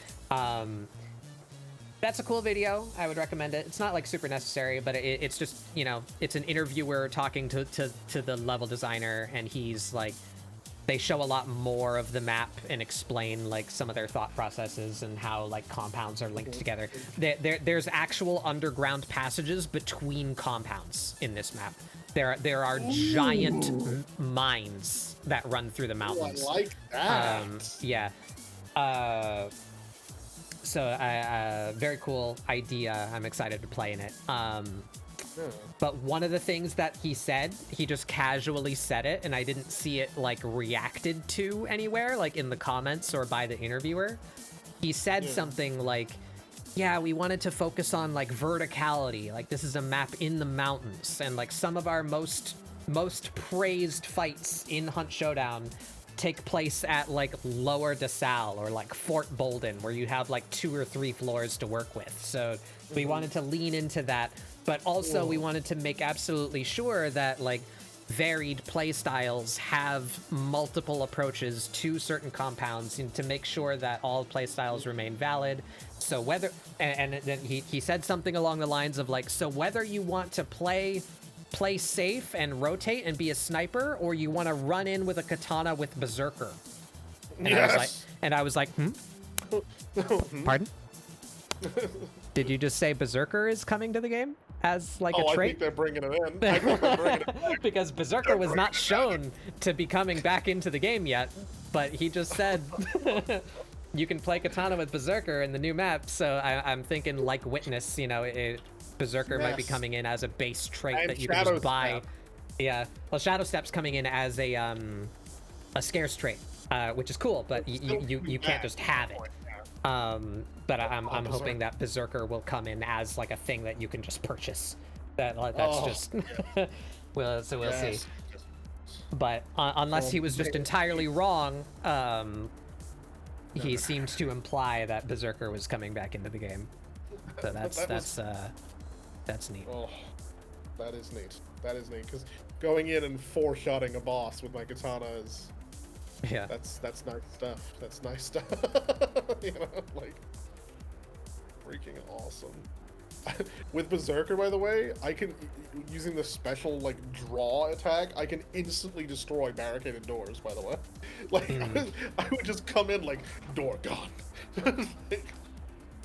That's a cool video. I would recommend it. It's not like super necessary, but it's just, you know, it's an interviewer talking to the level designer, and he's like, they show a lot more of the map and explain like some of their thought processes and how like compounds are linked together. There's actual underground passages between compounds in this map. There are giant mines that run through the mountains. I like that. Yeah. So very cool idea. I'm excited to play in it. But one of the things that he said, he just casually said it, and I didn't see it like reacted to anywhere, like in the comments or by the interviewer. He said something like, yeah, we wanted to focus on like verticality. Like, this is a map in the mountains, and like some of our most praised fights in Hunt Showdown take place at like Lower DeSalle or like Fort Bolden, where you have like 2 or 3 floors to work with. So we wanted to lean into that, but also we wanted to make absolutely sure that like varied play styles have multiple approaches to certain compounds, and to make sure that all play styles remain valid. So whether, and then he said something along the lines of like, so whether you want to play safe and rotate and be a sniper, or you want to run in with a katana with Berserker. And I was like, Pardon? Did you just say Berserker is coming to the game? as like Oh, a I trait? think they're bringing it in. I think they're bringing it back. Because Berserker was not shown to be coming back into the game yet, but he just said you can play Katana with Berserker in the new map. So I'm thinking like Witness, you know, Berserker might be Yes. coming in as a base trait And that you can Shadow just buy. Step. Yeah, well, Shadow Step's coming in as a scarce trait, which is cool, but you can't just have it. But I'm hoping that Berserker will come in as like a thing that you can just purchase. That's just we'll see. Yes. But unless he was just entirely wrong, he seemed to imply that Berserker was coming back into the game. So that's neat. Oh, that is neat. That is neat, because going in and four-shotting a boss with my katana is... Yeah. That's nice stuff. That's nice stuff. You know, like, freaking awesome. With Berserker, by the way, I can, using the special, like, draw attack, I can instantly destroy barricaded doors, by the way. Like, I would just come in, like, door gone. Like,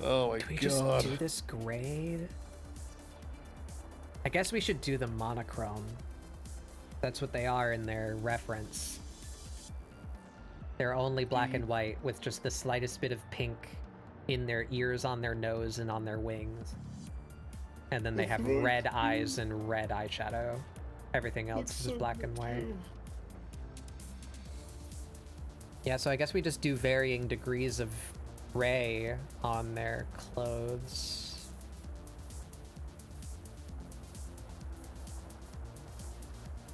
oh my god. Can we just do this grade? I guess we should do the monochrome. That's what they are in their reference. They're only black and white with just the slightest bit of pink in their ears, on their nose, and on their wings. And then they have red eyes and red eyeshadow. Everything else is black and white. Yeah, so I guess we just do varying degrees of gray on their clothes.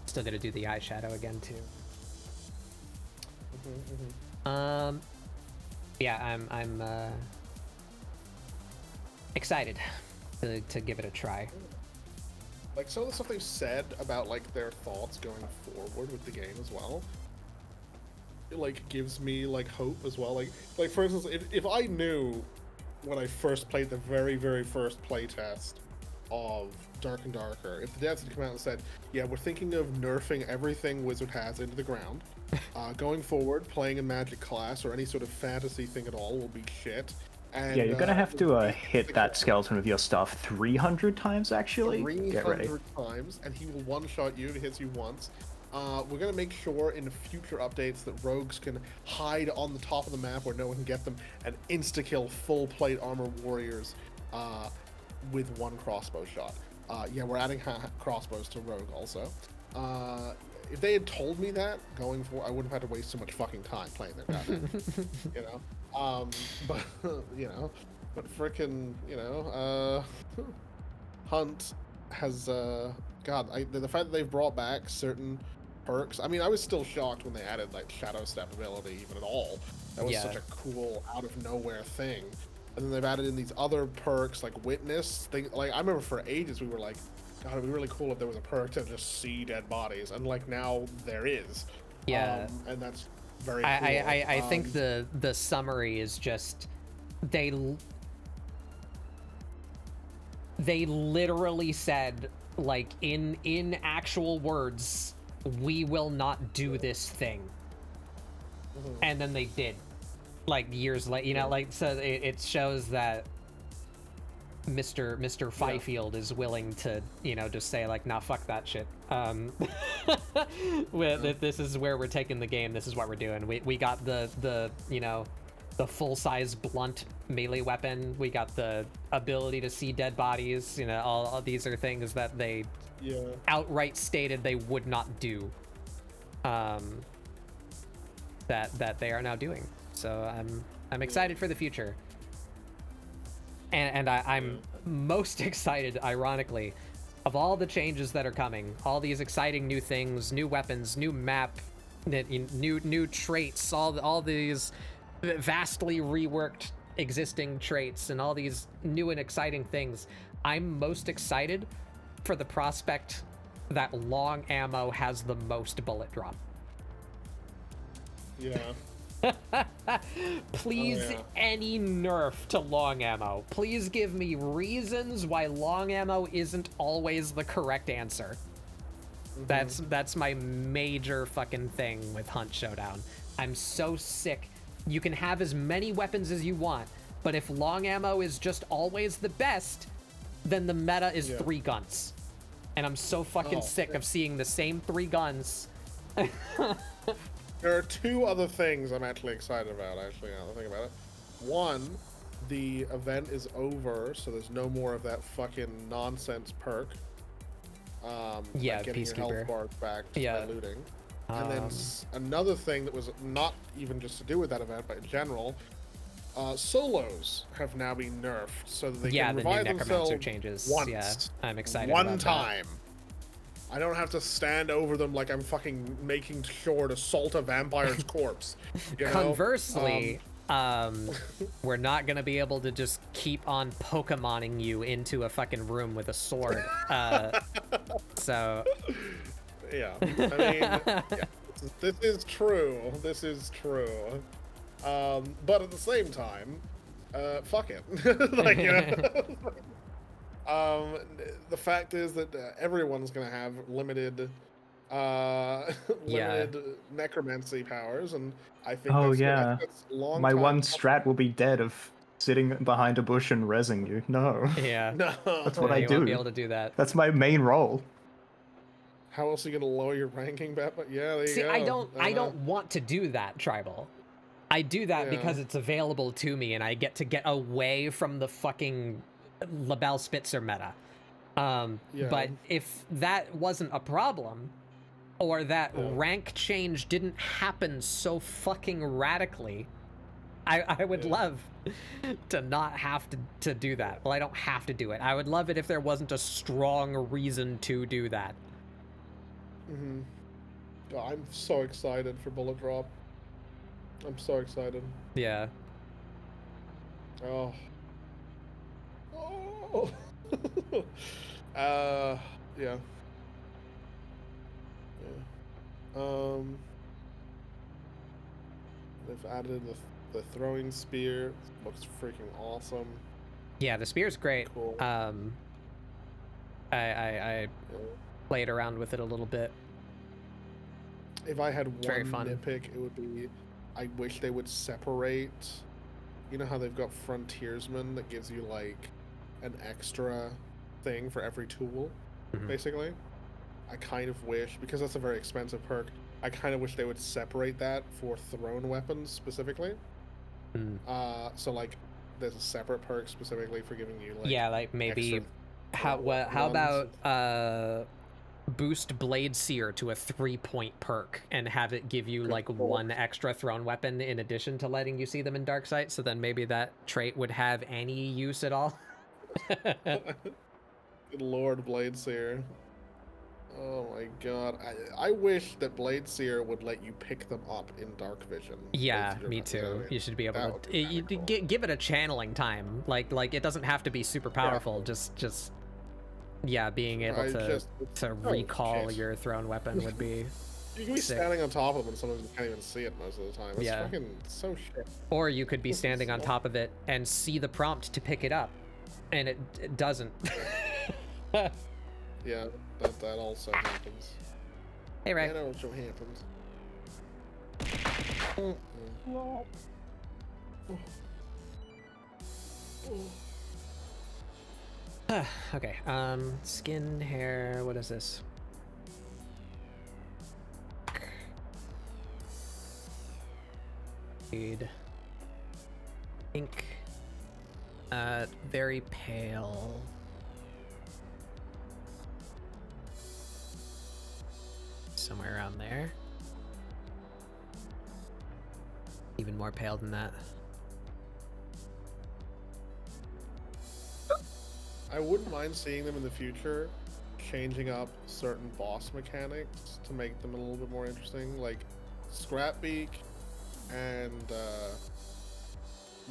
Still gonna do the eyeshadow again too. Yeah, I'm excited to give it a try. Like, some of the stuff they've said about, like, their thoughts going forward with the game as well, it, like, gives me, like, hope as well. Like for instance, if I knew when I first played the very, very first playtest of Dark and Darker, if the devs had come out and said, yeah, we're thinking of nerfing everything Wizard has into the ground, going forward, playing a magic class or any sort of fantasy thing at all will be shit. And, Yeah, you're gonna have to hit that skeleton with your stuff 300 times, actually. Get ready. 300 times, and he will one-shot you if he hits you once. We're gonna make sure in future updates that rogues can hide on the top of the map where no one can get them, and insta-kill full plate armor warriors with one crossbow shot. Yeah, we're adding crossbows to rogue also. If they had told me that going forward, I wouldn't have had to waste so much fucking time playing their goddamn, you know. But you know, but frickin', you know, Hunt has God. The fact that they've brought back certain perks. I mean, I was still shocked when they added like Shadow Step ability even at all. That was such a cool out of nowhere thing. And then they've added in these other perks like Witness thing. Like, I remember for ages we were like, God, it'd be really cool if there was a perk to just see dead bodies, and like now there is. Yeah. And that's very cool. I think the summary is just they literally said, like, in actual words, we will not do this thing. And then they did, like, years later, you know, like, so it shows that Mr. Fifield is willing to, you know, just say like, nah, fuck that shit. This is where we're taking the game. This is what we're doing. We got the you know, the full-size blunt melee weapon. We got the ability to see dead bodies. You know, all these are things that they outright stated they would not do. That they are now doing. So I'm excited for the future. And I'm most excited, ironically, of all the changes that are coming. All these exciting new things, new weapons, new map, new traits, all these vastly reworked existing traits, and all these new and exciting things. I'm most excited for the prospect that long ammo has the most bullet drop. Yeah. Please, any nerf to long ammo. Please give me reasons why long ammo isn't always the correct answer. That's my major fucking thing with Hunt Showdown. I'm so sick. You can have as many weapons as you want, but if long ammo is just always the best, then the meta is Yeah. 3 guns. And I'm so fucking sick of seeing the same 3 guns. There are 2 other things I'm actually excited about, actually, now that I think about it. One, the event is over, so there's no more of that fucking nonsense perk. Yeah, like getting your Peacekeeper. health bars back just Yeah. by looting. And then another thing that was not even just to do with that event, but in general, solos have now been nerfed so that they Yeah, can the new revive Necromancer themselves changes. once. Yeah, I'm excited One about that. time. I don't have to stand over them like I'm fucking making sure to assault a vampire's corpse. You know? Conversely, we're not gonna be able to just keep on Pokemoning you into a fucking room with a sword. So Yeah, I mean, yeah, this is true. This is true. But at the same time, fuck it. Like, you know. The fact is that everyone's gonna have limited necromancy powers, and I think Oh that's good. I yeah, think that's a long my time one coming. strat will be dead of sitting behind a bush and rezzing you. No, yeah, No. that's what yeah, I you do. won't be able to do that. That's my main role. How else are you gonna lower your ranking, Batman? Yeah, there you See, go. I don't want to do that, Tribal. I do that Yeah. because it's available to me, and I get to get away from the fucking Labelle Spitzer meta. Yeah. But if that wasn't a problem, or that Yeah. rank change didn't happen so fucking radically, I would love to not have to do that. Well, I don't have to do it. I would love it if there wasn't a strong reason to do that. Mm-hmm. Oh, I'm so excited for Bullet Drop. I'm so excited. Yeah. Oh. Oh. Yeah. They've added the throwing spear. Looks freaking awesome. Yeah, the spear's great. Cool. I Yeah. played around with it a little bit. If I had very one fun. nitpick, it would be I wish they would separate. You know how they've got Frontiersman that gives you like an extra thing for every tool, basically. I kind of wish, because that's a very expensive perk, I kind of wish they would separate that for thrown weapons specifically. So like there's a separate perk specifically for giving you like Yeah, like maybe extra how runs. about boost Blade Seer to a 3-point perk and have it give you like Cool. 1 extra thrown weapon in addition to letting you see them in dark sight, so then maybe that trait would have any use at all. Good Lord, Blade Seer. Oh my god. I wish that Blade Seer would let you pick them up in dark vision. Yeah, If you're me not too. doing You should be able That to would be you kinda cool. give it a channeling time. Like it doesn't have to be super powerful. Just yeah, being able to Oh, recall shit. your thrown weapon would be. You can be sick. standing on top of them and sometimes you can't even see it most of the time. It's Yeah. fucking so shit. Or you could be standing on top of it and see the prompt to pick it up, and it doesn't. Yeah, that also happens. Hey, Ray. That also happens. Okay. Skin, hair. What is this? Shade. Pink. Very pale. Somewhere around there. Even more pale than that. I wouldn't mind seeing them in the future changing up certain boss mechanics to make them a little bit more interesting. Like Scrapbeak and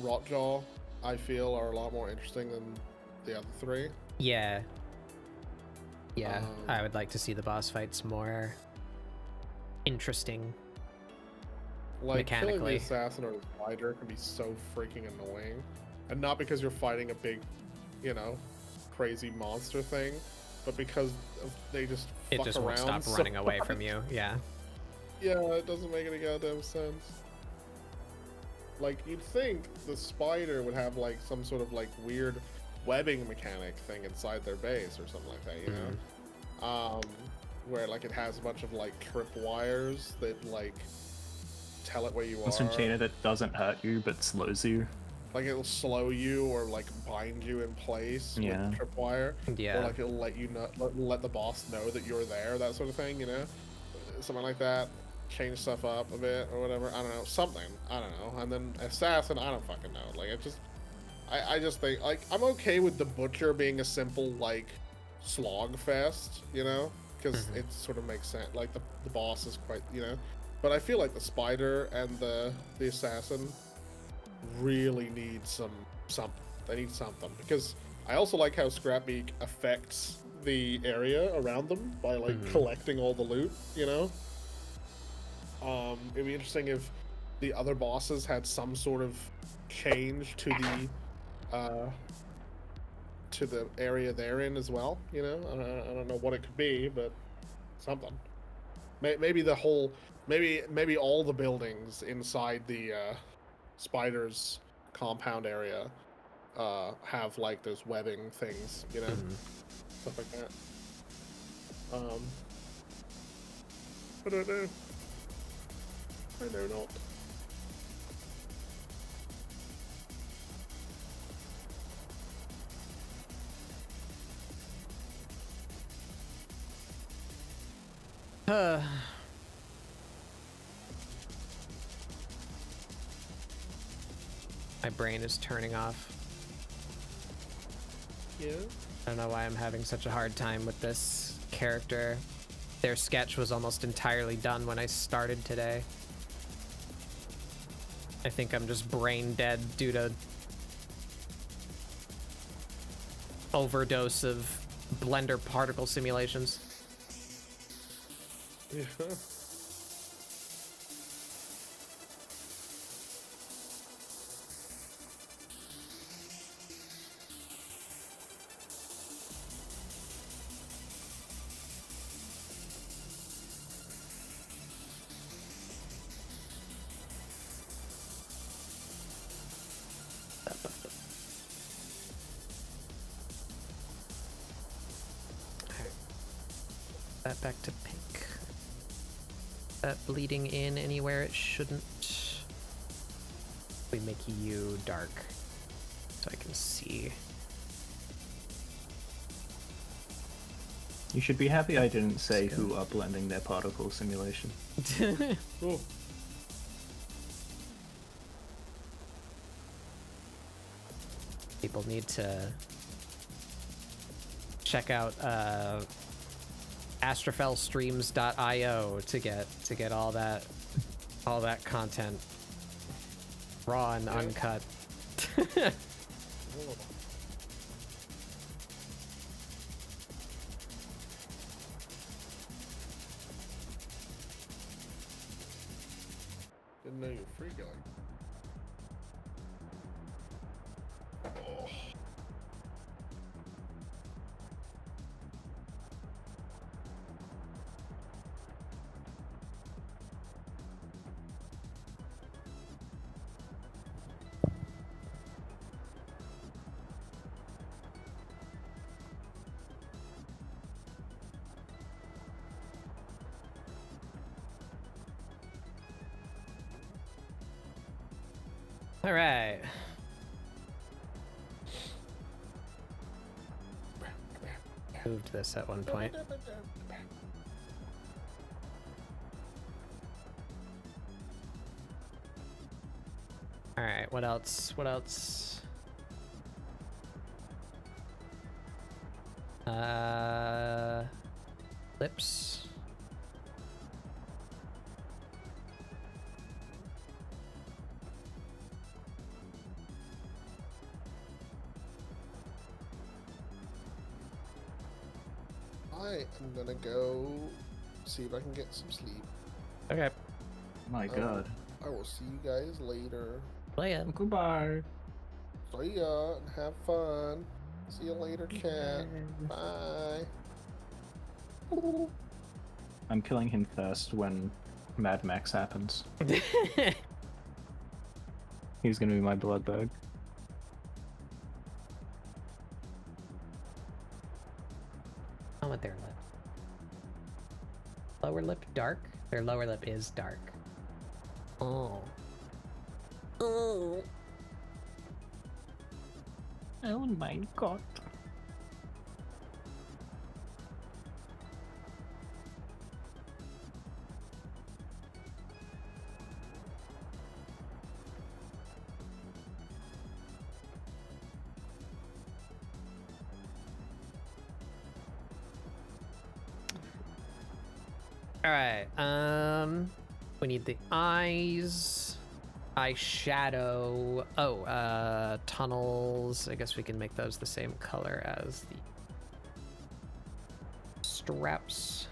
Rotjaw, I feel, are a lot more interesting than the other 3. Yeah. Yeah, I would like to see the boss fights more interesting. Like killing the Mechanically. assassin or the spider can be so freaking annoying. And not because you're fighting a big, you know, crazy monster thing, but because they just It fuck just won't around stop so running away much. from you. Yeah. Yeah, it doesn't make any goddamn sense. Like, you'd think the spider would have, like, some sort of, like, weird webbing mechanic thing inside their base or something like that, you know? Where like it has a bunch of like trip wires that like tell it where you are. Concertina that doesn't hurt you but slows you. Like it'll slow you or like bind you in place Yeah. with tripwire. Yeah. Or like it'll let you know, let the boss know that you're there, that sort of thing, you know? Something like that. Change stuff up a bit or whatever. I don't know. Something. I don't know. And then assassin, I don't fucking know. Like it just, I just think like I'm okay with the butcher being a simple like slog fest, you know? Because it sort of makes sense. Like the boss is quite, you know. But I feel like the spider and the assassin really need something. They need something because I also like how Scrapbeak affects the area around them by like collecting all the loot, you know. It'd be interesting if the other bosses had some sort of change to the area they're in as well, you know. I don't know what it could be, but something. Maybe the whole, maybe all the buildings inside the spider's compound area have like those webbing things, you know, stuff like that. I don't know. I know not. My brain is turning off. Yeah. I don't know why I'm having such a hard time with this character. Their sketch was almost entirely done when I started today. I think I'm just brain dead due to overdose of Blender particle simulations. Yeah. That back to pink. That bleeding in anywhere it shouldn't. We make you dark so I can see. You should be happy I didn't say who are blending their particle simulation. Cool. People need to check out astrofellstreams.io to get all that content raw and uncut. Didn't know you were free going. Oh. All right. Moved this at one point. All right, what else? What else? Lips. I am gonna go see if I can get some sleep. Okay. My god. I will see you guys later. Play it. Goodbye. See ya and have fun. See you later, cat. Bye. I'm killing him first when Mad Max happens. He's gonna be my blood bag. Lower lip dark? Their lower lip is dark. Oh. Oh. Oh my god. All right. We need the eyes, eyeshadow. Oh, tunnels. I guess we can make those the same color as the straps.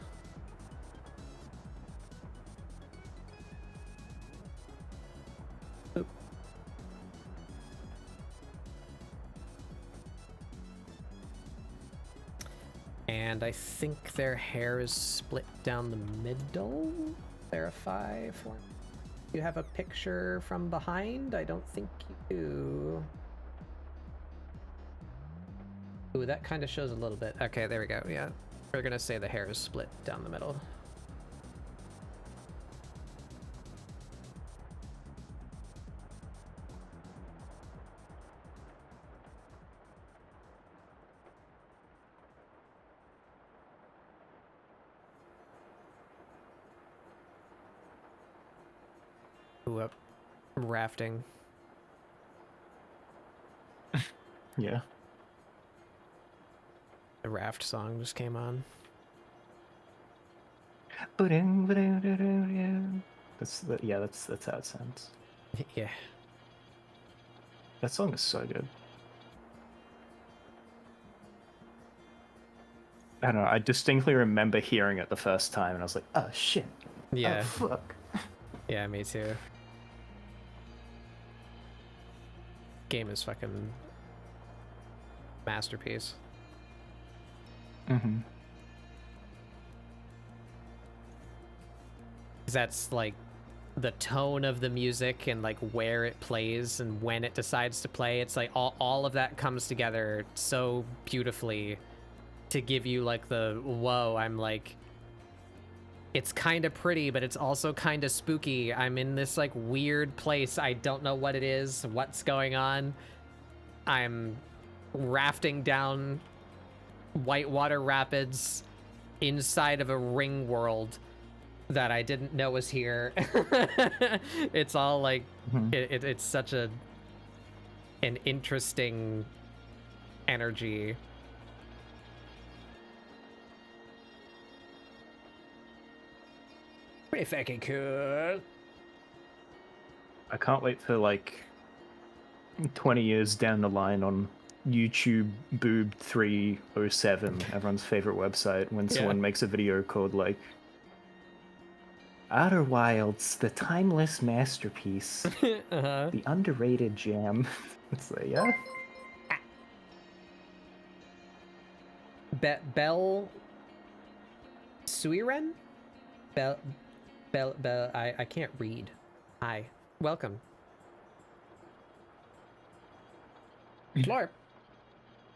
Oop. And I think their hair is split down the middle. Verify for me. You have a picture from behind? I don't think you do. Ooh, that kind of shows a little bit. Okay, there we go. Yeah, we're gonna say the hair is split down the middle. Ooh, up rafting. Yeah. The raft song just came on. That's how it sounds. Yeah. That song is so good. I don't know, I distinctly remember hearing it the first time and I was like, oh shit. Yeah. Oh fuck. Yeah, me too. Game is fucking masterpiece. Mm-hmm. That's like the tone of the music and like where it plays and when it decides to play. It's like all of that comes together so beautifully to give you like the whoa. I'm like, it's kind of pretty, but it's also kind of spooky. I'm in this like weird place. I don't know what it is, what's going on. I'm rafting down whitewater rapids inside of a ring world that I didn't know was here. It's all like, it's such an interesting energy. Pretty fucking cool. I can't wait for like 20 years down the line on YouTube Boob 307, everyone's favorite website, when someone makes a video called like Outer Wilds, the timeless masterpiece, the underrated jam. It's like, yeah. Bell Suiren? Bell, I can't read. Hi. Welcome. Slurp.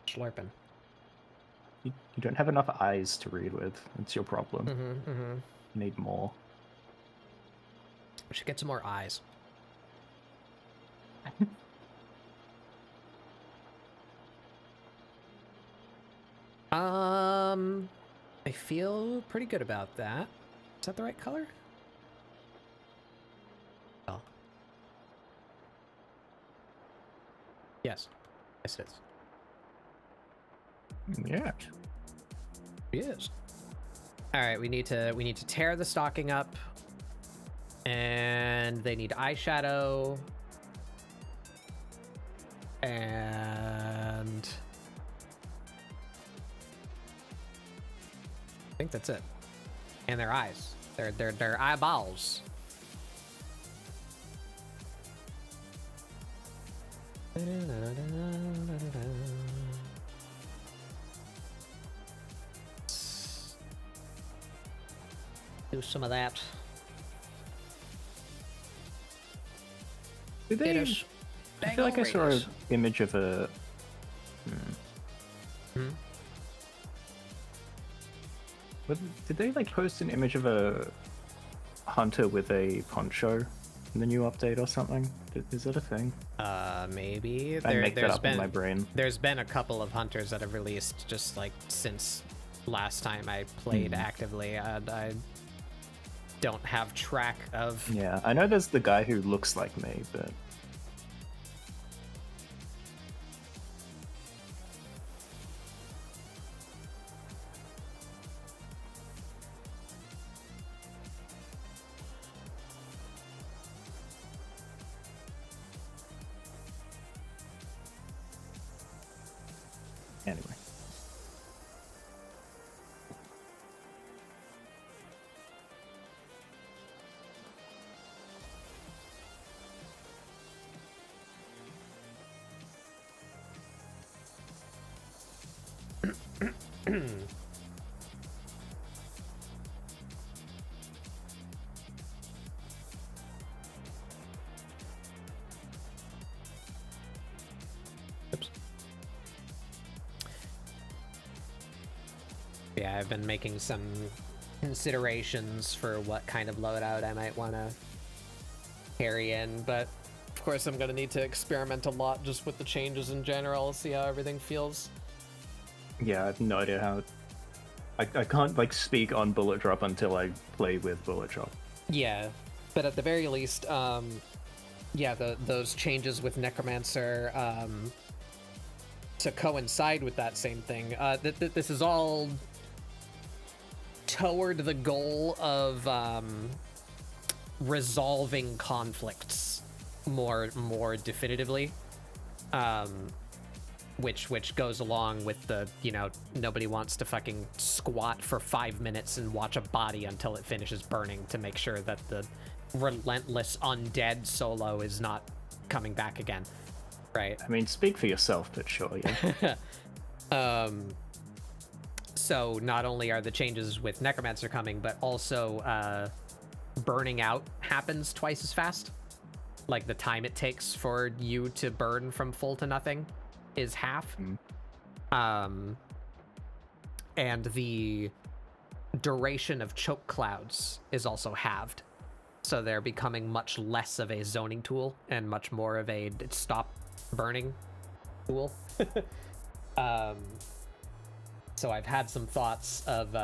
Slurping. You don't have enough eyes to read with. It's your problem. You need more. We should get some more eyes. I feel pretty good about that. Is that the right color? Oh. Yes. Yes, it is. Yeah. Yes. All right, we need to tear the stocking up, and they need eyeshadow, and I think that's it. And their eyes, their eyeballs. Do some of that. Did they? I feel like I saw an image of a. Were Did they like post an image of a hunter with a poncho in the new update or something? Is that a thing? Maybe. I make that up in my brain. There's been a couple of hunters that have released just like since last time I played actively, and I don't have track of. Yeah, I know there's the guy who looks like me, but. Anyway. Oops. Yeah, I've been making some considerations for what kind of loadout I might want to carry in, but of course I'm going to need to experiment a lot just with the changes in general, see how everything feels. Yeah, I have no idea how. I can't like speak on Bullet Drop until I play with Bullet Drop. Yeah, but at the very least, yeah, those changes with Necromancer to coincide with that same thing. This is all toward the goal of resolving conflicts more definitively. Which goes along with the, you know, nobody wants to fucking squat for 5 minutes and watch a body until it finishes burning to make sure that the relentless undead solo is not coming back again, right? I mean, speak for yourself, but sure, yeah. So not only are the changes with Necromancer coming, but also burning out happens twice as fast. Like the time it takes for you to burn from full to nothing is half. And the duration of choke clouds is also halved. So they're becoming much less of a zoning tool and much more of a stop burning tool. So I've had some thoughts of,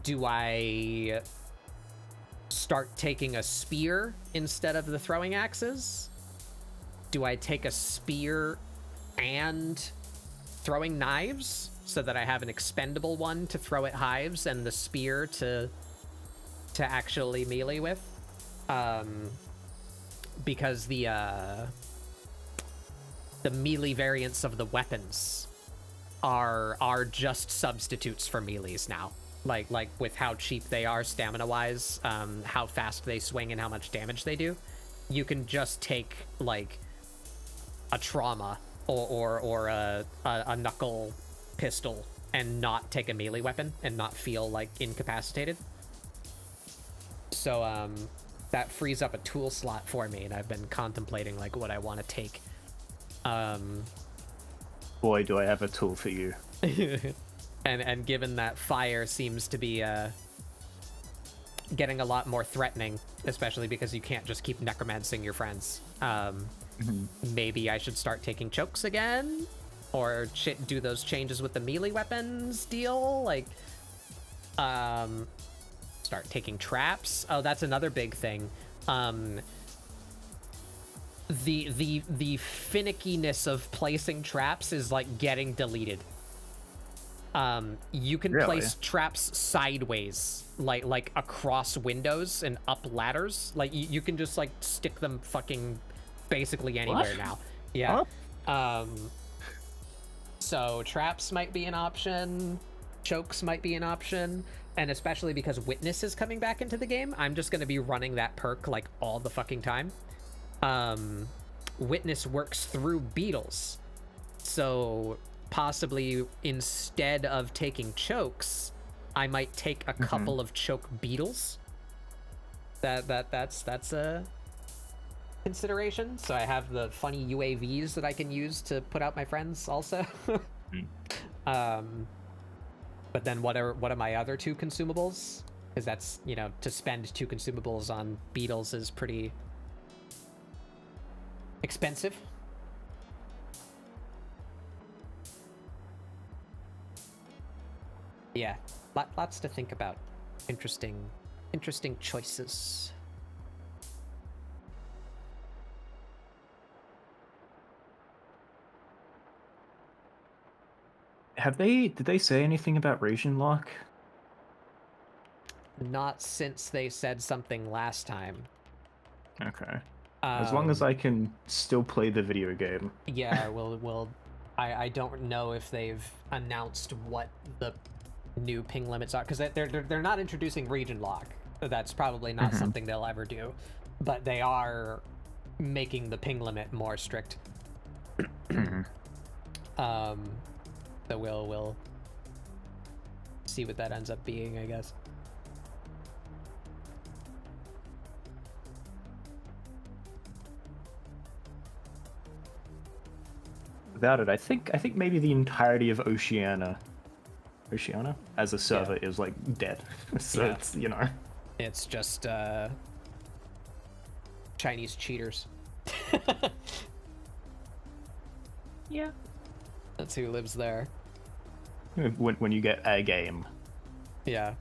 do I start taking a spear instead of the throwing axes? Do I take a spear and throwing knives so that I have an expendable one to throw at hives and the spear to actually melee with? Because the melee variants of the weapons are just substitutes for melees now. Like with how cheap they are stamina wise, how fast they swing and how much damage they do. You can just take like a trauma or a knuckle pistol and not take a melee weapon and not feel like incapacitated. So that frees up a tool slot for me, and I've been contemplating like what I want to take. Boy, do I have a tool for you. and given that fire seems to be getting a lot more threatening, especially because you can't just keep necromancing your friends. Maybe I should start taking chokes again, or do those changes with the melee weapons deal, like start taking traps. Oh, that's another big thing. The finickiness of placing traps is like getting deleted. You can place traps sideways, like across windows and up ladders. Like you can just like stick them fucking basically anywhere now. Yeah. Huh? So traps might be an option, chokes might be an option, and especially because Witness is coming back into the game, I'm just gonna be running that perk like all the fucking time. Witness works through beetles, so possibly instead of taking chokes, I might take a couple of choke beetles. That's a consideration. So I have the funny UAVs that I can use to put out my friends also. But then what are my other 2 consumables? Because that's, you know, to spend 2 consumables on beetles is pretty expensive. Yeah, lots to think about. Interesting choices. Did they say anything about region lock? Not since they said something last time. Okay. As long as I Um, can still play the video game. Yeah, I don't know if they've announced what the new ping limits are, because they're not introducing region lock. That's probably not something they'll ever do, but they are making the ping limit more strict. So we'll see what that ends up being, I guess. Without it, I think maybe the entirety of Oceania as a server is like dead. So Yeah. it's, you know. It's just Chinese cheaters. Yeah. That's who lives there. When you get a game. Yeah.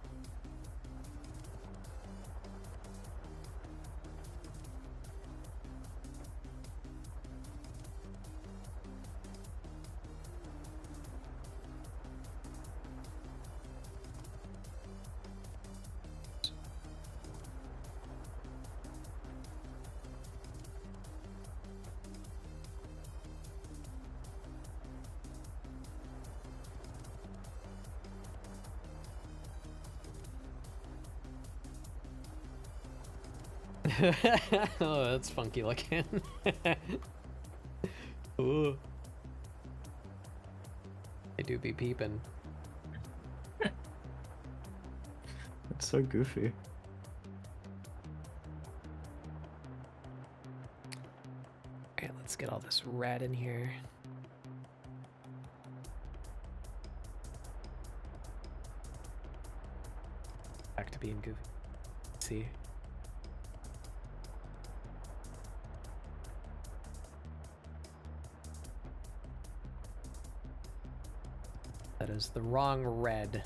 Oh, that's funky looking. Ooh. They do be peeping. It's so goofy. Alright, let's get all this red in here. Back to being goofy. Let's see. That is the wrong red.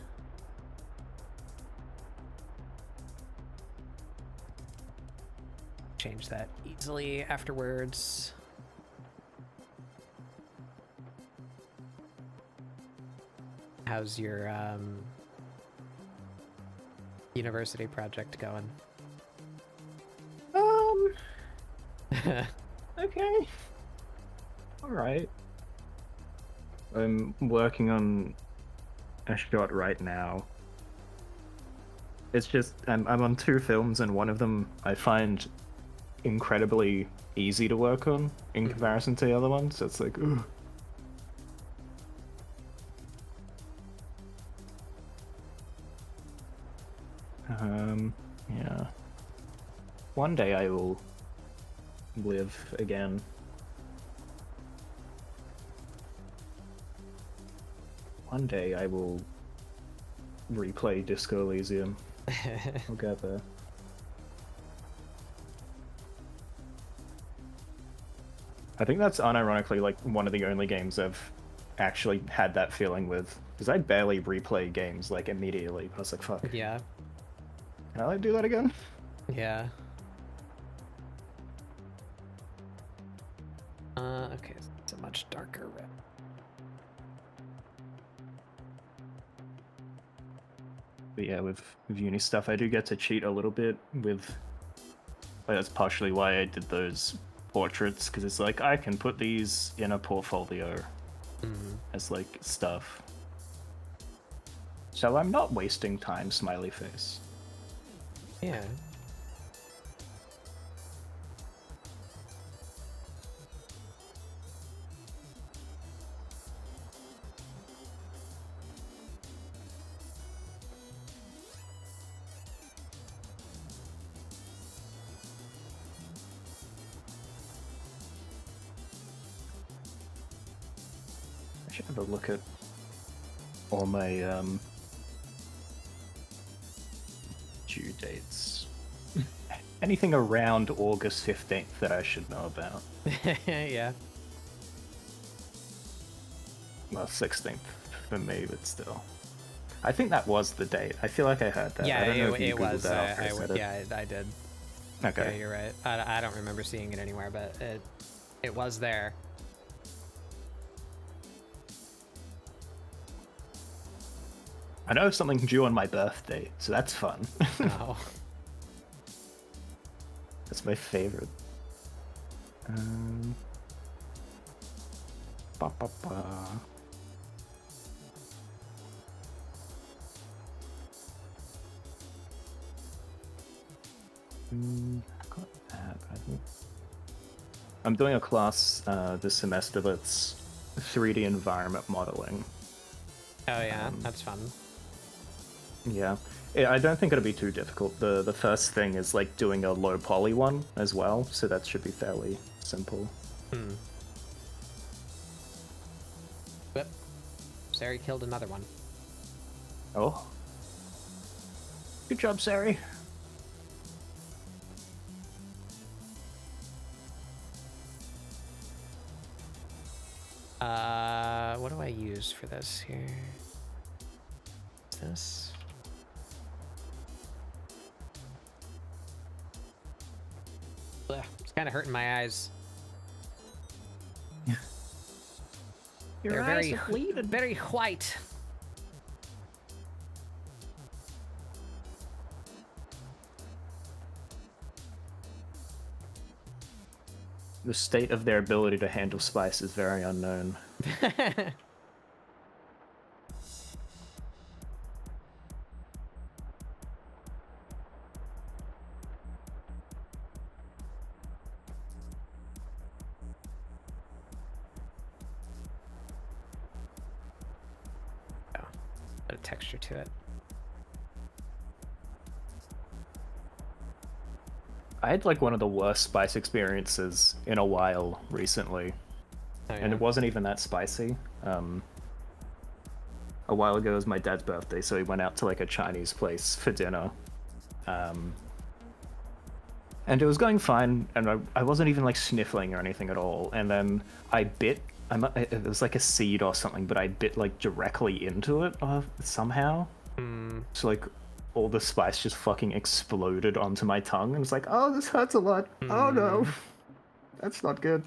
Change that easily afterwards. How's your university project going? Okay. Alright. I'm working on a shot right now. It's just I'm on 2 films, and one of them I find incredibly easy to work on in comparison to the other one, so it's like, ooh. Yeah. One day I will live again. One day I will replay Disco Elysium. I'll get there. I think that's unironically like one of the only games I've actually had that feeling with, because I barely replay games like immediately. I was like, fuck. Yeah. Can I like do that again? Yeah. Okay, it's a much darker red. But yeah, with uni stuff, I do get to cheat a little bit with. Like, that's partially why I did those portraits, because it's like I can put these in a portfolio as like stuff. So I'm not wasting time, smiley face. Yeah. I should have a look at all my dates. Anything around August 15th that I should know about. Yeah. Well, 16th for me, but still. I think that was the date. I feel like I heard that. Yeah, I don't know if you it Googled was. that after I said it. Yeah, I did. Okay. Yeah, you're right. I don't remember seeing it anywhere, but it was there. I know something due on my birthday, so that's fun. Oh. That's my favorite. Ba, ba, ba. Got that, I think. I'm doing a class this semester that's 3D environment modeling. Oh yeah, that's fun. Yeah. I don't think it'll be too difficult. The first thing is like doing a low poly one as well, so that should be fairly simple. Whip. Sari killed another one. Oh. Good job, Sari. What do I use for this here? This? Ugh, it's kind of hurting my eyes. They're very, very white. The state of their ability to handle spice is very unknown. Bit of texture to it. I had like one of the worst spice experiences in a while recently. Oh, yeah. And it wasn't even that spicy. A while ago was my dad's birthday, so we went out to like a Chinese place for dinner. And it was going fine, and I wasn't even like sniffling or anything at all. And then I bit, it was like a seed or something, but I bit like directly into it somehow. So like all the spice just fucking exploded onto my tongue, and it's like, oh, this hurts a lot. Oh no, that's not good.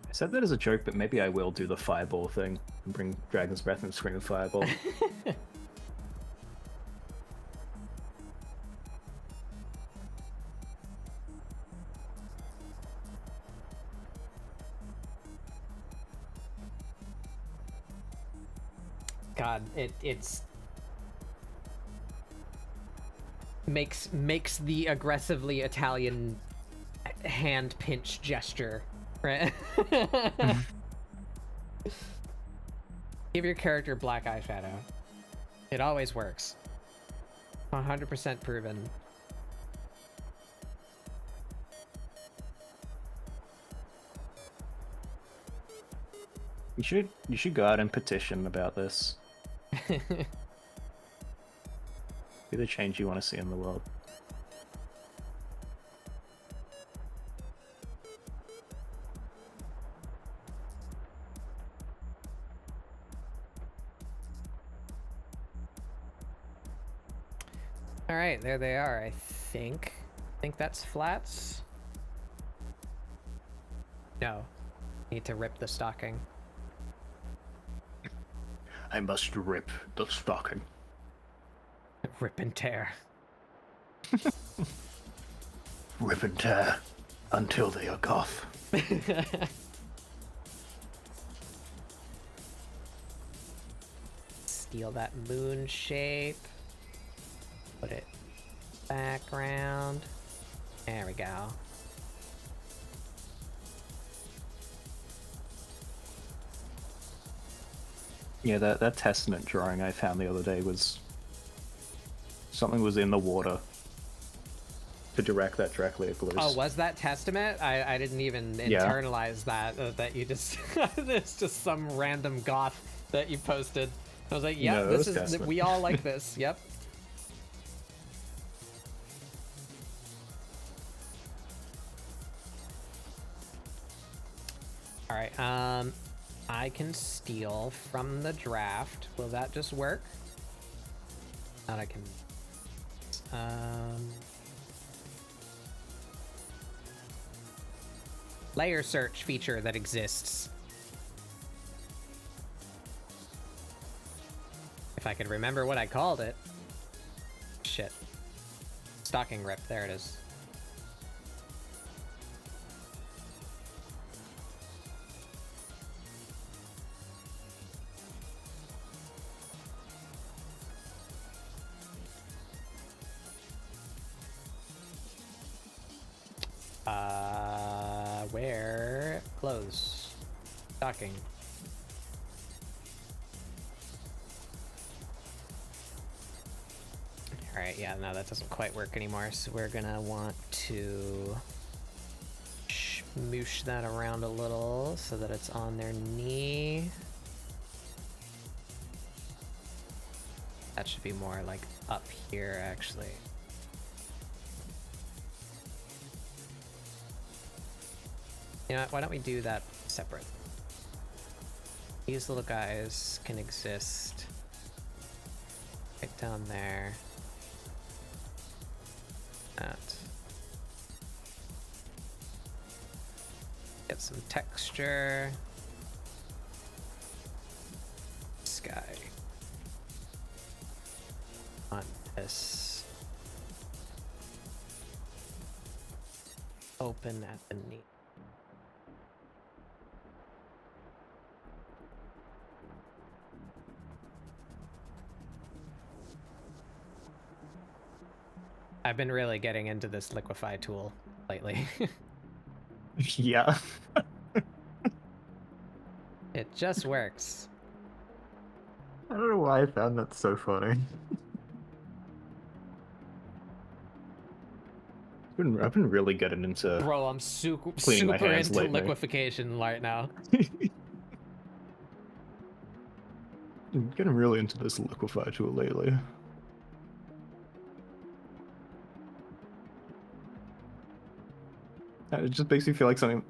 I said that as a joke, but maybe I will do the fireball thing and bring Dragon's Breath and Scream of Fireball. God, it's makes the aggressively Italian hand pinch gesture, right? Give your character black eyeshadow. It always works. 100% proven. You should go out and petition about this. Be the change you want to see in the world. All right, there they are. I think that's flats. No, need to rip the stocking. I must rip the stocking. Rip and tear. Rip and tear until they are goth. Steal that moon shape. Put it background. There we go. Yeah, that testament drawing I found the other day was... Something was in the water to direct that directly at Gloos. Oh, was that Testament? I didn't even internalize that, that you just... It's just some random goth that you posted. I was like, yep, No, this it was is... Testament. We all like this, yep. Alright, I can steal from the draft. Will that just work? Not I can... Layer search feature that exists. If I could remember what I called it. Shit. Stocking rip, there it is. Where? Close. Stocking. Alright, yeah, no, that doesn't quite work anymore, so we're gonna want to smoosh that around a little so that it's on their knee. That should be more like up here, actually. You know what, why don't we do that separate? These little guys can exist right down there. That. Get some texture. Sky. On this. Open at the knee. I've been really getting into this liquefy tool lately. Yeah. It just works. I don't know why I found that so funny. I've been really getting into... Bro, I'm super Cleaning my hands into lately. liquefaction right now. I'm getting really into this liquefy tool lately. It just makes me feel like something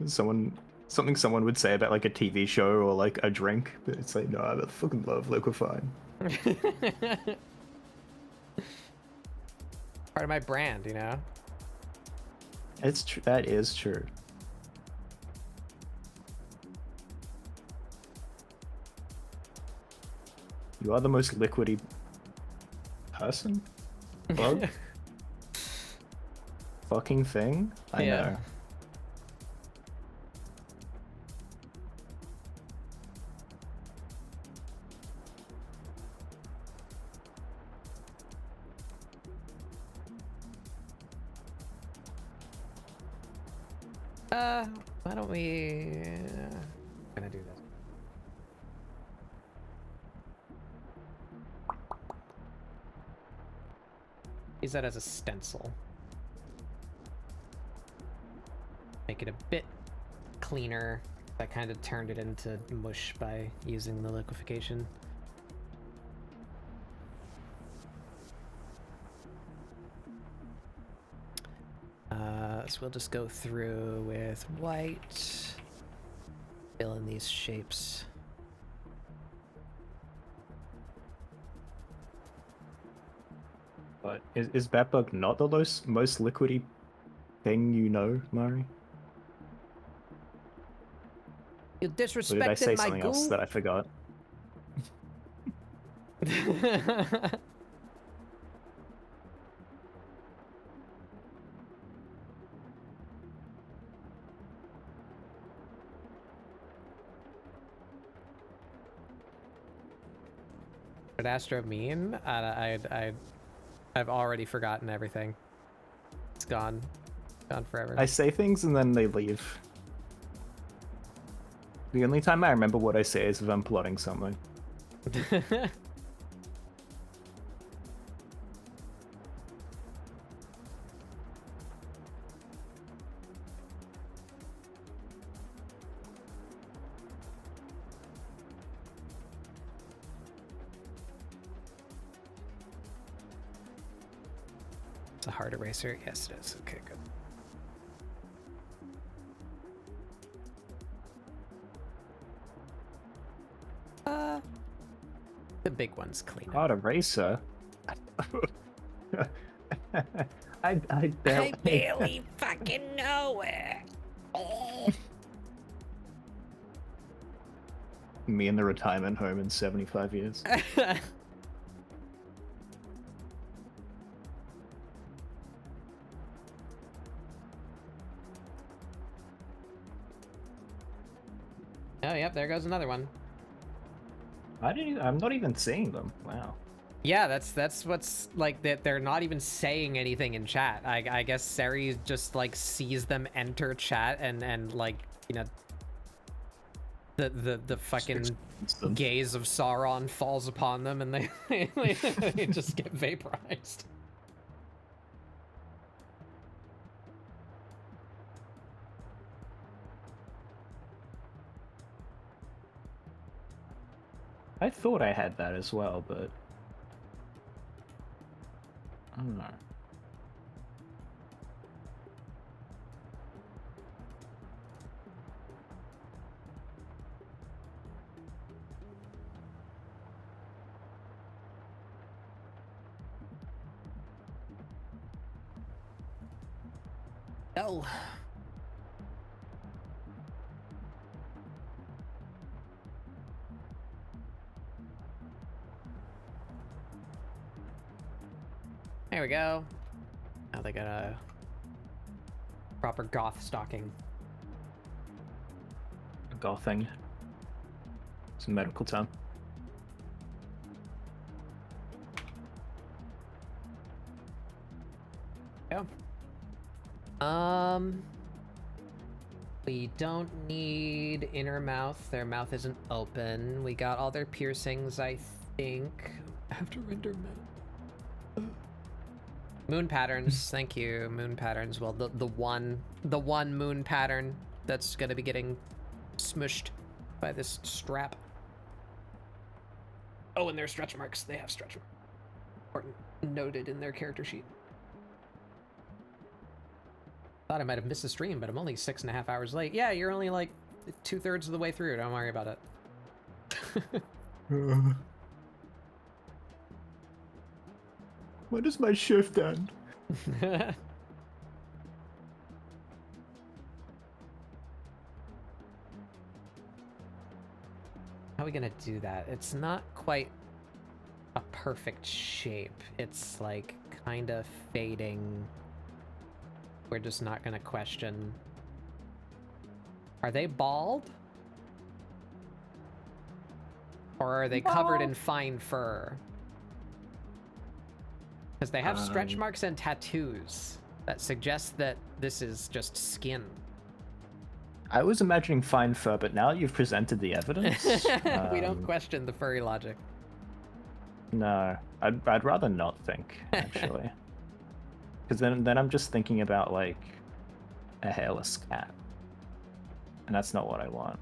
someone would say about like a TV show or like a drink, but it's like, no, I fucking love liquefying. Part of my brand, you know? That is true. You are the most liquidy person? Bug? Fucking thing? I know. Why don't we... gonna do this. Use that as a stencil. Make it a bit cleaner. I kind of turned it into mush by using the liquefaction. So we'll just go through with white, fill in these shapes. But is Batbug not the most liquidy thing you know, Mari? You Or did I disrespected say my something else goo? that I forgot? What did Astro mean? I've already forgotten everything. It's gone. Gone forever. I say things and then they leave. The only time I remember what I say is if I'm plotting something. It's a hard eraser. Yes, it is. Okay, good. The big one's clean. Hard eraser? I barely... I barely fucking know it. Me in the retirement home in 75 years. Oh, yep, there goes another one. I'm not even seeing them. Wow. Yeah, that's what's like that. They're not even saying anything in chat. I guess Seri just like sees them enter chat and like, you know, the fucking gaze of Sauron falls upon them and they just get vaporized. I thought I had that as well, but I don't know. No. There we go. Now they got a proper goth stocking. Gothing. It's a medical term. Yeah. We don't need inner mouth. Their mouth isn't open. We got all their piercings, I think. I have to render mouth. Moon patterns, thank you. Moon patterns. Well, the one moon pattern that's gonna be getting smushed by this strap. Oh, and their stretch marks. They have stretch marks. Important, noted in their character sheet. Thought I might have missed a stream, but I'm only 6.5 hours late. Yeah, you're only like 2/3 of the way through. Don't worry about it. When does my shift end? How are we gonna do that? It's not quite a perfect shape. It's like kind of fading. We're just not gonna question. Are they bald? Or are they covered in fine fur? Because they have stretch marks and tattoos that suggest that this is just skin. I was imagining fine fur, but now you've presented the evidence. We don't question the furry logic. No, I'd rather not think, actually. Because then I'm just thinking about, like, a hairless cat. And that's not what I want,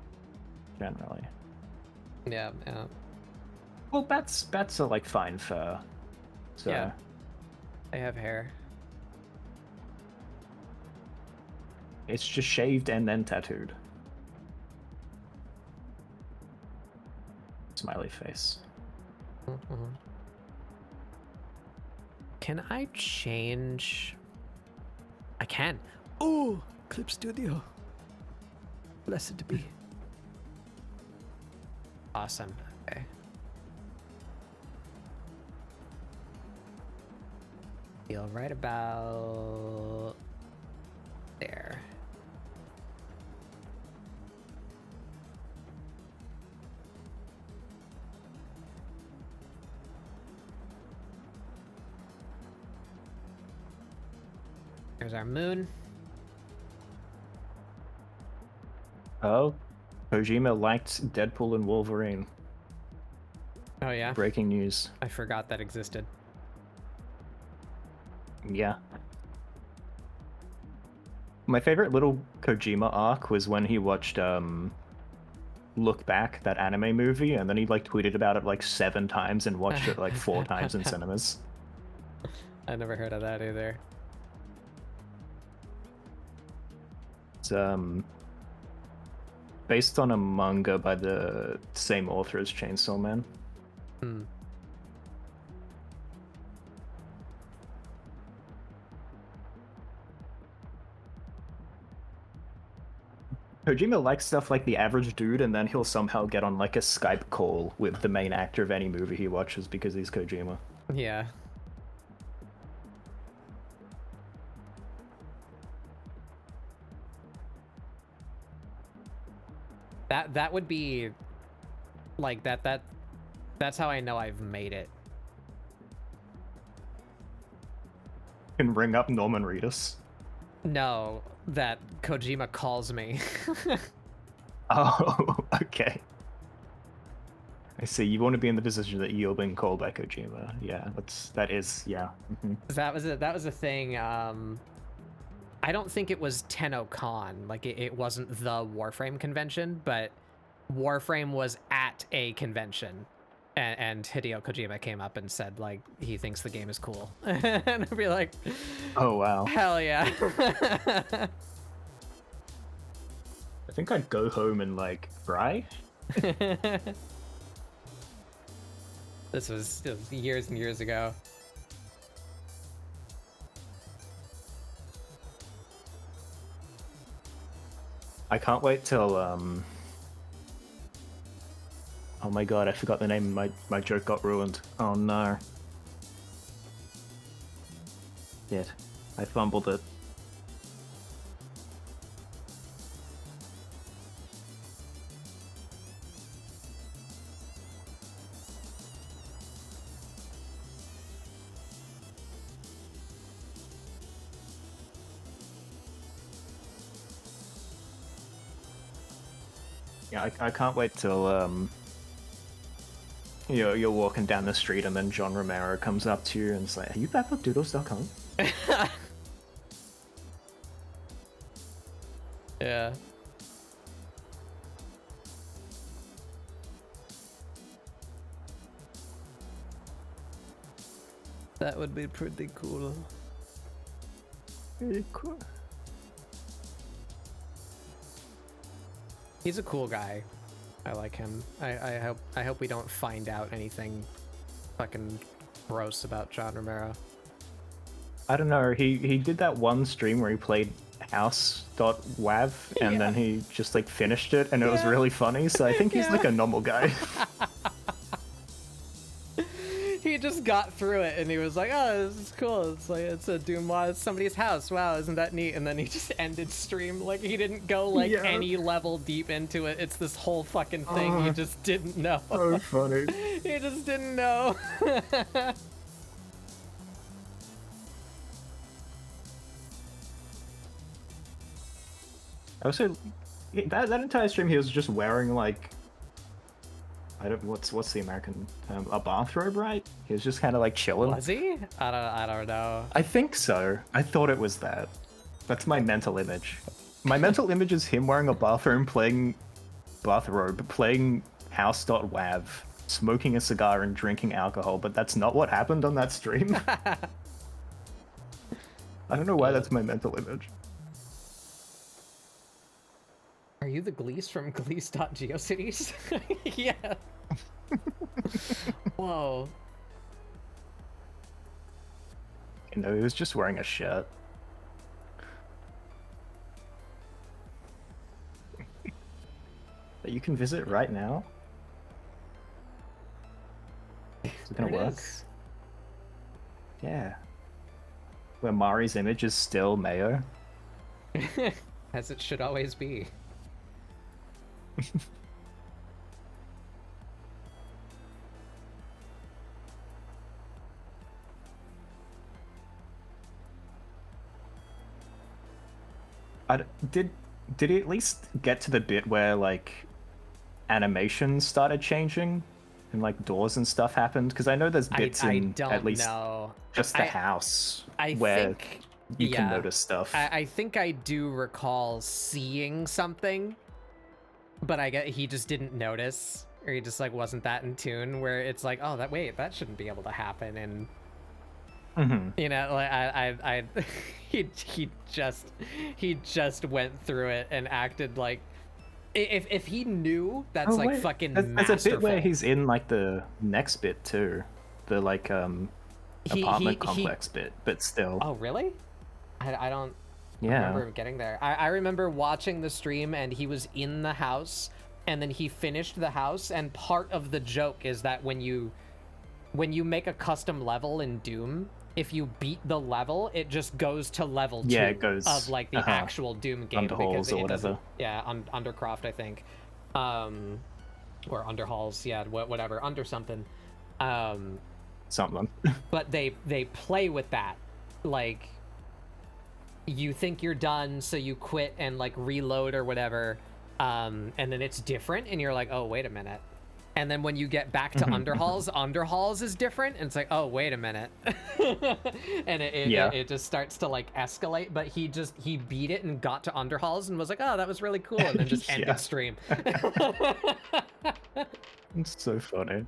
generally. Yeah, yeah. Well, bats are, like, fine fur. So. Yeah. They have hair. It's just shaved and then tattooed. Smiley face. Mm-hmm. Can I change? I can. Oh, Clip Studio. Blessed be. Awesome. Okay. Feel right about there. There's our moon. Oh, Kojima liked Deadpool and Wolverine. Oh yeah, Breaking news. I forgot that existed. Yeah. My favorite little Kojima arc was when he watched Look Back, that anime movie, and then he like tweeted about it like 7 times and watched it like 4 times in cinemas. I never heard of that either. It's based on a manga by the same author as Chainsaw Man. Hmm. Kojima likes stuff like The Average Dude, and then he'll somehow get on like a Skype call with the main actor of any movie he watches because he's Kojima. Yeah. That would be like that's how I know I've made it. Can ring up Norman Reedus. No, that Kojima calls me. Oh, okay. I see. You want to be in the position that you're being called by Kojima. Yeah, that is, yeah. Mm-hmm. That was a thing. I don't think it was TennoCon. Like it wasn't the Warframe convention, but Warframe was at a convention, and Hideo Kojima came up and said like he thinks the game is cool, and I'd be like, Oh, wow. hell yeah. I think I'd go home and like cry. This was years and years ago. I can't wait till oh my god, I forgot the name. My joke got ruined. Oh no. Shit. I fumbled it. Yeah, I can't wait till you're walking down the street and then John Romero comes up to you and is like, "Are you BackupDoodles.com?" Yeah. That would be pretty cool. Very cool. He's a cool guy. I like him. I hope we don't find out anything fucking gross about John Romero. I don't know. He did that one stream where he played house.wav and then he just like finished it and it was really funny. So I think he's like a normal guy. He just got through it and he was like, oh, this is cool. It's like, it's a Dumois, it's somebody's house. Wow, isn't that neat? And then he just ended stream. Like, he didn't go, like, any level deep into it. It's this whole fucking thing. He just didn't know. So funny. He just didn't know. Also, that entire stream he was just wearing, like, I don't what's the American term? A bathrobe, right? He was just kind of like chilling. Was he? I don't know. I think so. I thought it was that. That's my mental image. My mental image is him wearing a bathrobe, playing house.wav, smoking a cigar and drinking alcohol, but that's not what happened on that stream. I don't know why that's my mental image. Are you the Glees from Glees.geocities? Yeah. Whoa. You know, he was just wearing a shirt. That you can visit right now? Is it gonna work? Yeah. Where Mari's image is still Mayo. As it should always be. Did he at least get to the bit where like animations started changing and like doors and stuff happened? Because I know there's bits I in don't at least know. just the house I where think you can notice stuff. I think I do recall seeing something, but he just didn't notice, or he just like wasn't that in tune. Where it's like, oh, that shouldn't be able to happen, and you know, like he just went through it and acted like if he knew that's like wait, fucking there's masterful. a bit where he's in like the next bit too, the like apartment complex bit, but still. Oh really? I don't Yeah. remember him getting there. I remember watching the stream and he was in the house, and then he finished the house, and part of the joke is that when you make a custom level in Doom, if you beat the level, it just goes to level 2 it goes, of like the actual Doom game, Underhalls because or it whatever. doesn't. Yeah, Undercroft, I think, or Underhalls. Yeah, whatever, under something. Something. But they play with that, like you think you're done, so you quit and like reload or whatever, and then it's different, and you're like, oh wait a minute. And then when you get back to Underhalls is different, and it's like, oh wait a minute. And it just starts to like escalate. But he beat it and got to Underhalls and was like, oh, that was really cool, and then just ended stream. It's so funny.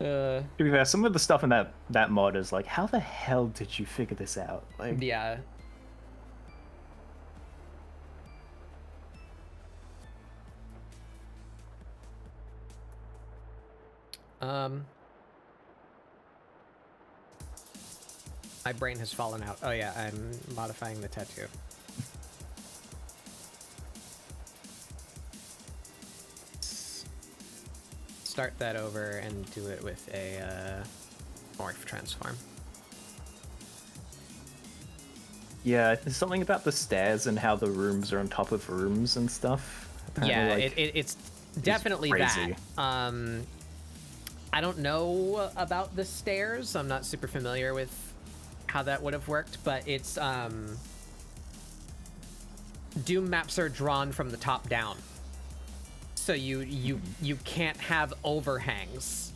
To be fair, some of the stuff in that mod is like, how the hell did you figure this out? Like, yeah. My brain has fallen out. Oh yeah, I'm modifying the tattoo. Start that over and do it with a morph transform. Yeah, there's something about the stairs and how the rooms are on top of rooms and stuff. Apparently, Yeah, like, it's definitely crazy. that. I don't know about the stairs. I'm not super familiar with how that would have worked, but it's Doom maps are drawn from the top down. So you can't have overhangs,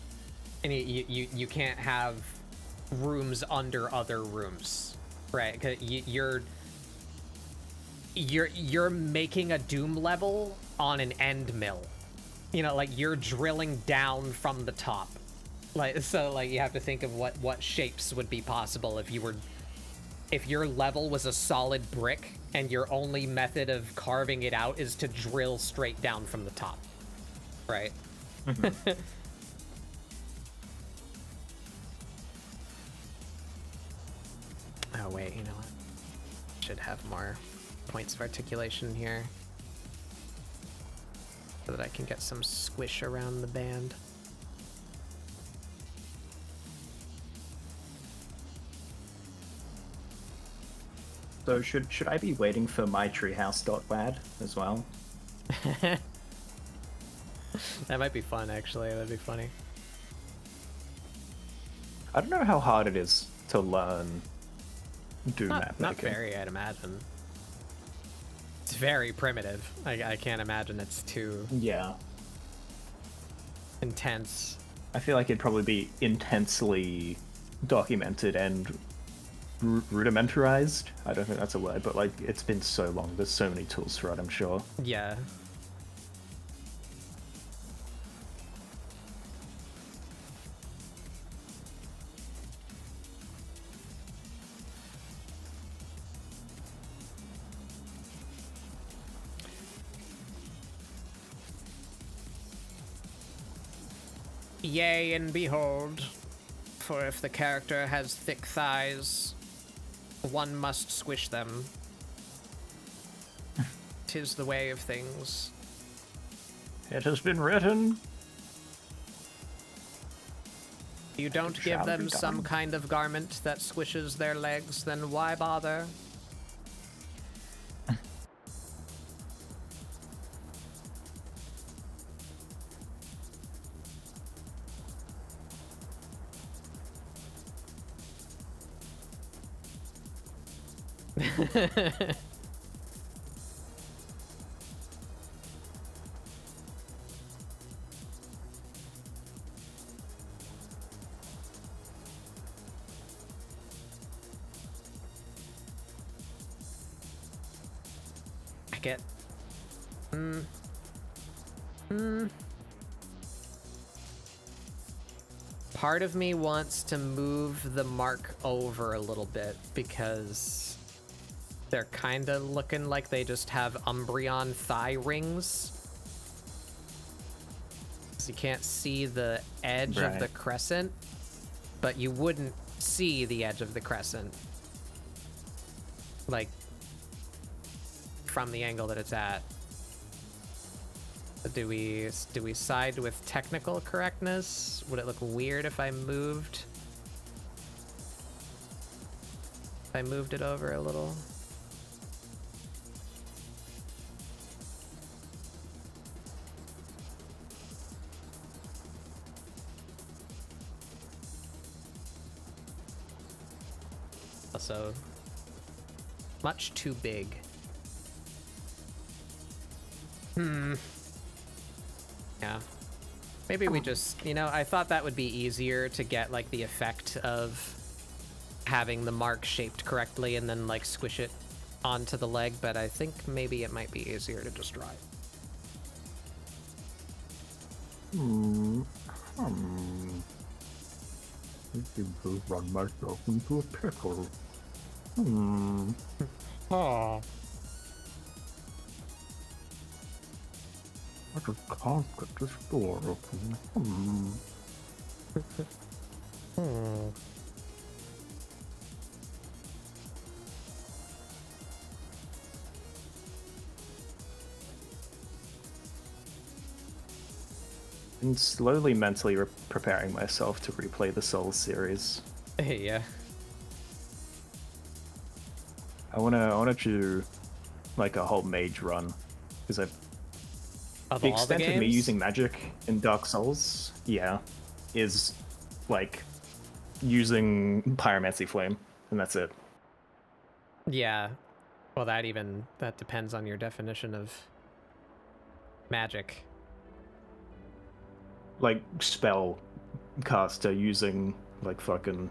and you can't have rooms under other rooms, right? 'Cause you're making a Doom level on an end mill, you know, like you're drilling down from the top, like, so like you have to think of what shapes would be possible if your level was a solid brick and your only method of carving it out is to drill straight down from the top, right? Oh wait, you know what? Should have more points of articulation here so that I can get some squish around the band. So should I be waiting for my treehouse.wad as well? That might be fun, actually. That'd be funny. I don't know how hard it is to learn Doom map Not making. very, I'd imagine. It's very primitive. I can't imagine it's too Yeah. intense. I feel like it'd probably be intensely documented and rudimentarized. I don't think that's a word, but like, it's been so long. There's so many tools for it, I'm sure. Yeah. Yea, and behold, for if the character has thick thighs, one must squish them. 'Tis the way of things. It has been written. You don't It give shall them be some done. kind of garment that squishes their legs, then why bother? I get... Part of me wants to move the mark over a little bit because they're kind of looking like they just have Umbreon thigh rings. So you can't see the edge of the crescent, but you wouldn't see the edge of the crescent, like, from the angle that it's at. Do we side with technical correctness? Would it look weird if I moved? If I moved it over a little? Also, much too big. Yeah. Maybe we just, you know, I thought that would be easier to get, like, the effect of having the mark shaped correctly and then, like, squish it onto the leg, but I think maybe it might be easier to just ride. I seem to run myself into a pickle. Oh. I just can't get this door open. I'm slowly mentally preparing myself to replay the Souls series. Yeah. I wanna do like a whole mage run because I've Of the all the extent of me games? using magic in Dark Souls, yeah, is like using Pyromancy Flame, and that's it. Yeah. Well, that depends on your definition of magic. Like spell caster using like fucking,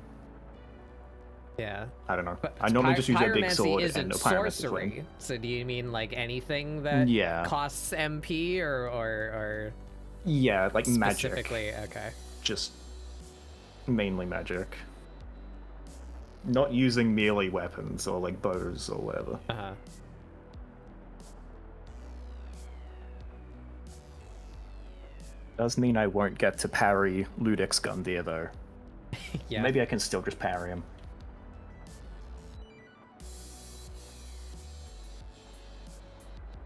Yeah. I don't know. But I normally just use a big pyromancy sword isn't and no Pyromancy sorcery. Flame. So do you mean like anything that Yeah. costs MP or Yeah, like magic. specifically? Okay. Just mainly magic. Not using melee weapons or like bows or whatever. Uh-huh. Does mean I won't get to parry Ludic's Gundyr though. Yeah. Maybe I can still just parry him.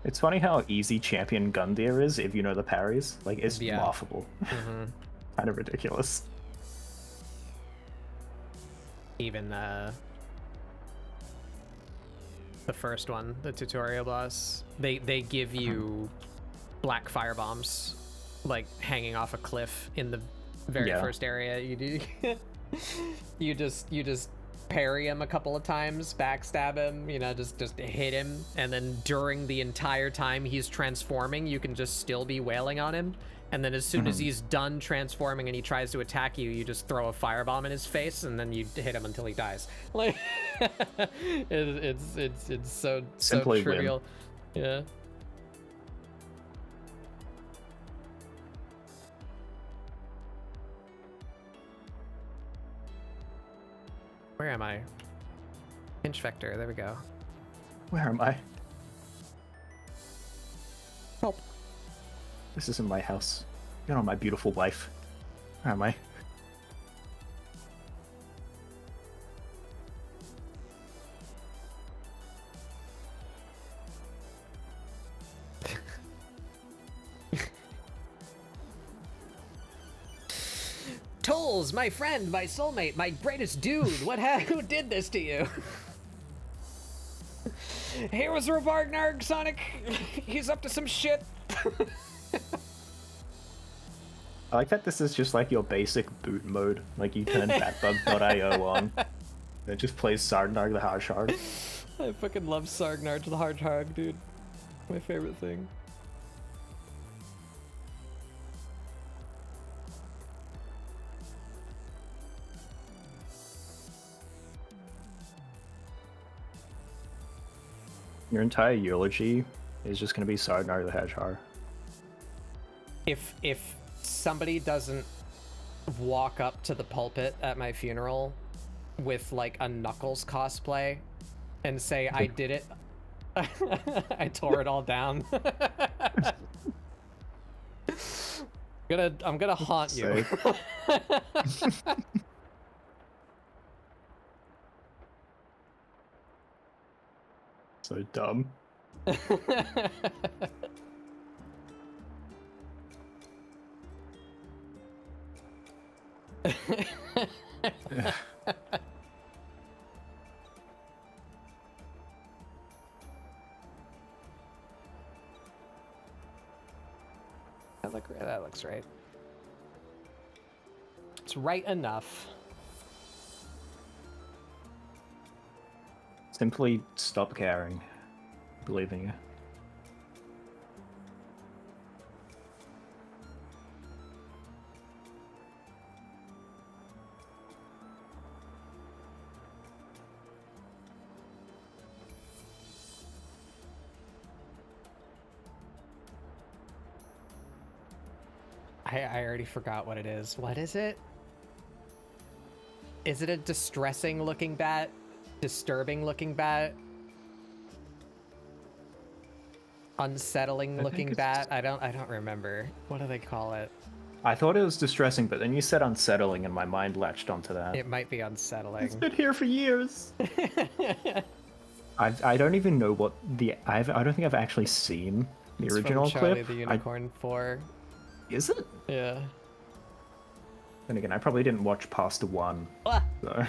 It's funny how easy champion Gundyr is if you know the parries. Like, it's Yeah. laughable. Mm-hmm. Kind of ridiculous. Even the first one, the tutorial boss, they give you black fire bombs, like hanging off a cliff in the very Yeah. first area. You do, you just parry him a couple of times, backstab him, you know, just hit him, and then during the entire time he's transforming, you can just still be wailing on him. And then as soon as he's done transforming and he tries to attack you, you just throw a firebomb in his face, and then you hit him until he dies. Like, it's so Simply win. trivial. Yeah. Where am I? Pinch vector. There we go. Where am I? Help. This isn't my house. You're not my beautiful wife. Where am I? Tolls, my friend, my soulmate, my greatest dude. Who did this to you? Here was Rovargnarg, Sonic. He's up to some shit. I like that this is just like your basic boot mode. Like you turn batbug.io on. It just plays Sarnarg the Harshard. I fucking love Sargnarch the Hedgehog, dude. My favorite thing. Your entire eulogy is just going to be Sargnar the Hedgehog. If somebody doesn't walk up to the pulpit at my funeral with like a Knuckles cosplay and say I did it, I tore it all down. I'm gonna haunt you. So dumb. That looks right. It's right enough. Simply stop caring. Believe in you. I already forgot what it is. What is it? Is it a distressing looking bat? Disturbing looking bat? Unsettling looking bat? I don't remember. What do they call it? I thought it was distressing, but then you said unsettling and my mind latched onto that. It might be unsettling. It's been here for years. I don't even know what the I don't think I've actually seen the It's original from Charlie clip. the Unicorn 4. Is it? Yeah. Then again, I probably didn't watch past 1. Ah! So.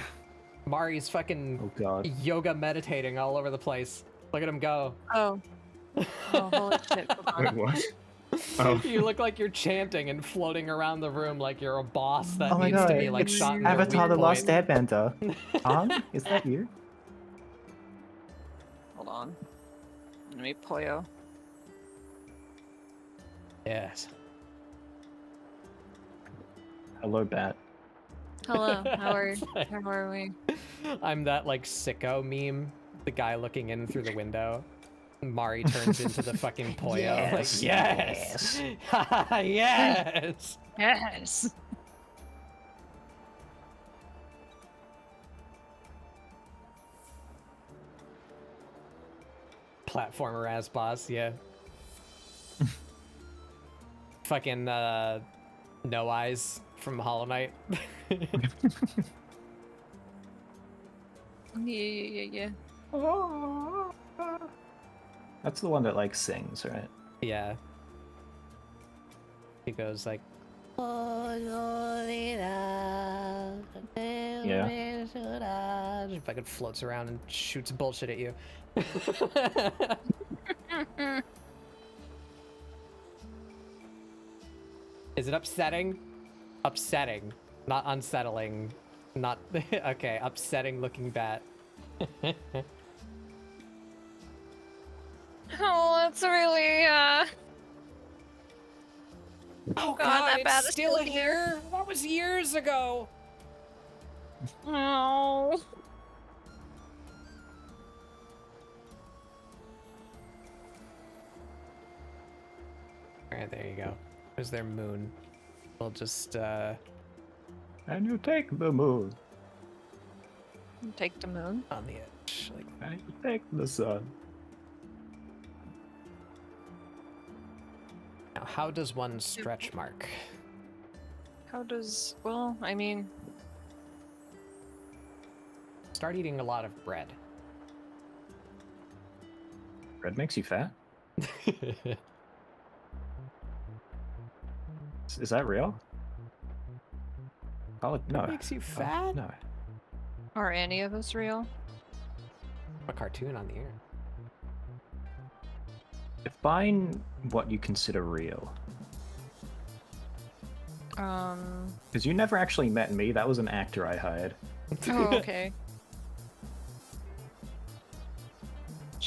Mari's fucking Oh god. yoga meditating all over the place. Look at him go. Oh. Oh, holy shit. Hold on. Wait, what? Oh. You look like you're chanting and floating around the room like you're a boss that Oh my needs god, to be like it's shot in their Avatar weak the Lost point. Airbender. Tom, is that you? Hold on. Let me Poyo. Yes. Hello, Bat. Hello, how are we? I'm that like sicko meme, the guy looking in through the window. Mari turns into the fucking Poyo. Yes, Like, yes! Yes! Yes! Platformer ass boss, yeah. Fucking No Eyes from Hollow Knight. Yeah. That's the one that like sings, right? Yeah. He goes like fucking floats around and shoots bullshit at you. Is it upsetting? Upsetting. Not unsettling. Not okay, upsetting looking bat. Oh, that's really, Oh God, that bat it's is still still here? That was years ago. Oh. Alright, there you go. There's their moon. We'll just And you take the moon. Take the moon. on the edge. Like And you take the sun. now, how does one stretch mark? How does, well, I mean, Start eating a lot of bread. Bread makes you fat? Is that real? Oh, no. Makes you Oh, fat? no. are any of us real? A cartoon on the air. Define what you consider real. Because you never actually met me. That was an actor I hired. Oh, okay.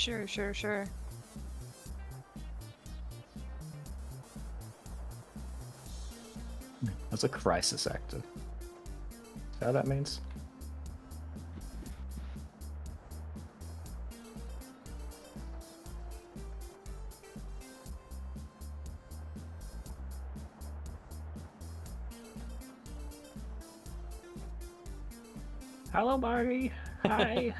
Sure, sure, sure. That's a crisis actor. Is that what that means? Hello, Marty. Hi.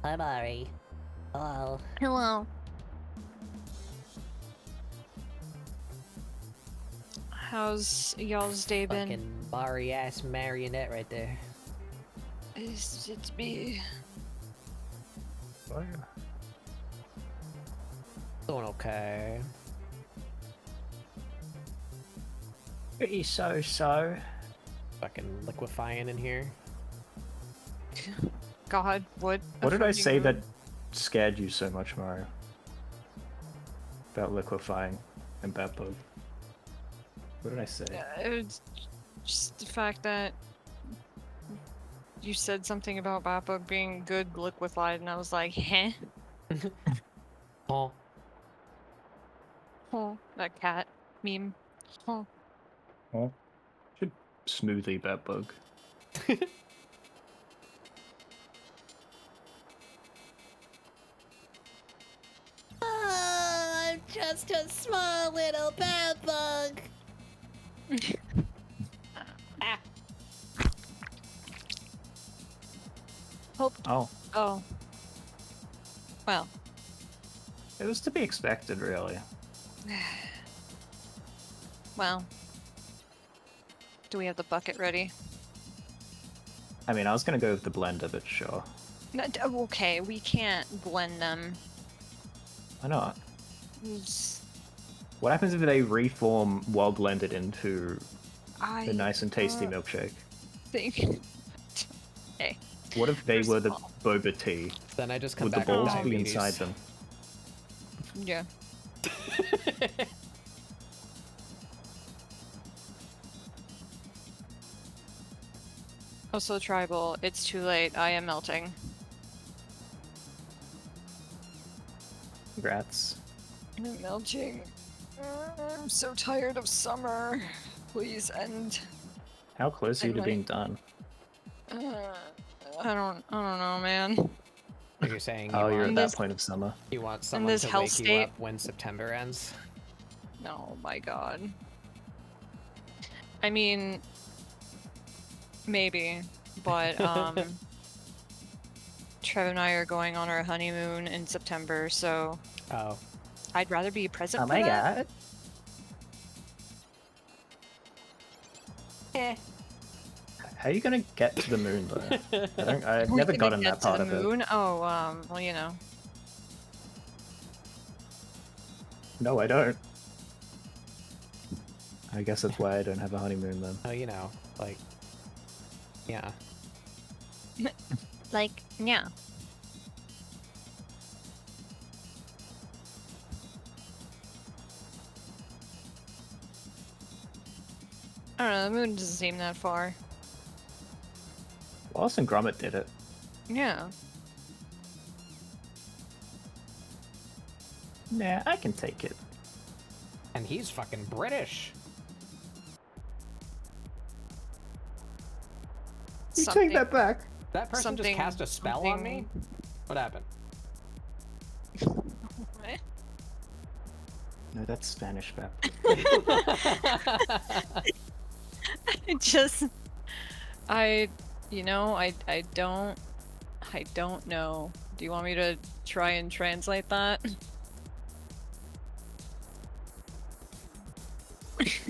I'm Ari. Hello. Hello. How's y'all's day been? Fucking Mari ass marionette right there. It's me. Oh, Doing okay. pretty so. Fucking liquefying in here. God, what? What did I fucking say moon. that scared you so much, Mario? About liquefying and Batbug. What did I say? It's just the fact that you said something about Batbug being good liquefied, and I was like, heh? Oh. Oh, that cat meme. Oh. Oh. Should smoothie Batbug. I'm just a small little bad bug. Ah. Hope. Oh. Oh. Well. It was to be expected, really. Well. Do we have the bucket ready? I mean, I was gonna go with the blender, but sure. Okay, we can't blend them. Why not? It's- What happens if they reform while blended into I a nice and tasty milkshake? think. Hey. What if they First were of the all- boba tea? Then I just come Would the back with balls be diabetes. inside them? Yeah. Also, tribal. It's too late. I am melting. Congrats. I'm melting. I'm so tired of summer. Please end. How close are you to Anyway. being done? I don't know, man. So you're saying you Oh, you're want, at In that this- point of summer. you want someone this to hell wake you state- up when September ends? Oh my god. I mean, maybe, but Trev and I are going on our honeymoon in September, so Oh. I'd rather be present Oh for my that. god. Eh. How are you gonna get to the moon though? I've We're never gonna gotten get that to part the of it. moon? Oh, well, you know. No, I don't. I guess that's why I don't have a honeymoon then. Oh, you know, like, yeah. Like, yeah. I don't know, the moon doesn't seem that far. Wallace and Gromit did it. Yeah. Nah, I can take it. And he's fucking British. You Something- take that back. That person just Something- cast a spell on me? What happened? What? No, that's Spanish, Bap. I don't know. Do you want me to try and translate that?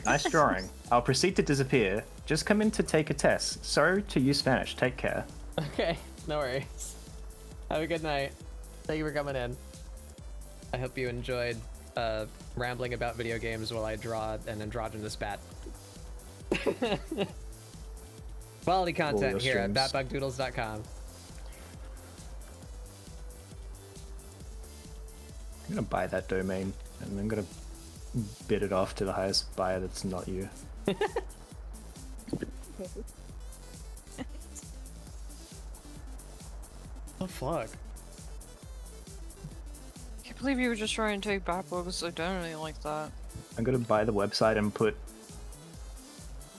Nice drawing. I'll proceed to disappear. Just come in to take a test. Sorry to use Spanish. Take care. Okay, no worries. Have a good night. Thank you for coming in. I hope you enjoyed rambling about video games while I draw an androgynous bat. Quality content your here at streams. batbugdoodles.com. I'm gonna buy that domain, and I'm gonna bid it off to the highest buyer that's not you. Oh fuck. I can't believe you were just trying to take backbooks. I don't really like that. I'm gonna buy the website and put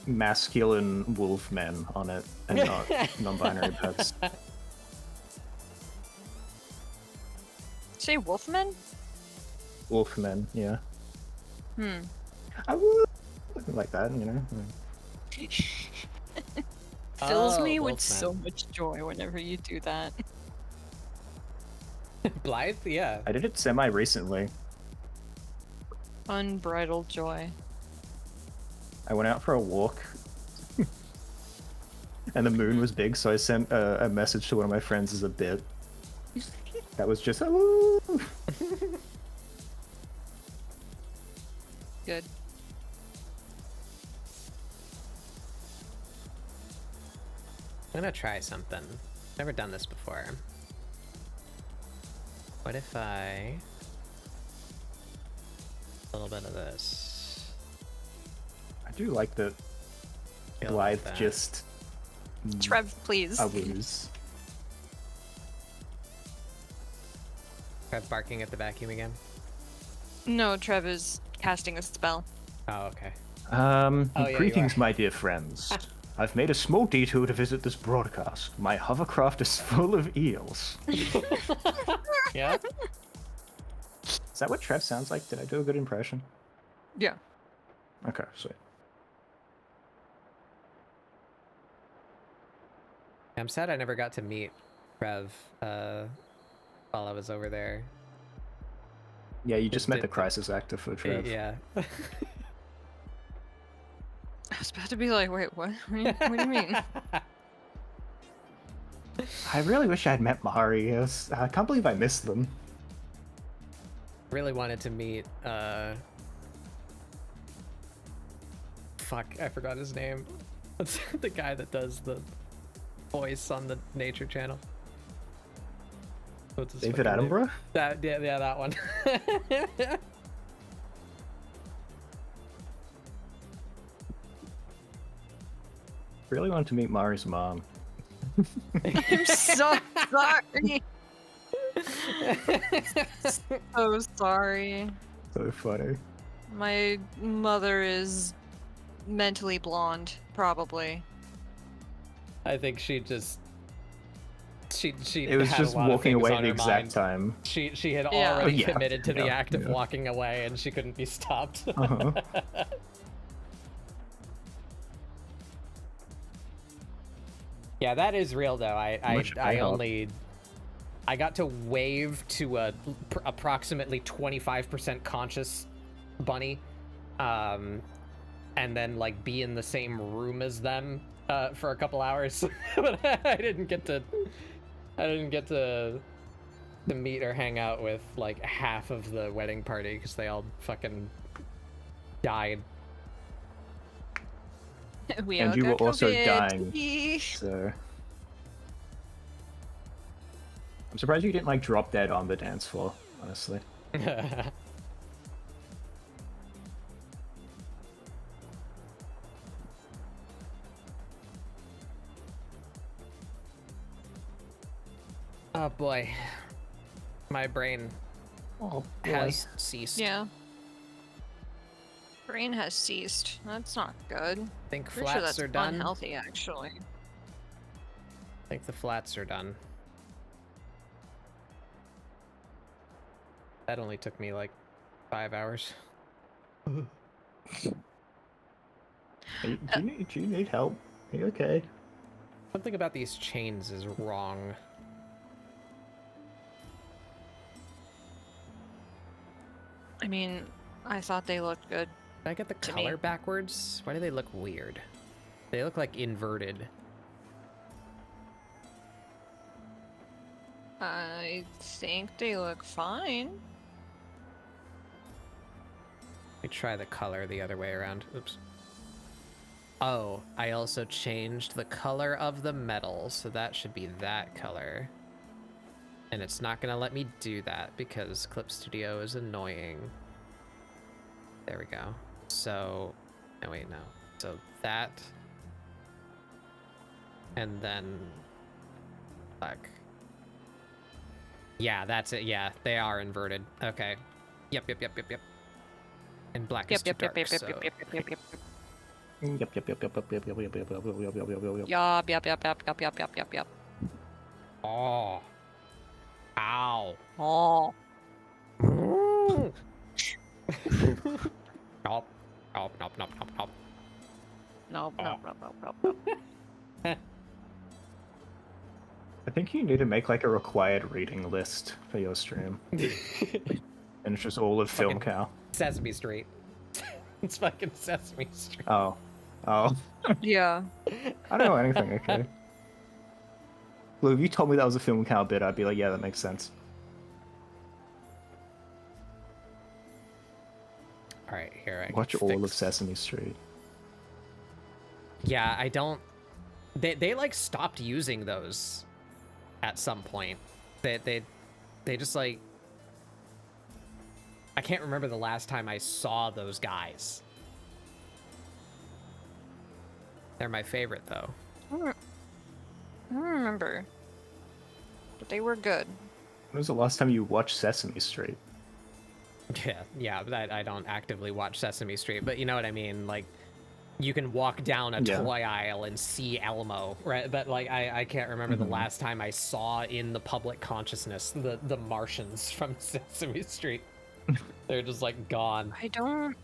masculine wolfmen on it and not non-binary pets. Say Wolfman? Wolfmen, yeah. Hmm. I would like that, you know. Fills Oh, me with Wolfman. so much joy whenever you do that. Blythe? Yeah. I did it semi-recently. Unbridled joy. I went out for a walk, and the moon was big, so I sent a message to one of my friends as a bit. That was just, "Woo!" Good. I'm gonna try something. Never done this before. What if I... a little bit of this. I do like that Feel Blythe like that. just Trev, please. a lose. Trev barking at the vacuum again. No, Trev is casting a spell. Oh, okay. Oh, yeah, you Greetings, are. my dear friends. I've made a small detour to visit this broadcast. My hovercraft is full of eels. Yeah? Is that what Trev sounds like? Did I do a good impression? Yeah. Okay, sweet. I'm sad I never got to meet Trev while I was over there. Yeah, you just met did the the- crisis actor for Trev. Yeah. I was about to be like, wait, what? What do you mean? I really wish I'd met Mari. I can't believe I missed them. Really wanted to meet fuck, I forgot his name. What's the guy that does the voice on the Nature Channel? What's his David fucking name? Attenborough? Yeah, that one. Really wanted to meet Mari's mom. I'm so sorry. So sorry. So funny. My mother is mentally blonde, probably. I think she just she It was had just a lot of walking things away on at the her exact mind. time. She had Yeah. already Yeah, committed to the yeah, act of yeah. walking away, and she couldn't be stopped. Uh-huh. Yeah, that is real though. Much I I hope. only I got to wave to a approximately 25% conscious bunny, and then like be in the same room as them for a couple hours, but I didn't get to meet or hang out with like half of the wedding party because they all fucking died. We And all you were got also COVID. dying. Yee. So I'm surprised you didn't like drop dead on the dance floor, honestly. Oh boy, my brain Oh, has ceased. Yeah. Brain has ceased. That's not good. I think Pretty sure flats that's are done. unhealthy, actually. I think the flats are done. That only took me like 5 hours. do you need help? Are you okay? Something about these chains is wrong. I mean, I thought they looked good. Did I get the To me. color backwards? Why do they look weird? They look like inverted. I think they look fine. Let me try the color the other way around. Oops. Oh, I also changed the color of the metal, so that should be that color. And it's not gonna let me do that because Clip Studio is annoying. There we go. So, no wait, no. So that, and then black. Yeah, that's it. Yeah, they are inverted. Okay. Yep. And black is too dark, so... Yep, yep, yep, yep, yep, yep, yep, yep, yep, yep, yep, yep, yep, yep, yep. Yup. Oh. Ow. Oh. Nope. Nope. Nope. I think you need to make like a required reading list for your stream. And it's just all of Film Fucking- Cow. Sesame Street. It's fucking Sesame Street. Oh. Yeah. I don't know anything, okay. Well, if you told me that was a Film Cow bit, I'd be like, yeah, that makes sense. Alright, here I Watch can all of fix- Sesame Street. Yeah, I don't... They like stopped using those at some point. They just like... I can't remember the last time I saw those guys. They're my favorite, though. I don't remember. But they were good. When was the last time you watched Sesame Street? Yeah, but I don't actively watch Sesame Street, but you know what I mean? Like, you can walk down a toy aisle and see Elmo, right? But, like, I can't remember the last time I saw in the public consciousness the Martians from Sesame Street. They're just, like, gone. I don't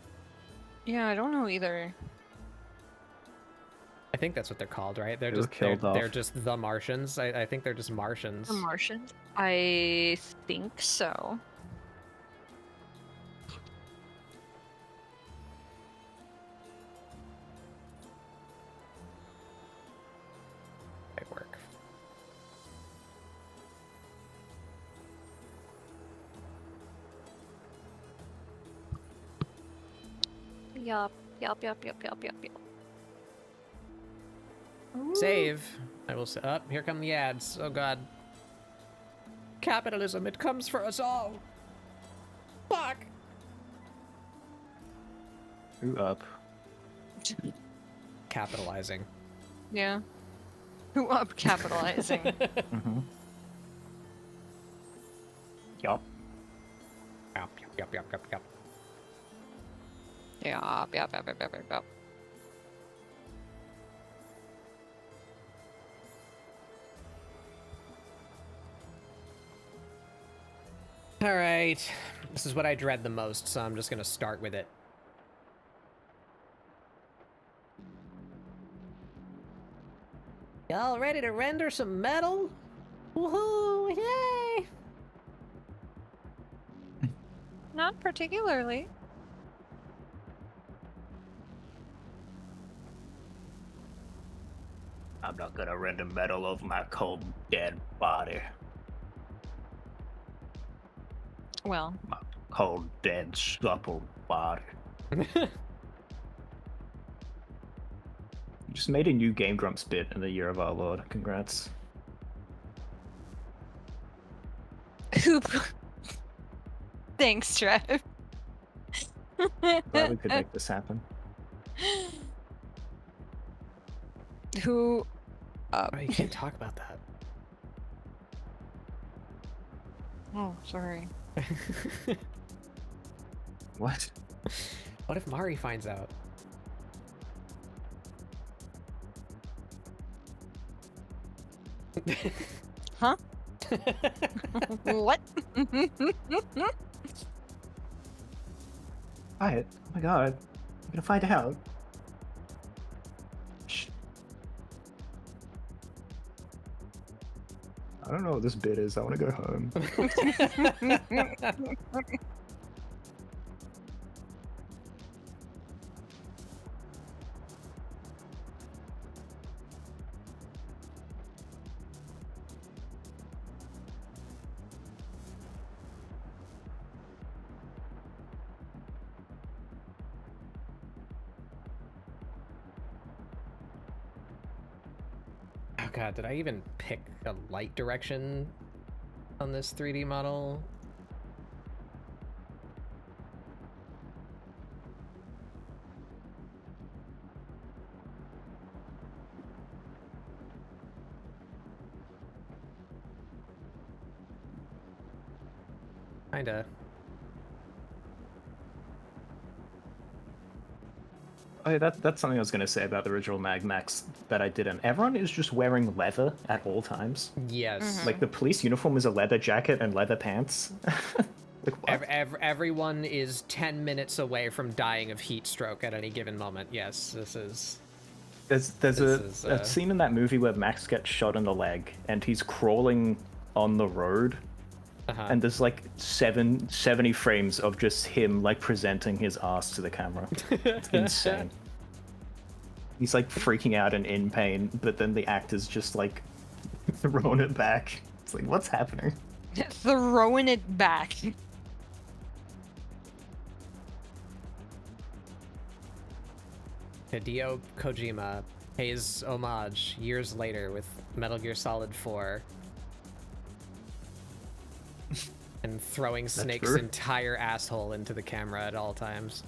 know either. I think that's what they're called, right? They're They were just killed off. they're just the Martians. I think they're just Martians. The Martians? I think so. Might work. Yup. Save. I will say. Up. Here come the ads. Oh God. Capitalism. It comes for us all. Fuck. Who up? Capitalizing. Yeah. Who up capitalizing? Mm-hmm. Yup. Yup. Yup. All right. This is what I dread the most, so I'm just gonna start with it. Y'all ready to render some metal? Woohoo! Yay! Not particularly. I'm not gonna render metal over my cold, dead body. Well, My cold, dead, supple body. You just made a new Game Grumps bit in the year of our Lord. Congrats. hoop. Thanks, Trev. Glad we could make this happen. Who Oh, you can't talk about that. Oh, sorry. What? What if Mari finds out? Huh? What? Quiet. Oh my god. I'm gonna find out. Shh. I don't know what this bit is. I want to go home. Oh God, did I even pick a light direction on this 3D model? Kinda. Oh, yeah, that's something I was going to say about the original Mad Max that I didn't. Everyone is just wearing leather at all times. Yes. Like, the police uniform is a leather jacket and leather pants. Like, what? Everyone is 10 minutes away from dying of heat stroke at any given moment. Yes, this is... There's This is, a scene in that movie where Max gets shot in the leg, and he's crawling on the road, and there's like 70 frames of just him like presenting his ass to the camera. It's insane. He's like freaking out and in pain, but then the actor's just like throwing it back. It's like, what's happening? Throwing it back. Hideo Kojima pays homage years later with Metal Gear Solid 4. And throwing Snake's true. entire asshole into the camera at all times.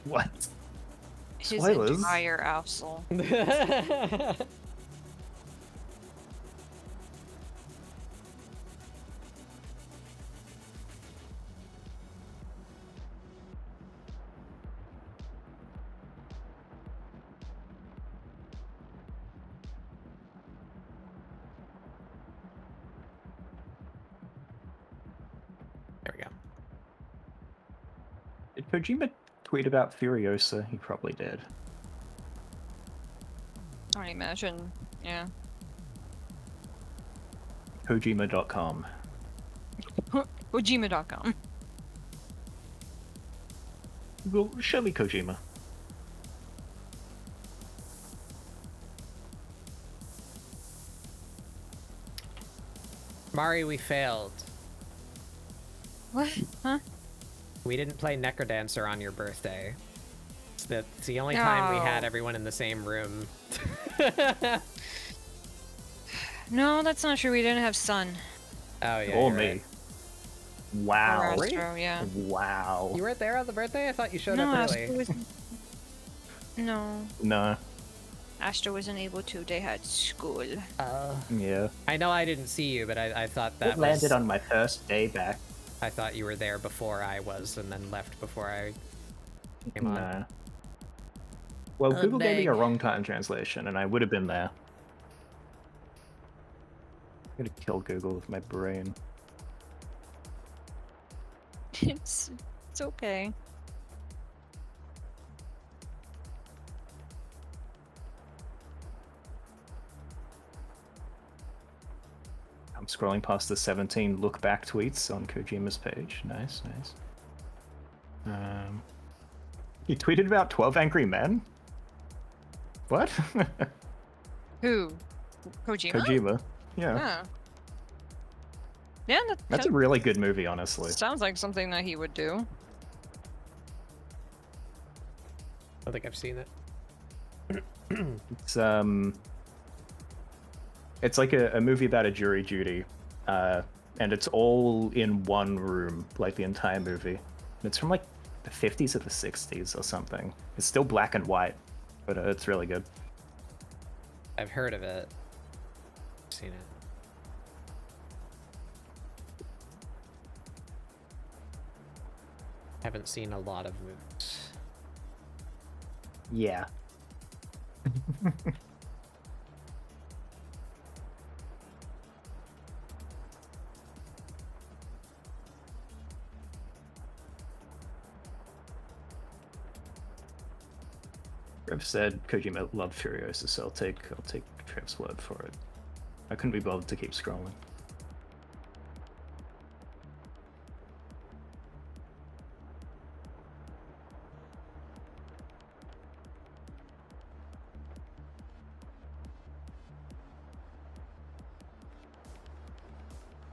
What? His Spoilers. entire asshole. There we go. Did Kojima tweet about Furiosa? He probably did. I imagine. Yeah. Kojima.com. Ojima.com. Well, show me Kojima. Mari, we failed. What? Huh? We didn't play Necrodancer on your birthday. It's the only time we had No. everyone in the same room. No, that's not true. We didn't have Sun. Oh, yeah. Or you're me. right. Wow. Or Astro, yeah. Wow. You weren't there on the birthday? I thought you showed No, up Astro early. was... No. No. Astro wasn't able to. They had school. Yeah. I know I didn't see you, but I thought that It landed on my first day back. I thought you were there before I was, and then left before I came on. Nah. Well, Oh, Google gave me a dang. wrong time translation, and I would have been there. I'm gonna kill Google with my brain. It's okay. I'm scrolling past the 17 look back tweets on Kojima's page. Nice, nice. He tweeted about 12 Angry Men? What? Who? Kojima? Kojima. Yeah. Oh. Yeah, That's a really good movie, honestly. sounds like something that he would do. I don't think I've seen it. It's like a movie about a jury duty, and it's all in one room, like the entire movie. It's from like the 50s or the 60s or something. It's still black and white, but it's really good. I've heard of it. Seen it. Haven't seen a lot of movies. Yeah. Trev said Kojima loved Furiosa, so I'll take Trev's word for it. I couldn't be bothered to keep scrolling.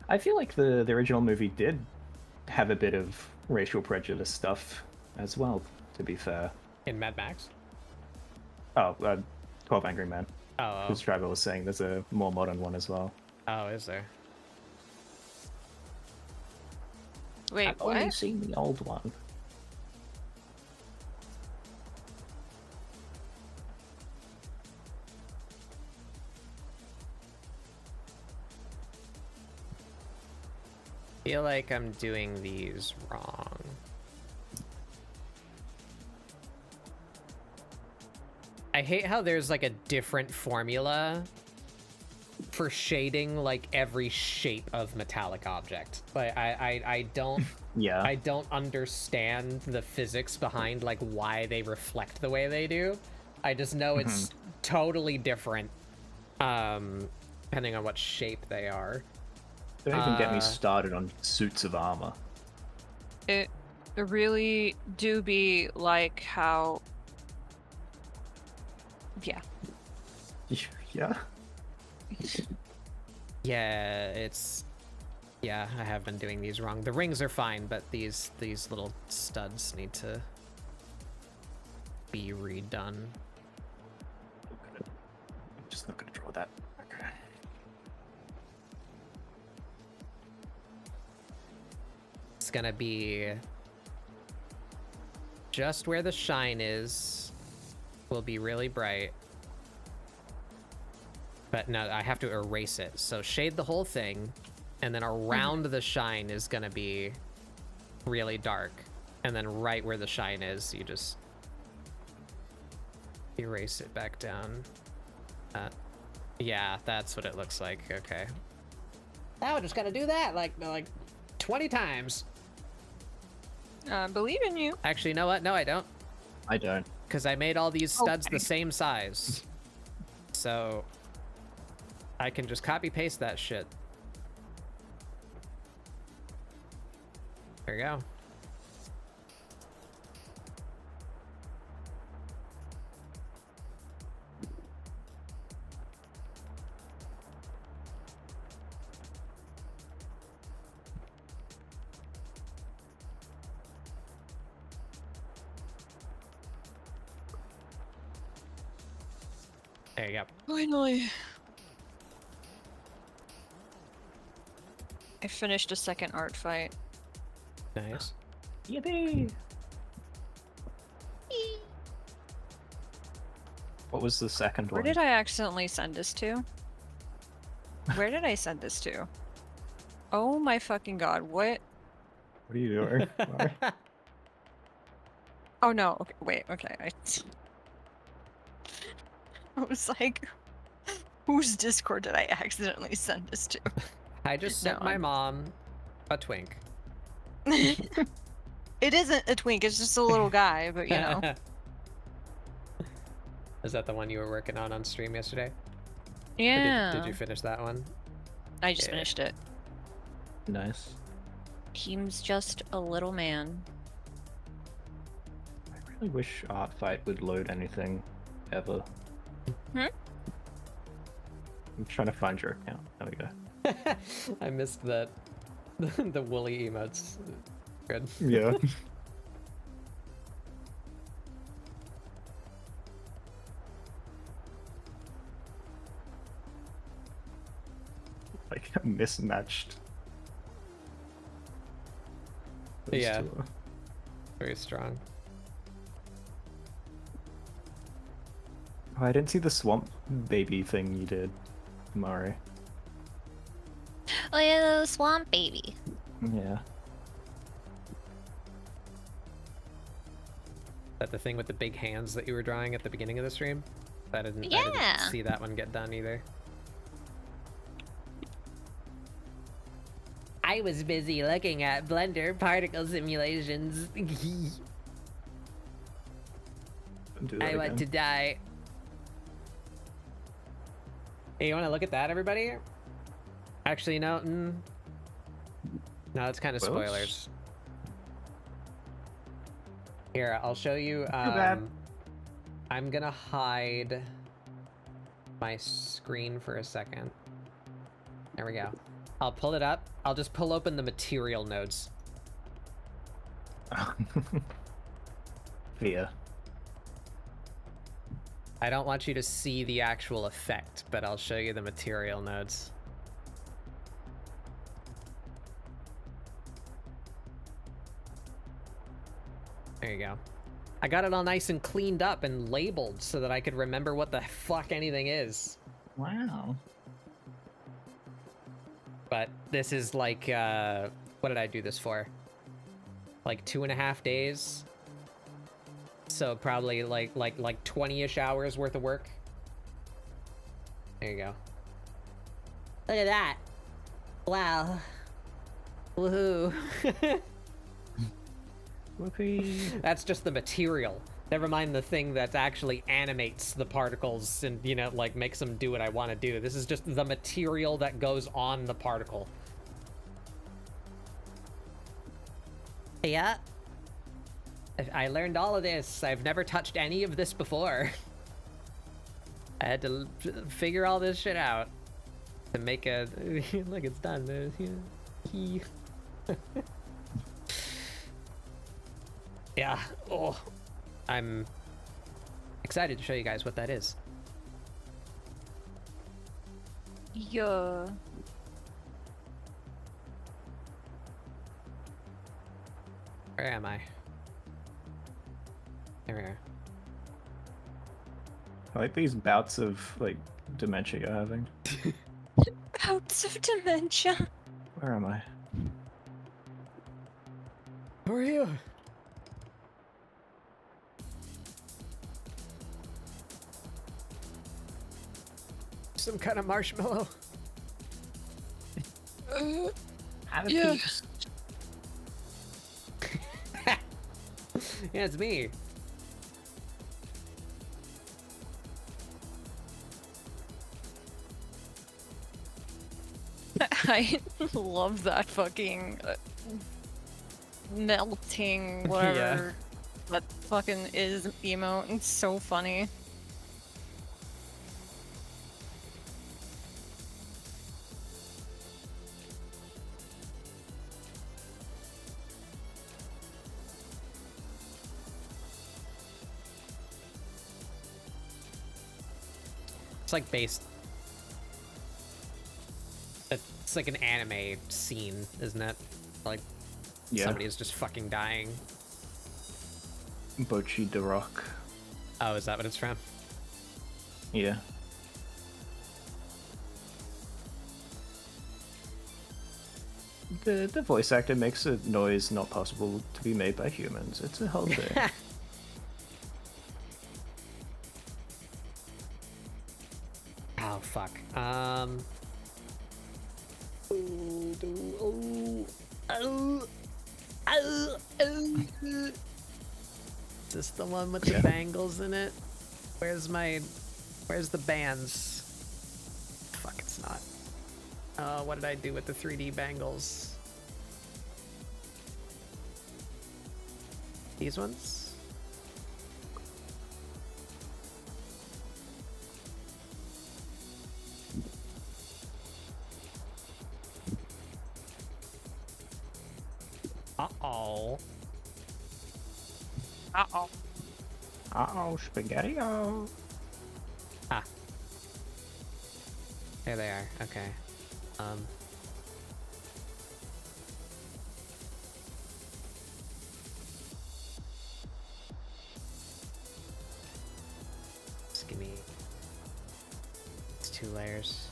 I feel like the original movie did have a bit of racial prejudice stuff as well, to be fair. In Mad Max? Oh, 12 Angry Men. Oh, Because Trevor was saying there's a more modern one as well. oh, is there? Wait, I've only what? seen the old one. feel like I'm doing these wrong. I hate how there's like a different formula for shading like every shape of metallic object. Like I don't Yeah. I don't understand the physics behind like why they reflect the way they do. I just know it's totally different depending on what shape they are. Don't even get me started on suits of armor. It really do be like how. Yeah. Yeah. Yeah, it's... Yeah, I have been doing these wrong. The rings are fine, but these little studs need to be redone. Just not gonna draw that. Okay. It's gonna be just where the shine is will be really bright. But no, I have to erase it. So shade the whole thing, and then around the shine is gonna be really dark. And then right where the shine is, you just erase it back down. Yeah, that's what it looks like. Okay. Now we're just gonna do that like 20 times. Believe in you. Actually, you know what? No, I don't. I don't. Because I made all these studs Okay. the same size. So I can just copy paste that shit. There you go. There you go. Finally. I finished a second art fight. Nice. Yippee! What was the second Where one? did I accidentally send this to? Where did I send this to? Oh my fucking god, what? What are you doing? Why? Oh no, okay, wait, okay. I was like, whose Discord did I accidentally send this to? I just No, sent my I'm- mom a twink. It isn't a twink, it's just a little guy, but you know. Is that the one you were working on stream yesterday? Or Yeah. Did you finish that one? I just Yeah. finished it. Nice. He's just a little man. I really wish Artfight would load anything ever. Hmm? I'm trying to find your account. There we go. I missed that. The woolly emotes. Good. Yeah. Like mismatched. Those Yeah. two are- Very strong. Oh, I didn't see the swamp baby thing you did, Mari. Oh yeah, little swamp baby. Yeah. Is that the thing with the big hands that you were drawing at the beginning of the stream? I didn't Yeah. see that one get done either. I was busy looking at Blender particle simulations. Don't do that I want to again. die. Hey, you want to look at that, everybody? Actually, no. No, that's kind of Spoilers? spoilers. Here, I'll show you. bad. I'm gonna hide my screen for a second. There we go. I'll pull it up. I'll just pull open the material nodes. Via. I don't want you to see the actual effect, but I'll show you the material nodes. There you go. I got it all nice and cleaned up and labeled so that I could remember what the fuck anything is. Wow. But this is like what did I do this for? Like 2.5 days. So probably like 20-ish hours worth of work. There you go. Look at that. Wow. Woohoo. Whoopee. That's just the material. Never mind the thing that actually animates the particles and, you know, like makes them do what I want to do. This is just the material that goes on the particle. Yeah. I learned all of this. I've never touched any of this before. I had to figure all this shit out to make a... Look, it's done. There's, you know, yeah. Oh, I'm excited to show you guys what that is. Yeah. Where am I? There we are. I like these bouts of like dementia you're having. Bouts of dementia. Where am I? Who are you? Some kind of marshmallow. Have a Yeah. piece. Yeah, it's me. I love that fucking melting whatever that fucking is emote. It's so funny. It's like based. It's like an anime scene, isn't it? Like Yeah. somebody is just fucking dying. Bochi de Rock. Oh, is that what it's from? Yeah. The voice actor makes a noise not possible to be made by humans. It's a whole thing. Oh fuck. Is this the one with the Yeah. bangles in it? Where's the bands? Fuck, it's not. What did I do with the 3D bangles? These ones? Uh-oh. Uh-oh. Uh-oh, spaghetti-o. Ah. There they are. Okay. Just give me these 2 layers.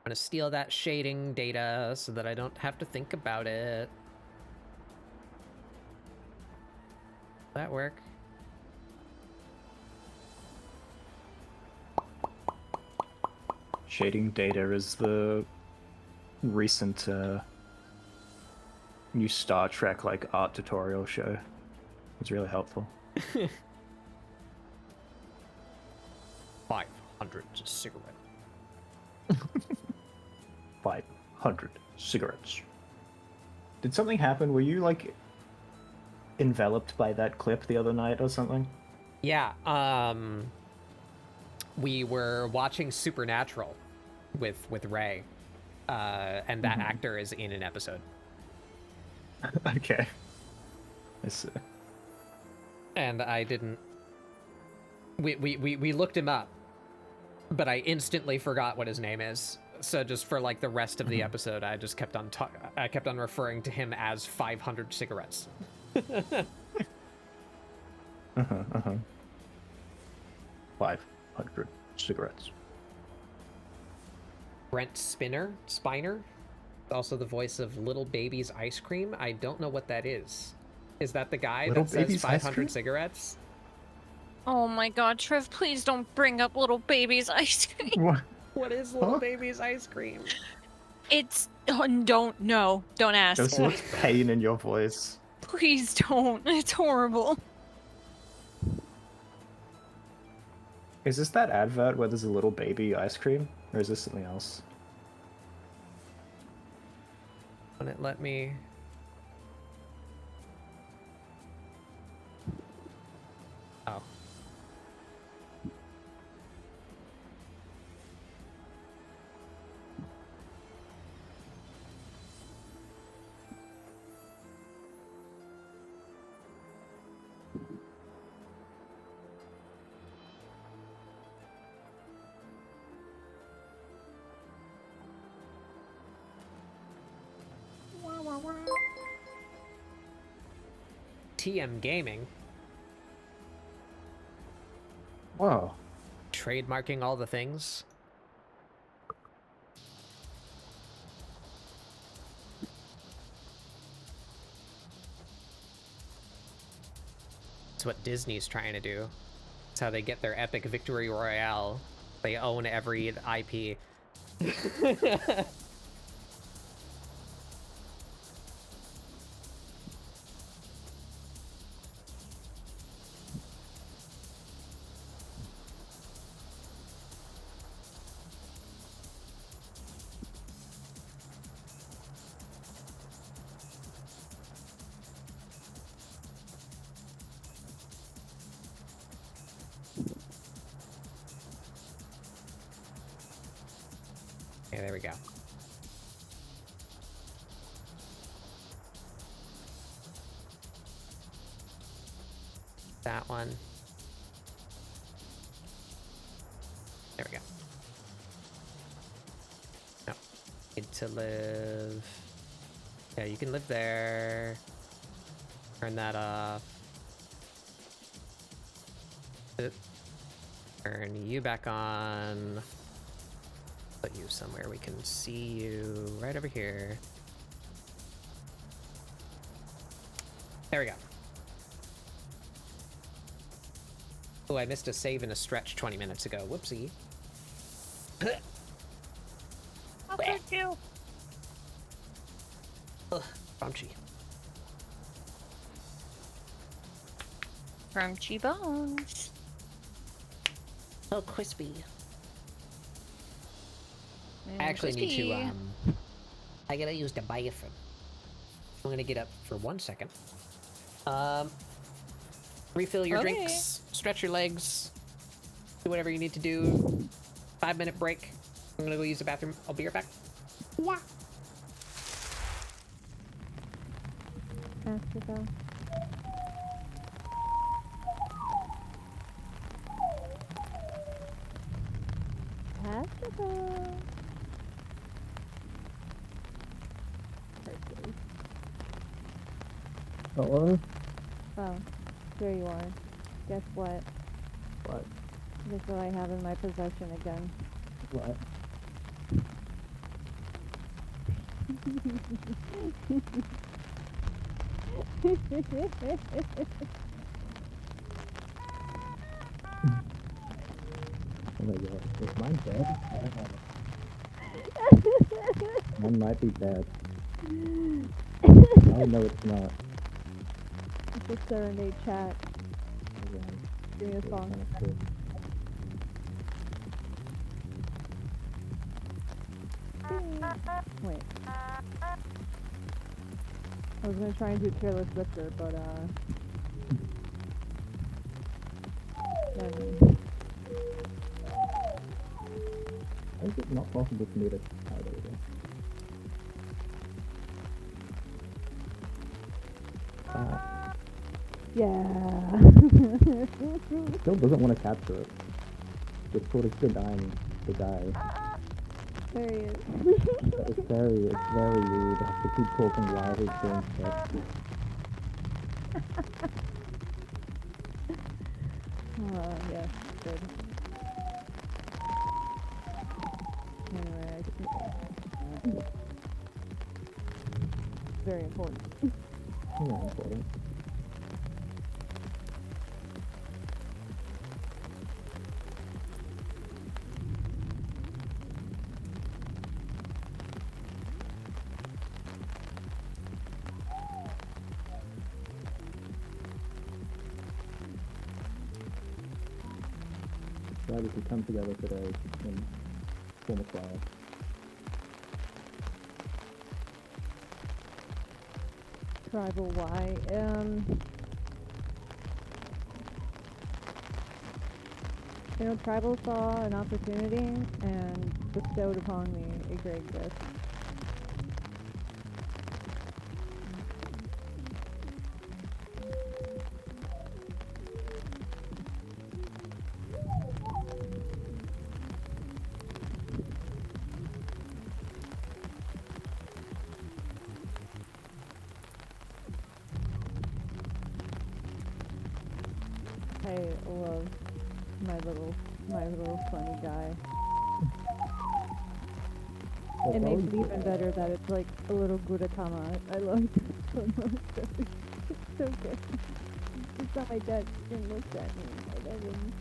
I'm gonna steal that shading data so that I don't have to think about it. That work? Shading data is the recent new Star Trek like art tutorial show. It's really helpful. 500 cigarette. 500 cigarettes. Did something happen? Were you like enveloped by that clip the other night or something? Yeah, we were watching Supernatural with Ray, and that actor is in an episode. Okay. I see. And I didn't. We looked him up, but I instantly forgot what his name is. So just for like the rest of the episode, I just kept on I kept on referring to him as 500 cigarettes. 500 cigarettes. Brent Spiner, also the voice of Little Baby's Ice Cream. I don't know what that is. Is that the guy Little that says Baby's Ice Cream? 500 cigarettes? Oh my god, Trev, please don't bring up little baby's ice cream. What? What is Little Baby's Ice Cream? It's don't ask. There's so much pain in your voice. Please don't. It's horrible. Is this that advert where there's a little baby ice cream? Or is this something else? Won't it let me? Oh. TM Gaming, Whoa. trademarking all the things. That's what Disney's trying to do. That's how they get their epic victory royale. They own every IP. Okay, there we go. That one. There we go. No. Need to live. Yeah, you can live there. Turn that off. Turn you back on. Put you somewhere we can see you right over here. There we go. Oh, I missed a save and a stretch 20 minutes ago. Whoopsie. How could you? Ugh, crunchy. Crunchy bones. Oh, crispy. And I actually need crispy. to, I gotta use the bathroom. I'm gonna get up for 1 second. Refill your Okay. drinks, stretch your legs, do whatever you need to do. 5-minute break. I'm gonna go use the bathroom. I'll be right back. Wah. Basketball. Basketball. Hercules. Hello? Oh, here you are. Guess what? What? Guess what I have in my possession again. What? Oh my god, is mine dead? I don't have it. Mine might be dead. Oh no, it's not. It's a serenade chat. Give me a song. Wait. I was gonna try and do Careless Whisper, but Why is it not possible for me to hide over? Yeah. Still doesn't want to capture it. It's sort of denying the guy. There he is. It's very rude. I have to keep talking while he's doing stuff. Yeah, good. Anyway, very important. Yeah, important. Glad we could come together today and form a choir. Tribal Y. Tribal saw an opportunity and bestowed upon me a great gift. I love my little funny guy. Well, It makes probably- it even better that it's like a little Gudetama. I love it so much. It's so good. It's on my desk and looks at me. I love him.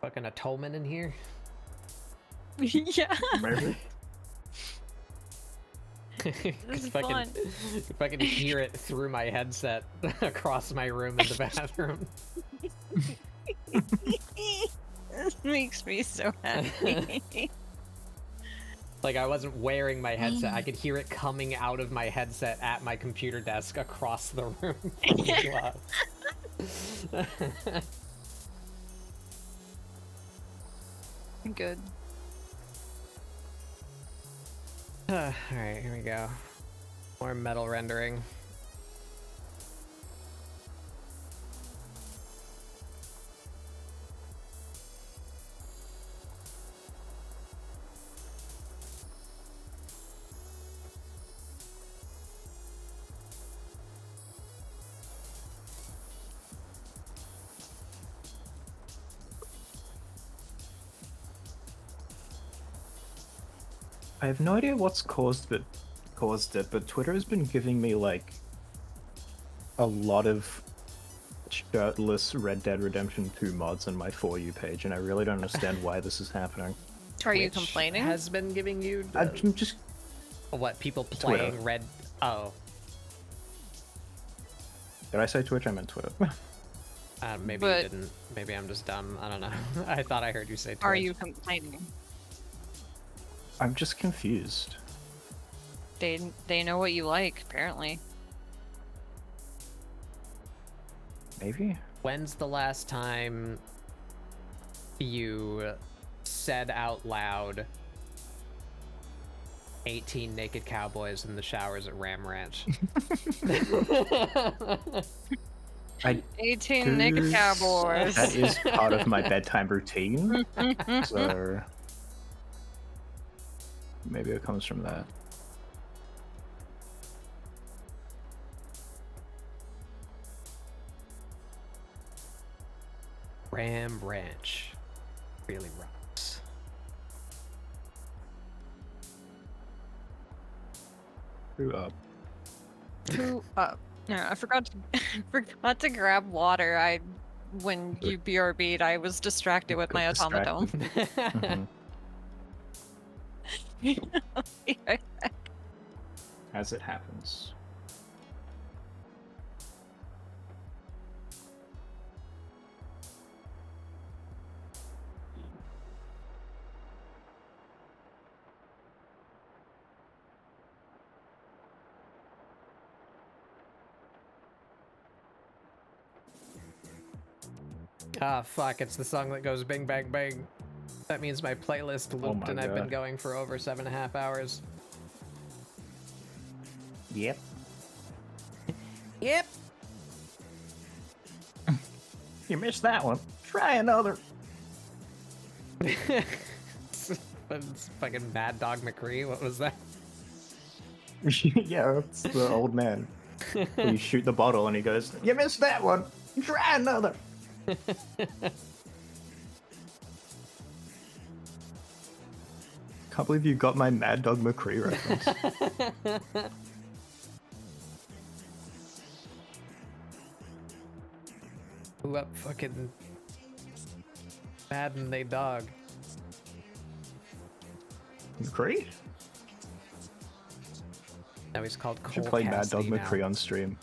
Fucking a Tolman in here. Yeah. Maybe. This is If I fun. if I can hear it through my headset across my room in the bathroom. This makes me so happy. Like I wasn't wearing my headset. I could hear it coming out of my headset at my computer desk across the room from the glass. Good. Alright, here we go. More metal rendering. I have no idea what's caused it, but Twitter has been giving me like a lot of shirtless Red Dead Redemption 2 mods on my For You page, and I really don't understand why this is happening. Are you Twitch complaining? Has been giving you I'm just what people Twitter. playing Red? Oh, did I say Twitch? I meant Twitter. maybe But- you didn't. Maybe I'm just dumb. I don't know. I thought I heard you say Twitch. Are you complaining? I'm just confused. They know what you like, apparently. Maybe. When's the last time you said out loud 18 naked cowboys in the showers at Ram Ranch? I 18 naked do- cowboys. That is part of my bedtime routine, so maybe it comes from that. Ram Ranch really rocks. Grew up. Who up? Yeah, I forgot to forgot to grab water. When you BRB'd, I was distracted with my Got automaton. Mhm. Yeah. As it happens. Ah, fuck, it's the song that goes bing, bang, bang. That means my playlist looped my and I've been God. going for over 7.5 hours. Yep. Yep! You missed that one. Try another. It's fucking Mad Dog McCree, what was that? Yeah, it's the old man. When you shoot the bottle and he goes, "You missed that one. Try another." Can't believe you got my Mad Dog McCree reference. Who up fucking Madden they dog? McCree? Now he's called Cole Should play Mad Dog Cassidy now. McCree on stream.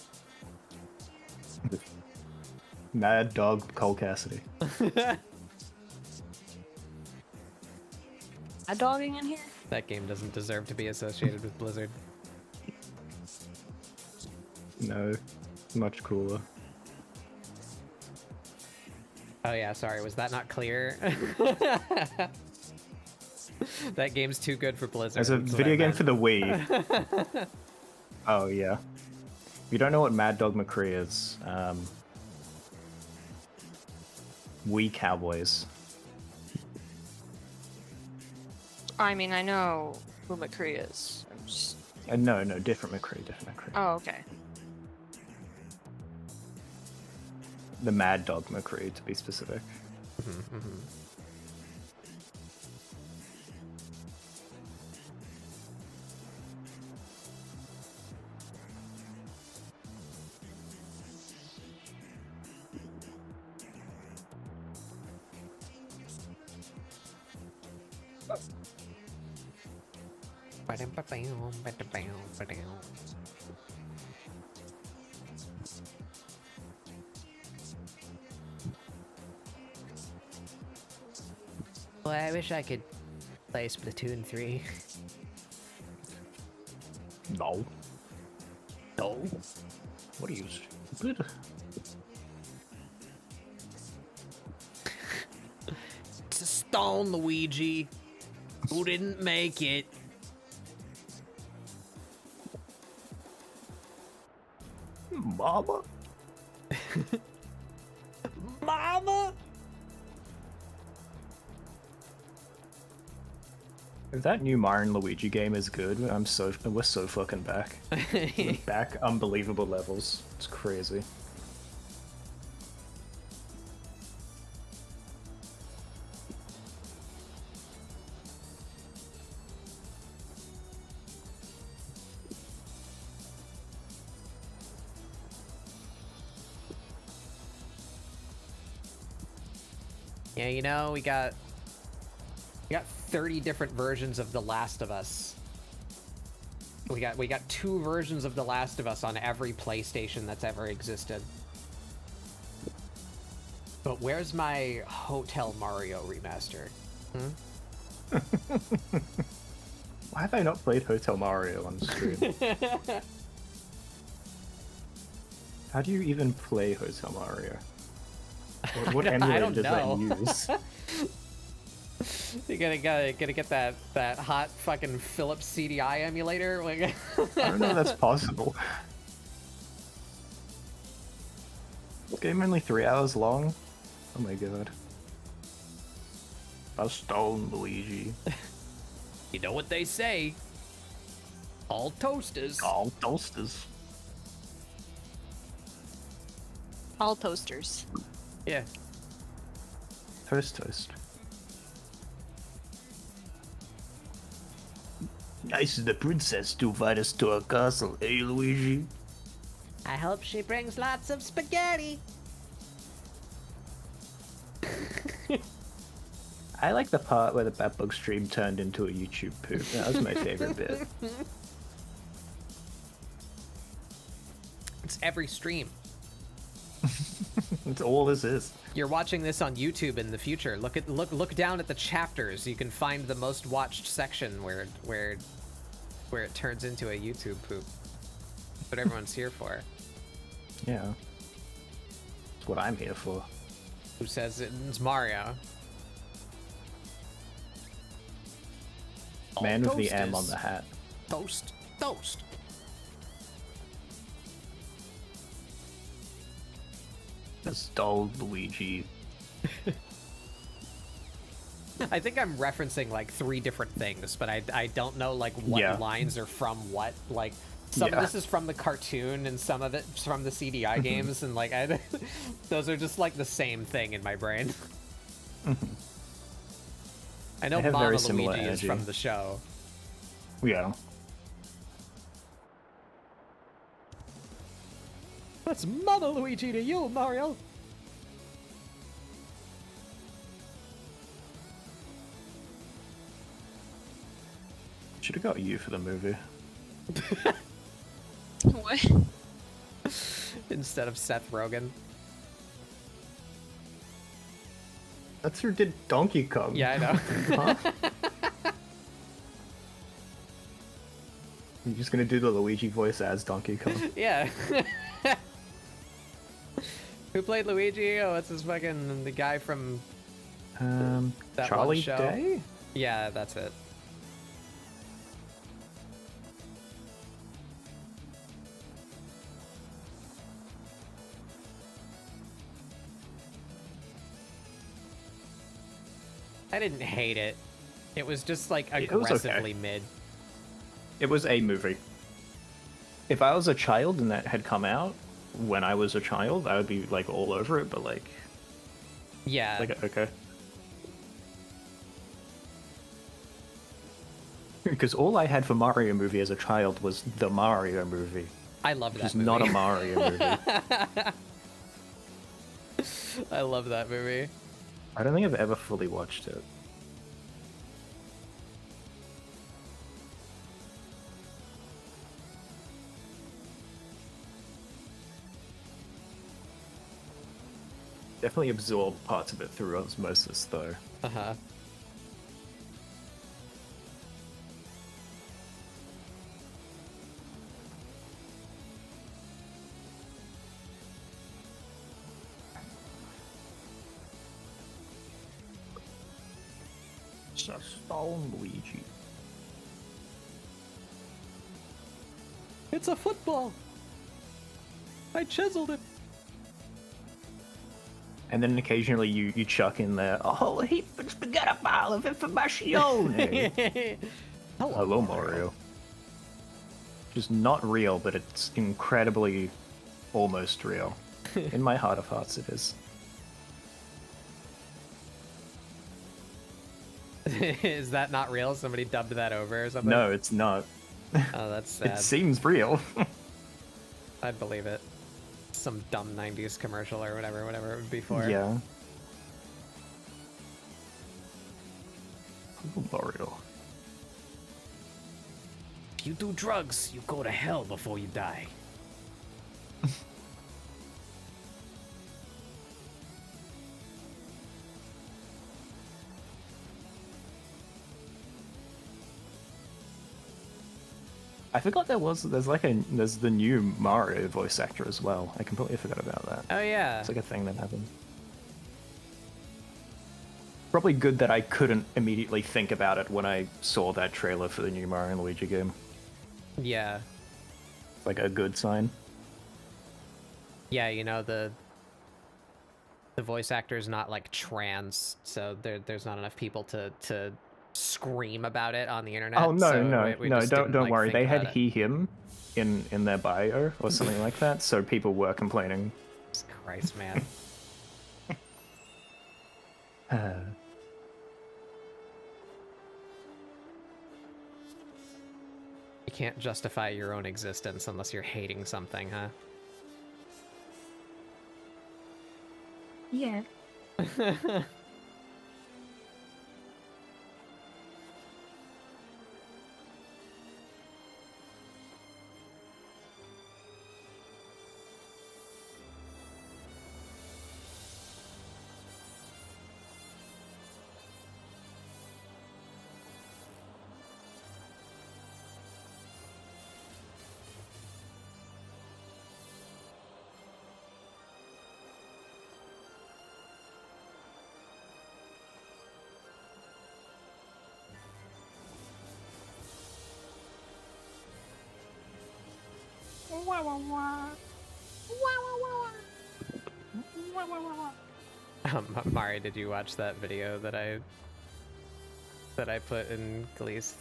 Mad Dog Cole Cassidy. A dogging in here? That game doesn't deserve to be associated with Blizzard. No, much cooler. Oh yeah, sorry, was that not clear? That game's too good for Blizzard. As a that's what I video game meant. for the Wii. Oh yeah. If you don't know what Mad Dog McCree is, Wii Cowboys. I mean, I know who McCree is. I'm just... No, different McCree, different McCree. Oh, okay. The Mad Dog McCree, to be specific. Well, I wish I could play Splatoon 3. No. No. What are you, stupid? It's a stone, Luigi. Who didn't make it? Mama? Mama! If that new Mario and Luigi game is good, we're so fucking back. We're back unbelievable levels. It's crazy. Yeah, you know, we got 30 different versions of The Last of Us. We got 2 versions of The Last of Us on every PlayStation that's ever existed. But where's my Hotel Mario remaster? Why have I not played Hotel Mario on stream? How do you even play Hotel Mario? What I emulator don't does know. that use? You gotta get that hot fucking Philips CDI emulator. Like, I don't know if that's possible. This game only 3 hours long? Oh my god. A stone, Luigi. you know what they say? All toasters. All toasters. All toasters. Yeah. Toast. Nice of the princess to invite us to her castle, eh, Luigi? I hope she brings lots of spaghetti. I like the part where the Batbug stream turned into a YouTube poop. That was my favorite bit. It's every stream. That's all this is. You're watching this on YouTube in the future. Look down at the chapters. You can find the most watched section where it turns into a YouTube poop. That's what everyone's here for. Yeah. That's what I'm here for. Who says it's Mario? Man with the Toast M on is- the hat. Toast. Toast. That's dull Luigi. I think I'm referencing like 3 different things, but I don't know like what Yeah. lines are from what. Like some Yeah. of this is from the cartoon and some of it's from the CDI games, and like those are just like the same thing in my brain. I know They have Mama very similar Luigi is energy. from the show. Yeah. That's Mama Luigi to you, Mario. Should have got you for the movie. What? Instead of Seth Rogen. That's who did Donkey Kong. Yeah, I know. Huh? You're just gonna do the Luigi voice as Donkey Kong. Yeah. Who played Luigi? Oh, what's his fucking the guy from that Charlie one show? Day? Yeah, that's it. I didn't hate it. It was just like It was okay. aggressively mid. It was a movie. If I was a child and that had come out when I was a child, I would be like all over it, but like Yeah. okay. Because all I had for Mario movie as a child was the Mario movie, I love which that is movie. not a Mario movie. I love that movie. I don't think I've ever fully watched it. Definitely absorbed parts of it through osmosis, though. Uh-huh. Stone Luigi. It's a football. I chiseled it. And then occasionally you chuck in there a whole heap of spaghetti pile of information. Hello, Mario. Which is not real, but it's incredibly almost real. In my heart of hearts, it is. Is that not real? Somebody dubbed that over or something? No, it's not. Oh, that's sad. It seems real. I'd believe it. Some dumb 90s commercial or whatever it would be for. Yeah. Oh, Mario. If you do drugs, you go to hell before you die. I forgot there's the new Mario voice actor as well. I completely forgot about that. Oh yeah. It's like a thing that happened. Probably good that I couldn't immediately think about it when I saw that trailer for the new Mario and Luigi game. Yeah. Like a good sign. Yeah, you know, the voice actor is not like trans, so there's not enough people to scream about it on the internet. Oh no, so no, we no! just Don't didn't, like, worry. think They had about it. he/him in their bio or something like that, so people were complaining. Jesus Christ, man. You can't justify your own existence unless you're hating something, huh? Yeah. Mari, did you watch that video that I put in Gleast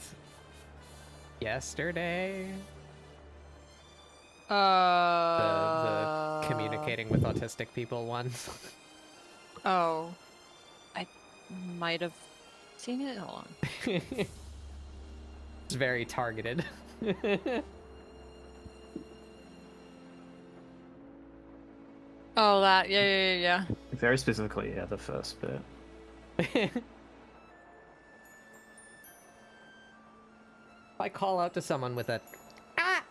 yesterday? The communicating with autistic people one. Oh, I might have seen it. Hold on. It's very targeted. Oh, that. Yeah. Very specifically, yeah, the first bit. If I call out to someone with a ah,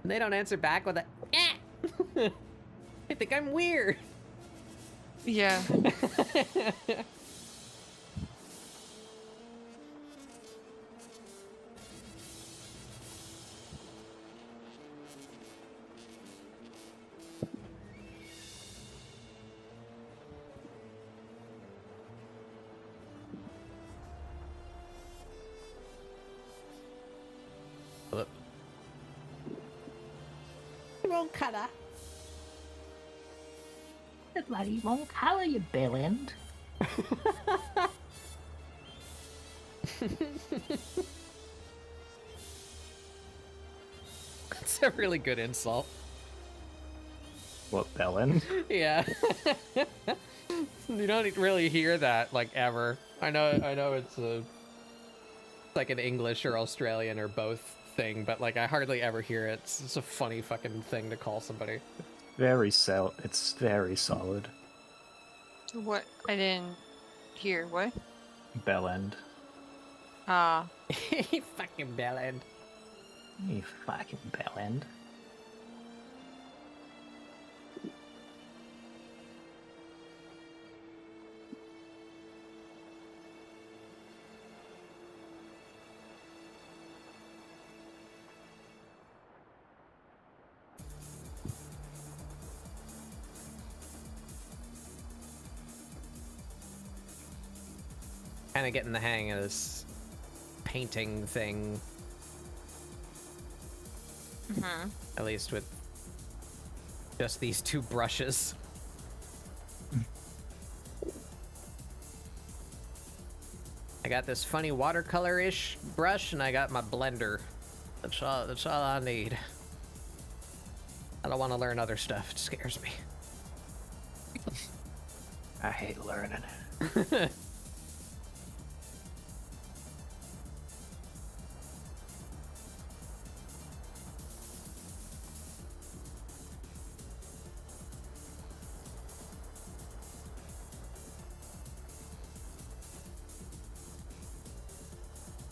they don't answer back with a ah, I think I'm weird. Yeah. Look. Wrong colour. The bloody wrong colour, you bell end. That's a really good insult. What, Bellend? Yeah. You don't really hear that like ever. I know it's like an English or Australian or both thing, but like I hardly ever hear it. It's a funny fucking thing to call somebody. It's very solid. What? I didn't hear. What? Bellend. Ah. You fucking bellend. You fucking Bellend. Kind of getting the hang of this painting thing, at least with just these two brushes. I got this funny watercolor-ish brush, and I got my blender. That's all I need. I don't want to learn other stuff. It scares me. I hate learning.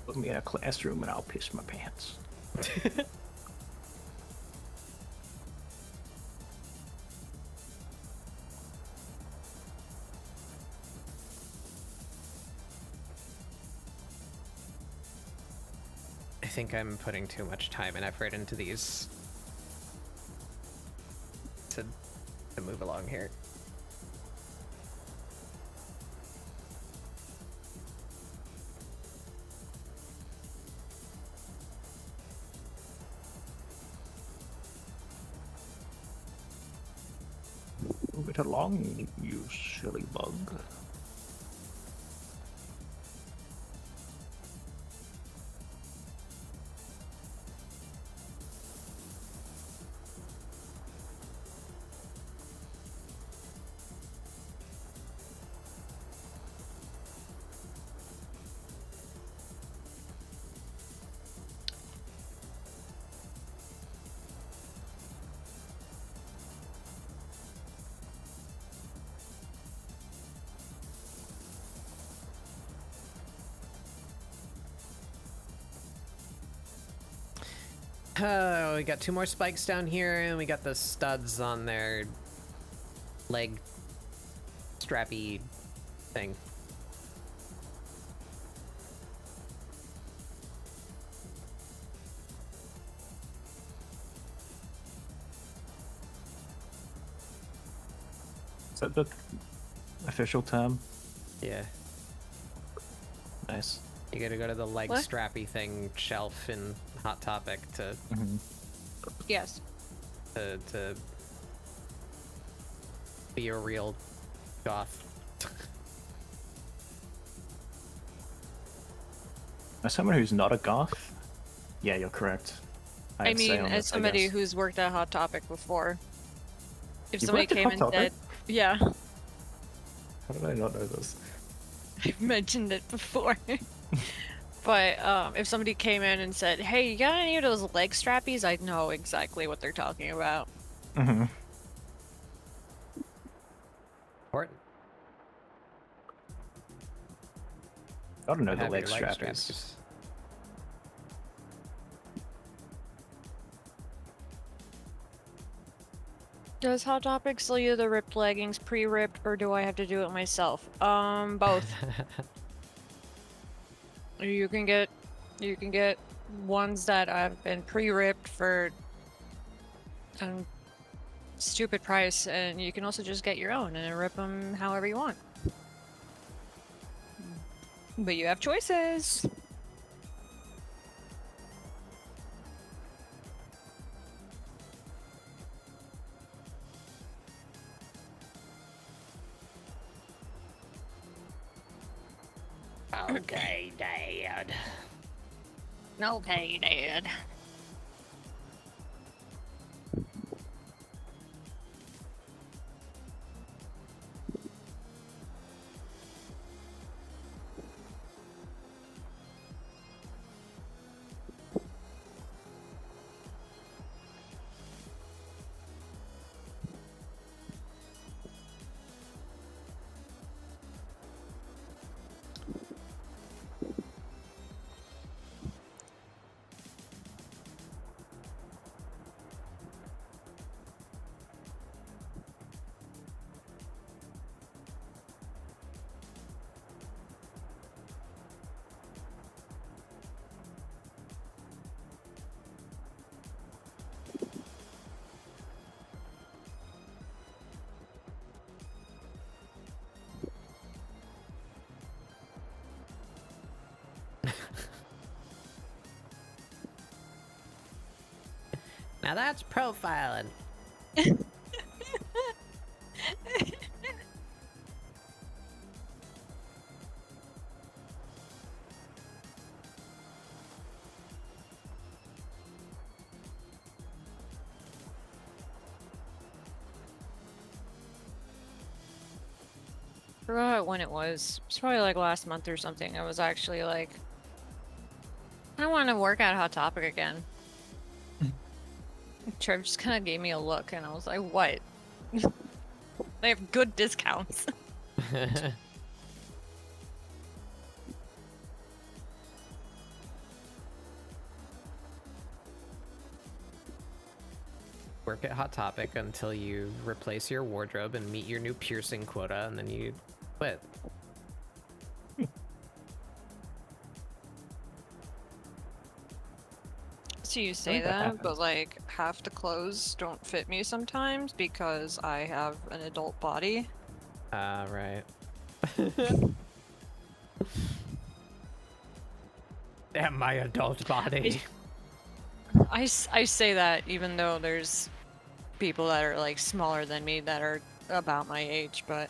Put me in a classroom and I'll piss my pants. I think I'm putting too much time and effort into these to move along here. Move it along, you silly bug. We got 2 more spikes down here, and we got the studs on their leg strappy thing. Is that the official term? Yeah. Nice. You gotta go to the leg What? strappy thing shelf in Hot Topic to Mm-hmm. Yes. to be a real goth. As someone who's not a goth, yeah, you're correct. I I'd say mean, on as this, I somebody guess. who's worked at Hot Topic before, if You've somebody worked at came Hot and Topic? said, yeah, How did I not know this? I've mentioned it before. But if somebody came in and said, hey, you got any of those leg strappies? I'd know exactly what they're talking about. Mm-hmm. Important. I don't know the Have leg your leg strap is. straps. Does Hot Topic sell you the ripped leggings pre-ripped, or do I have to do it myself? Both. You can get ones that have been pre-ripped for a stupid price, and you can also just get your own and rip them however you want. But you have choices. Okay, Dad. Okay, Dad. Now that's profiling. Forgot when it was. It's probably like last month or something. I was actually like, I want to work at Hot Topic again. Trev just kind of gave me a look, and I was like, what? They have good discounts. Work at Hot Topic until you replace your wardrobe and meet your new piercing quota, and then you quit. So you say think that that, happens. but like half the clothes don't fit me sometimes because I have an adult body. Right. Damn my adult body. I say that even though there's people that are like smaller than me that are about my age, but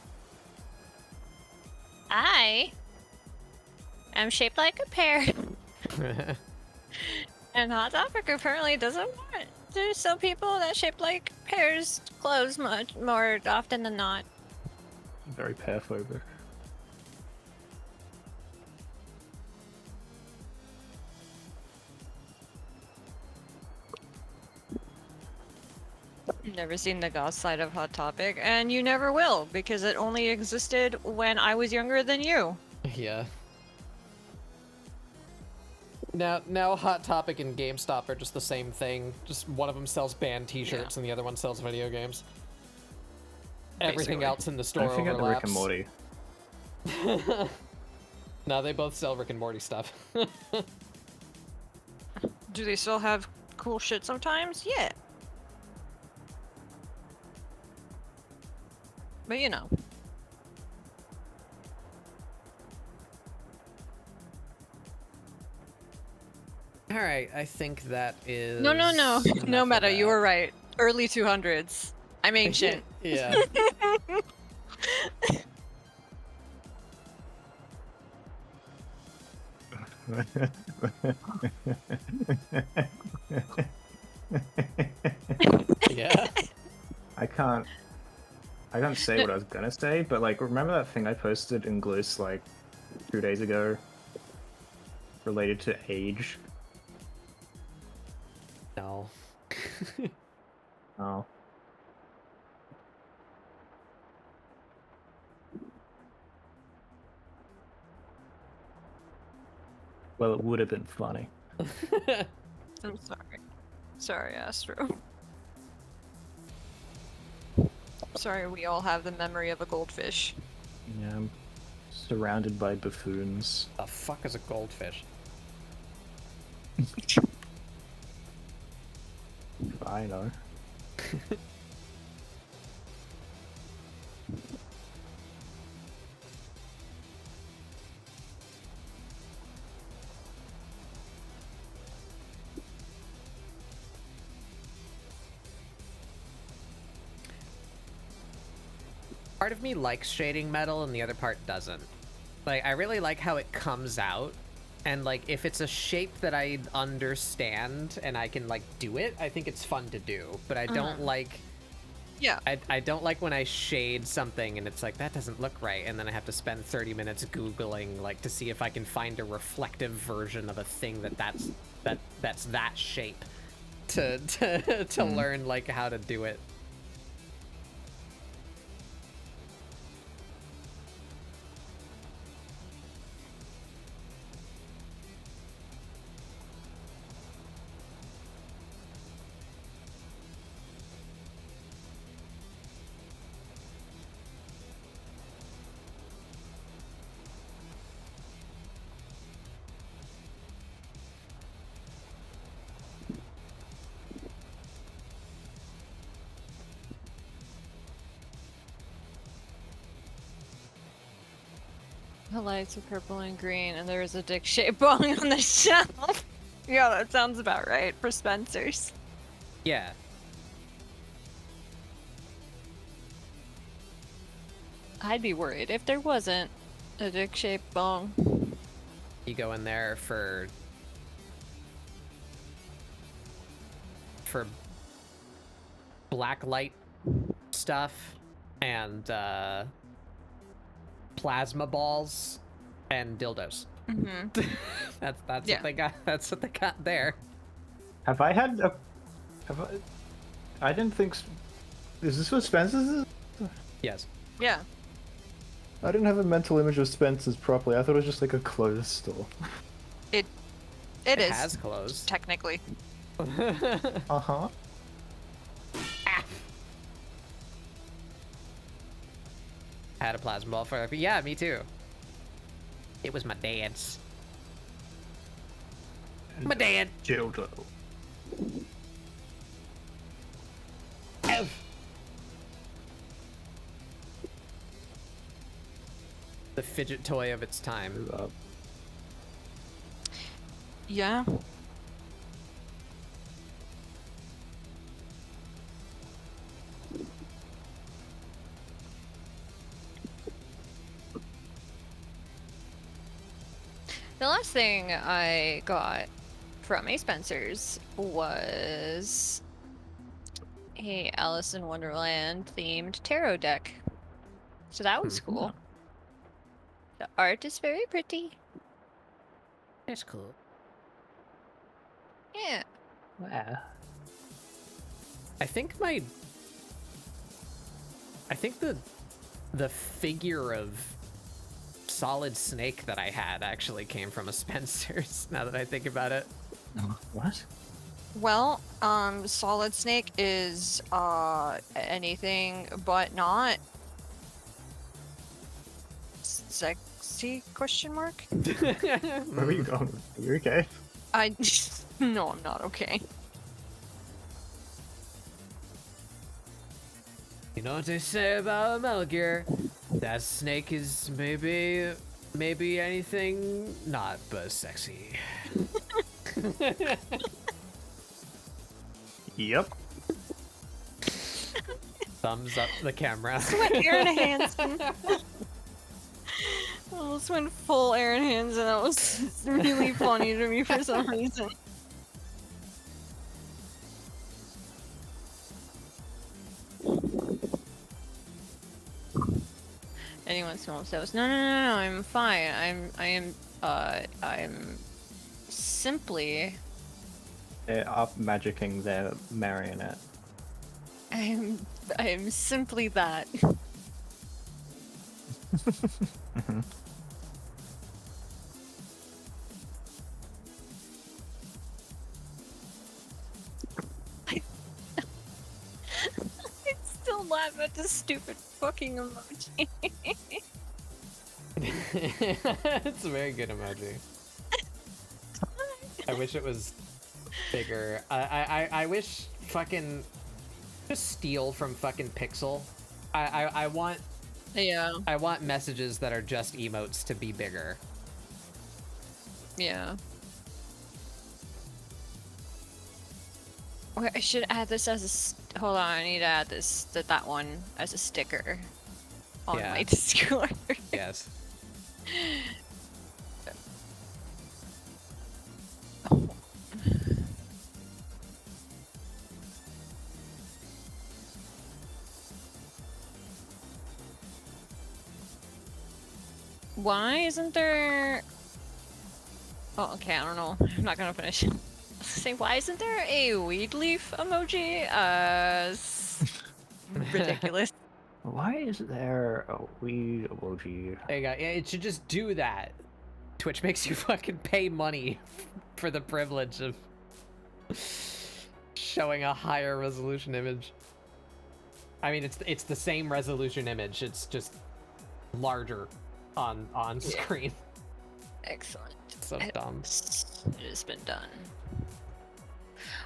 I am shaped like a pear. And Hot Topic apparently doesn't want to sell people that shape like pears clothes much more often than not. Very pear-phobic. Never seen the goth side of Hot Topic, and you never will, because it only existed when I was younger than you. Yeah. Now Hot Topic and GameStop are just the same thing. Just one of them sells band T-shirts and the other one sells video games. Everything Basically. else in the store I forget the Rick and overlaps. Morty. No, they both sell Rick and Morty stuff. Do they still have cool shit sometimes? Yeah. But you know. All right, I think that is No, enough no, of Meta, you that. were right. early 200s. I'm ancient. Yeah. Yeah. I can't say what I was gonna say, but like, remember that thing I posted in Gloose like 2 days ago, related to age? No. Oh. Well, it would have been funny. I'm sorry. Sorry, Astro. Sorry, we all have the memory of a goldfish. Yeah, I'm surrounded by buffoons. The fuck is a goldfish? I know. Part of me likes shading metal and the other part doesn't. Like, I really like how it comes out, and like if it's a shape that I understand and I can like do it, I think it's fun to do. But I don't like Yeah. I don't like when I shade something and it's like, that doesn't look right, and then I have to spend 30 minutes googling like to see if I can find a reflective version of a thing that's that shape to learn like how to do it. The lights are purple and green, and there is a dick-shaped bong on the shelf. Yeah, that sounds about right for Spencer's. Yeah. I'd be worried if there wasn't a dick-shaped bong. You go in there for black light stuff and plasma balls and dildos. Mm-hmm. That's Yeah. what they got. That's what they got there. Have I had a... I didn't think... Is this what Spencer's is? Yes. Yeah. I didn't have a mental image of Spencer's properly. I thought it was just like a clothes store. It It is has closed. technically. Uh-huh. Had a plasma ball for it. Yeah, me too. It was my dad's. My dad. Dildo. The fidget toy of its time. Yeah. The last thing I got from a Spencer's was a Alice in Wonderland themed tarot deck. So that was cool. The art is very pretty. That's cool. Yeah. Wow. I think the figure of Solid Snake that I had actually came from a Spencer's, now that I think about it. What? Well, Solid Snake is anything but not sexy question mark. Where are you going? Are you okay? No, I'm not okay. You know what they say about Metal Gear? That snake is maybe anything not but sexy. Yep. Thumbs up the camera. Went Aaron Hansen. Almost went full Aaron Hansen. That was really funny to me for some reason. Anyone smells those? No, I'm fine. I'm simply. They're up magicking their marionette. I'm simply that. I still laugh at this stupid fucking emoji. It's a very good emoji. I wish it was bigger. I wish fucking just steal from fucking Pixel. I want Yeah. I want messages that are just emotes to be bigger. Yeah. Okay, I should add this as a. Hold on, I need to add that one as a sticker on Yeah. my Discord. Yes. Why isn't there? Oh, okay, I don't know. I'm not gonna finish. Say, why isn't there a weed leaf emoji? Ridiculous. Why is there a weed emoji? There you go. Yeah, it should just do that. Twitch makes you fucking pay money for the privilege of showing a higher resolution image. I mean, it's the same resolution image. It's just larger on screen. Excellent. So dumb. It has been done.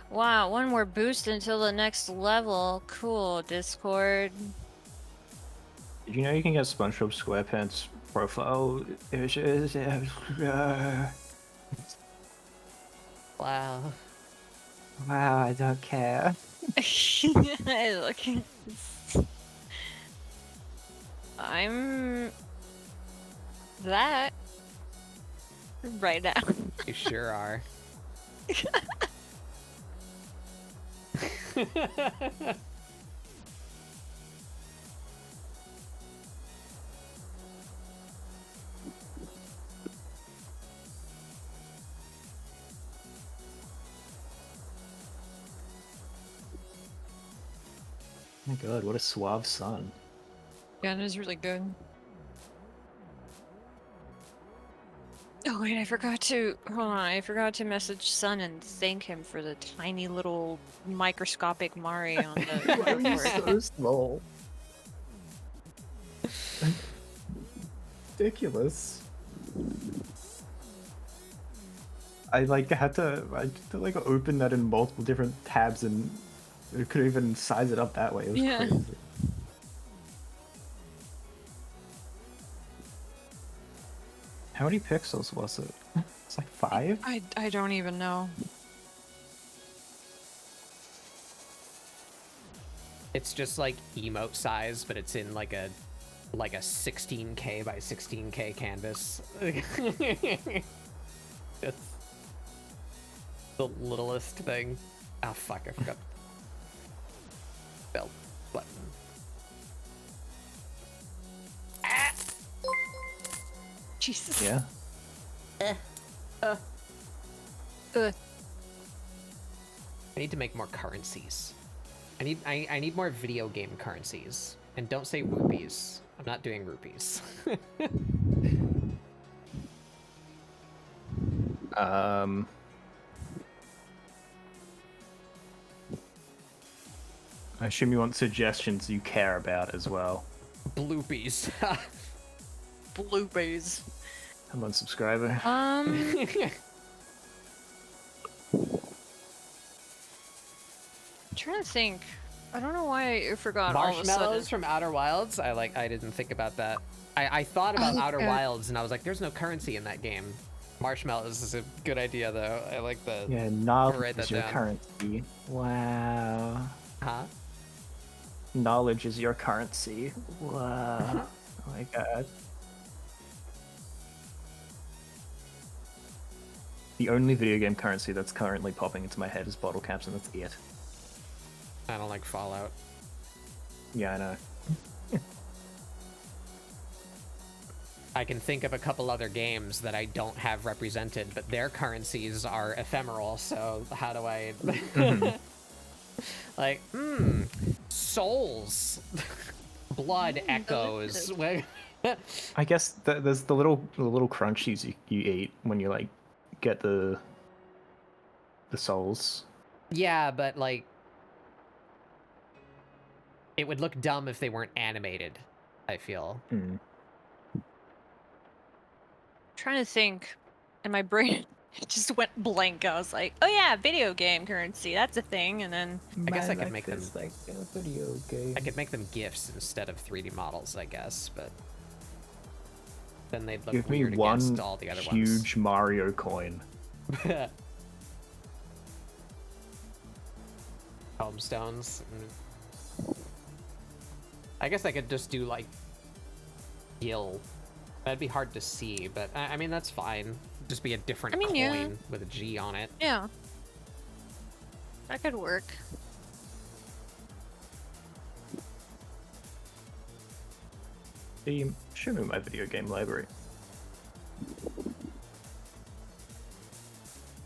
Wow, one more boost until the next level. Cool, Discord. Did you know you can get SpongeBob SquarePants profile images? Wow. Wow, I don't care. Look. I'm that right now. You sure are. Oh my god, what a suave son. Yeah, it is really good. Oh wait, I forgot to hold on. I forgot to message Sun and thank him for the tiny little microscopic Mari on the board. So small. Ridiculous. I had to like open that in multiple different tabs and it couldn't even size it up that way. It was Yeah. crazy. How many pixels was it? It's like 5? I don't even know. It's just like emote size, but it's in like a 16K by 16K canvas. It's the littlest thing. Oh fuck, I forgot. Belt button. Jesus. Yeah. Ugh. I need to make more currencies. I need more video game currencies. And don't say rupees. I'm not doing rupees. I assume you want suggestions you care about as well. Bloopies. Blueberries. Come on, subscriber. I'm trying to think. I don't know why I forgot all of a sudden. Marshmallows from Outer Wilds? I didn't think about that. I thought about Outer yeah. Wilds and I was like, there's no currency in that game. Marshmallows is a good idea though. I like the Yeah, knowledge write that is your down. currency. Wow. Huh? knowledge is your currency. Wow. Oh my god. The only video game currency that's currently popping into my head is bottle caps, and that's it. I don't like Fallout. Yeah, I know. I can think of a couple other games that I don't have represented, but their currencies are ephemeral, so how do I... Like, souls. Blood echoes. I guess there's the little crunchies you eat when you like get the souls. Yeah, but like, it would look dumb if they weren't animated, I feel. Trying to think, and my brain it just went blank. I was like, oh yeah, video game currency, that's a thing. And then I guess I could make them like a video game. I could make them GIFs instead of 3D models, I guess, but then they'd look Give me weird one against all the other huge Mario coin. ones. Homestones. I guess I could just do like Gil. That'd be hard to see, but I mean that's fine. Just be a different coin yeah. with a G on it. yeah, that could work. Show me my video game library.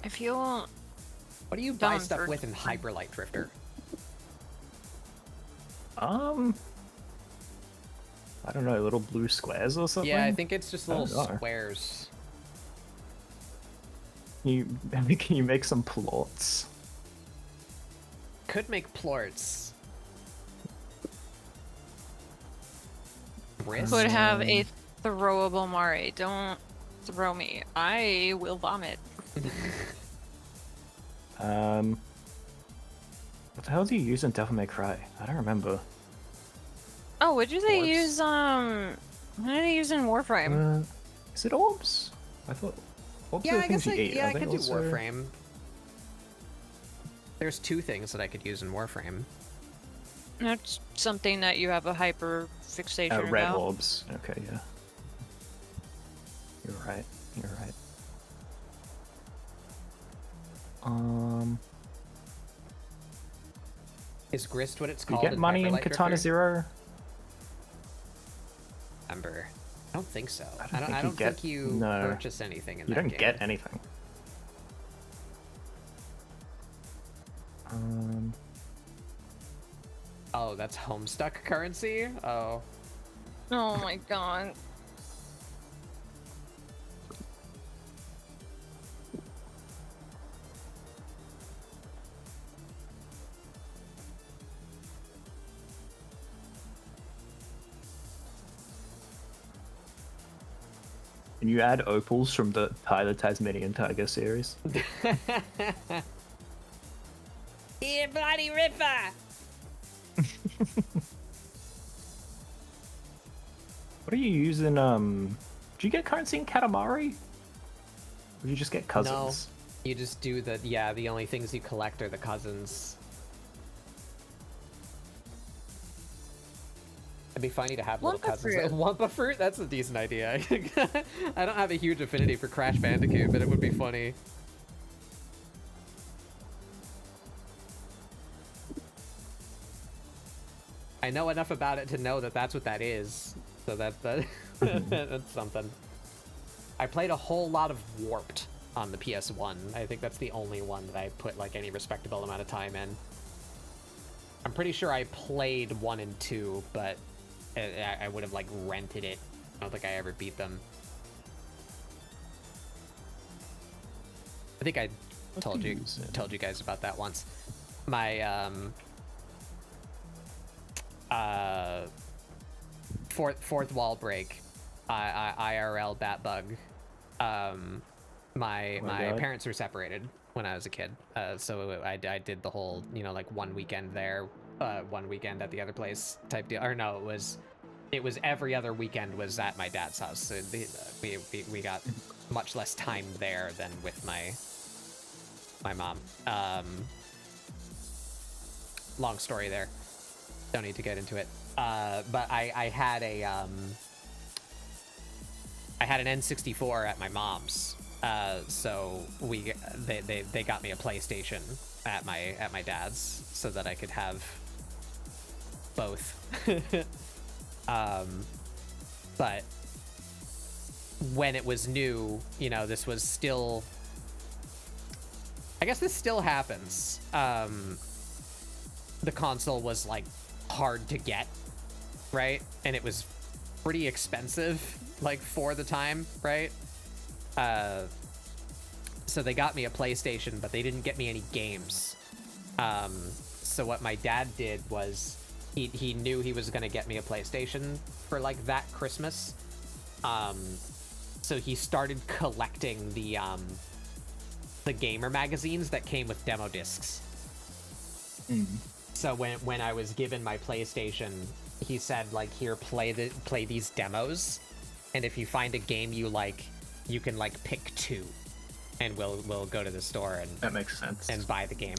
If you What do you buy Done stuff for- with in Hyper Light Drifter? I don't know, little blue squares or something? Yeah, I think it's just I don't little know. squares. Can you make some plots? Could make plorts. Wrist? could have a throwable Mari. Don't throw me. I will vomit. What the hell do you use in Devil May Cry? I don't remember. Oh, what did they Orbs. use? What did they use in Warframe? Is it orbs? I thought orbs Yeah, are the I things guess you eat. yeah, Are I they could do also- Warframe. There's two things that I could use in Warframe. That's something that you have a hyper fixation Red about. orbs. Okay, yeah. You're right. You're right. Is Grist what it's Do you called? get money in Hyper Light Katana Drifter? Zero? Remember. I don't think so. I don't think you get- no. purchase anything in You that don't game. get anything. Oh, that's Homestuck currency? Oh. Oh my god. Can you add opals from the Tyler Tasmanian Tiger series? Here, bloody ripper! What are you using? Do you get currency in Katamari? Or do you just get cousins? No, you just do the only things you collect are the cousins. It'd be funny to have little Wampa cousins. fruit. Wampa fruit? That's a decent idea. I don't have a huge affinity for Crash Bandicoot, but it would be funny. I know enough about it to know that that's what that is. So that's something. I played a whole lot of Warped on the PS1. I think that's the only one that I put like any respectable amount of time in. I'm pretty sure I played 1 and 2, but I would have like rented it. I don't think I ever beat them. I think I told you guys about that once. My fourth wall break, IRL bat bug. My God. parents were separated when I was a kid, so I did the whole like one weekend there, one weekend at the other place type deal. Or no, it was every other weekend was at my dad's house. So we got much less time there than with my mom. Long story there. don't need to get into it. But I had an N64 at my mom's, so they got me a PlayStation at my dad's so that I could have both. But when it was new, you know, this was still, I guess this still happens. The console was like hard to get, right? And it was pretty expensive, like for the time, right? So they got me a PlayStation, but they didn't get me any games. So what my dad did was he knew he was gonna get me a PlayStation for like that Christmas. So he started collecting the gamer magazines that came with demo discs. So when I was given my PlayStation, he said, like, here, play these demos, and if you find a game you like, you can like pick 2, and we'll go to the store and That makes sense. and buy the game.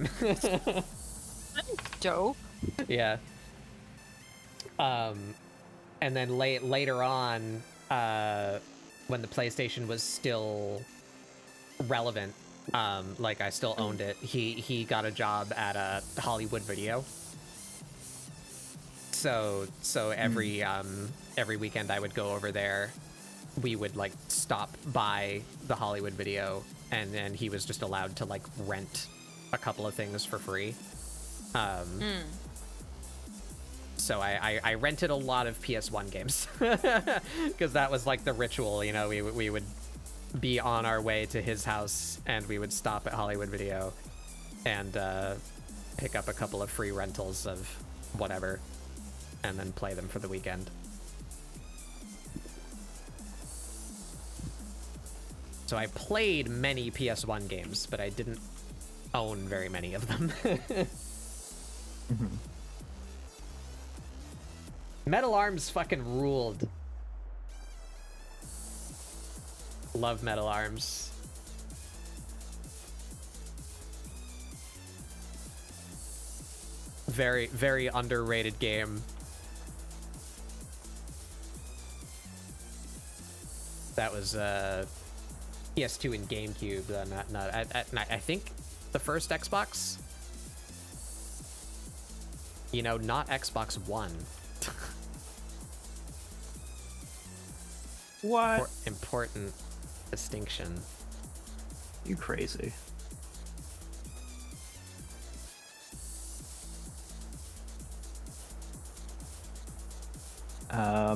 Dope. Yeah. And then later on, when the PlayStation was still relevant, like I still owned it, he got a job at a Hollywood Video. So every weekend I would go over there. We would like stop by the Hollywood Video, and then he was just allowed to like rent a couple of things for free. So I rented a lot of PS1 games because that was like the ritual, you know. We would be on our way to his house and we would stop at Hollywood Video and pick up a couple of free rentals of whatever and then play them for the weekend. So I played many PS1 games, but I didn't own very many of them. Metal Arms fucking ruled. Love Metal Arms. Very, very underrated game. That was PS2 and GameCube. I think the first Xbox. You know, not Xbox One. What? Important distinction. You crazy. I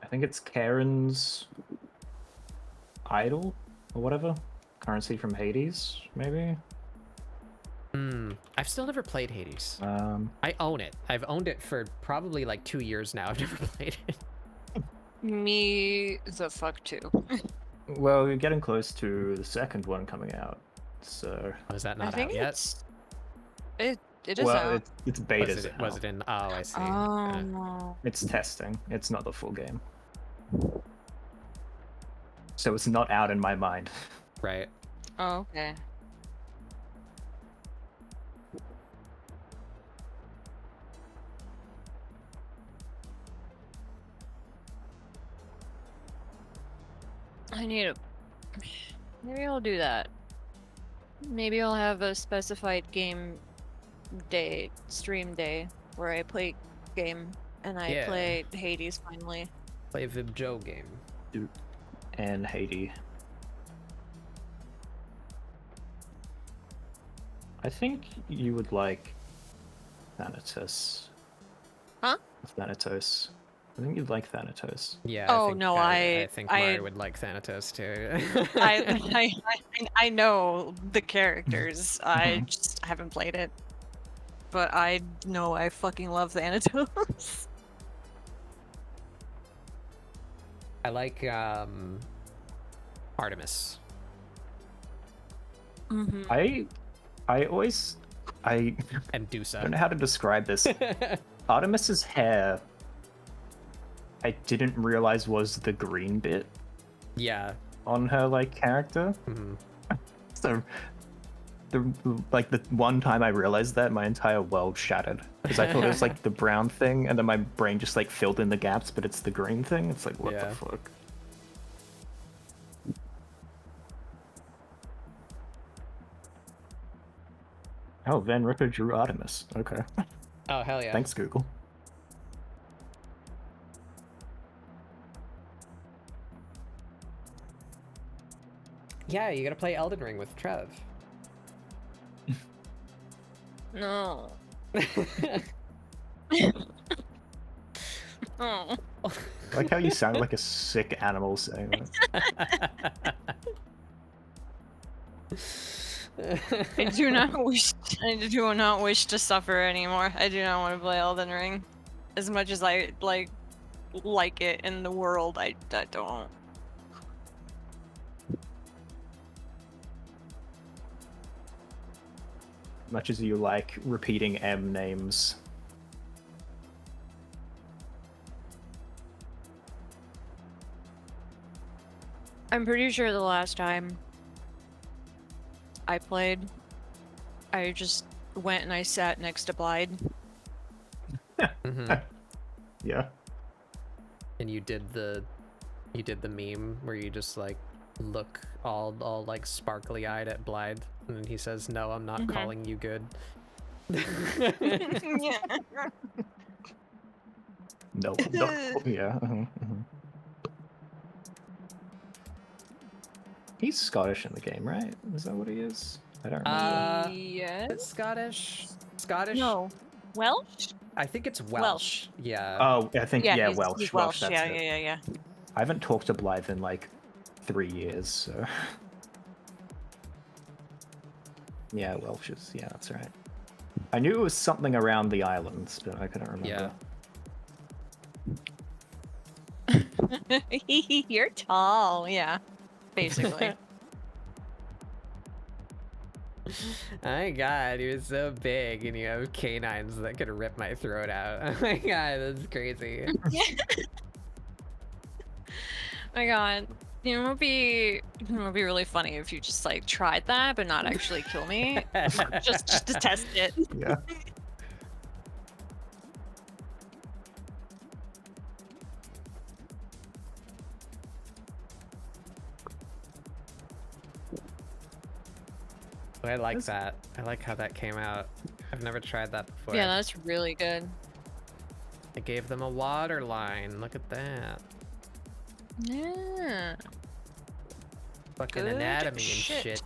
think it's Karen's idol or whatever. Currency from Hades, maybe? I've still never played Hades. I own it. I've owned it for probably like 2 years now. I've never played it. Me the fuck too. Well, you're getting close to the second one coming out, so... Oh, is that I not think out yet? it is well, out. it's beta. Was it in? Oh, I see. Oh no. It's testing. It's not the full game. So it's not out in my mind. Right. Oh, okay. I need to... Maybe I'll do that. Maybe I'll have a specified game day, stream day, where I play game and I play Hades finally. Play Vib Joe game. And Hades. I think you would like Thanatos. Huh? Thanatos. I think you'd like Thanatos. Yeah. Oh, I think, no, I think Mari would like Thanatos too. I know the characters. I just haven't played it. But I know I fucking love Thanatos. I like Artemis. I always And I Dusa. don't know how to describe this. Artemis's hair, I didn't realize was the green bit Yeah. on her like character. So the one time I realized that, my entire world shattered because I thought it was like the brown thing, and then my brain just like filled in the gaps, but it's the green thing. It's like, what Yeah. the fuck? Oh, Van Ripper drew Artemis. Okay. Oh, hell yeah. Thanks, Google. Yeah, you gotta play Elden Ring with Trev. No. Oh. I like how you sound like a sick animal saying that. I do not wish to suffer anymore. I do not want to play Elden Ring. As much as I like it in the world, I don't. Much as you like repeating M names. I'm pretty sure the last time I played, I just went and I sat next to Blythe. Mhm. Yeah. And you did the meme where you just like look all like sparkly eyed at Blythe, and then he says, "No, I'm not calling you good." Yeah. No. Yeah. He's Scottish in the game, right? Is that what he is? I don't remember. Yes. Scottish. No. Welsh? I think it's Welsh. Welsh. Yeah. Oh, I think yeah, he's Welsh. Welsh. That's Yeah, it. yeah. I haven't talked to Blythe in like 3 years, so yeah, Welsh is that's right. I knew it was something around the islands, but I couldn't remember. Yeah. You're tall, yeah. Basically. Oh my god, he was so big, and you have canines that could rip my throat out. Oh my god, that's crazy. My god. You know, it would be really funny if you just like tried that but not actually kill me. just to test it. Yeah. I like that. I like how that came out. I've never tried that before. Yeah, that's really good. I gave them a water line. Look at that. Yeah. Fucking Good anatomy and shit. shit.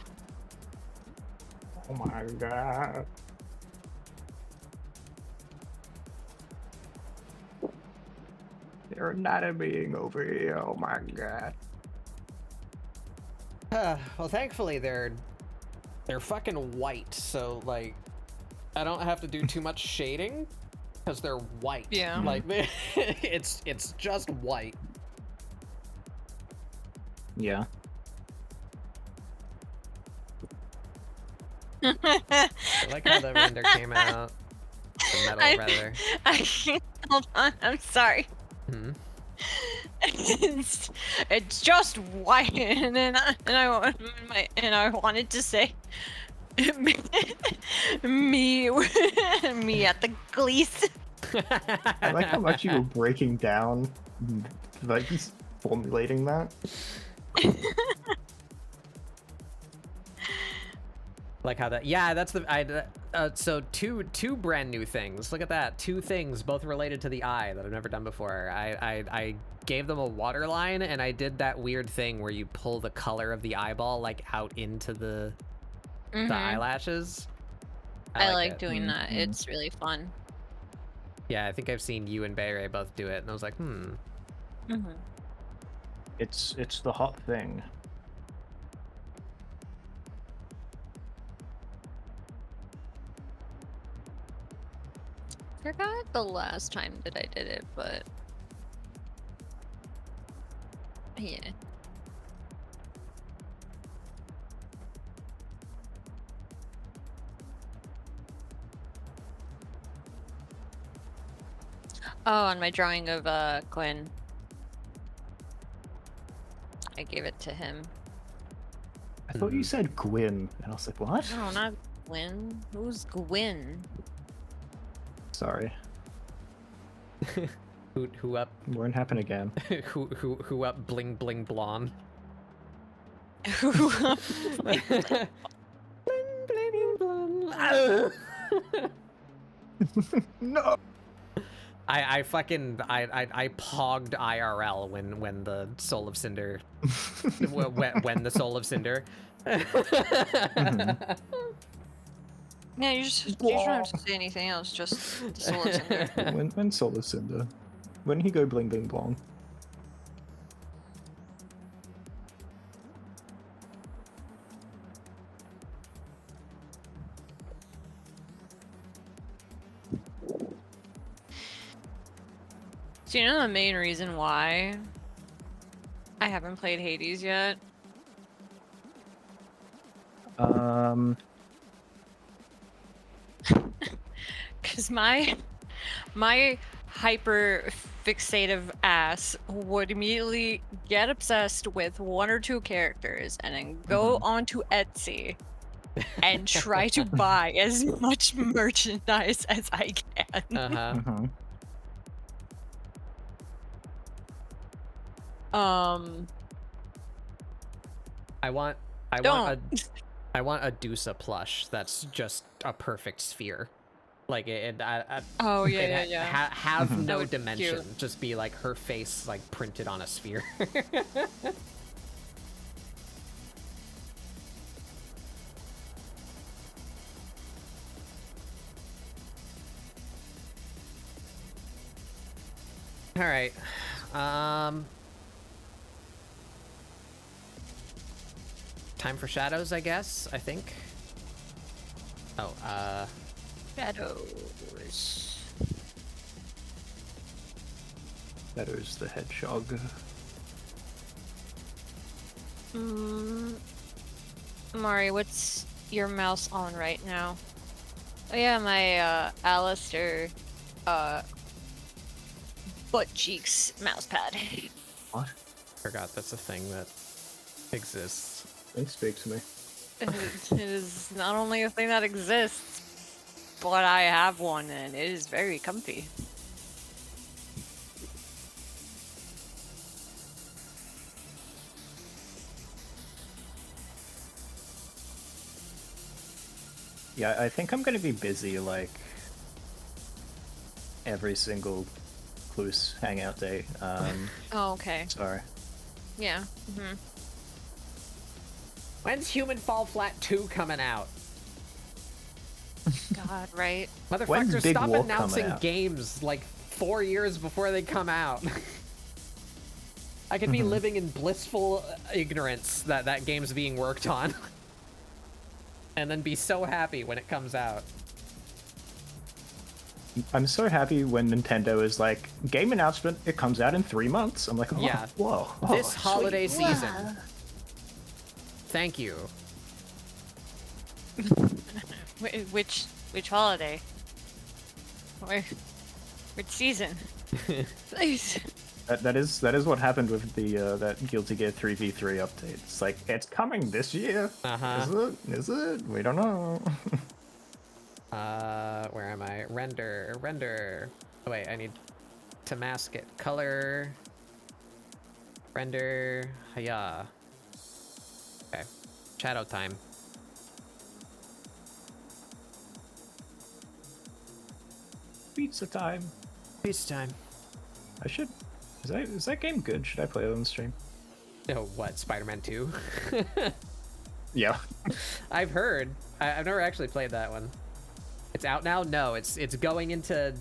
Oh my god. They're anatomying over here. Oh my god. Well, thankfully they're fucking white, so like I don't have to do too much shading because they're white. Yeah. Like it's just white. Yeah. I like how the render came out. The metal rather. Hold on, I'm sorry. Hmm. It's just white, and I wanted to say me at the glees. I like how much you were breaking down, like formulating that. Like how that, yeah, that's the so two brand new things. Look at that, 2 things both related to the eye that I've never done before. I gave them a water line, and I did that weird thing where you pull the color of the eyeball like out into the eyelashes. I like it. doing that. It's really fun. Yeah, I think I've seen you and Bayray both do it, and I was like, It's the hot thing. Forgot the last time that I did it, but yeah. Oh, on my drawing of Quinn. I gave it to him. I thought you said Gwyn, and I was like, what? No, not Gwyn. Who's Gwyn? Sorry. Who up? Won't happen again. who up? Bling bling blonde. Who? Bling bling blonde. No. I pogged IRL when the Soul of Cinder when the Soul of Cinder. Yeah, you don't have to say anything else. Just the Soul of Cinder. When Soul of Cinder. When he go bling bling blong. So you know the main reason why I haven't played Hades yet? Because my hyper fixative ass would immediately get obsessed with one or two characters and then go onto Etsy and try to buy as much merchandise as I can. I want a Dusa plush that's just a perfect sphere. Like oh yeah, it yeah. Have no would be dimension. cute. Just be like her face like printed on a sphere. All right. Time for shadows, I guess. I think. Oh, Shadows. Shadows the Hedgehog. Mari, what's your mouse on right now? Oh yeah, my Alistair butt cheeks mouse pad. What? forgot that's a thing that exists. They speak to me. It is not only a thing that exists, but I have one and it is very comfy. Yeah, I think I'm gonna be busy like every single Clues hangout day. Oh, okay. Sorry. Yeah. When's Human Fall Flat 2 coming out? God, right? When's Motherfuckers, Big stop Wolf announcing coming out? games like 4 years before they come out. I could be living in blissful ignorance that that game's being worked on. And then be so happy when it comes out. I'm so happy when Nintendo is like, game announcement, it comes out in 3 months. I'm like, oh, Yeah. whoa. This sweet. holiday season. Thank you. Which holiday? Which season? Please. That is what happened with the that Guilty Gear 3v3 update. It's like, it's coming this year. Is it? We don't know. Where am I? Render. Oh wait, I need to mask it. Color. Render. Hiya. Okay. Shadow time. Pizza time. Pizza time. I should. Is that game good? Should I play it on the stream? Oh, what? Spider-Man 2? Yeah. I've heard. I've never actually played that one. It's out now? No, it's going into...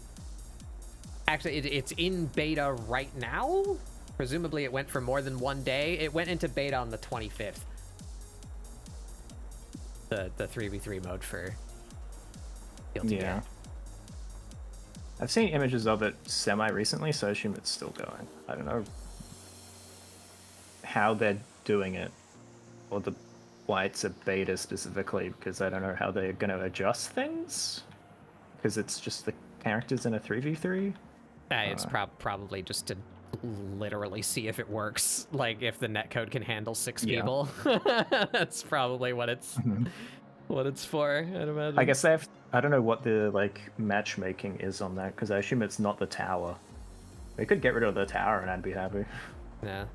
Actually, it's in beta right now? Presumably it went for more than 1 day. It went into beta on the 25th. The 3v3 mode for Guilty Gear. I've seen images of it semi-recently, so I assume it's still going. I don't know how they're doing it, or why it's a beta specifically, because I don't know how they're going to adjust things, because it's just the characters in a 3v3. It's probably just to literally see if it works. Like if the netcode can handle 6 Yeah. people. That's probably what it's for, I'd imagine. I guess I don't know what the like matchmaking is on that, because I assume it's not the tower. They could get rid of the tower and I'd be happy. Yeah.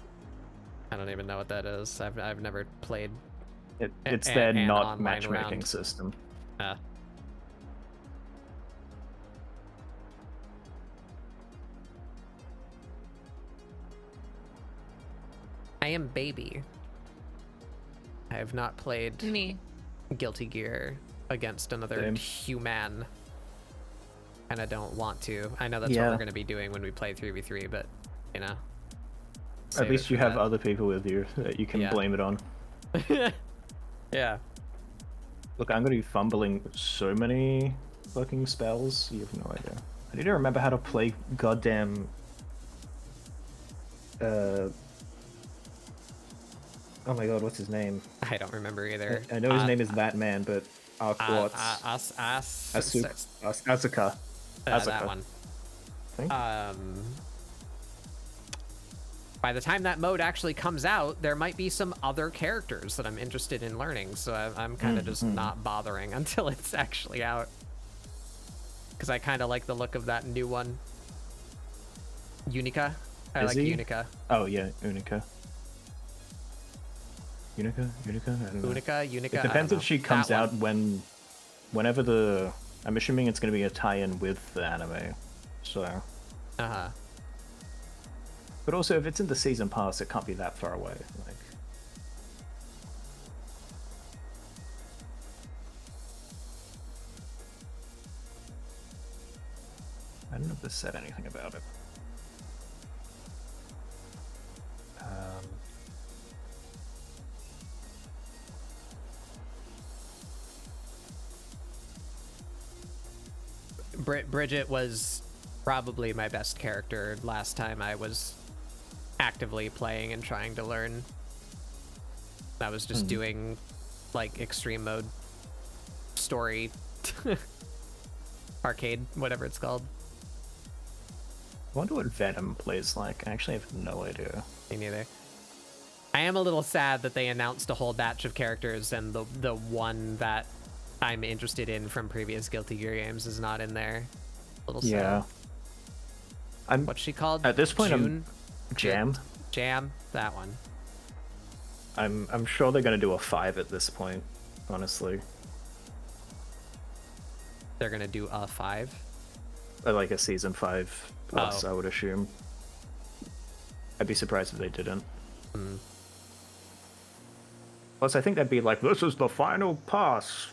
I don't even know what that is. I've never played It's their an not online matchmaking round. system. I am baby. I have not played Me. Guilty Gear against another Same. human. And I don't want to. I know that's what Yeah. we're going to be doing when we play 3v3, but, you know. At save least it you for have that. other people with you that you can Yeah. blame it on. Yeah. Look, I'm gonna be fumbling so many fucking spells. You have no idea. I need to remember how to play goddamn. Oh my god, what's his name? I don't remember either. I know his name is that man, but Asuka. That Asuka. one. I think. By the time that mode actually comes out, there might be some other characters that I'm interested in learning, so I'm kind of just not bothering until it's actually out. Because I kind of like the look of that new one. Unica? I like Unica. Oh yeah, Unica. Unica? I don't know. Unica? It depends if she comes out whenever the. I'm assuming it's going to be a tie-in with the anime, so. Uh-huh. But also, if it's in the season pass, it can't be that far away. Like. I don't know if this said anything about it. Bridget was probably my best character last time I was actively playing and trying to learn. I was just doing like extreme mode story arcade, whatever it's called. I wonder what Venom plays like. I actually have no idea. Me neither. I am a little sad that they announced a whole batch of characters and the one that I'm interested in from previous Guilty Gear games is not in there. A little sad. Yeah. What's she called? At this point, June? Jam. Jam, that one. I'm sure they're gonna do a 5 at this point. Honestly, They're gonna do a 5. like a season 5 plus, I would assume. I'd be surprised if they didn't. Plus, I think that'd be like, this is the final pass.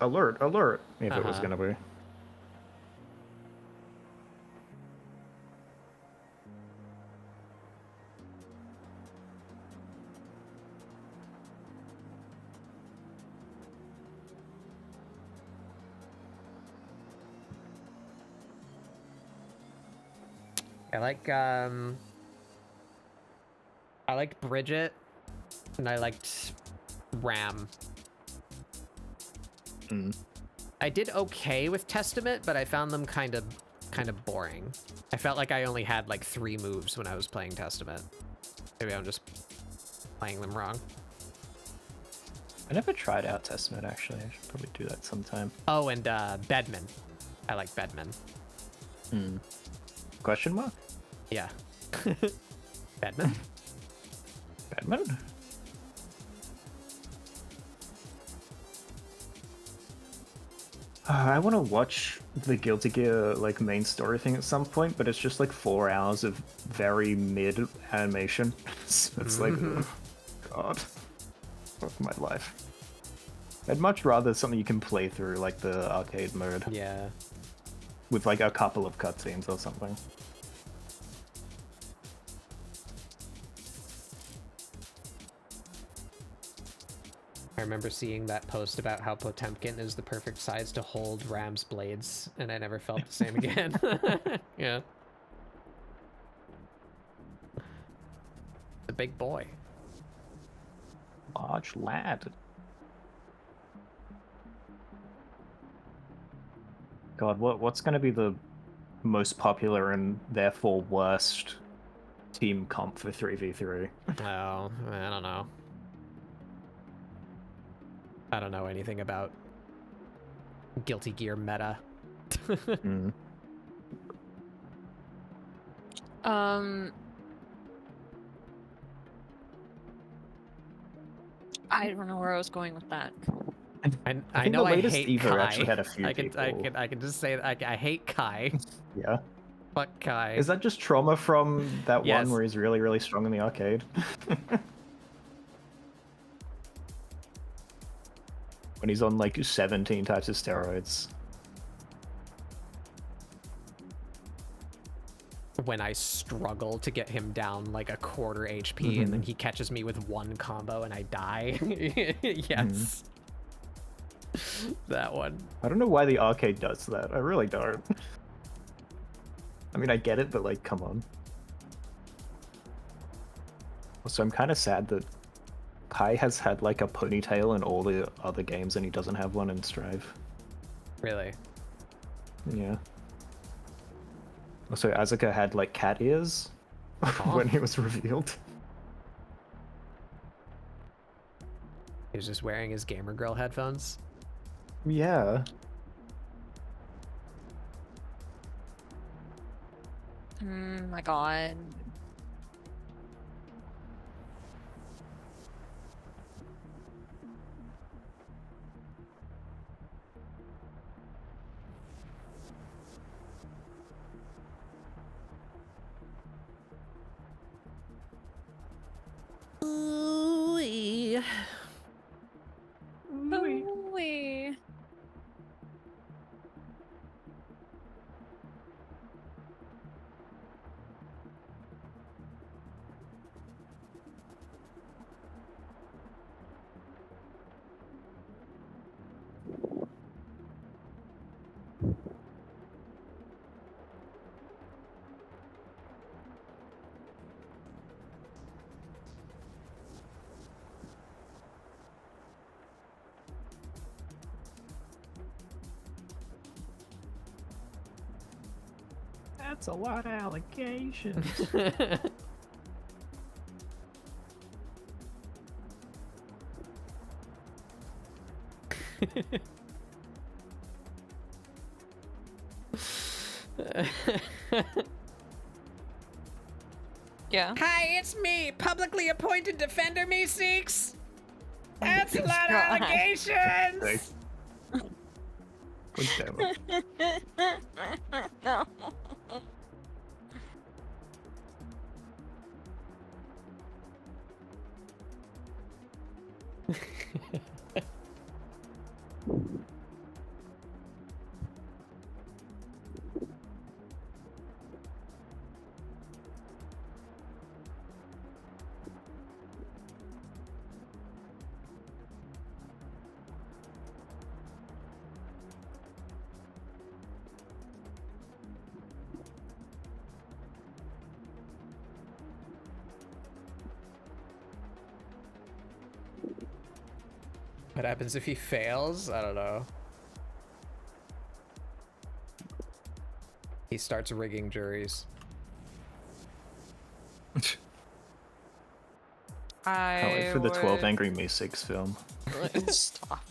Alert, alert, if it was gonna be. I liked Bridget, and I liked Ram. I did okay with Testament, but I found them kind of boring. I felt like I only had like 3 moves when I was playing Testament. Maybe I'm just playing them wrong. I never tried out Testament, actually. I should probably do that sometime. Oh, and Bedman. I like Bedman. Question mark? Yeah. Bedman? Bedman? I want to watch the Guilty Gear like main story thing at some point, but it's just like 4 hours of very mid animation. So it's like, oh, God, fuck my life. I'd much rather something you can play through, like the arcade mode, Yeah. with like a couple of cutscenes or something. I remember seeing that post about how Potemkin is the perfect size to hold Ram's blades, and I never felt the same again. Yeah. The big boy. Large lad. God, what's going to be the most popular and therefore worst team comp for 3v3. Oh, I don't know. I don't know anything about Guilty Gear meta. Mm. I don't know where I was going with that. I think know the I latest hate Evo Kai. actually had a few I people. can just say that I hate Kai. Yeah. Fuck Kai. Is that just trauma from that Yes. one where he's really, really strong in the arcade? When he's on like 17 types of steroids. When I struggle to get him down like a quarter HP and then he catches me with one combo and I die. Yes. That one. I don't know why the arcade does that. I really don't. I mean, I get it, but like, come on. Also, I'm kind of sad that Kai has had like a ponytail in all the other games and he doesn't have one in Strive. Really? Yeah. Also, Asuka had like cat ears when he was revealed. He was just wearing his gamer girl headphones. Yeah. My god. Ooh-wee. Ooh-wee. That's a lot of allegations. Yeah. Hi, it's me, publicly appointed defender, me seeks. That's a lot God. of allegations. God damn it. No. What happens if he fails? I don't know. He starts rigging juries. Can't wait for the 12 would- Angry Me 6 film. Stop.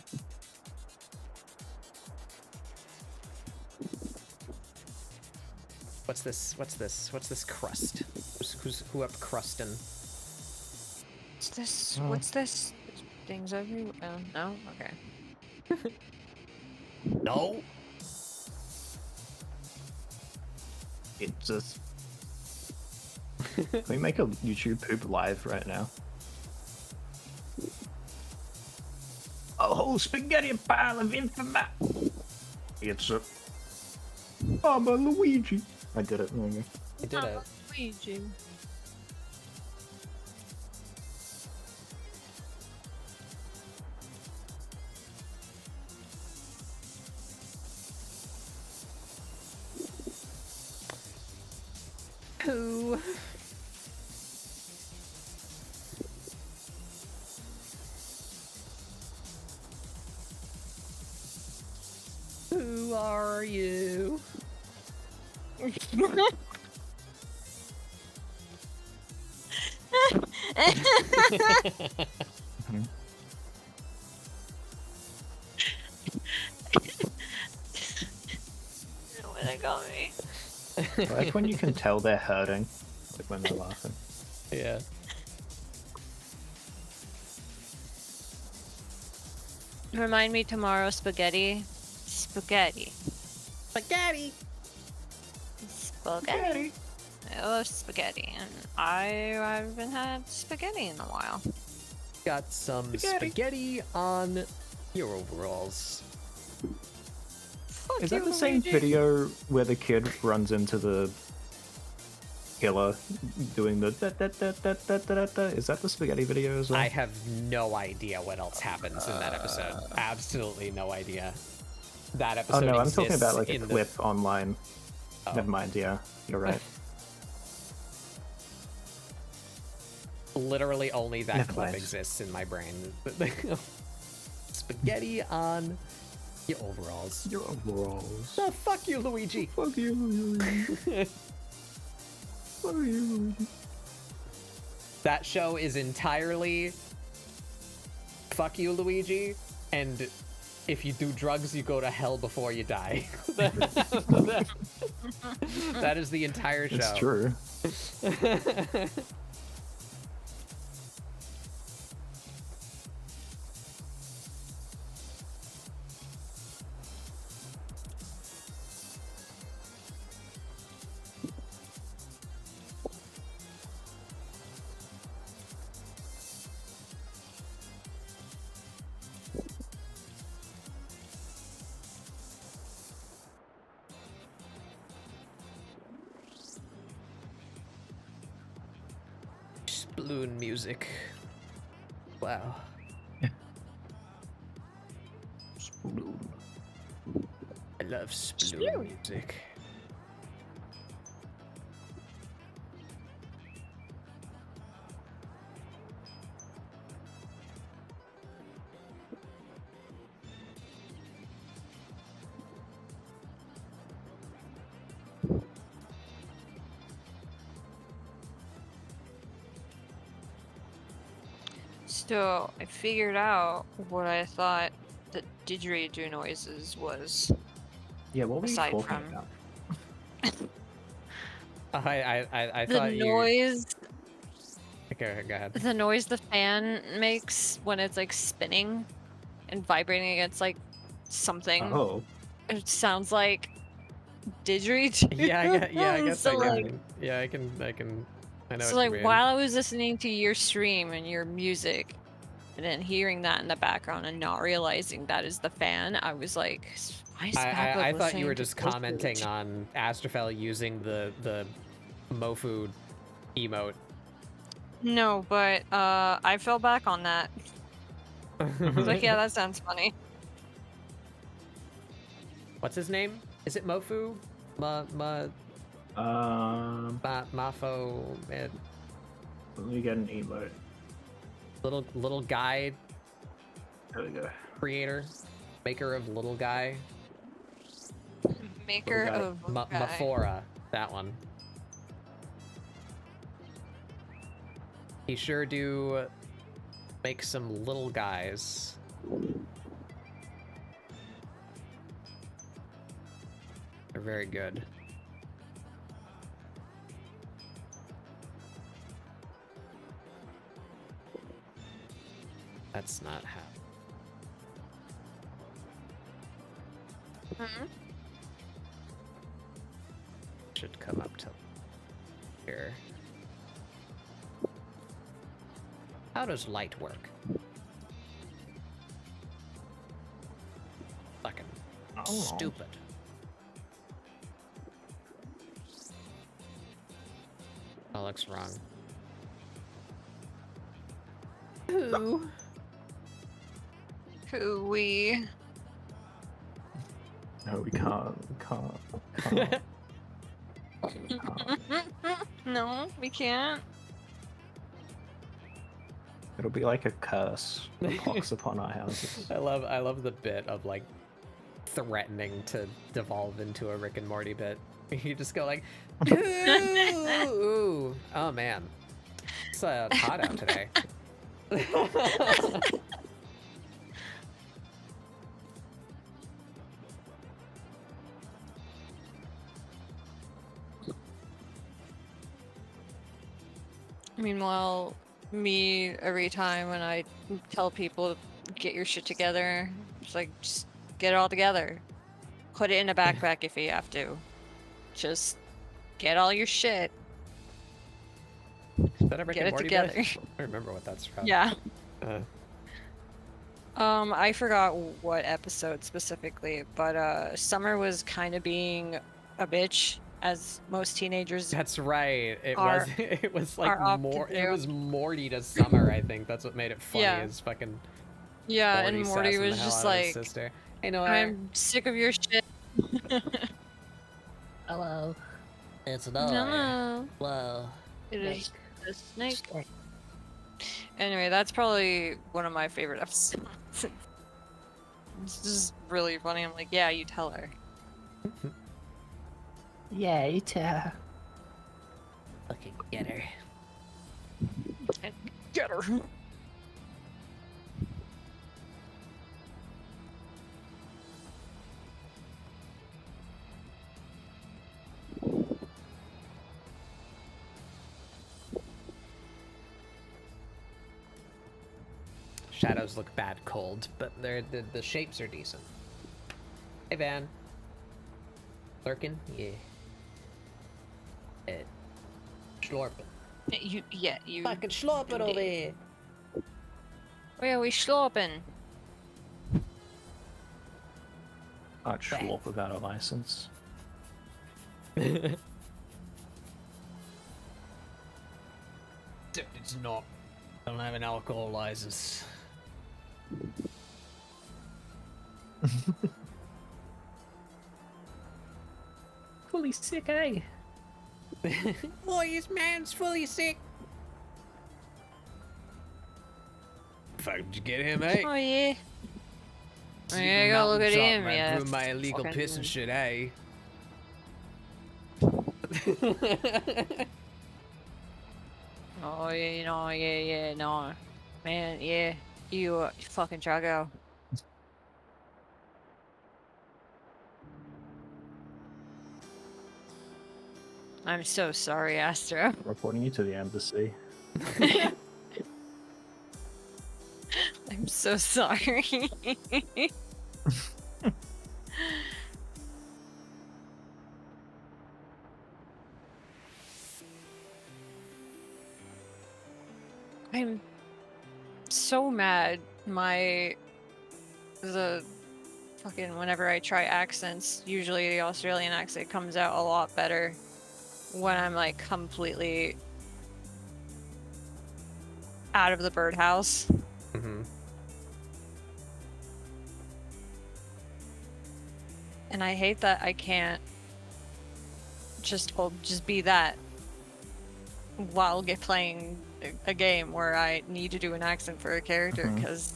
What's this? What's this? What's this crust? Who up crustin'? What's this? What's this? Things everywhere. Oh, no? Okay. No. It just. Can we make a YouTube poop live right now? A whole spaghetti pile of infamy. It's a. I'm a Luigi. I did it. There you go. He did it. Luigi. Who? Who are you? When it got me. I like when you can tell they're hurting, like when they're laughing. Yeah. Remind me tomorrow, spaghetti. Spaghetti. Spaghetti. Spaghetti. I love spaghetti, and I haven't had spaghetti in a while. Got some spaghetti on your overalls. Fuck Is you, that the same Luigi. video where the kid runs into the killer doing the da? Is that the spaghetti video as well? I have no idea what else happens in that episode. Absolutely no idea. That Oh episode no, I'm talking exists about like a in clip online. Oh. Never mind, yeah, you're right. Literally only that Never clip mind. exists in my brain. Spaghetti on your overalls. Your overalls. Oh, fuck you, Luigi. Fuck you, Luigi. Fuck you, Luigi. That show is entirely fuck you, Luigi, and if you do drugs, you go to hell before you die. That is the entire show. It's true. Balloon music. Wow. I love Sploon music. So I figured out what I thought the didgeridoo noises was. Yeah, what were you Aside talking from- about? I The thought noise, Okay, go ahead. the noise the fan makes when it's like spinning and vibrating against like something. Oh, It sounds like didgeridoo. Yeah, I guess So, I like- can. Yeah, I can. I know. So what you like mean. while I was listening to your stream and your music, and then hearing that in the background and not realizing that is the fan, I was like, why is Backup I thought you listening were to just commenting didgeridoo? on Astrofel using the Mofu emote. No, but I fell back on that. I was like, yeah, that sounds funny. What's his name? Is it Mofu? Mafo. let me get an emote. Little guy There we go. creator, maker of little guy. Maker guy. of guy. Mafora, that one. He sure do make some little guys. They're very good. That's not how. Mhm. Should come up to here. How does light work? Fucking stupid. That looks wrong. Ooh. Hooey. No, we can't. No, we can't. It'll be like a curse that pox upon our houses. I love the bit of like threatening to devolve into a Rick and Morty bit. You just go like, ooh, oh man. It's hot out today. Meanwhile, me, every time when I tell people, get your shit together, it's like, just get it all together. Put it in a backpack if you have to. Just get all your shit. Is that a Rick Get and it Morty together. bit? I don't remember what that's from. Yeah. Uh, I forgot what episode specifically, but Summer was kind of being a bitch, as most teenagers that's right. It Are- was. It was like are up to more. It do. was Morty to Summer. I think that's what made it funny. Yeah. Is fucking Yeah, Morty and Morty sassing the was hell just out of his like, sister. Hey, Noah. I'm sick of your shit. Hello. It's Noah. No. Hello. It is a snake. Snake. Anyway, that's probably one of my favorite episodes. It's just really funny. I'm like, yeah, you tell her. Yeah, you tell. Fucking get her. Get her. Shadows look bad cold, but the shapes are decent. Hey, Van. Lurkin? Yeah. Schlorping. You Fucking schlorping over here. Where are we schlorping? Can't schlop without a license. It's not. I don't have an alcohol license. Fully sick, eh? Boy, this man's fully sick. Fuck, did you get him, eh? Oh yeah. Oh, yeah, go look at him, yeah. Through my illegal fucking- piss and shit, eh? Oh yeah, no, yeah, no. Man, yeah. You fucking Chago. I'm so sorry, Astro. Reporting you to the embassy. I'm so sorry. I'm so mad. The fucking whenever I try accents, usually the Australian accent comes out a lot better when I'm like completely out of the birdhouse. Mm-hmm. And I hate that I can't just be that while playing a game where I need to do an accent for a character, because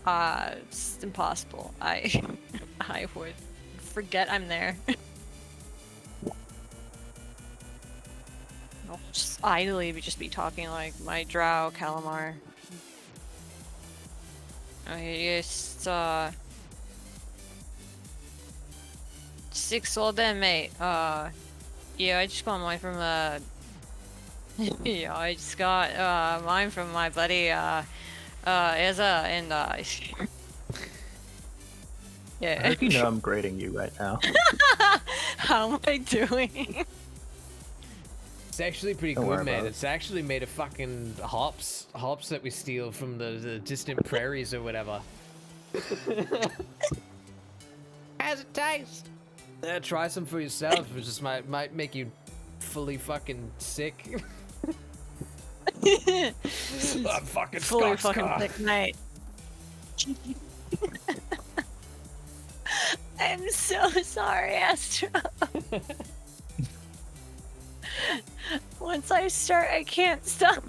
it's impossible. I would forget I'm there. I'll just idly be talking like my drow calamar. Yes, 6 old then, mate. Yeah, I just got mine from yeah, I just got mine from my buddy Ezza, and yeah. I hope you know I'm grading you right now. How am I doing? It's actually pretty Don't good, worry man. about it. It's actually made of fucking hops that we steal from the distant prairies or whatever. How's it taste? Yeah, try some for yourself. It just might make you fully fucking sick. I'm fucking Fully Scott's fucking cock. sick, mate. I'm so sorry, Astro. Once I start, I can't stop.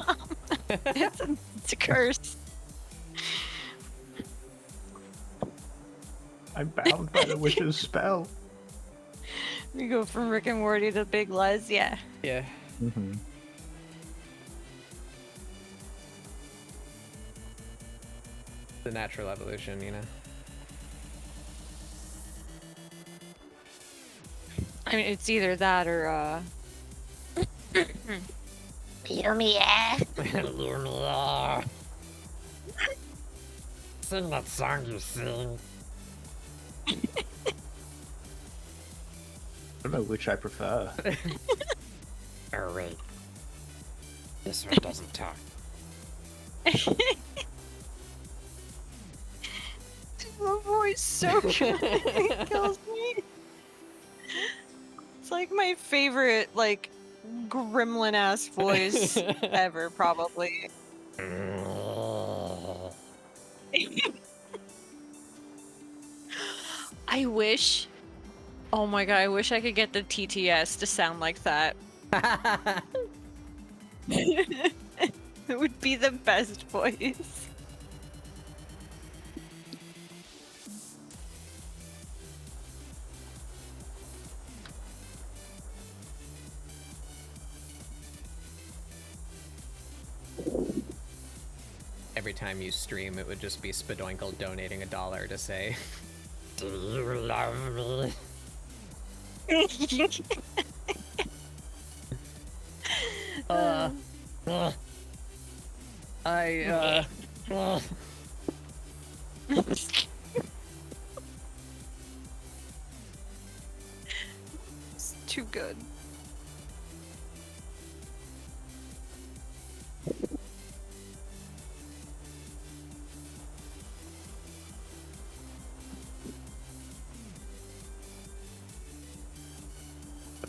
It's a curse. I'm bound by the witch's spell. We go from Rick and Morty to Big Les, yeah. Yeah. Mm-hmm. the natural evolution, you know. I mean, it's either that or Lumia. Lumia. Sing that song you sing. I don't know which I prefer. Oh wait. This one doesn't talk. the voice so good. It kills me. It's like my favorite, like, gremlin ass voice ever, probably. I wish. Oh my god, I wish I could get the TTS to sound like that. It would be the best voice. Every time you stream, it would just be Spadoinkle donating $1 to say, Do you love me? It's too good.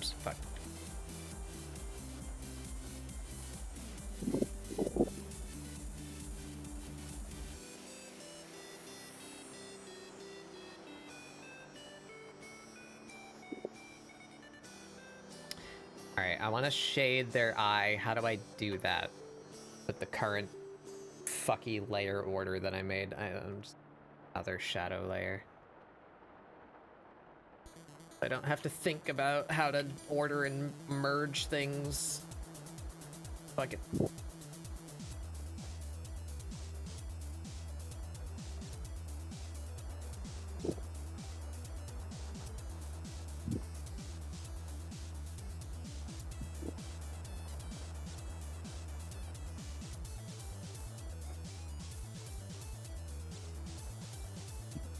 oops, fuck. Alright, I want to shade their eye. How do I do that? With the current fucky layer order that I made. I'm just other shadow layer. I don't have to think about how to order and merge things. Fuck it.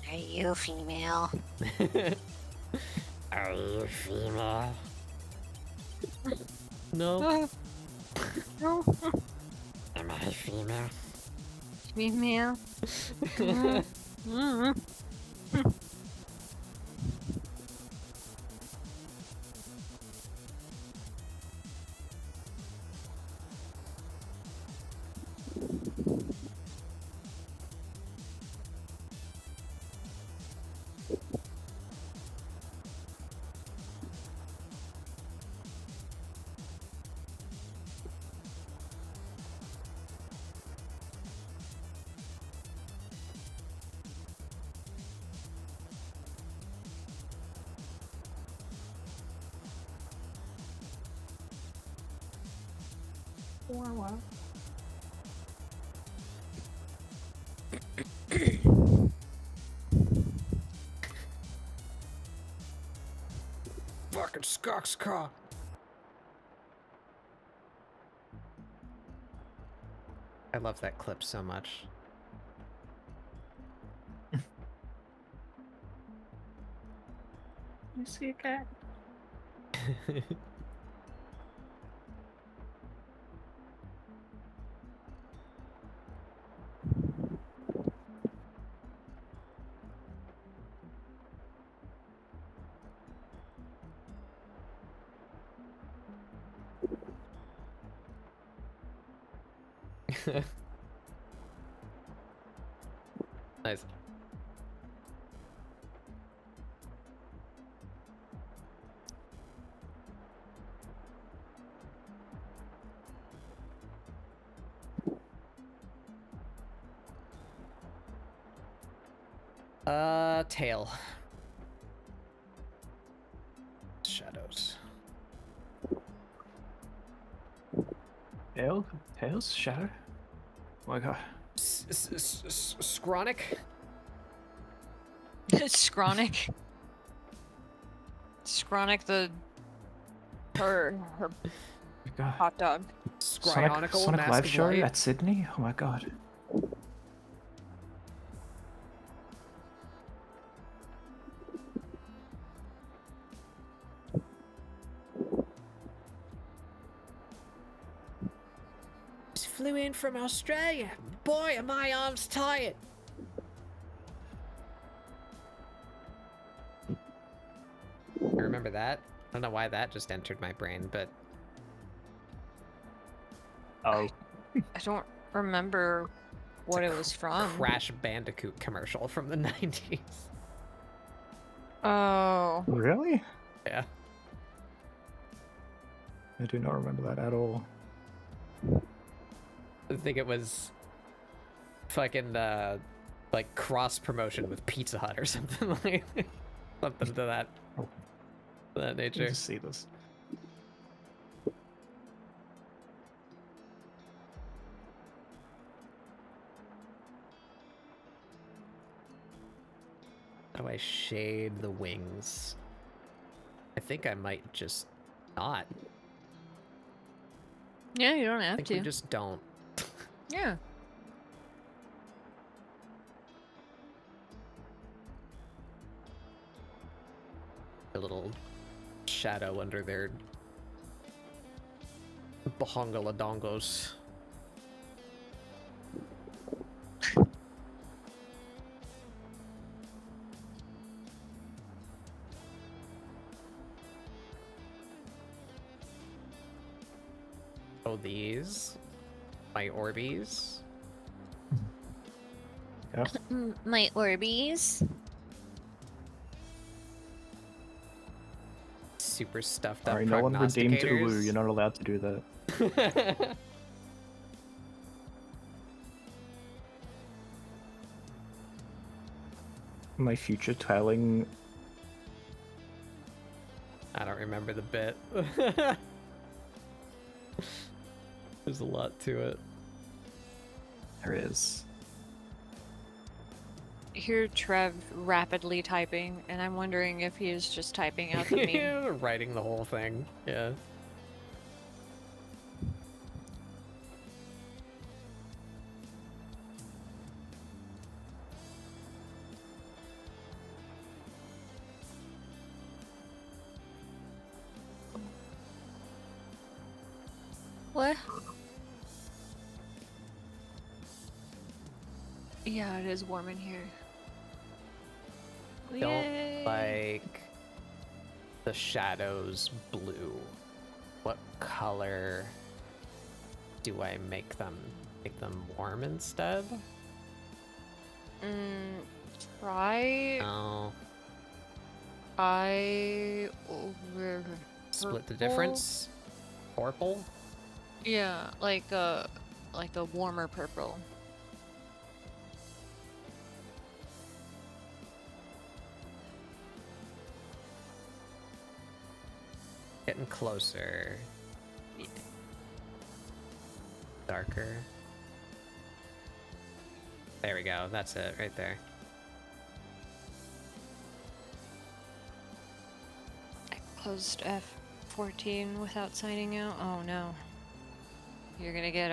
Are you female? Are you female? No. No. Am I female? Female. Fucking Scox cock. I love that clip so much. You see a cat? Nice. Tail. Shadows. Tails? Shadow? Oh my god. Scronic? Scronic. Scronic the her God. hot dog. Scryonical Sonic Mask Live of Show Light? at Sydney? Oh my god. Just flew in from Australia. Boy, are my arms tired. I remember that. I don't know why that just entered my brain, but Oh. I don't remember what it was from. Crash Bandicoot commercial from the 90s. Oh. Really? Yeah. I do not remember that at all. I think it was fucking like cross promotion with Pizza Hut or something like something to that Let me nature. just see this. How do I shade the wings? I think I might just not. Yeah, you don't I have think to. we just don't. Yeah. A little shadow under their bahongaladongos. Oh, these? My Orbeez? Yeah. My Orbeez. Super stuffed up Alright, no one redeemed Ulu. prognosticators. You're not allowed to do that. My future telling. I don't remember the bit. There's a lot to it. There is. Hear Trev rapidly typing, and I'm wondering if he is just typing out the meme. Yeah, writing the whole thing. Yeah. What? Yeah, it is warm in here. Don't Yay. like the shadows blue. What color do I make them? Make them warm instead? Try. Oh, I. split the Purple? difference. Purple? Yeah, like a warmer purple. Getting closer. Darker. There we go. That's it right there. I closed F14 without signing out. Oh no. You're gonna get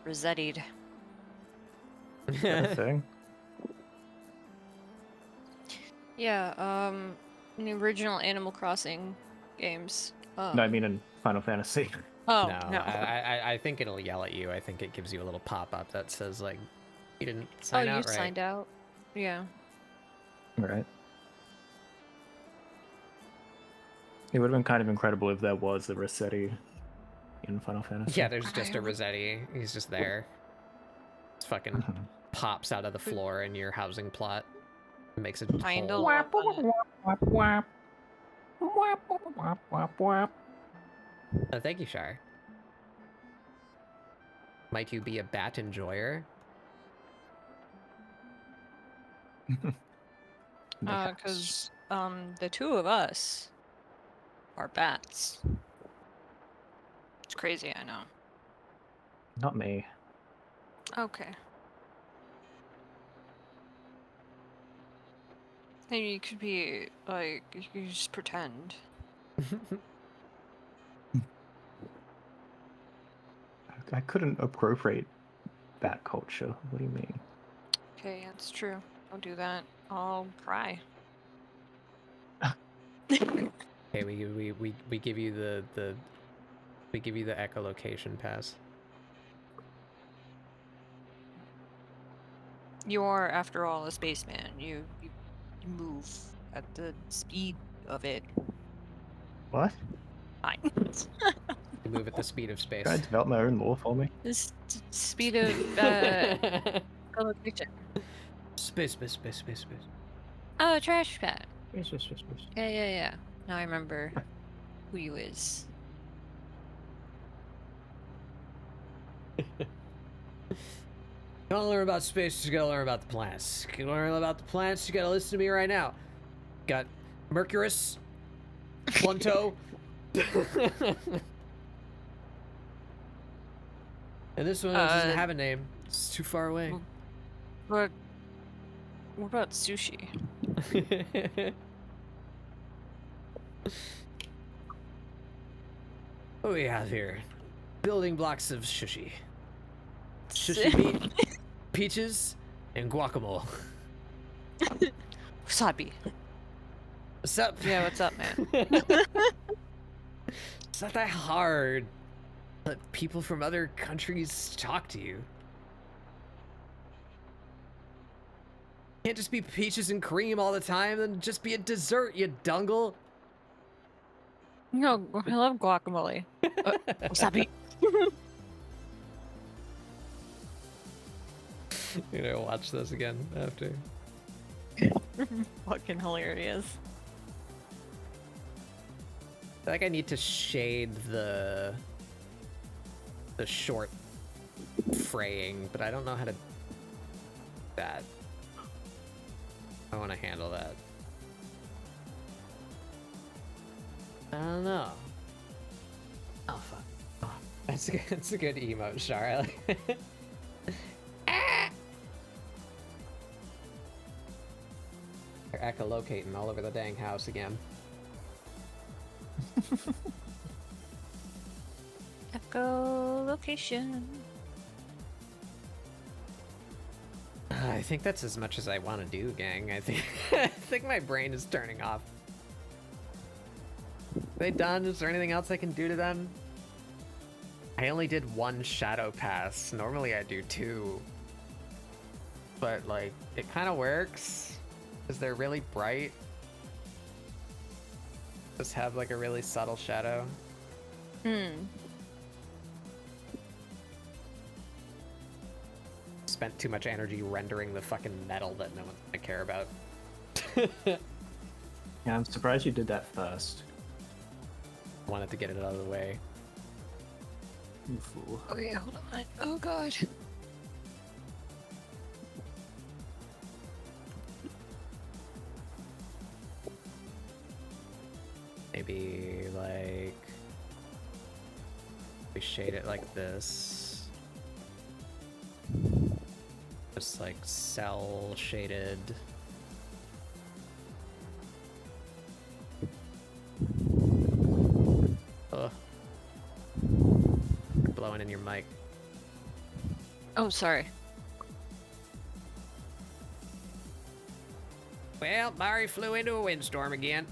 resetted. Kind of thing. Yeah, in the original Animal Crossing games. No, I mean in Final Fantasy. Oh, no, no. I think it'll yell at you. I think it gives you a little pop-up that says like, you didn't Oh, sign you out right. signed out? Yeah. Right. It would have been kind of incredible if there was a Rossetti in Final Fantasy. Yeah, there's just a Rossetti. He's just there. Just fucking pops out of the floor in your housing plot. Makes a Kinda hole. love that. Oh, thank you, Shar. Might you be a bat enjoyer? Because the two of us are bats. It's crazy, I know. Not me. Okay. And you could be like, you could just pretend. I couldn't appropriate that culture. What do you mean? Okay, that's true. Don't do that. I'll cry. Hey, we give you the we give you the echolocation pass. You are, after all, a spaceman. You move at the speed of it. What? Fine. You move at the speed of space. Can I develop my own law for me? This speed of collocation. Space. Oh, trash cat. Yes. Yeah. Now I remember who you is. You want to learn about space, you gotta learn about the planets. You want to learn about the planets, you gotta listen to me right now. Got Mercurus, Pluto, and this one doesn't have a name. It's too far away. What about sushi? What do we have here? Building blocks of sushi. Sushi meat, peaches, and guacamole. Wasabi. What's up? Yeah, what's up, man? It's not that hard. Let people from other countries talk to you. Can't just be peaches and cream all the time, then just be a dessert, you dungle. No, I love guacamole. Wasabi. You know, watch this again after. Fucking hilarious. I feel like I need to shade the short fraying, but I don't know how to do that. I want to handle that. I don't know. Oh fuck. Oh, that's a good emote, Char. I like it. Ah! They're echolocating all over the dang house again. Echolocation. I think that's as much as I want to do, gang. I think I think my brain is turning off. Are they done? Is there anything else I can do to them? I only did one shadow pass. Normally I do two. But like, it kind of works because they're really bright. Just have like a really subtle shadow. Spent too much energy rendering the fucking metal that no one's gonna care about. Yeah, I'm surprised you did that first. Wanted to get it out of the way. You fool. Okay, hold on. Oh god. Maybe like we shade it like this. Just like cell shaded. Ugh. You're blowing in your mic. Oh, sorry. Well, Barry flew into a windstorm again.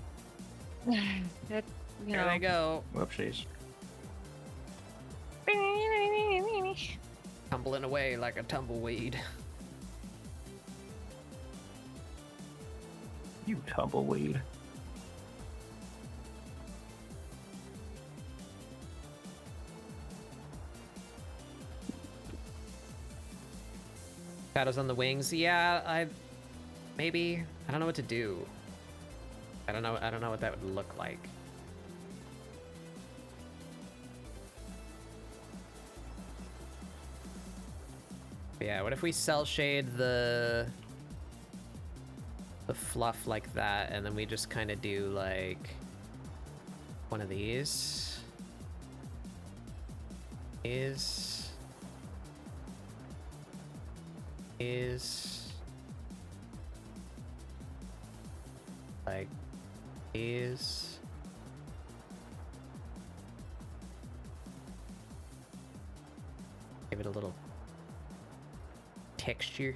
That, you There they know. go. Whoopsies. Tumbling away like a tumbleweed. You tumbleweed. Shadows on the wings. Yeah, maybe. I don't know what to do. I don't know what that would look like. But yeah, what if we cell shade the fluff like that, and then we just kind of do like one of these is like these. Give it a little texture.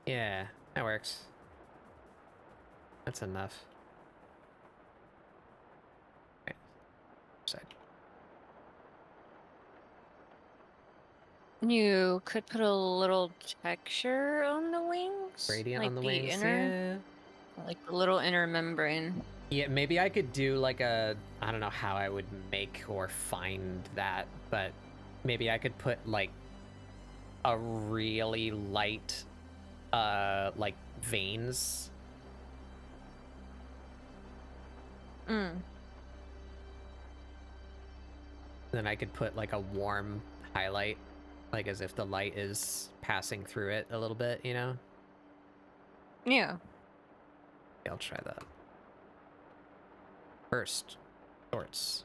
Yeah, that works. That's enough. Okay. Side. You could put a little texture on the wings, Gradient like on the the wings. inner, like the little inner membrane. Yeah, maybe I could do like a, I don't know how I would make or find that, but maybe I could put like a really light, like veins. Then I could put like a warm highlight, like as if the light is passing through it a little bit, you know? Yeah. I'll try that. First, shorts.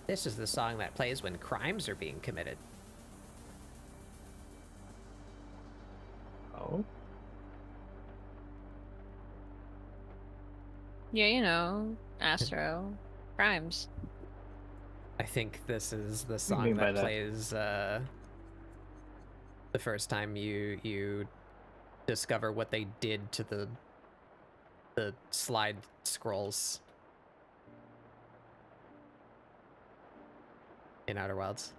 This is the song that plays when crimes are being committed. Oh. Yeah, you know, Astro, Crimes. I think this is the do you song mean by that that? plays the first time you discover what they did to the slide scrolls in Outer Wilds.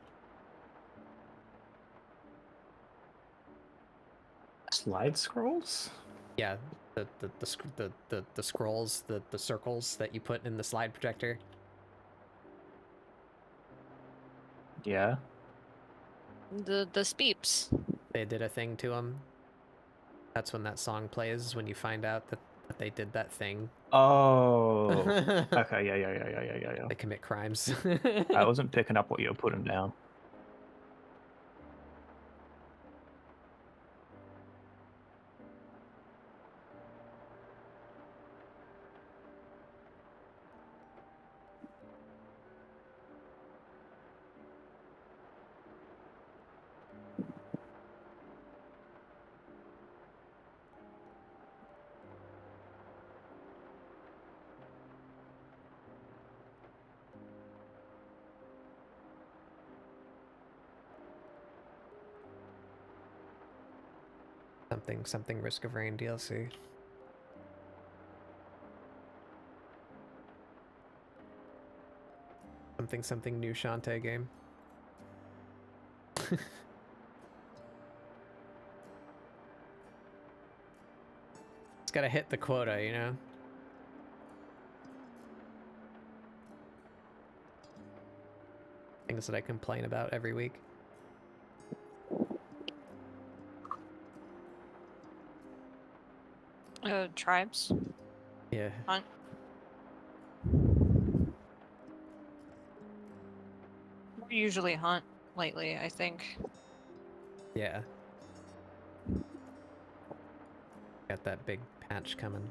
Slide scrolls? Yeah, the scrolls, the circles that you put in the slide projector. Yeah. The speeps. They did a thing to them. That's when that song plays, when you find out that they did that thing. Oh. Okay, yeah. They commit crimes. I wasn't picking up what you were putting down. Something Risk of Rain DLC. Something new Shantae game. It's gotta hit the quota, you know? Things that I complain about every week. Tribes. Yeah. Hunt. We usually hunt lately, I think. Yeah. Got that big patch coming.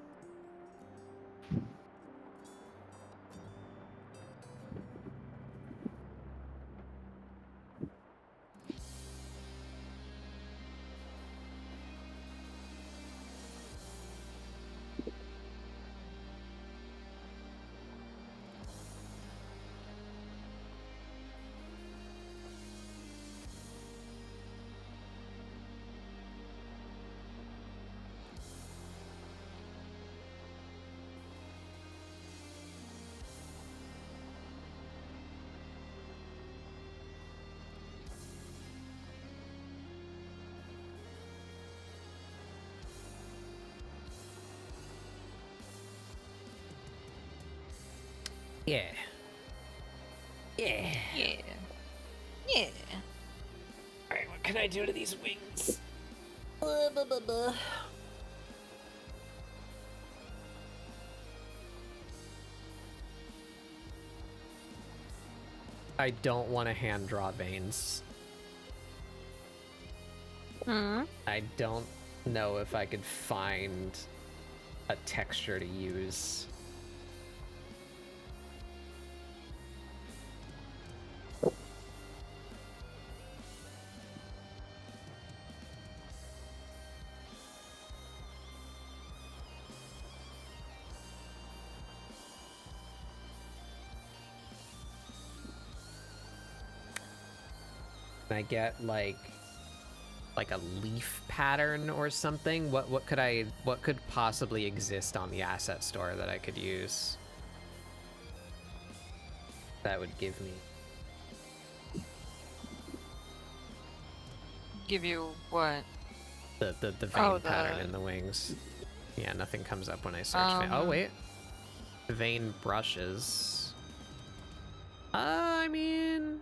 Yeah. Yeah. Yeah. Yeah. Alright, what can I do to these wings? I don't want to hand draw veins. Hmm. I don't know if I could find a texture to use. Can I get like a leaf pattern or something? What could possibly exist on the asset store that I could use? That would give me Give you what? the vein Oh, pattern the- in the wings. Yeah, nothing comes up when I search vein. Oh wait. Vein brushes. I mean,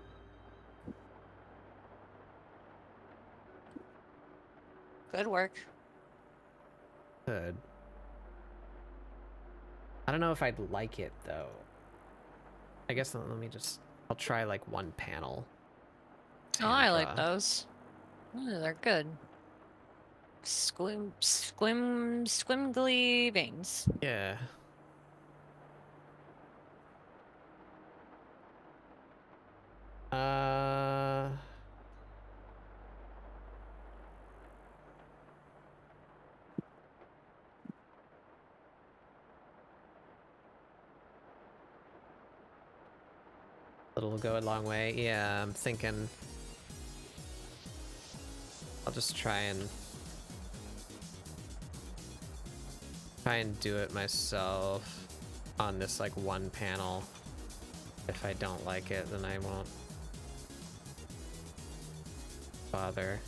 Could work. could. I don't know if I'd like it though. I guess let me just, I'll try like one panel. Oh, I and like draw. those. Oh, they're good. Squiggly veins. Yeah. Uh, it'll go a long way. Yeah, I'm thinking I'll just try and do it myself on this like one panel. If I don't like it, then I won't bother.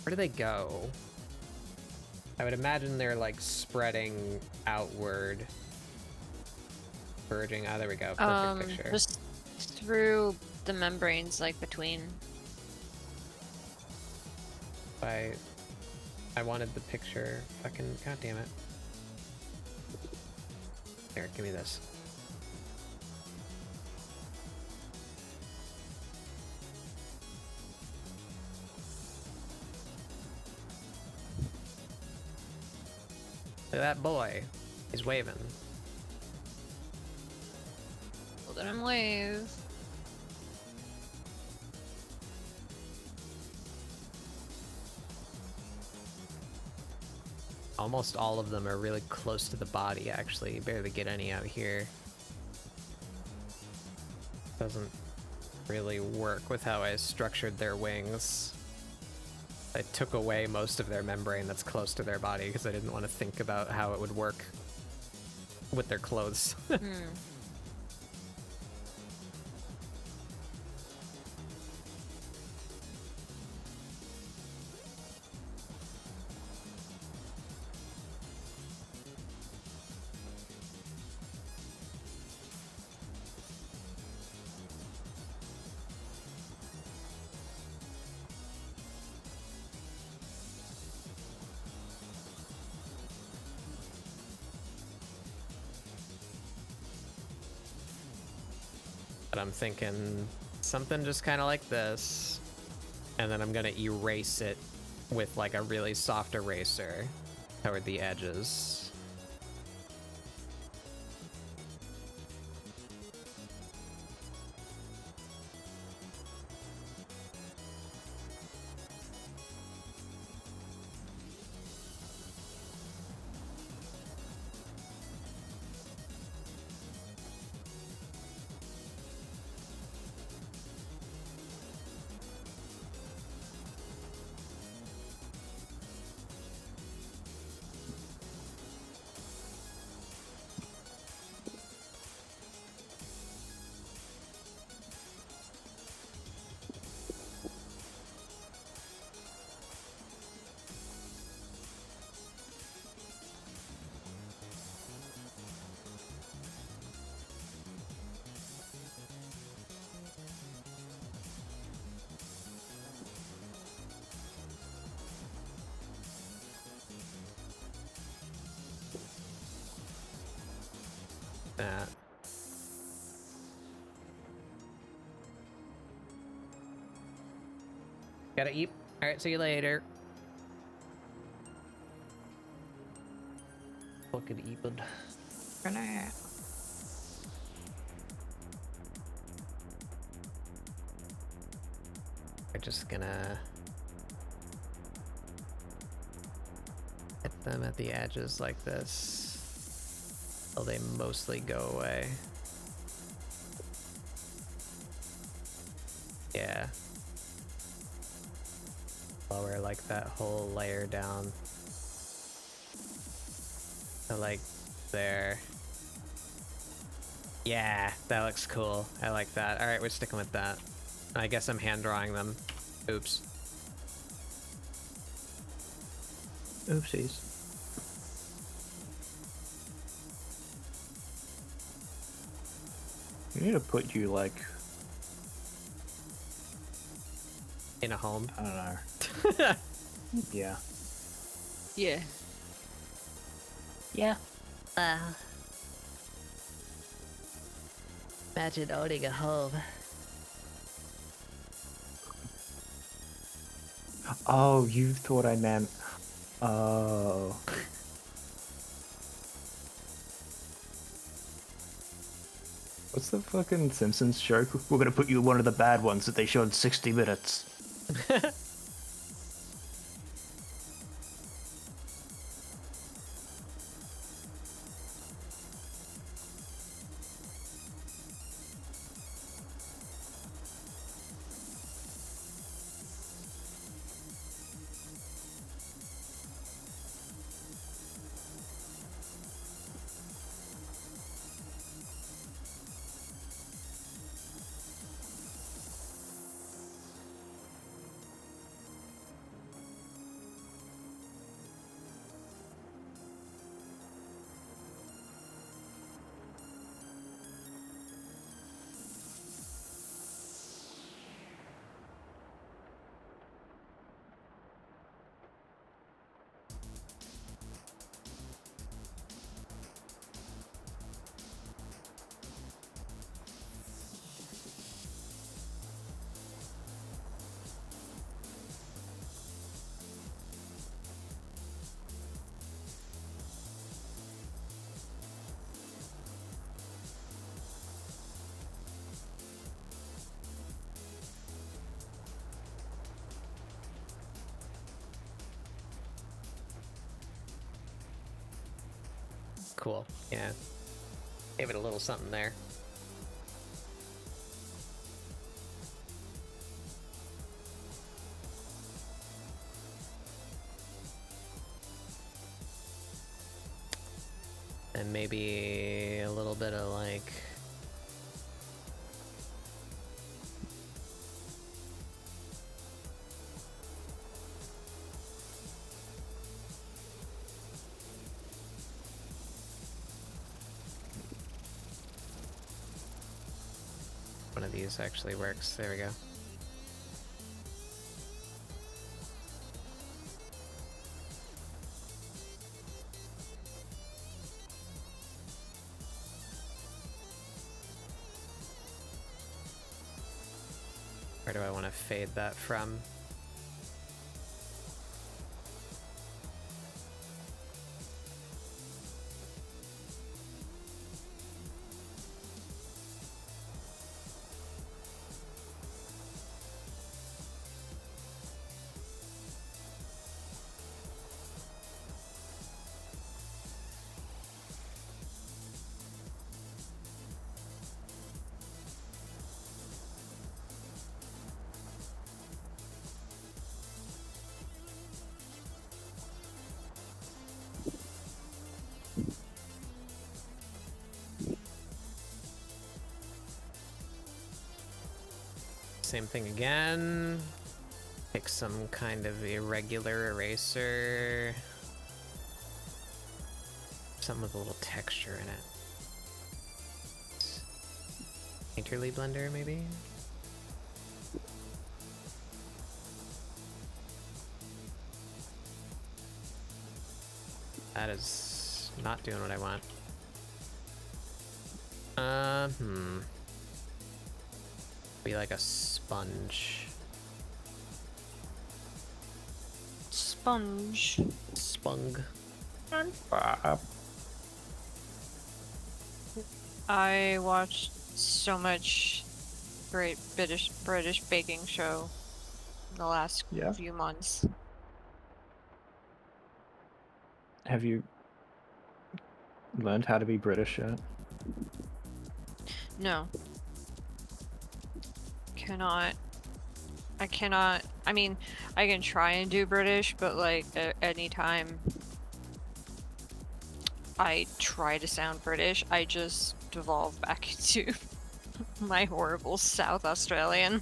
Where do they go? I would imagine they're like spreading outward. Verging. Ah, there we go. Perfect picture. Just through the membranes, like between. I wanted the picture. Fucking goddamn it. Here, give me this. Look at that boy. He's waving. Let him wave. Almost all of them are really close to the body, actually. You barely get any out here. Doesn't really work with how I structured their wings. I took away most of their membrane that's close to their body because I didn't want to think about how it would work with their clothes. But I'm thinking something just kind of like this, and then I'm gonna erase it with like a really soft eraser toward the edges. That. Gotta eat. All right, see you later. Fucking eepin. We're just gonna hit them at the edges like this till they mostly go away. Yeah. Lower like that whole layer down. So like there. Yeah, that looks cool. I like that. All right, we're sticking with that. I guess I'm hand drawing them. Oops. Oopsies. We need to put you like, In a home. I don't know. Yeah. Yeah. Yeah. Imagine owning a home. Oh, you thought I meant. Oh. What's the fucking Simpsons joke? We're gonna put you in one of the bad ones that they showed 60 minutes. Cool. Yeah. Gave it a little something there. And maybe a little bit of like one of these actually works. There we go. Where do I want to fade that from? Same thing again. Pick some kind of irregular eraser. Something with a little texture in it. Painterly blender, maybe? That is not doing what I want. Be like a sponge. sponge. Spung. I watched so much great British baking show in the last Yeah. few months. Have you learned how to be British yet? No. I cannot. I mean, I can try and do British, but like anytime I try to sound British, I just devolve back into my horrible South Australian.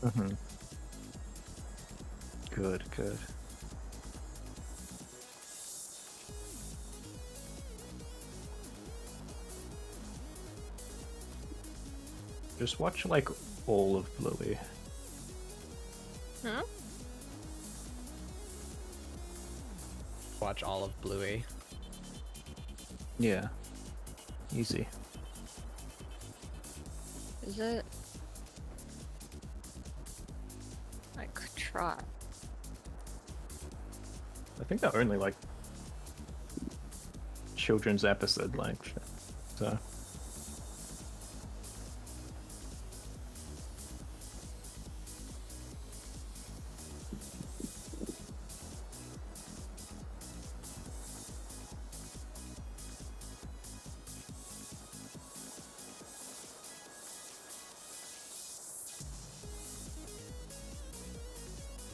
Mm-hmm. Good, good. Just watch like all of Bluey. Hmm? Watch all of Bluey. Yeah. Easy. Is it? I could try. I think they're only like children's episode length. So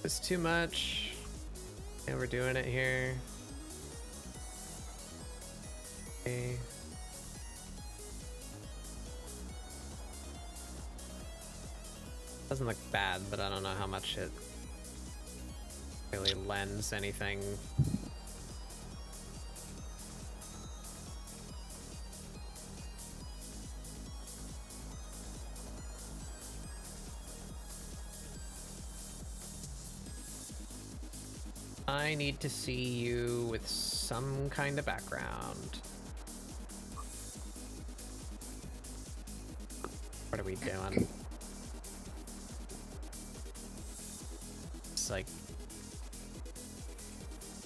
It's too much. And we're doing it here. Okay. Doesn't look bad, but I don't know how much it really lends anything. I need to see you with some kind of background. What are we doing? It's like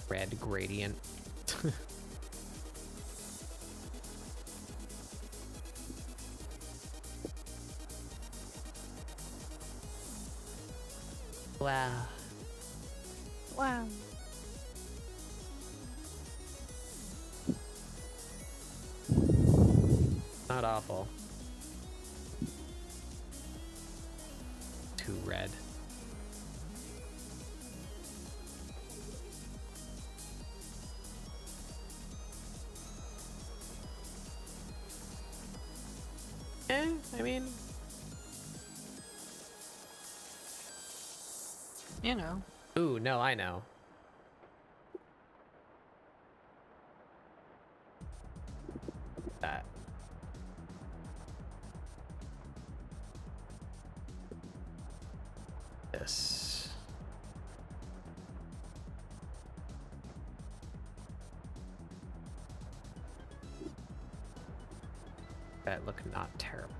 red gradient. Wow. Wow. Not awful. Too red. I mean, You know. ooh, no, I know. That. This. That look not terrible.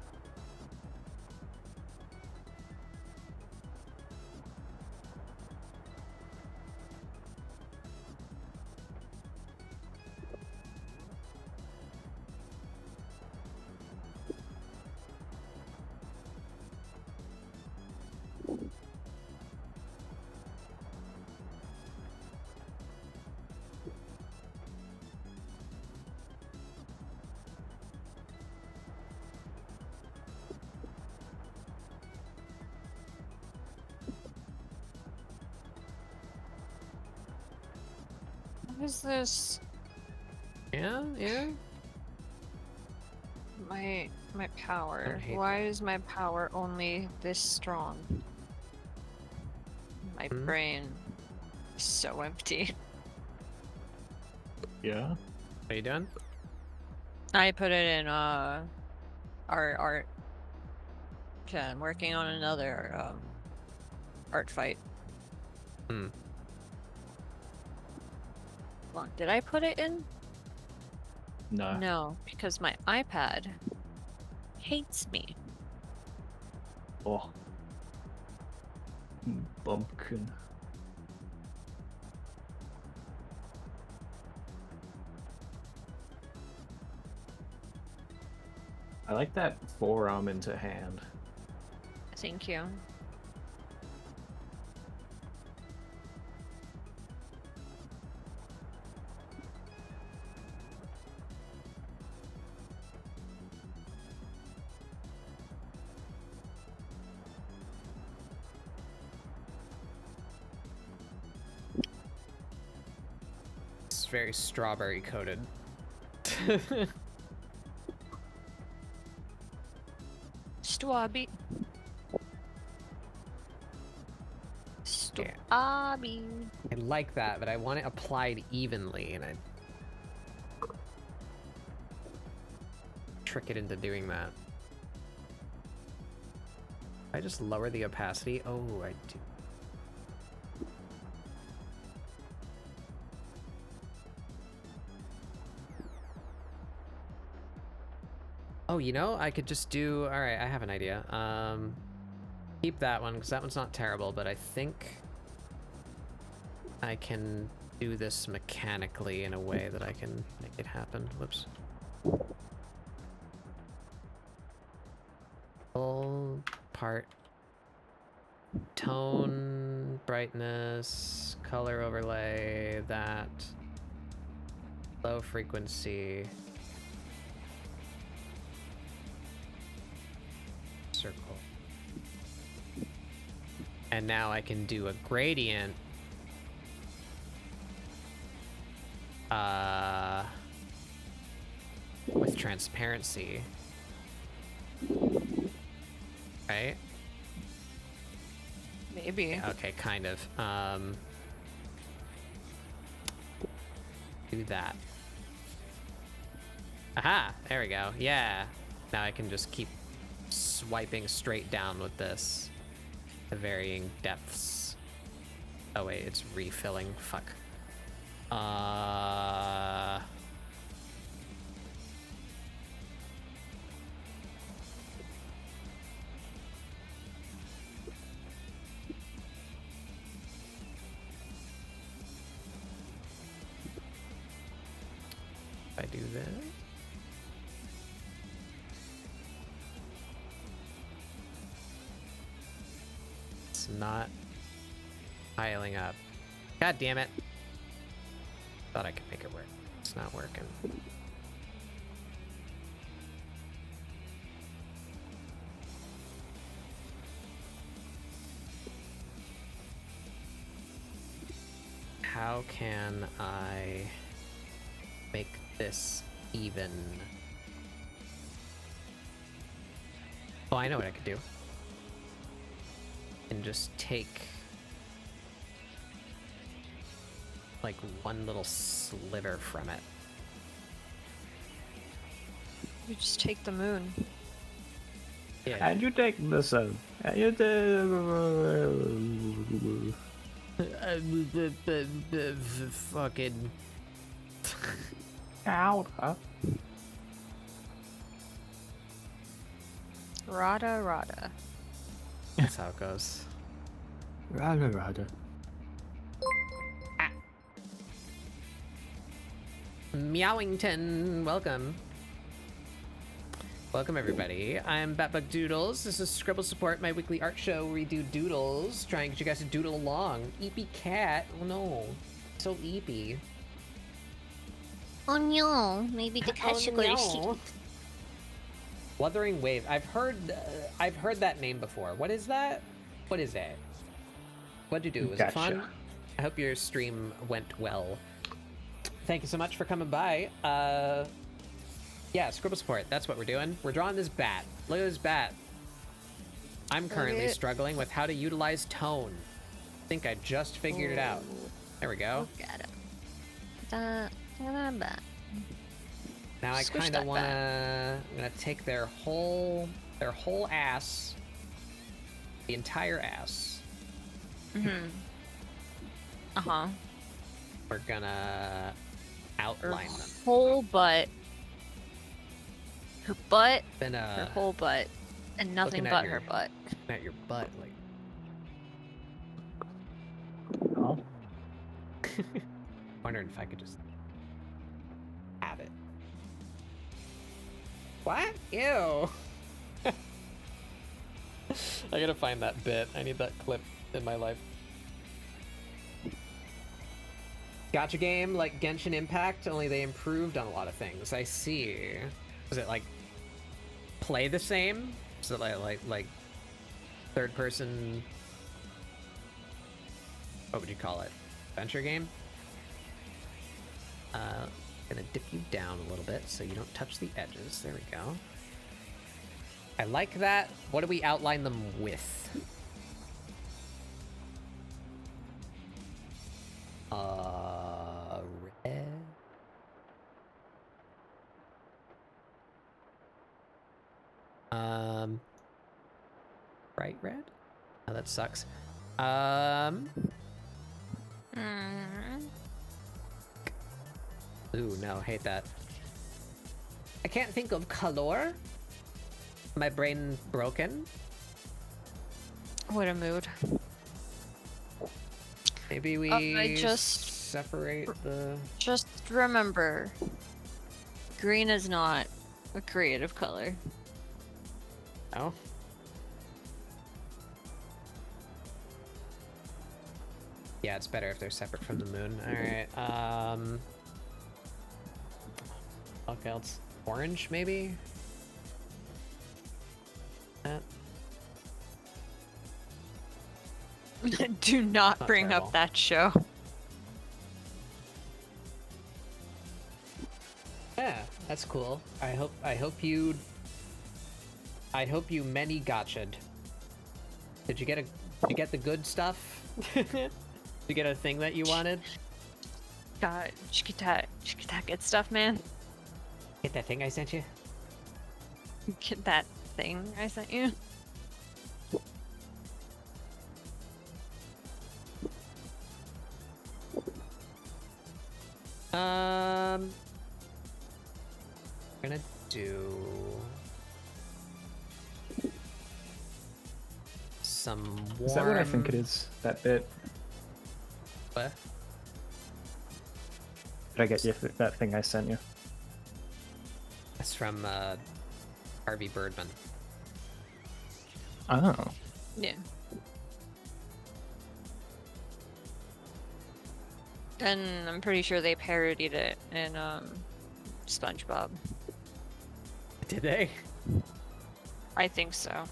What is this? Yeah, yeah. My power. Don't hate Why is my power only this strong? My Hmm? brain is so empty. yeah. How you doing? I put it in art. Okay, I'm working on another Artfight. Hmm. Hold on, did I put it in? No. No, because my iPad hates me. Oh. Bumpkin. I like that forearm into hand. Thank you. It's very strawberry coated. Strawberry. Strawberry. I like that, but I want it applied evenly, and I trick it into doing that. I just lower the opacity. Oh, I do. Oh, you know, I could just do... Alright, I have an idea. Keep that one, because that one's not terrible, but I think I can do this mechanically in a way that I can make it happen. Whoops. Full part. Tone, brightness, color overlay, that. Low frequency. Circle. And now I can do a gradient with transparency, right? Maybe. Okay, kind of. Do that. Aha! There we go. Yeah. Now I can just keep swiping straight down with this. The varying depths. Oh wait, it's refilling. Fuck. If I do that. It's not piling up. God damn it. Thought I could make it work. It's not working. How can I make this even? Oh, I know what I could do. And just take like one little sliver from it. You just take the moon. Yeah. And you take the sun. And you Fucking. out, huh? Rada rada. That's how it goes. Rather. Meowington, welcome. Welcome everybody. I'm Batbug Doodles. This is ScribbleSupport, my weekly art show where we do doodles, trying to get you guys to doodle along. Eepy cat. Oh no. So eepy. Oh no, maybe the cat should go to sleep. Wuthering Wave. I've heard that name before. What is that? What is it? What'd you do? Was it fun? I hope your stream went well. Thank you so much for coming by. Yeah, ScribbleSupport. That's what we're doing. We're drawing this bat. Look at this bat. I'm currently struggling with how to utilize tone. I think I just figured it out. There we go. Look at it. Da, da, da. Now I Squish kind of that want to. I'm gonna take their whole ass, the entire ass. Mm-hmm. Uh-huh. We're gonna outline them. Whole butt. Her butt. Then Her whole butt. And nothing looking at but your- her butt. At your butt, like. Oh. Wondering if I could just have it. What? Ew. I gotta find that bit. I need that clip in my life. Gacha game like Genshin Impact, only they improved on a lot of things. I see. Is it like play the same? Is it like third person? What would you call it? Adventure game? Gonna dip you down a little bit so you don't touch the edges. There we go. I like that. What do we outline them with? Red. Bright red? Oh, that sucks. Ooh, no, hate that. I can't think of color. My brain broken. What a mood. Maybe we I just separate the... Just remember, green is not a creative color. Oh? Yeah, it's better if they're separate from the moon. Alright, what else? Orange, maybe? Do not Not bring terrible. up that show. Yeah, that's cool. I hope you many gotcha'd. Did you get the good stuff? Did you get a thing that you wanted? God, get that good stuff, man. Get that thing I sent you? Get that thing I sent you. We're gonna do some warm... Is that what I think it is? That bit? What? Did I get you that thing I sent you? That's from Harvey Birdman. Oh. Yeah. And I'm pretty sure they parodied it in SpongeBob. Did they? I think so.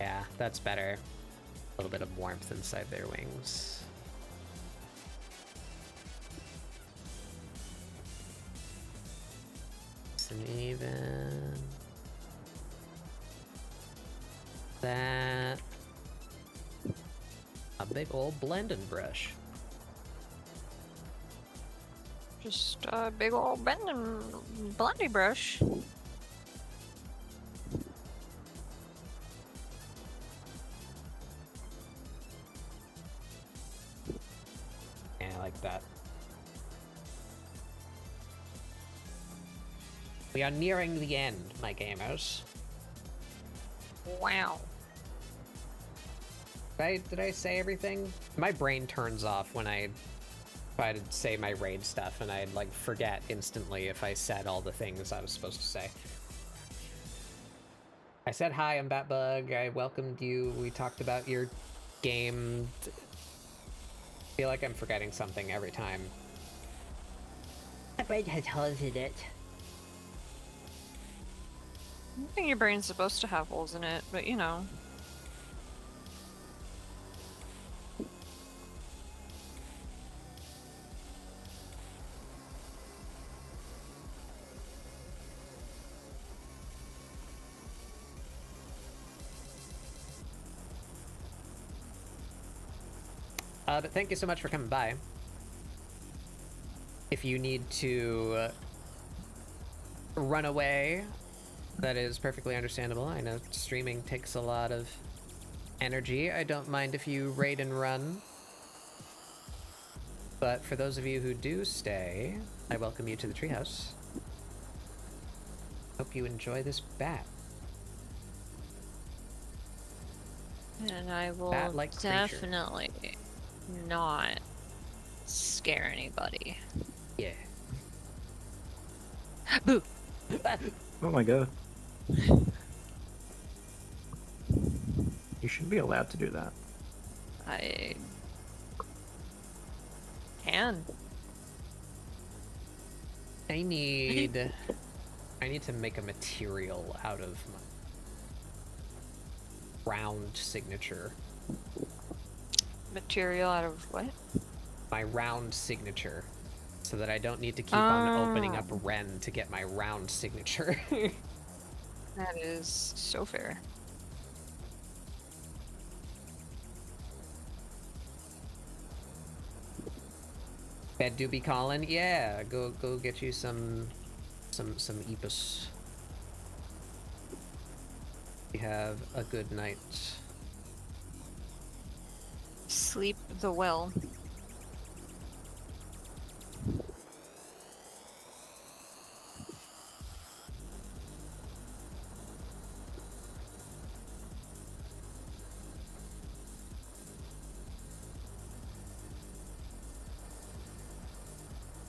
Yeah, that's better. A little bit of warmth inside their wings. Nice and even. That. A big old blending brush. Just a big old blendy brush. Yeah, I like that. We are nearing the end, my gamers. Wow. Did I say everything? My brain turns off when I try to say my raid stuff, and I'd like forget instantly if I said all the things I was supposed to say. I said hi, I'm Batbug. I welcomed you. We talked about your game. I feel like I'm forgetting something every time. My brain has holes in it. I don't think your brain's supposed to have holes in it, but you know. But thank you so much for coming by. If you need to run away, that is perfectly understandable. I know streaming takes a lot of energy. I don't mind if you raid and run. But for those of you who do stay, I welcome you to the treehouse. Hope you enjoy this bat. And I will Bat-like creature. definitely not scare anybody. Yeah. Boo! Oh my god. You should be allowed to do that. I can. I need to make a material out of my round signature. Material out of what? My round signature. So that I don't need to keep on opening up Ren to get my round signature. That is so fair. Bed do be calling? Yeah, go get you some Epos. You have a good night. Sleep the well.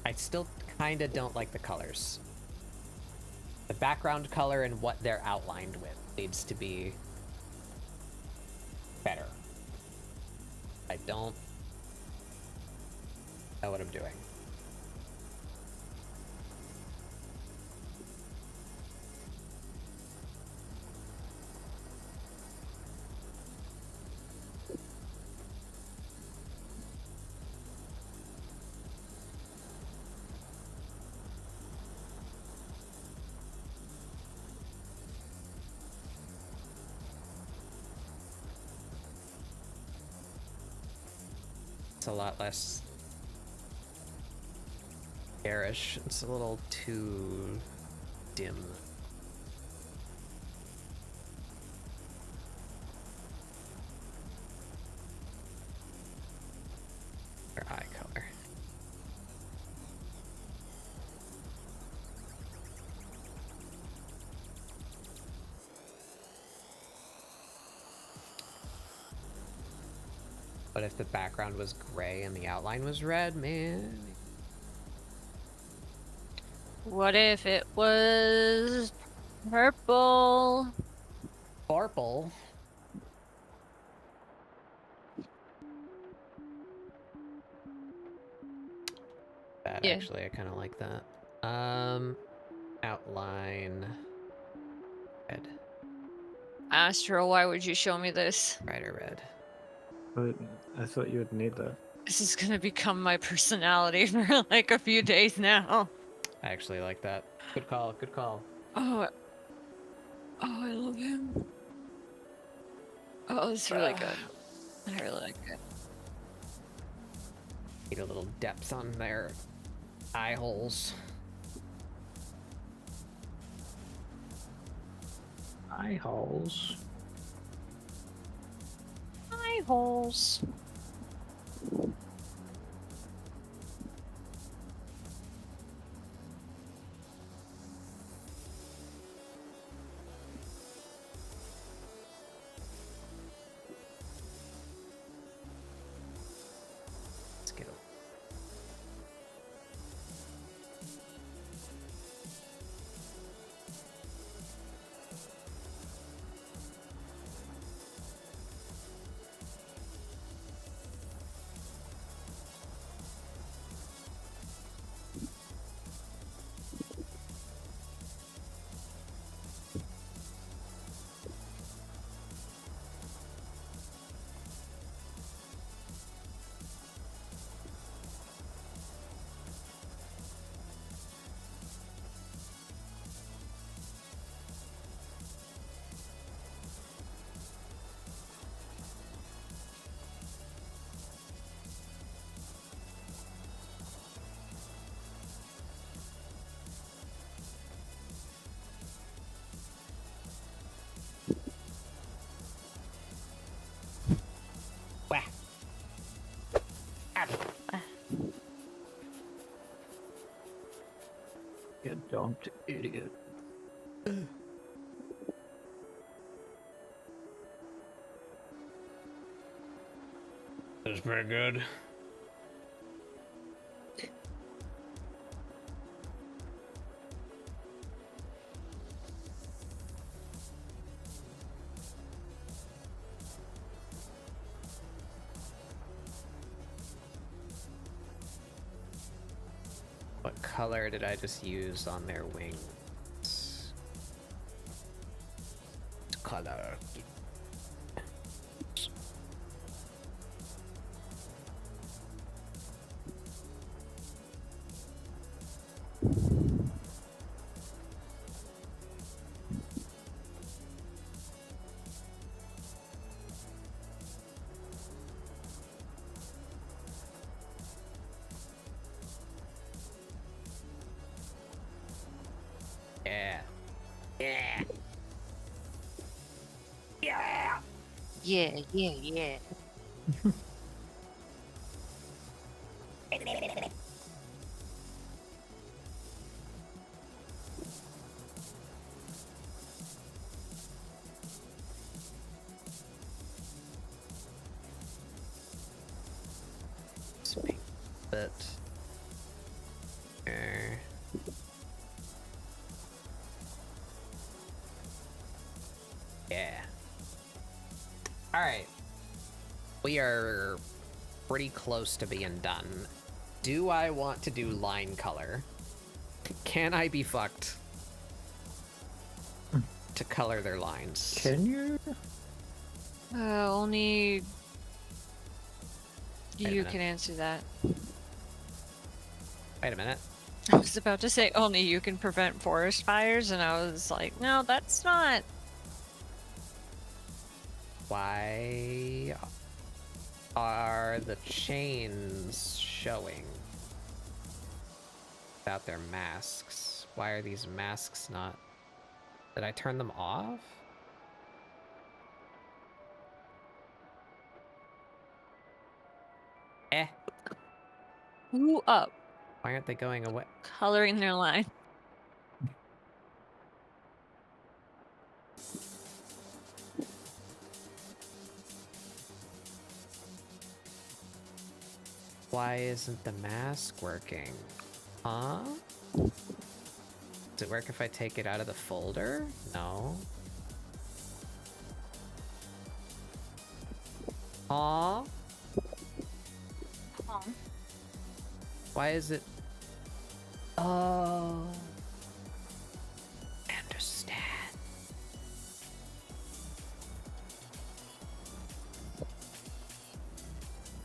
I still kind of don't like the colors. The background color and what they're outlined with needs to be better. I don't know what I'm doing. A lot less garish. It's a little too dim. Or eye color. But if the background was gray and the outline was red, man. What if it was purple? Purple? That Yeah. actually, I kind of like that. Outline. Red. Astro, why would you show me this? Brighter red. But I thought you would need that. This is gonna become my personality for like a few days now. I actually like that. Good call, good call. Oh, I love him. Oh, it's really good. I really like it. Need a little depth on their eye holes. Eye holes. Eye holes. Skittle. Wah. You dumped idiot. That's pretty good. What color did I just use on their wings? Color. Yeah. Yeah. Yeah. Yeah, yeah, yeah. Speak, but yeah. All right. We are pretty close to being done. Do I want to do line color? Can I be fucked to color their lines? Can you? Only Wait a you minute. can answer that. Wait a minute. I was about to say only you can prevent forest fires, and I was like, no, that's not. Why are the chains showing without their masks? Why are these masks not... Did I turn them off? Who up? Why aren't they going away? Coloring their line. Why isn't the mask working? Huh? Does it work if I take it out of the folder? No. Huh? Why is it... Oh. I understand.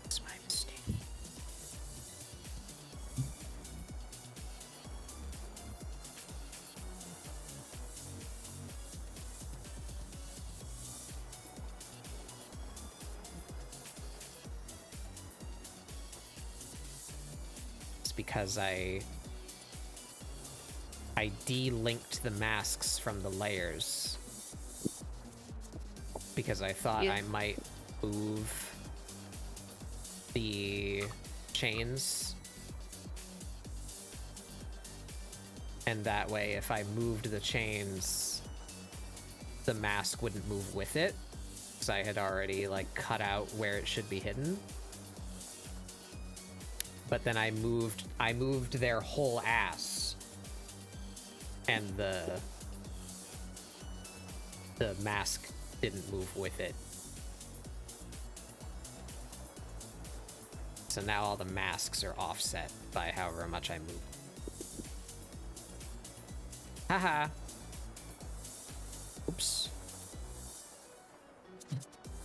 It's my mistake. It's because I de-linked the masks from the layers because I thought Yeah. I might move the chains, and that way if I moved the chains the mask wouldn't move with it because I had already like cut out where it should be hidden. But then I moved their whole ass, and the mask didn't move with it. So now all the masks are offset by however much I move. Haha. Oops.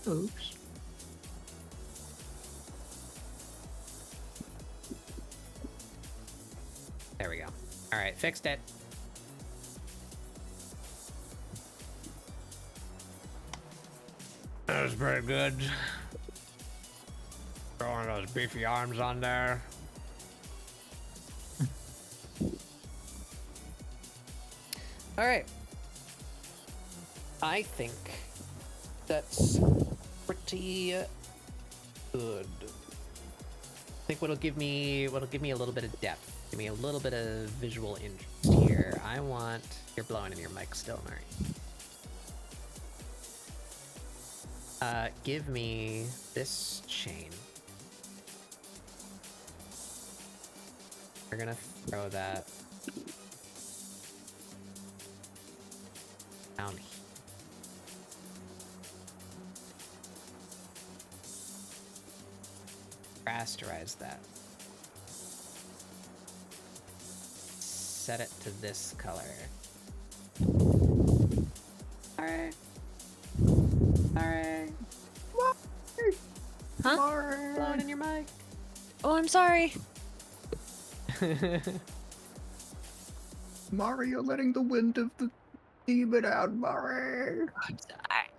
Oops. There we go. All right, fixed it. That was pretty good. Throwing those beefy arms on there. All right. I think that's pretty good. I think what'll give me a little bit of depth. Give me a little bit of visual interest here. I want... You're blowing in your mic still, Mari. Give me this chain. We're gonna throw that down here. Rasterize that. Set it to this color. Alright. Alright. Huh? Blowing in your mic. Oh, I'm sorry. Mari, you're letting the wind of the demon out, Mari. I'm sorry.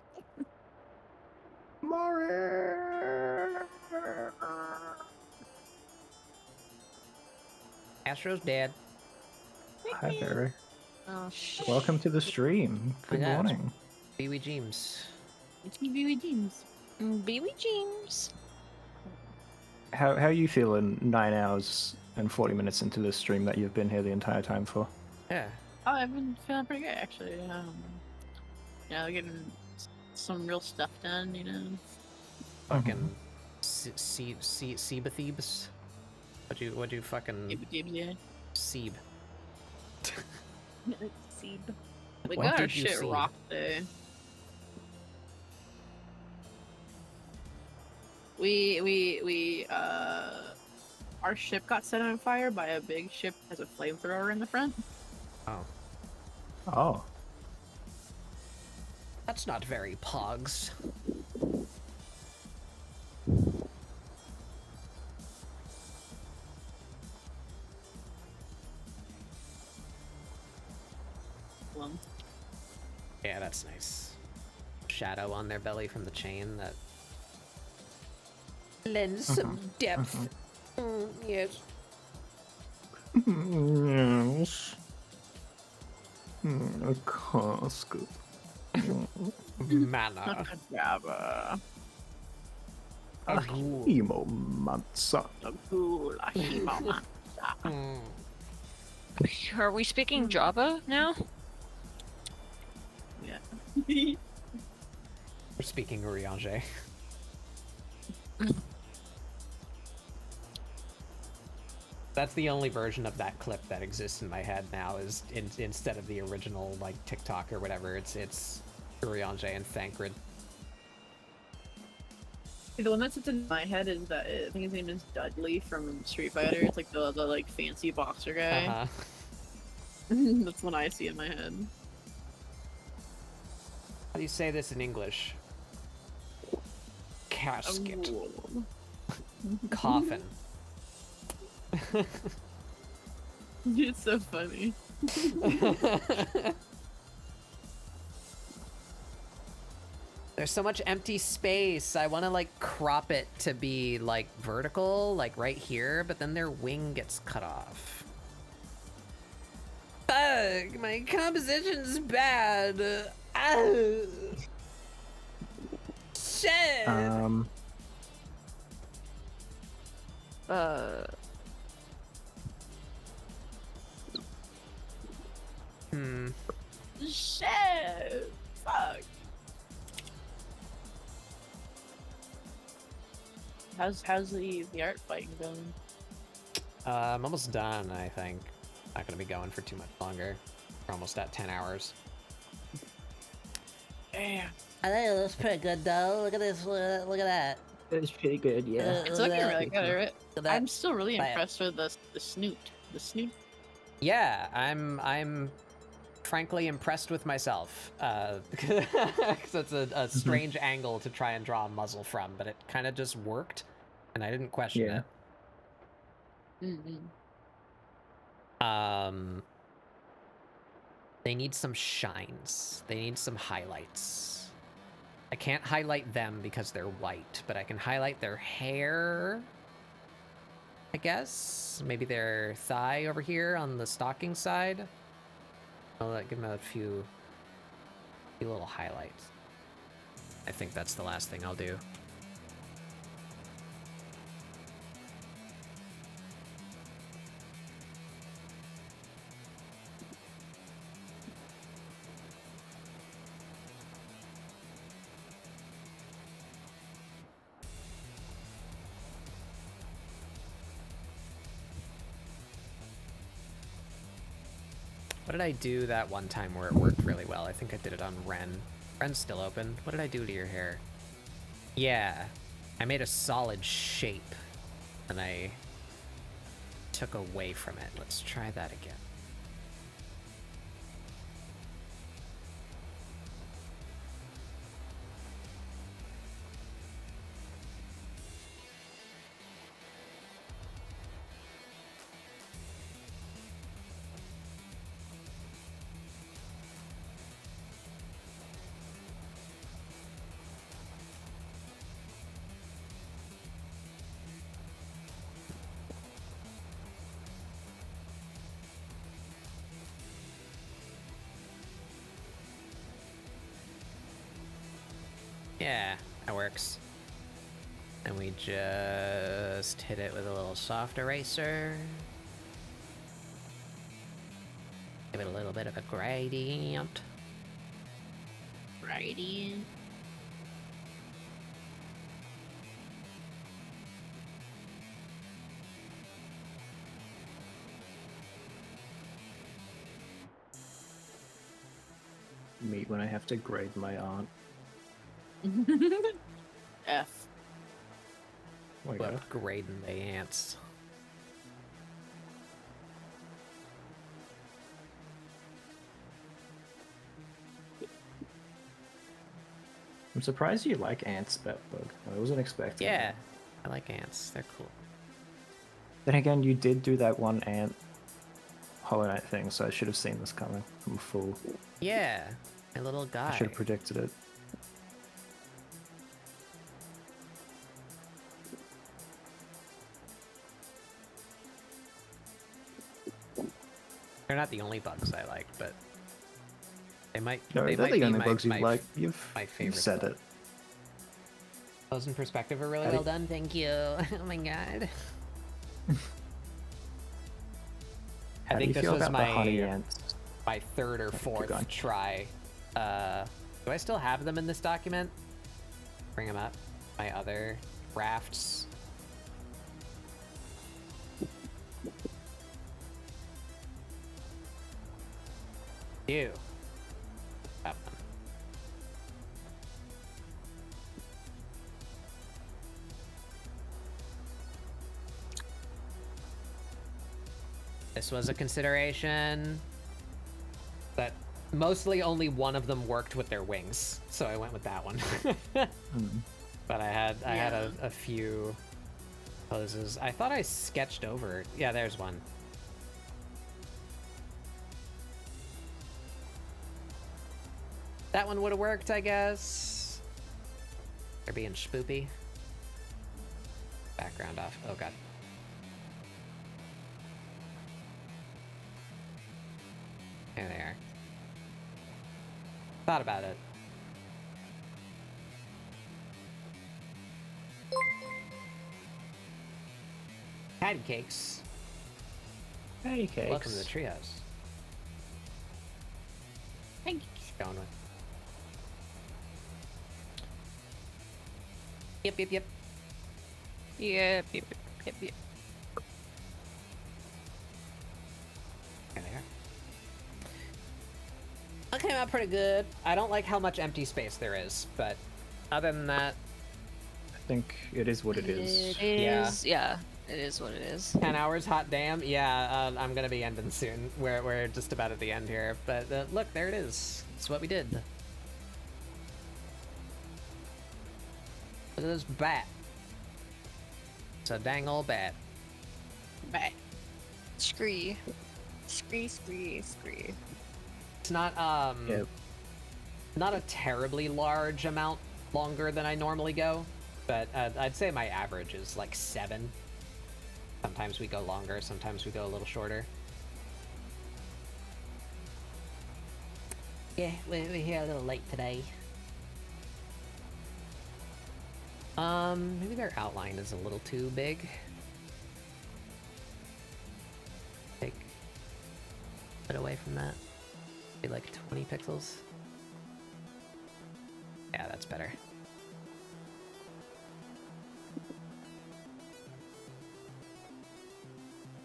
Mari. Astro's dead. Hi there. Oh, shit. Welcome to the stream. Good Yeah. morning. Pee-wee James. It's me, Bewie James. Bewie James. How are you feeling 9 hours and 40 minutes into this stream that you've been here the entire time for? Yeah. Oh, I've been feeling pretty good actually. Getting some real stuff done, you know. Fucking Seba Thebes. What'd you fucking Yeah. Seb? Seed. We What got our did you shit see? rocked there. We our ship got set on fire by a big ship that has a flamethrower in the front. Oh. Oh. That's not very pogs. Well, Yeah, that's nice. Shadow on their belly from the chain that lends some depth. Yes. Yes. A casket. Mana. Jabba. A ghoul. Emo Mansa. The ghoul, Ahima. Mm. Are we speaking Java now? Yeah. We're speaking Urianger. That's the only version of that clip that exists in my head now. Is instead of the original like TikTok or whatever, it's Urianger and Thancred. The one that sits in my head is that I think his name is Dudley from Street Fighter. It's like the like fancy boxer guy. Uh-huh. That's what I see in my head. How do you say this in English? Casket. Ooh. Coffin. It's so funny. There's so much empty space. I want to like crop it to be like vertical, like right here, but then their wing gets cut off. Fuck, my composition's bad. Shit. Shit. Fuck. How's the art fighting going? I'm almost done, I think. Not gonna be going for too much longer. We're almost at 10 hours. Damn. I think it looks pretty good though. Look at this. Look at that. It's pretty good, yeah. It's Look looking at really that. good, right? Look at that. I'm still really Buy it. impressed with the snoot. The snoot. Yeah, I'm frankly impressed with myself. Because it's a strange angle to try and draw a muzzle from, but it kind of just worked, and I didn't question Yeah. it. Mm-hmm. They need some shines. They need some highlights. I can't highlight them because they're white, but I can highlight their hair, I guess. Maybe their thigh over here on the stocking side. I'll give them a few little highlights. I think that's the last thing I'll do. What did I do that one time where it worked really well? I think I did it on Ren. Ren's still open. What did I do to your hair? Yeah. I made a solid shape. And I took away from it. Let's try that again. Yeah, that works. And we just hit it with a little soft eraser. Give it a little bit of a gradient. Gradient. Meet when I have to grade my art. F. Oh my God. But grading the ants. I'm surprised you like ants, Bug. I wasn't expecting Yeah, that. I like ants. They're cool. Then again, you did do that one ant Hollow Knight thing, so I should have seen this coming from full. Yeah, my little guy. I should have predicted it. They're not the only bugs I like, but they might. No, they they're might the be only my, bugs you my, like. You've favorite said bug. it. Those in perspective are really How do well done. Thank you. Oh my god. I How do think you this feel was about the honey ants? my third or fourth going. try. Do I still have them in this document? Bring them up. My other rafts. Ew. Got them. This was a consideration, but mostly only one of them worked with their wings, so I went with that one. But I had a few poses. I thought I sketched over. Yeah, there's one. That one would have worked, I guess. They're being spoopy. Background off. Oh god. There they are. Thought about it. Patty cakes. Patty cakes. Welcome to the treehouse. Thank Going with. Yep. Yep, yep, yep, yep, yep. There they are. That came out pretty good. I don't like how much empty space there is, but other than that, I think it is what it is. It is, yeah, it is what it is. 10 hours, hot damn. Yeah, I'm gonna be ending soon. We're just about at the end here, but look, there it is. It's what we did. Look at this bat. It's a dang old bat. Bye. Scree. Scree. It's not Yep. not a terribly large amount longer than I normally go, but I'd say my average is like 7. Sometimes we go longer, sometimes we go a little shorter. Yeah, we're here a little late today. Maybe their outline is a little too big. Take it away from that. Be like 20 pixels. Yeah, that's better.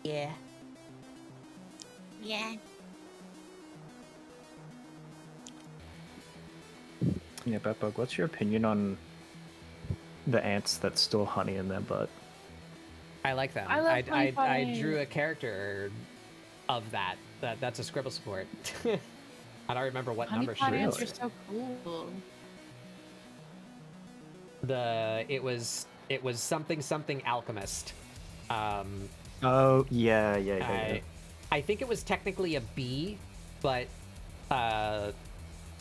Yeah. Yeah. Yeah, Batbug, what's your opinion on the ants that store honey in their butt? I like them. I love honey I potting. drew a character of that. That's a ScribbleSupport. I don't remember what Honey number she pot is. ants are so cool. It was something alchemist. Oh, yeah. I think it was technically a bee, but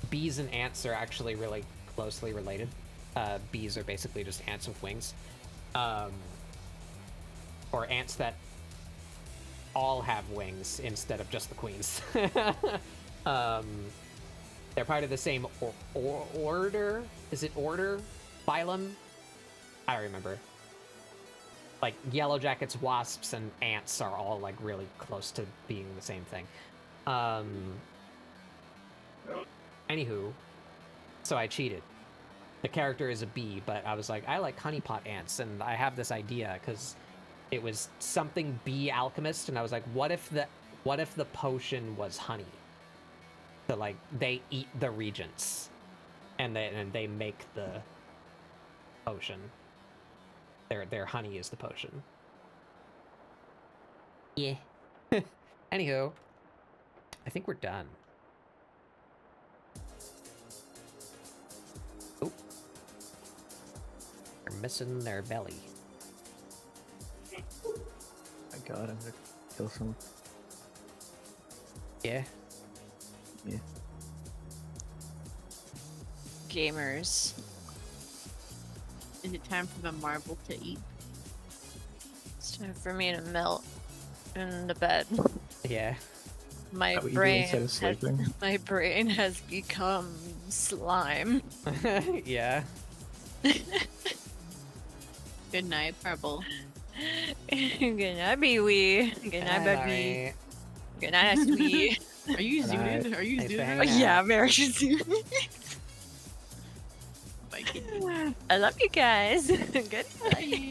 bees and ants are actually really closely related. Bees are basically just ants with wings. Or ants that all have wings instead of just the queens. They're part of the same order. Is it order? Phylum? I don't remember. Like, yellow jackets, wasps, and ants are all, like, really close to being the same thing. Anywho, so I cheated. The character is a bee, but I was like, I like honeypot ants, and I have this idea, because it was something bee alchemist, and I was like, what if the potion was honey? So, like, they eat the regents, and they make the potion. Their honey is the potion. Yeah. Anywho, I think we're done. Oh. They're missing their belly. Oh my god, I'm gonna kill someone. Yeah. Yeah. Gamers. Is it time for the marble to eat? It's time for me to melt in the bed. Yeah. Is that what you do instead of sleeping? My brain has become slime. Yeah. Good night, Purple. Good night, Wee. Good night, baby. Good night, sweet. Are you zooted? Are you Thanks for zooted? hanging out. Yeah, very zooted. I love you guys. Good night.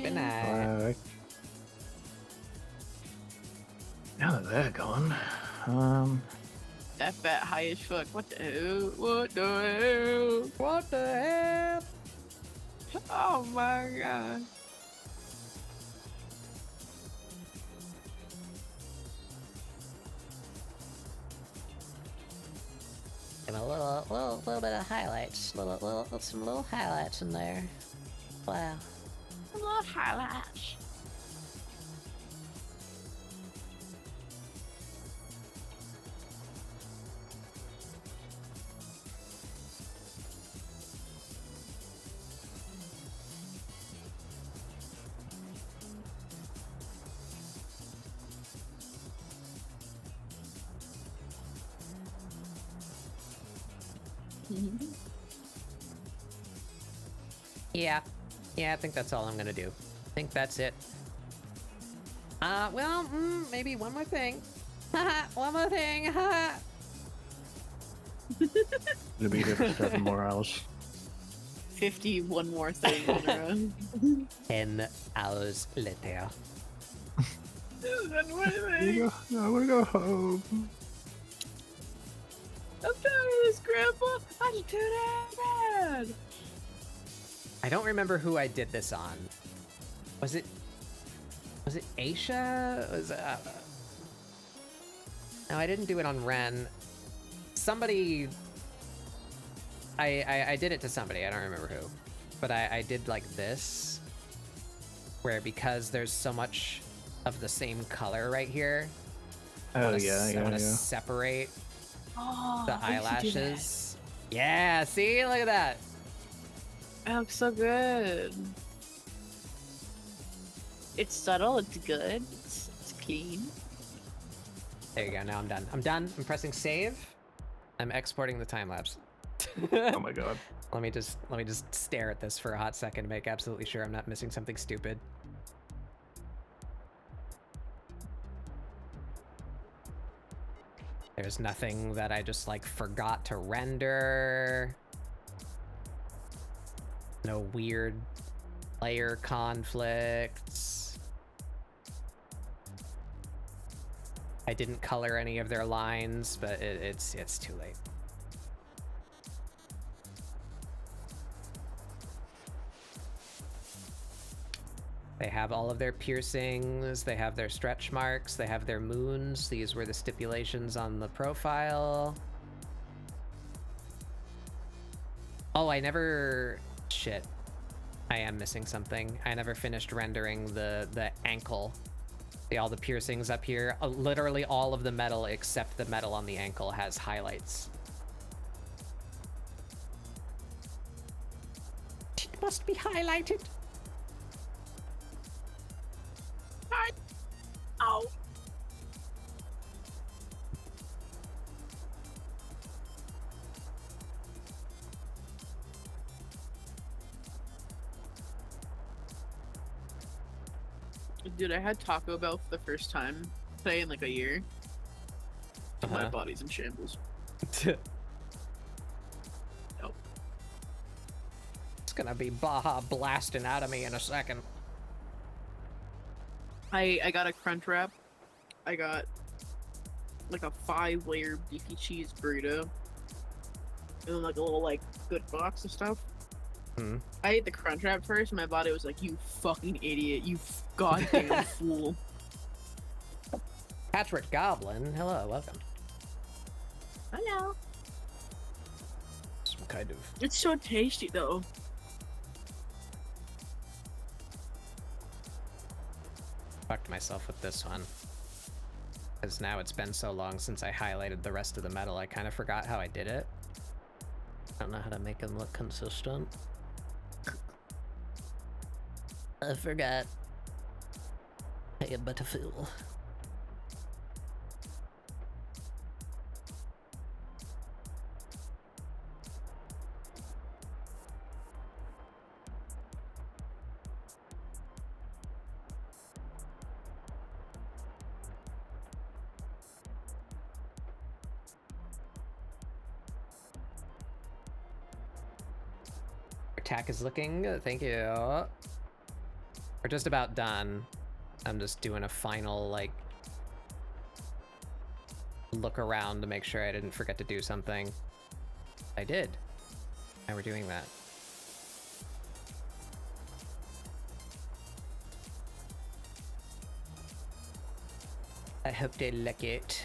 Good night. Bye. Now that they're gone, That fat high as fuck. What the hell? What the hell? What the hell? Oh my god. And a little bit of highlights, some little highlights in there. Wow. I love highlights. Yeah. Yeah, I think that's all I'm gonna do. I think that's it. Well, maybe one more thing. One more thing. Gonna be here for 7 more hours. 51 more things in a row. 10 hours later. I wanna go home. I'm tired of this, Grandpa. I just too damn bad. I don't remember who I did this on. Was it Aisha? No, I didn't do it on Ren. Somebody... I did it to somebody, I don't remember who. But I did like this, where because there's so much of the same color right here, I want to separate the eyelashes. Yeah, see? Look at that. It looks so good. It's subtle, it's good, it's clean. There you go, now I'm done. I'm done. I'm pressing save. I'm exporting the time lapse. Oh my god. Let me just stare at this for a hot second to make absolutely sure I'm not missing something stupid. There's nothing that I just like forgot to render. No weird layer conflicts. I didn't color any of their lines, but it's too late. They have all of their piercings, they have their stretch marks, they have their moons. These were the stipulations on the profile. Oh, I never... Shit. I am missing something. I never finished rendering the ankle. See all the piercings up here? Literally all of the metal except the metal on the ankle has highlights. It must be highlighted. Ow. Dude, I had Taco Bell for the first time today in like a year. My body's in shambles. It's gonna be Baja blasting out of me in a second. I got a crunch wrap. I got like a 5-layer beefy cheese burrito. And then like a little like good box of stuff. Hmm. I ate the crunch wrap first and my body was like, you fucking idiot, you goddamn fool. Patrick Goblin, hello, welcome. Hello. Some kind of... It's so tasty though. Fucked myself with this one. Because now it's been so long since I highlighted the rest of the metal, I kind of forgot how I did it. I don't know how to make them look consistent. I forgot. I am but a fool. Attack is looking good, thank you. We're just about done. I'm just doing a final, like, look around to make sure I didn't forget to do something. I did. Now we're doing that. I hope they like it.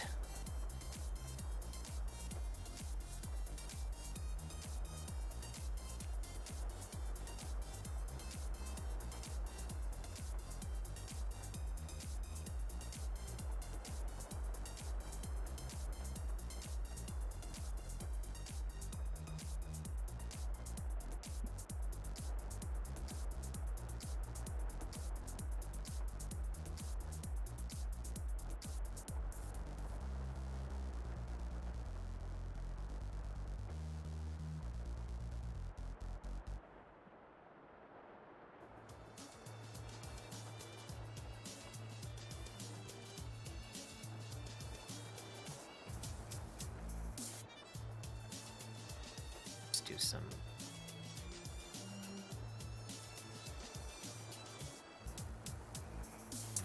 Do some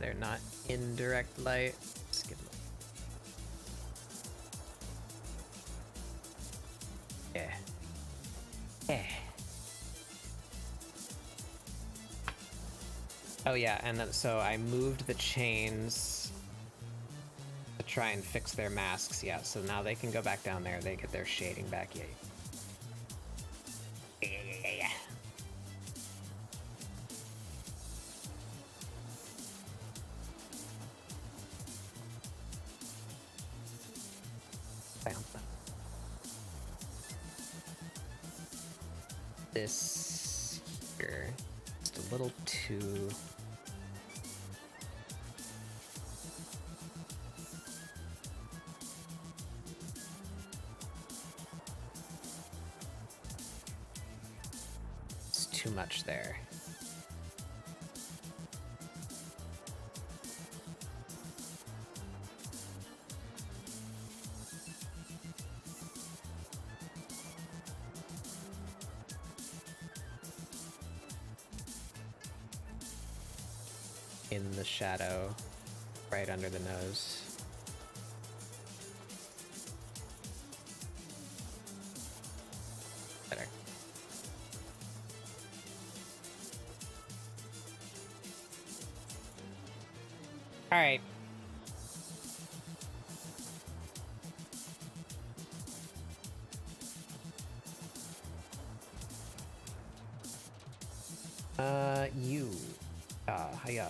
they're not in direct light. Just give them yeah. Oh yeah, and then, so I moved the chains to try and fix their masks. Yeah, so now they can go back down there. They get their shading back. Yeah. This here, just a little too... It's too much there. In the shadow, right under the nose. Better. All right. You. Hiya.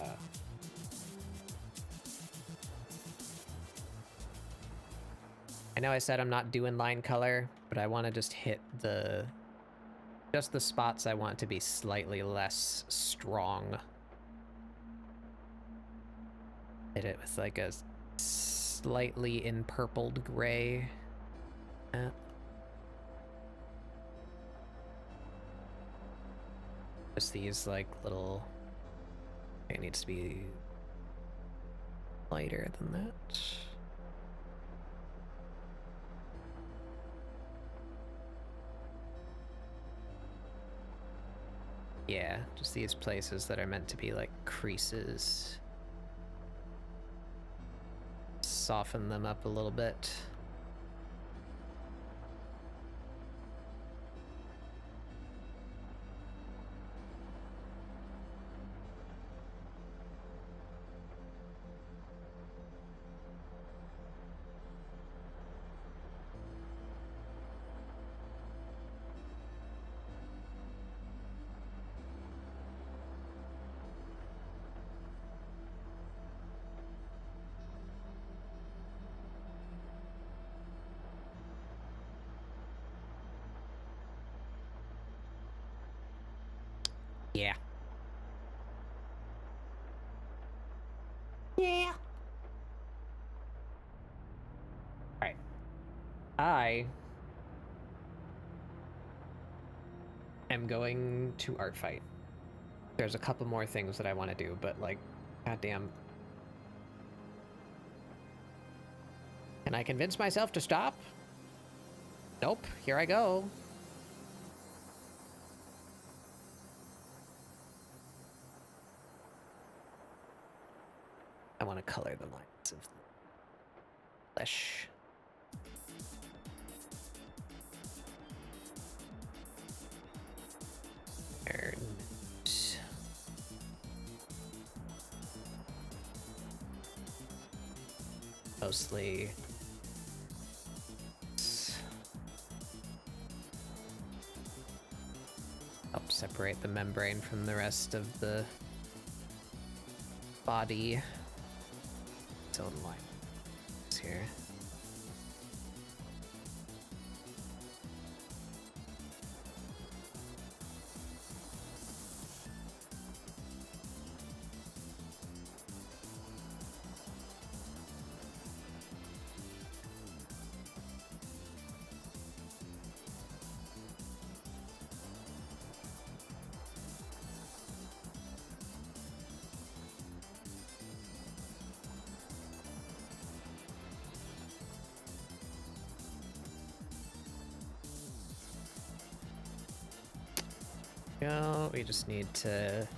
I know I said I'm not doing line color, but I want to just hit just the spots I want to be slightly less strong. Hit it with like a slightly empurpled gray. Just these like little, it needs to be lighter than that. Yeah, just these places that are meant to be like creases. Soften them up a little bit. Yeah. Yeah. Alright. I am going to Artfight. There's a couple more things that I want to do, but like, goddamn. Can I convince myself to stop? Nope, here I go. I want to color the lines of the flesh. And mostly help separate the membrane from the rest of the body. Zone lines here. Go. We just need to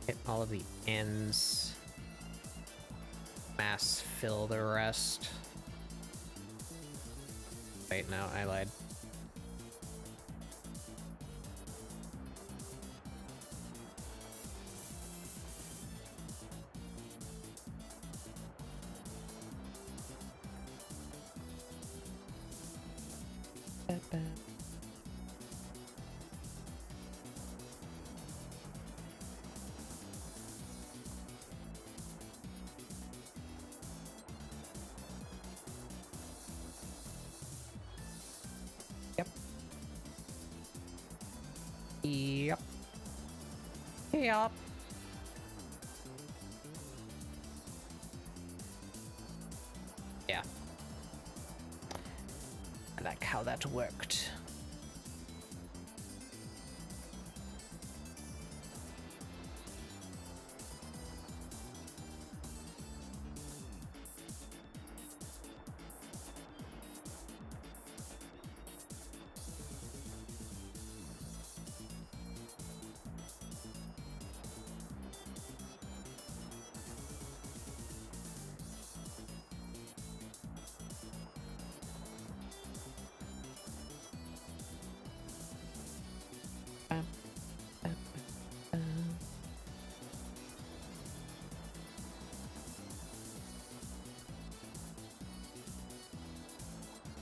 hit all of the ends. Mass fill the rest. Wait, no, I lied. Yep. Yep. Yeah. I like how that worked.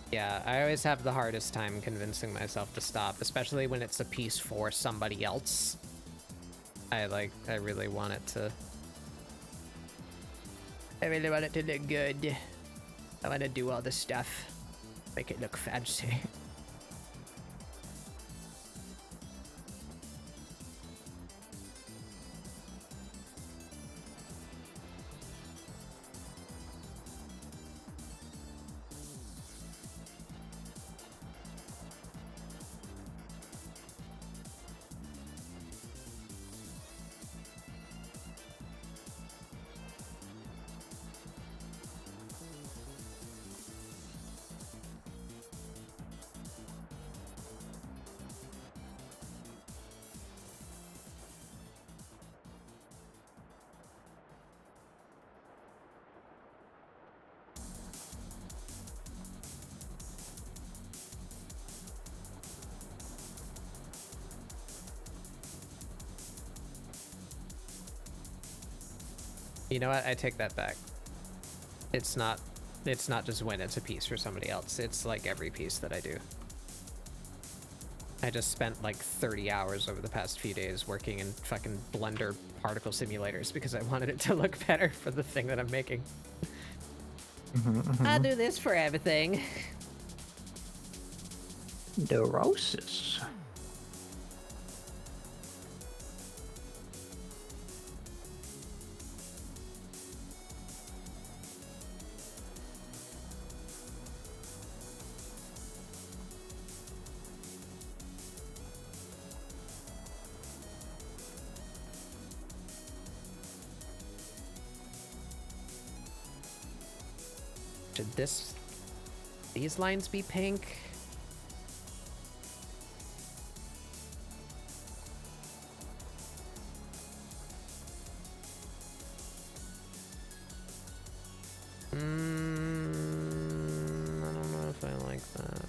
Yeah, I always have the hardest time convincing myself to stop, especially when it's a piece for somebody else. I really want it to... I really want it to look good. I want to do all the stuff. Make it look fancy. You know what? I take that back. It's not just when it's a piece for somebody else. It's like every piece that I do. I just spent like 30 hours over the past few days working in fucking Blender particle simulators because I wanted it to look better for the thing that I'm making. I do this for everything. Neurosis. Should these lines be pink? I don't know if I like that.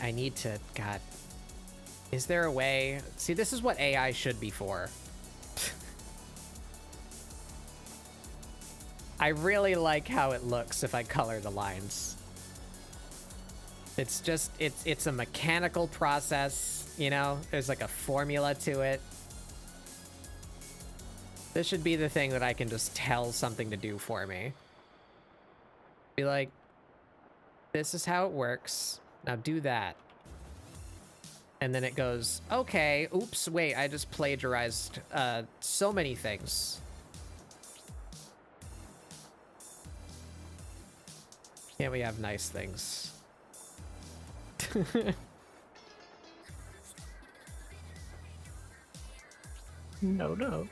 I need to, God, is there a way? See, this is what AI should be for. I really like how it looks if I color the lines. It's just, it's a mechanical process, you know? There's like a formula to it. This should be the thing that I can just tell something to do for me. Be like, this is how it works. Now do that. And then it goes, okay, oops, wait, I just plagiarized so many things. Can't we have nice things? No.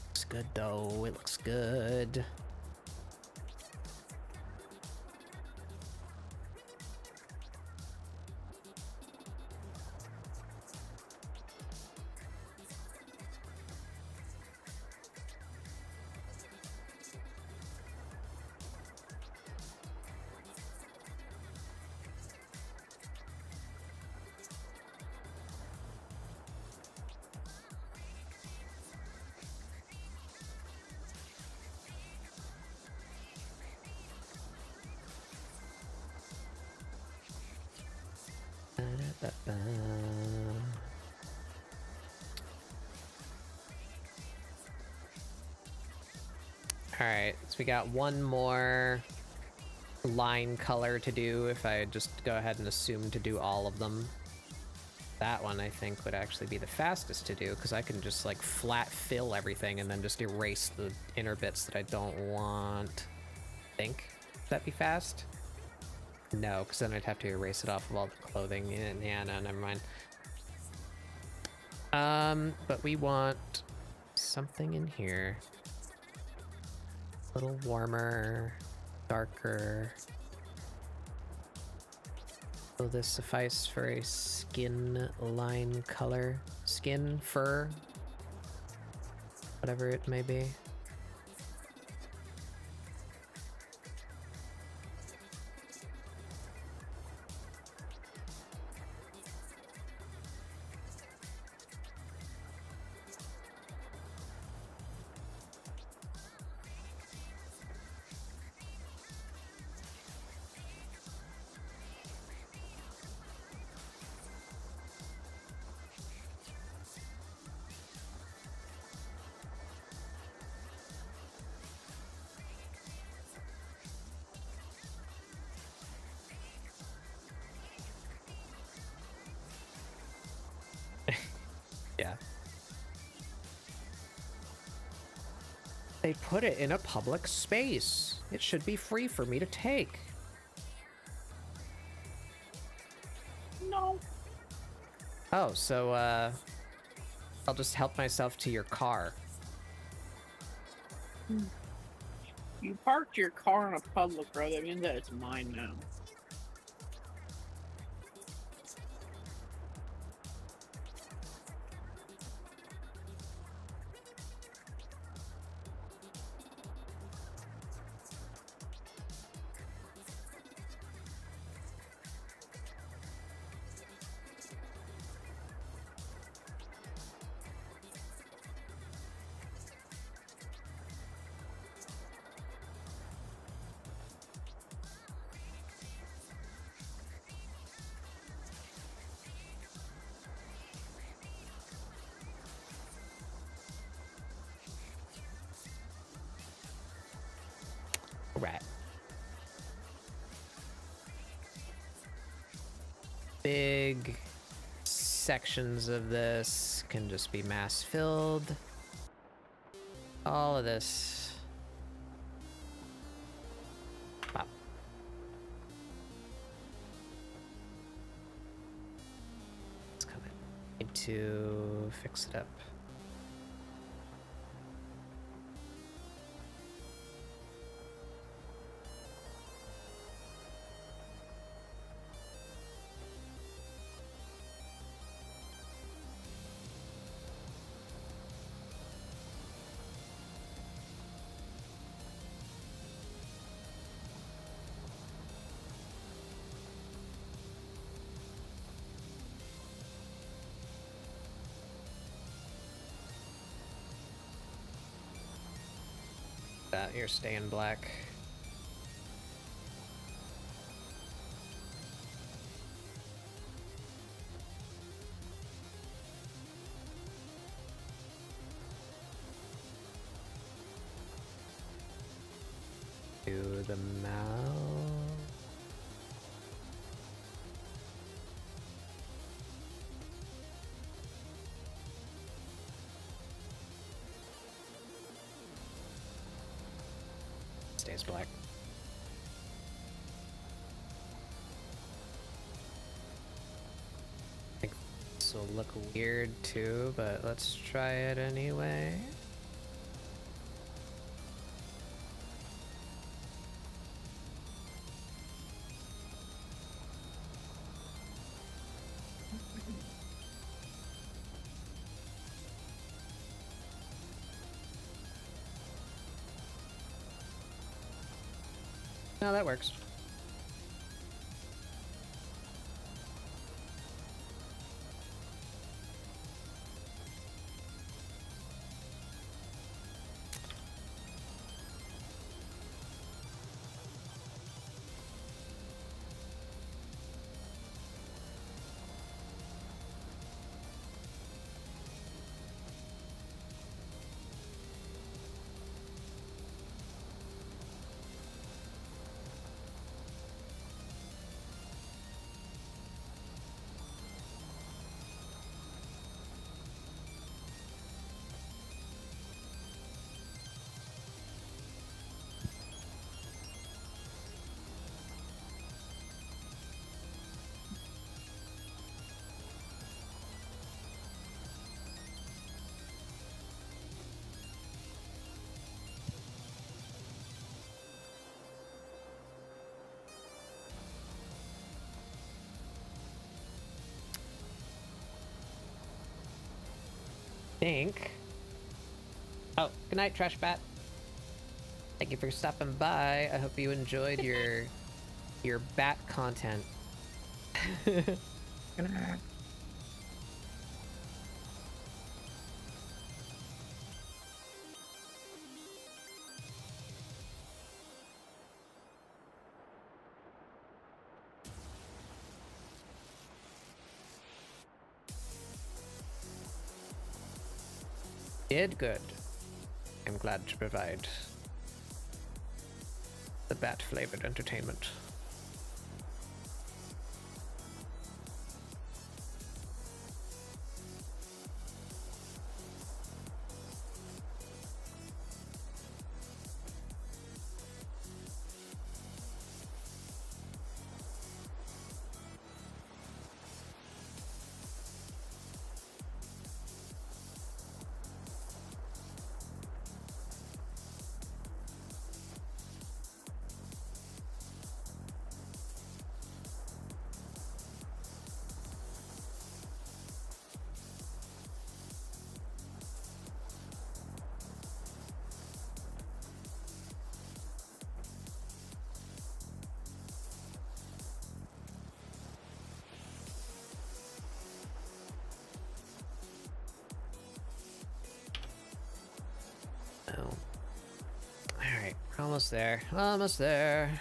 Looks good though, it looks good. Alright, so we got one more line color to do if I just go ahead and assume to do all of them. That one I think would actually be the fastest to do because I can just like flat fill everything and then just erase the inner bits that I don't want. Think that'd be fast? No, because then I'd have to erase it off of all the clothing. Yeah, no, never mind. But we want something in here. A little warmer, darker. Will this suffice for a skin line color? Skin, fur, whatever it may be. Yeah. They put it in a public space. It should be free for me to take. No. Oh, so, I'll just help myself to your car. You parked your car on a public road, that means that it's mine now. Right. Big sections of this can just be mass filled. All of this. Wow. It's coming. Need to fix it up. You're staying black. Do the mouth. Stays black. I think this will look weird too, but let's try it anyway. No, that works. think. Oh, good night, Trash Bat. Thank you for stopping by. I hope you enjoyed your bat content. Good night. Did good. I'm glad to provide the bat-flavored entertainment. Oh. Alright, we're almost there. Almost there.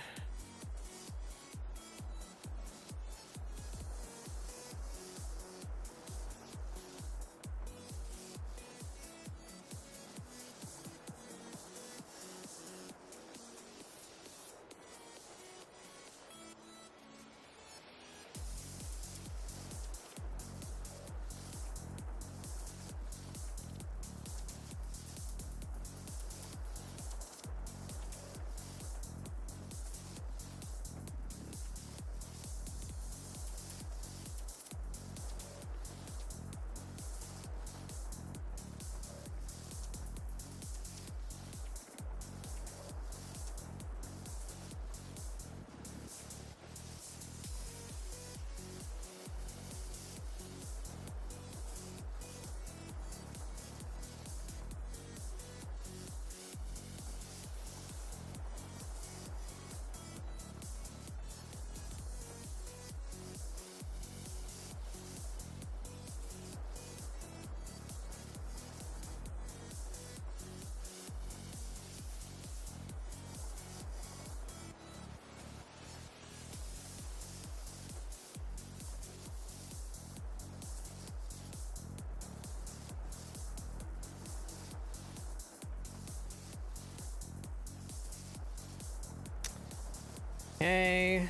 Okay.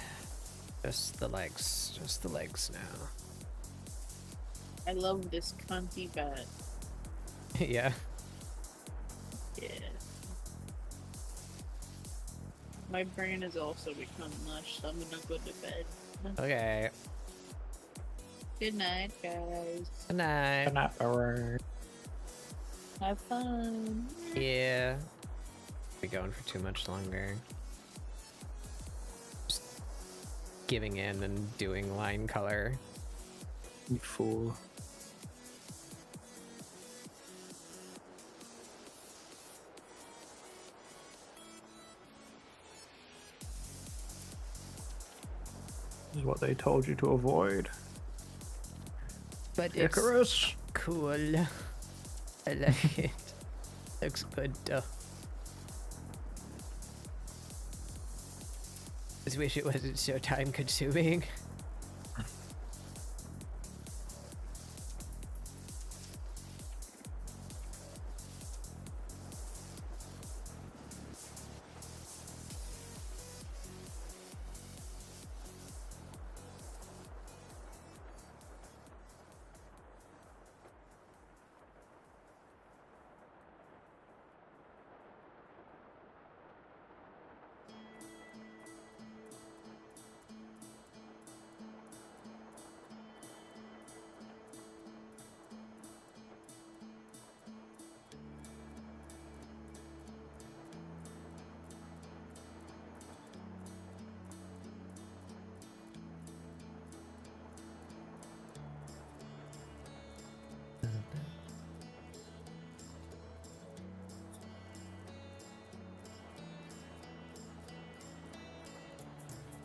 Just the legs now. I love this cunty bat. Yeah. Yeah. My brain has also become mush, so I'm gonna go to bed. Okay. Good night, guys. Good night. Good night, Howard. Have fun. Yeah. Be going for too much longer. Just giving in and doing line color. You fool. This is what they told you to avoid. But Icarus. it's cool. I like it. Looks good though. Just wish it wasn't so time consuming.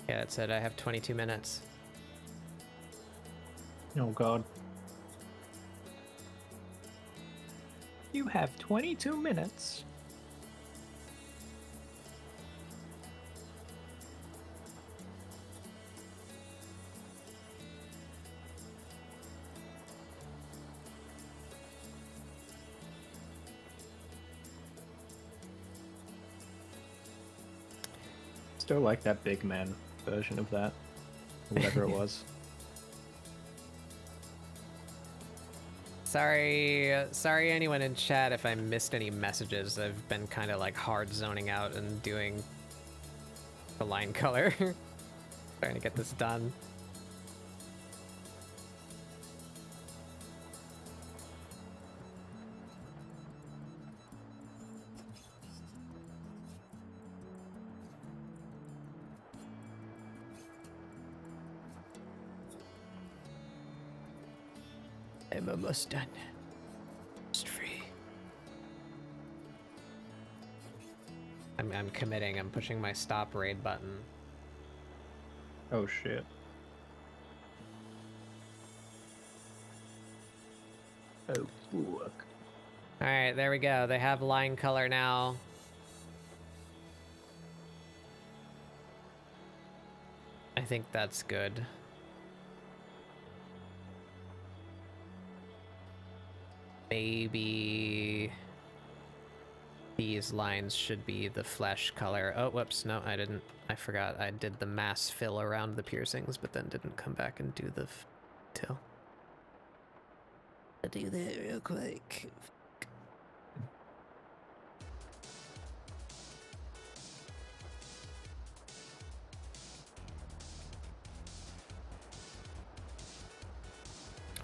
Yeah, it said I have 22 minutes. Oh god. You have 22 minutes. Still like that big man version of that. Whatever it was. Sorry anyone in chat if I missed any messages. I've been kind of like hard zoning out and doing the line color. Trying to get this done. I'm almost done. Just free. I'm committing. I'm pushing my stop raid button. Oh shit. Oh fuck. All right, there we go. They have line color now. I think that's good. Maybe these lines should be the flesh color. Oh, whoops, no, I didn't. I forgot. I did the mass fill around the piercings, but then didn't come back and do the till. I'll do that real quick.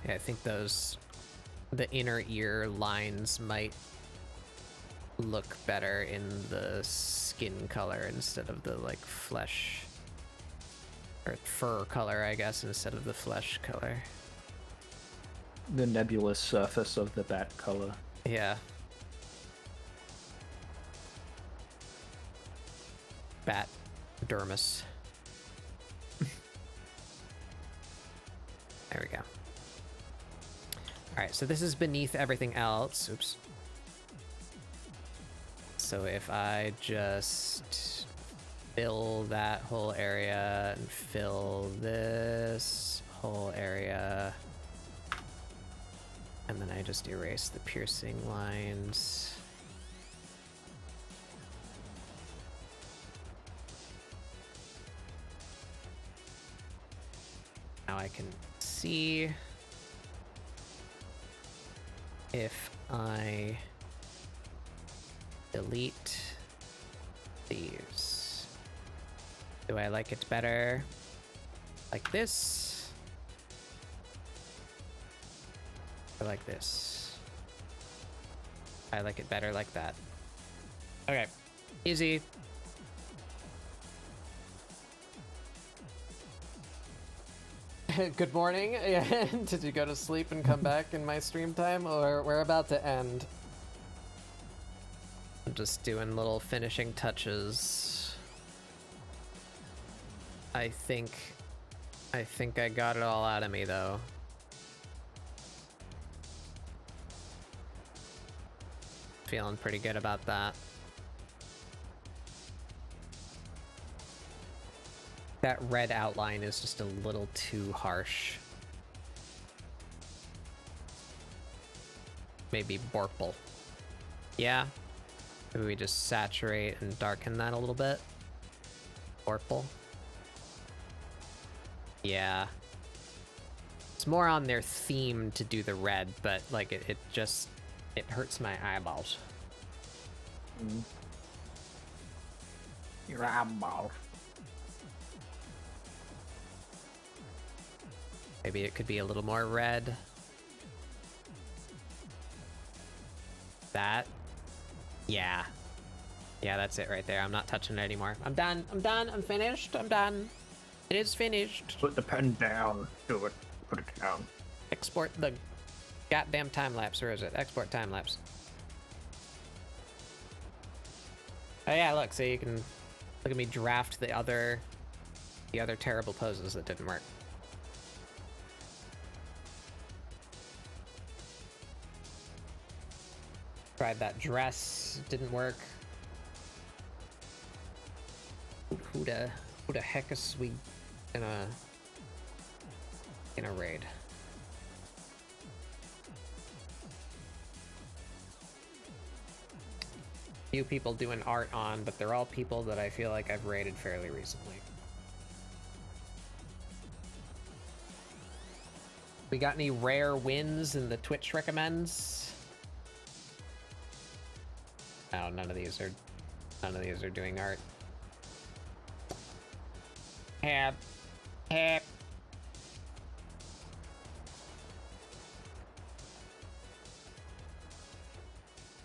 Yeah, I think the inner ear lines might look better in the skin color instead of the like flesh or fur color, I guess, instead of the flesh color. The nebulous surface of the bat color. Yeah. Bat dermis. There we go. All right, so this is beneath everything else. Oops. So if I just fill that whole area and fill this whole area, and then I just erase the piercing lines. Now I can see if I delete these. Do I like it better like this? Or like this? I like it better like that. Okay, easy. Good morning. Did you go to sleep and come back in my stream time, or we're about to end? I'm just doing little finishing touches. I think I got it all out of me though. Feeling pretty good about that. That red outline is just a little too harsh. Maybe purple. Yeah? Maybe we just saturate and darken that a little bit. Purple. Yeah. It's more on their theme to do the red, but like it hurts my eyeballs. Your eyeball. Maybe it could be a little more red. That. Yeah. Yeah, that's it right there. I'm not touching it anymore. I'm done. I'm done. I'm finished. I'm done. It is finished. Put the pen down. Do it. Put it down. Export the goddamn time lapse. Where is it? Export time lapse. Oh yeah, look. So you can look at me draft the other the other terrible poses that didn't work. Tried that dress, didn't work. Who the heck is we in a raid? Few people doing art on, but they're all people that I feel like I've raided fairly recently. We got any rare wins in the Twitch recommends? No, none of these are doing art. Hap.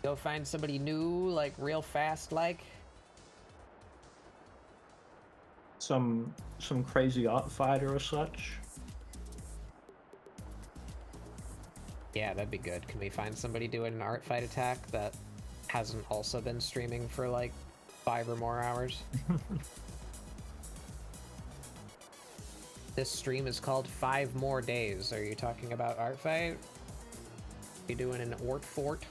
Go find somebody new, like real fast, like. Some crazy art fighter or such. Yeah, that'd be good. Can we find somebody doing an art fight attack that hasn't also been streaming for like 5 or more hours? This stream is called 5 More Days. Are you talking about art fight? You doing an ort fort?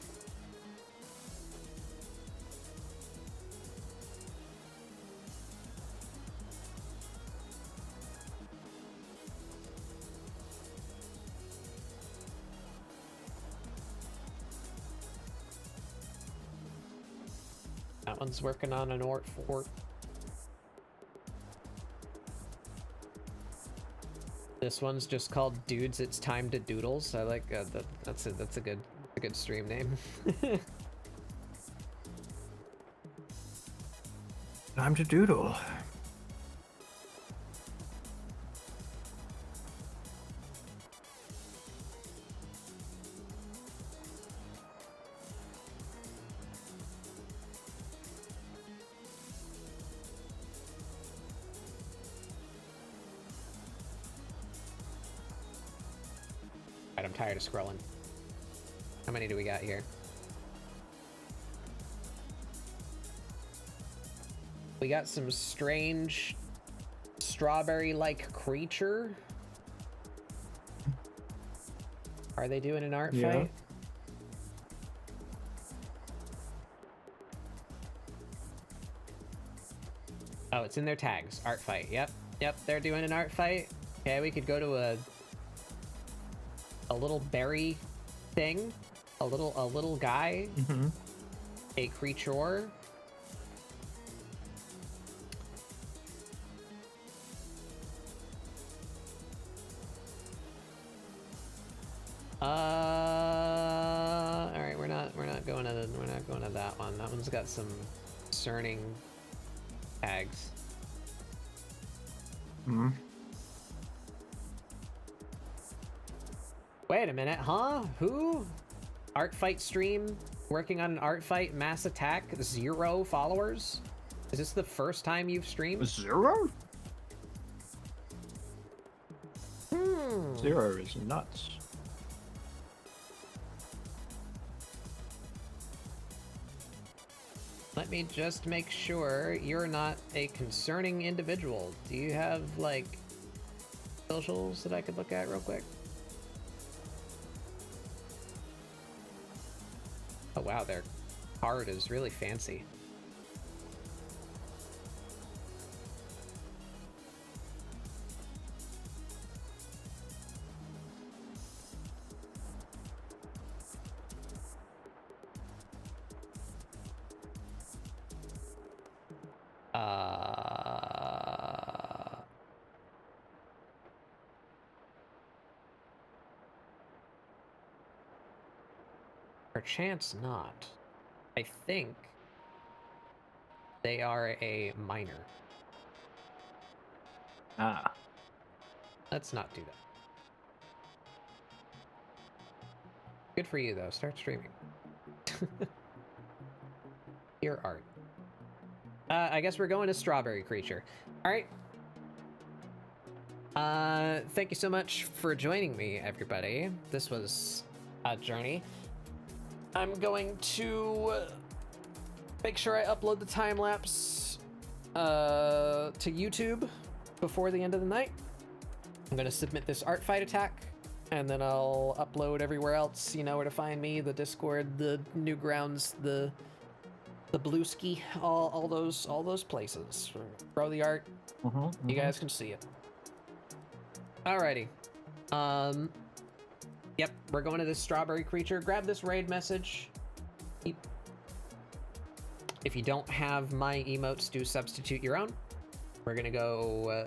That one's working on an ort fort. This one's just called Dudes It's Time to Doodles. I like that's a good stream name. Time to doodle. I'm tired of scrolling. How many do we got here? We got some strange strawberry-like creature. Are they doing an art fight? Oh, it's in their tags. Art fight. Yep, they're doing an art fight. Okay, we could go to a little berry thing, a little guy, a creature. All right, we're not going to that one. That one's got some concerning tags. Wait a minute, huh? Who? Art fight stream? Working on an art fight? Mass attack? 0 followers? Is this the first time you've streamed? 0? 0 is nuts. Let me just make sure you're not a concerning individual. Do you have, like, socials that I could look at real quick? Oh wow, their card is really fancy. Perchance not. I think they are a minor. Ah. Let's not do that. Good for you though, start streaming. Your art. I guess we're going to Strawberry Creature. Alright. Thank you so much for joining me, everybody. This was a journey. I'm going to make sure I upload the time lapse to YouTube before the end of the night. I'm gonna submit this Artfight attack, and then I'll upload everywhere else. You know where to find me: the Discord, the Newgrounds, the Blueski, all those places. Grow the art. You guys can see it. Alrighty. Yep, we're going to this strawberry creature. Grab this raid message. If you don't have my emotes, do substitute your own. We're gonna go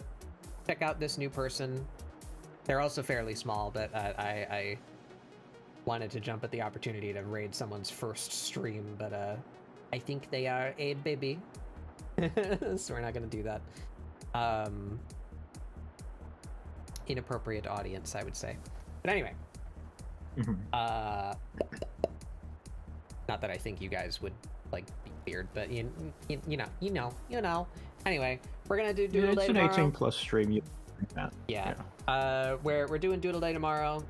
check out this new person. They're also fairly small, but I wanted to jump at the opportunity to raid someone's first stream, but I think they are a baby, so we're not gonna do that. Inappropriate audience, I would say. But anyway, not that I think you guys would like be weird, but you know. Anyway, we're gonna do Doodle Day tomorrow. It's an 18+ stream. Yeah. We're doing Doodle Day tomorrow,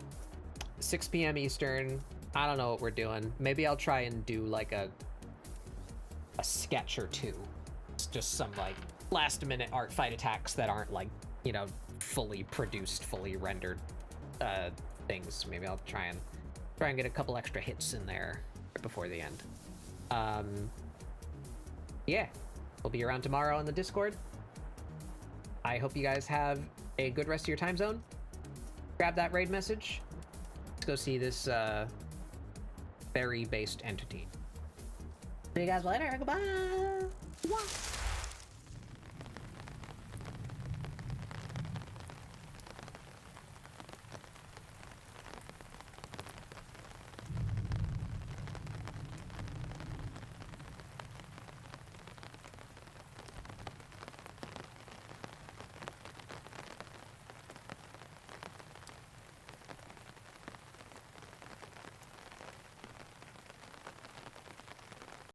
6 p.m. Eastern. I don't know what we're doing. Maybe I'll try and do like a sketch or two. It's just some like last minute Artfight attacks that aren't like, you know, fully produced, fully rendered things. Maybe I'll try and get a couple extra hits in there before the end. Yeah, we'll be around tomorrow on the Discord. I hope you guys have a good rest of your time zone. Grab that raid message. Let's go see this berry-based entity. See you guys later. Goodbye.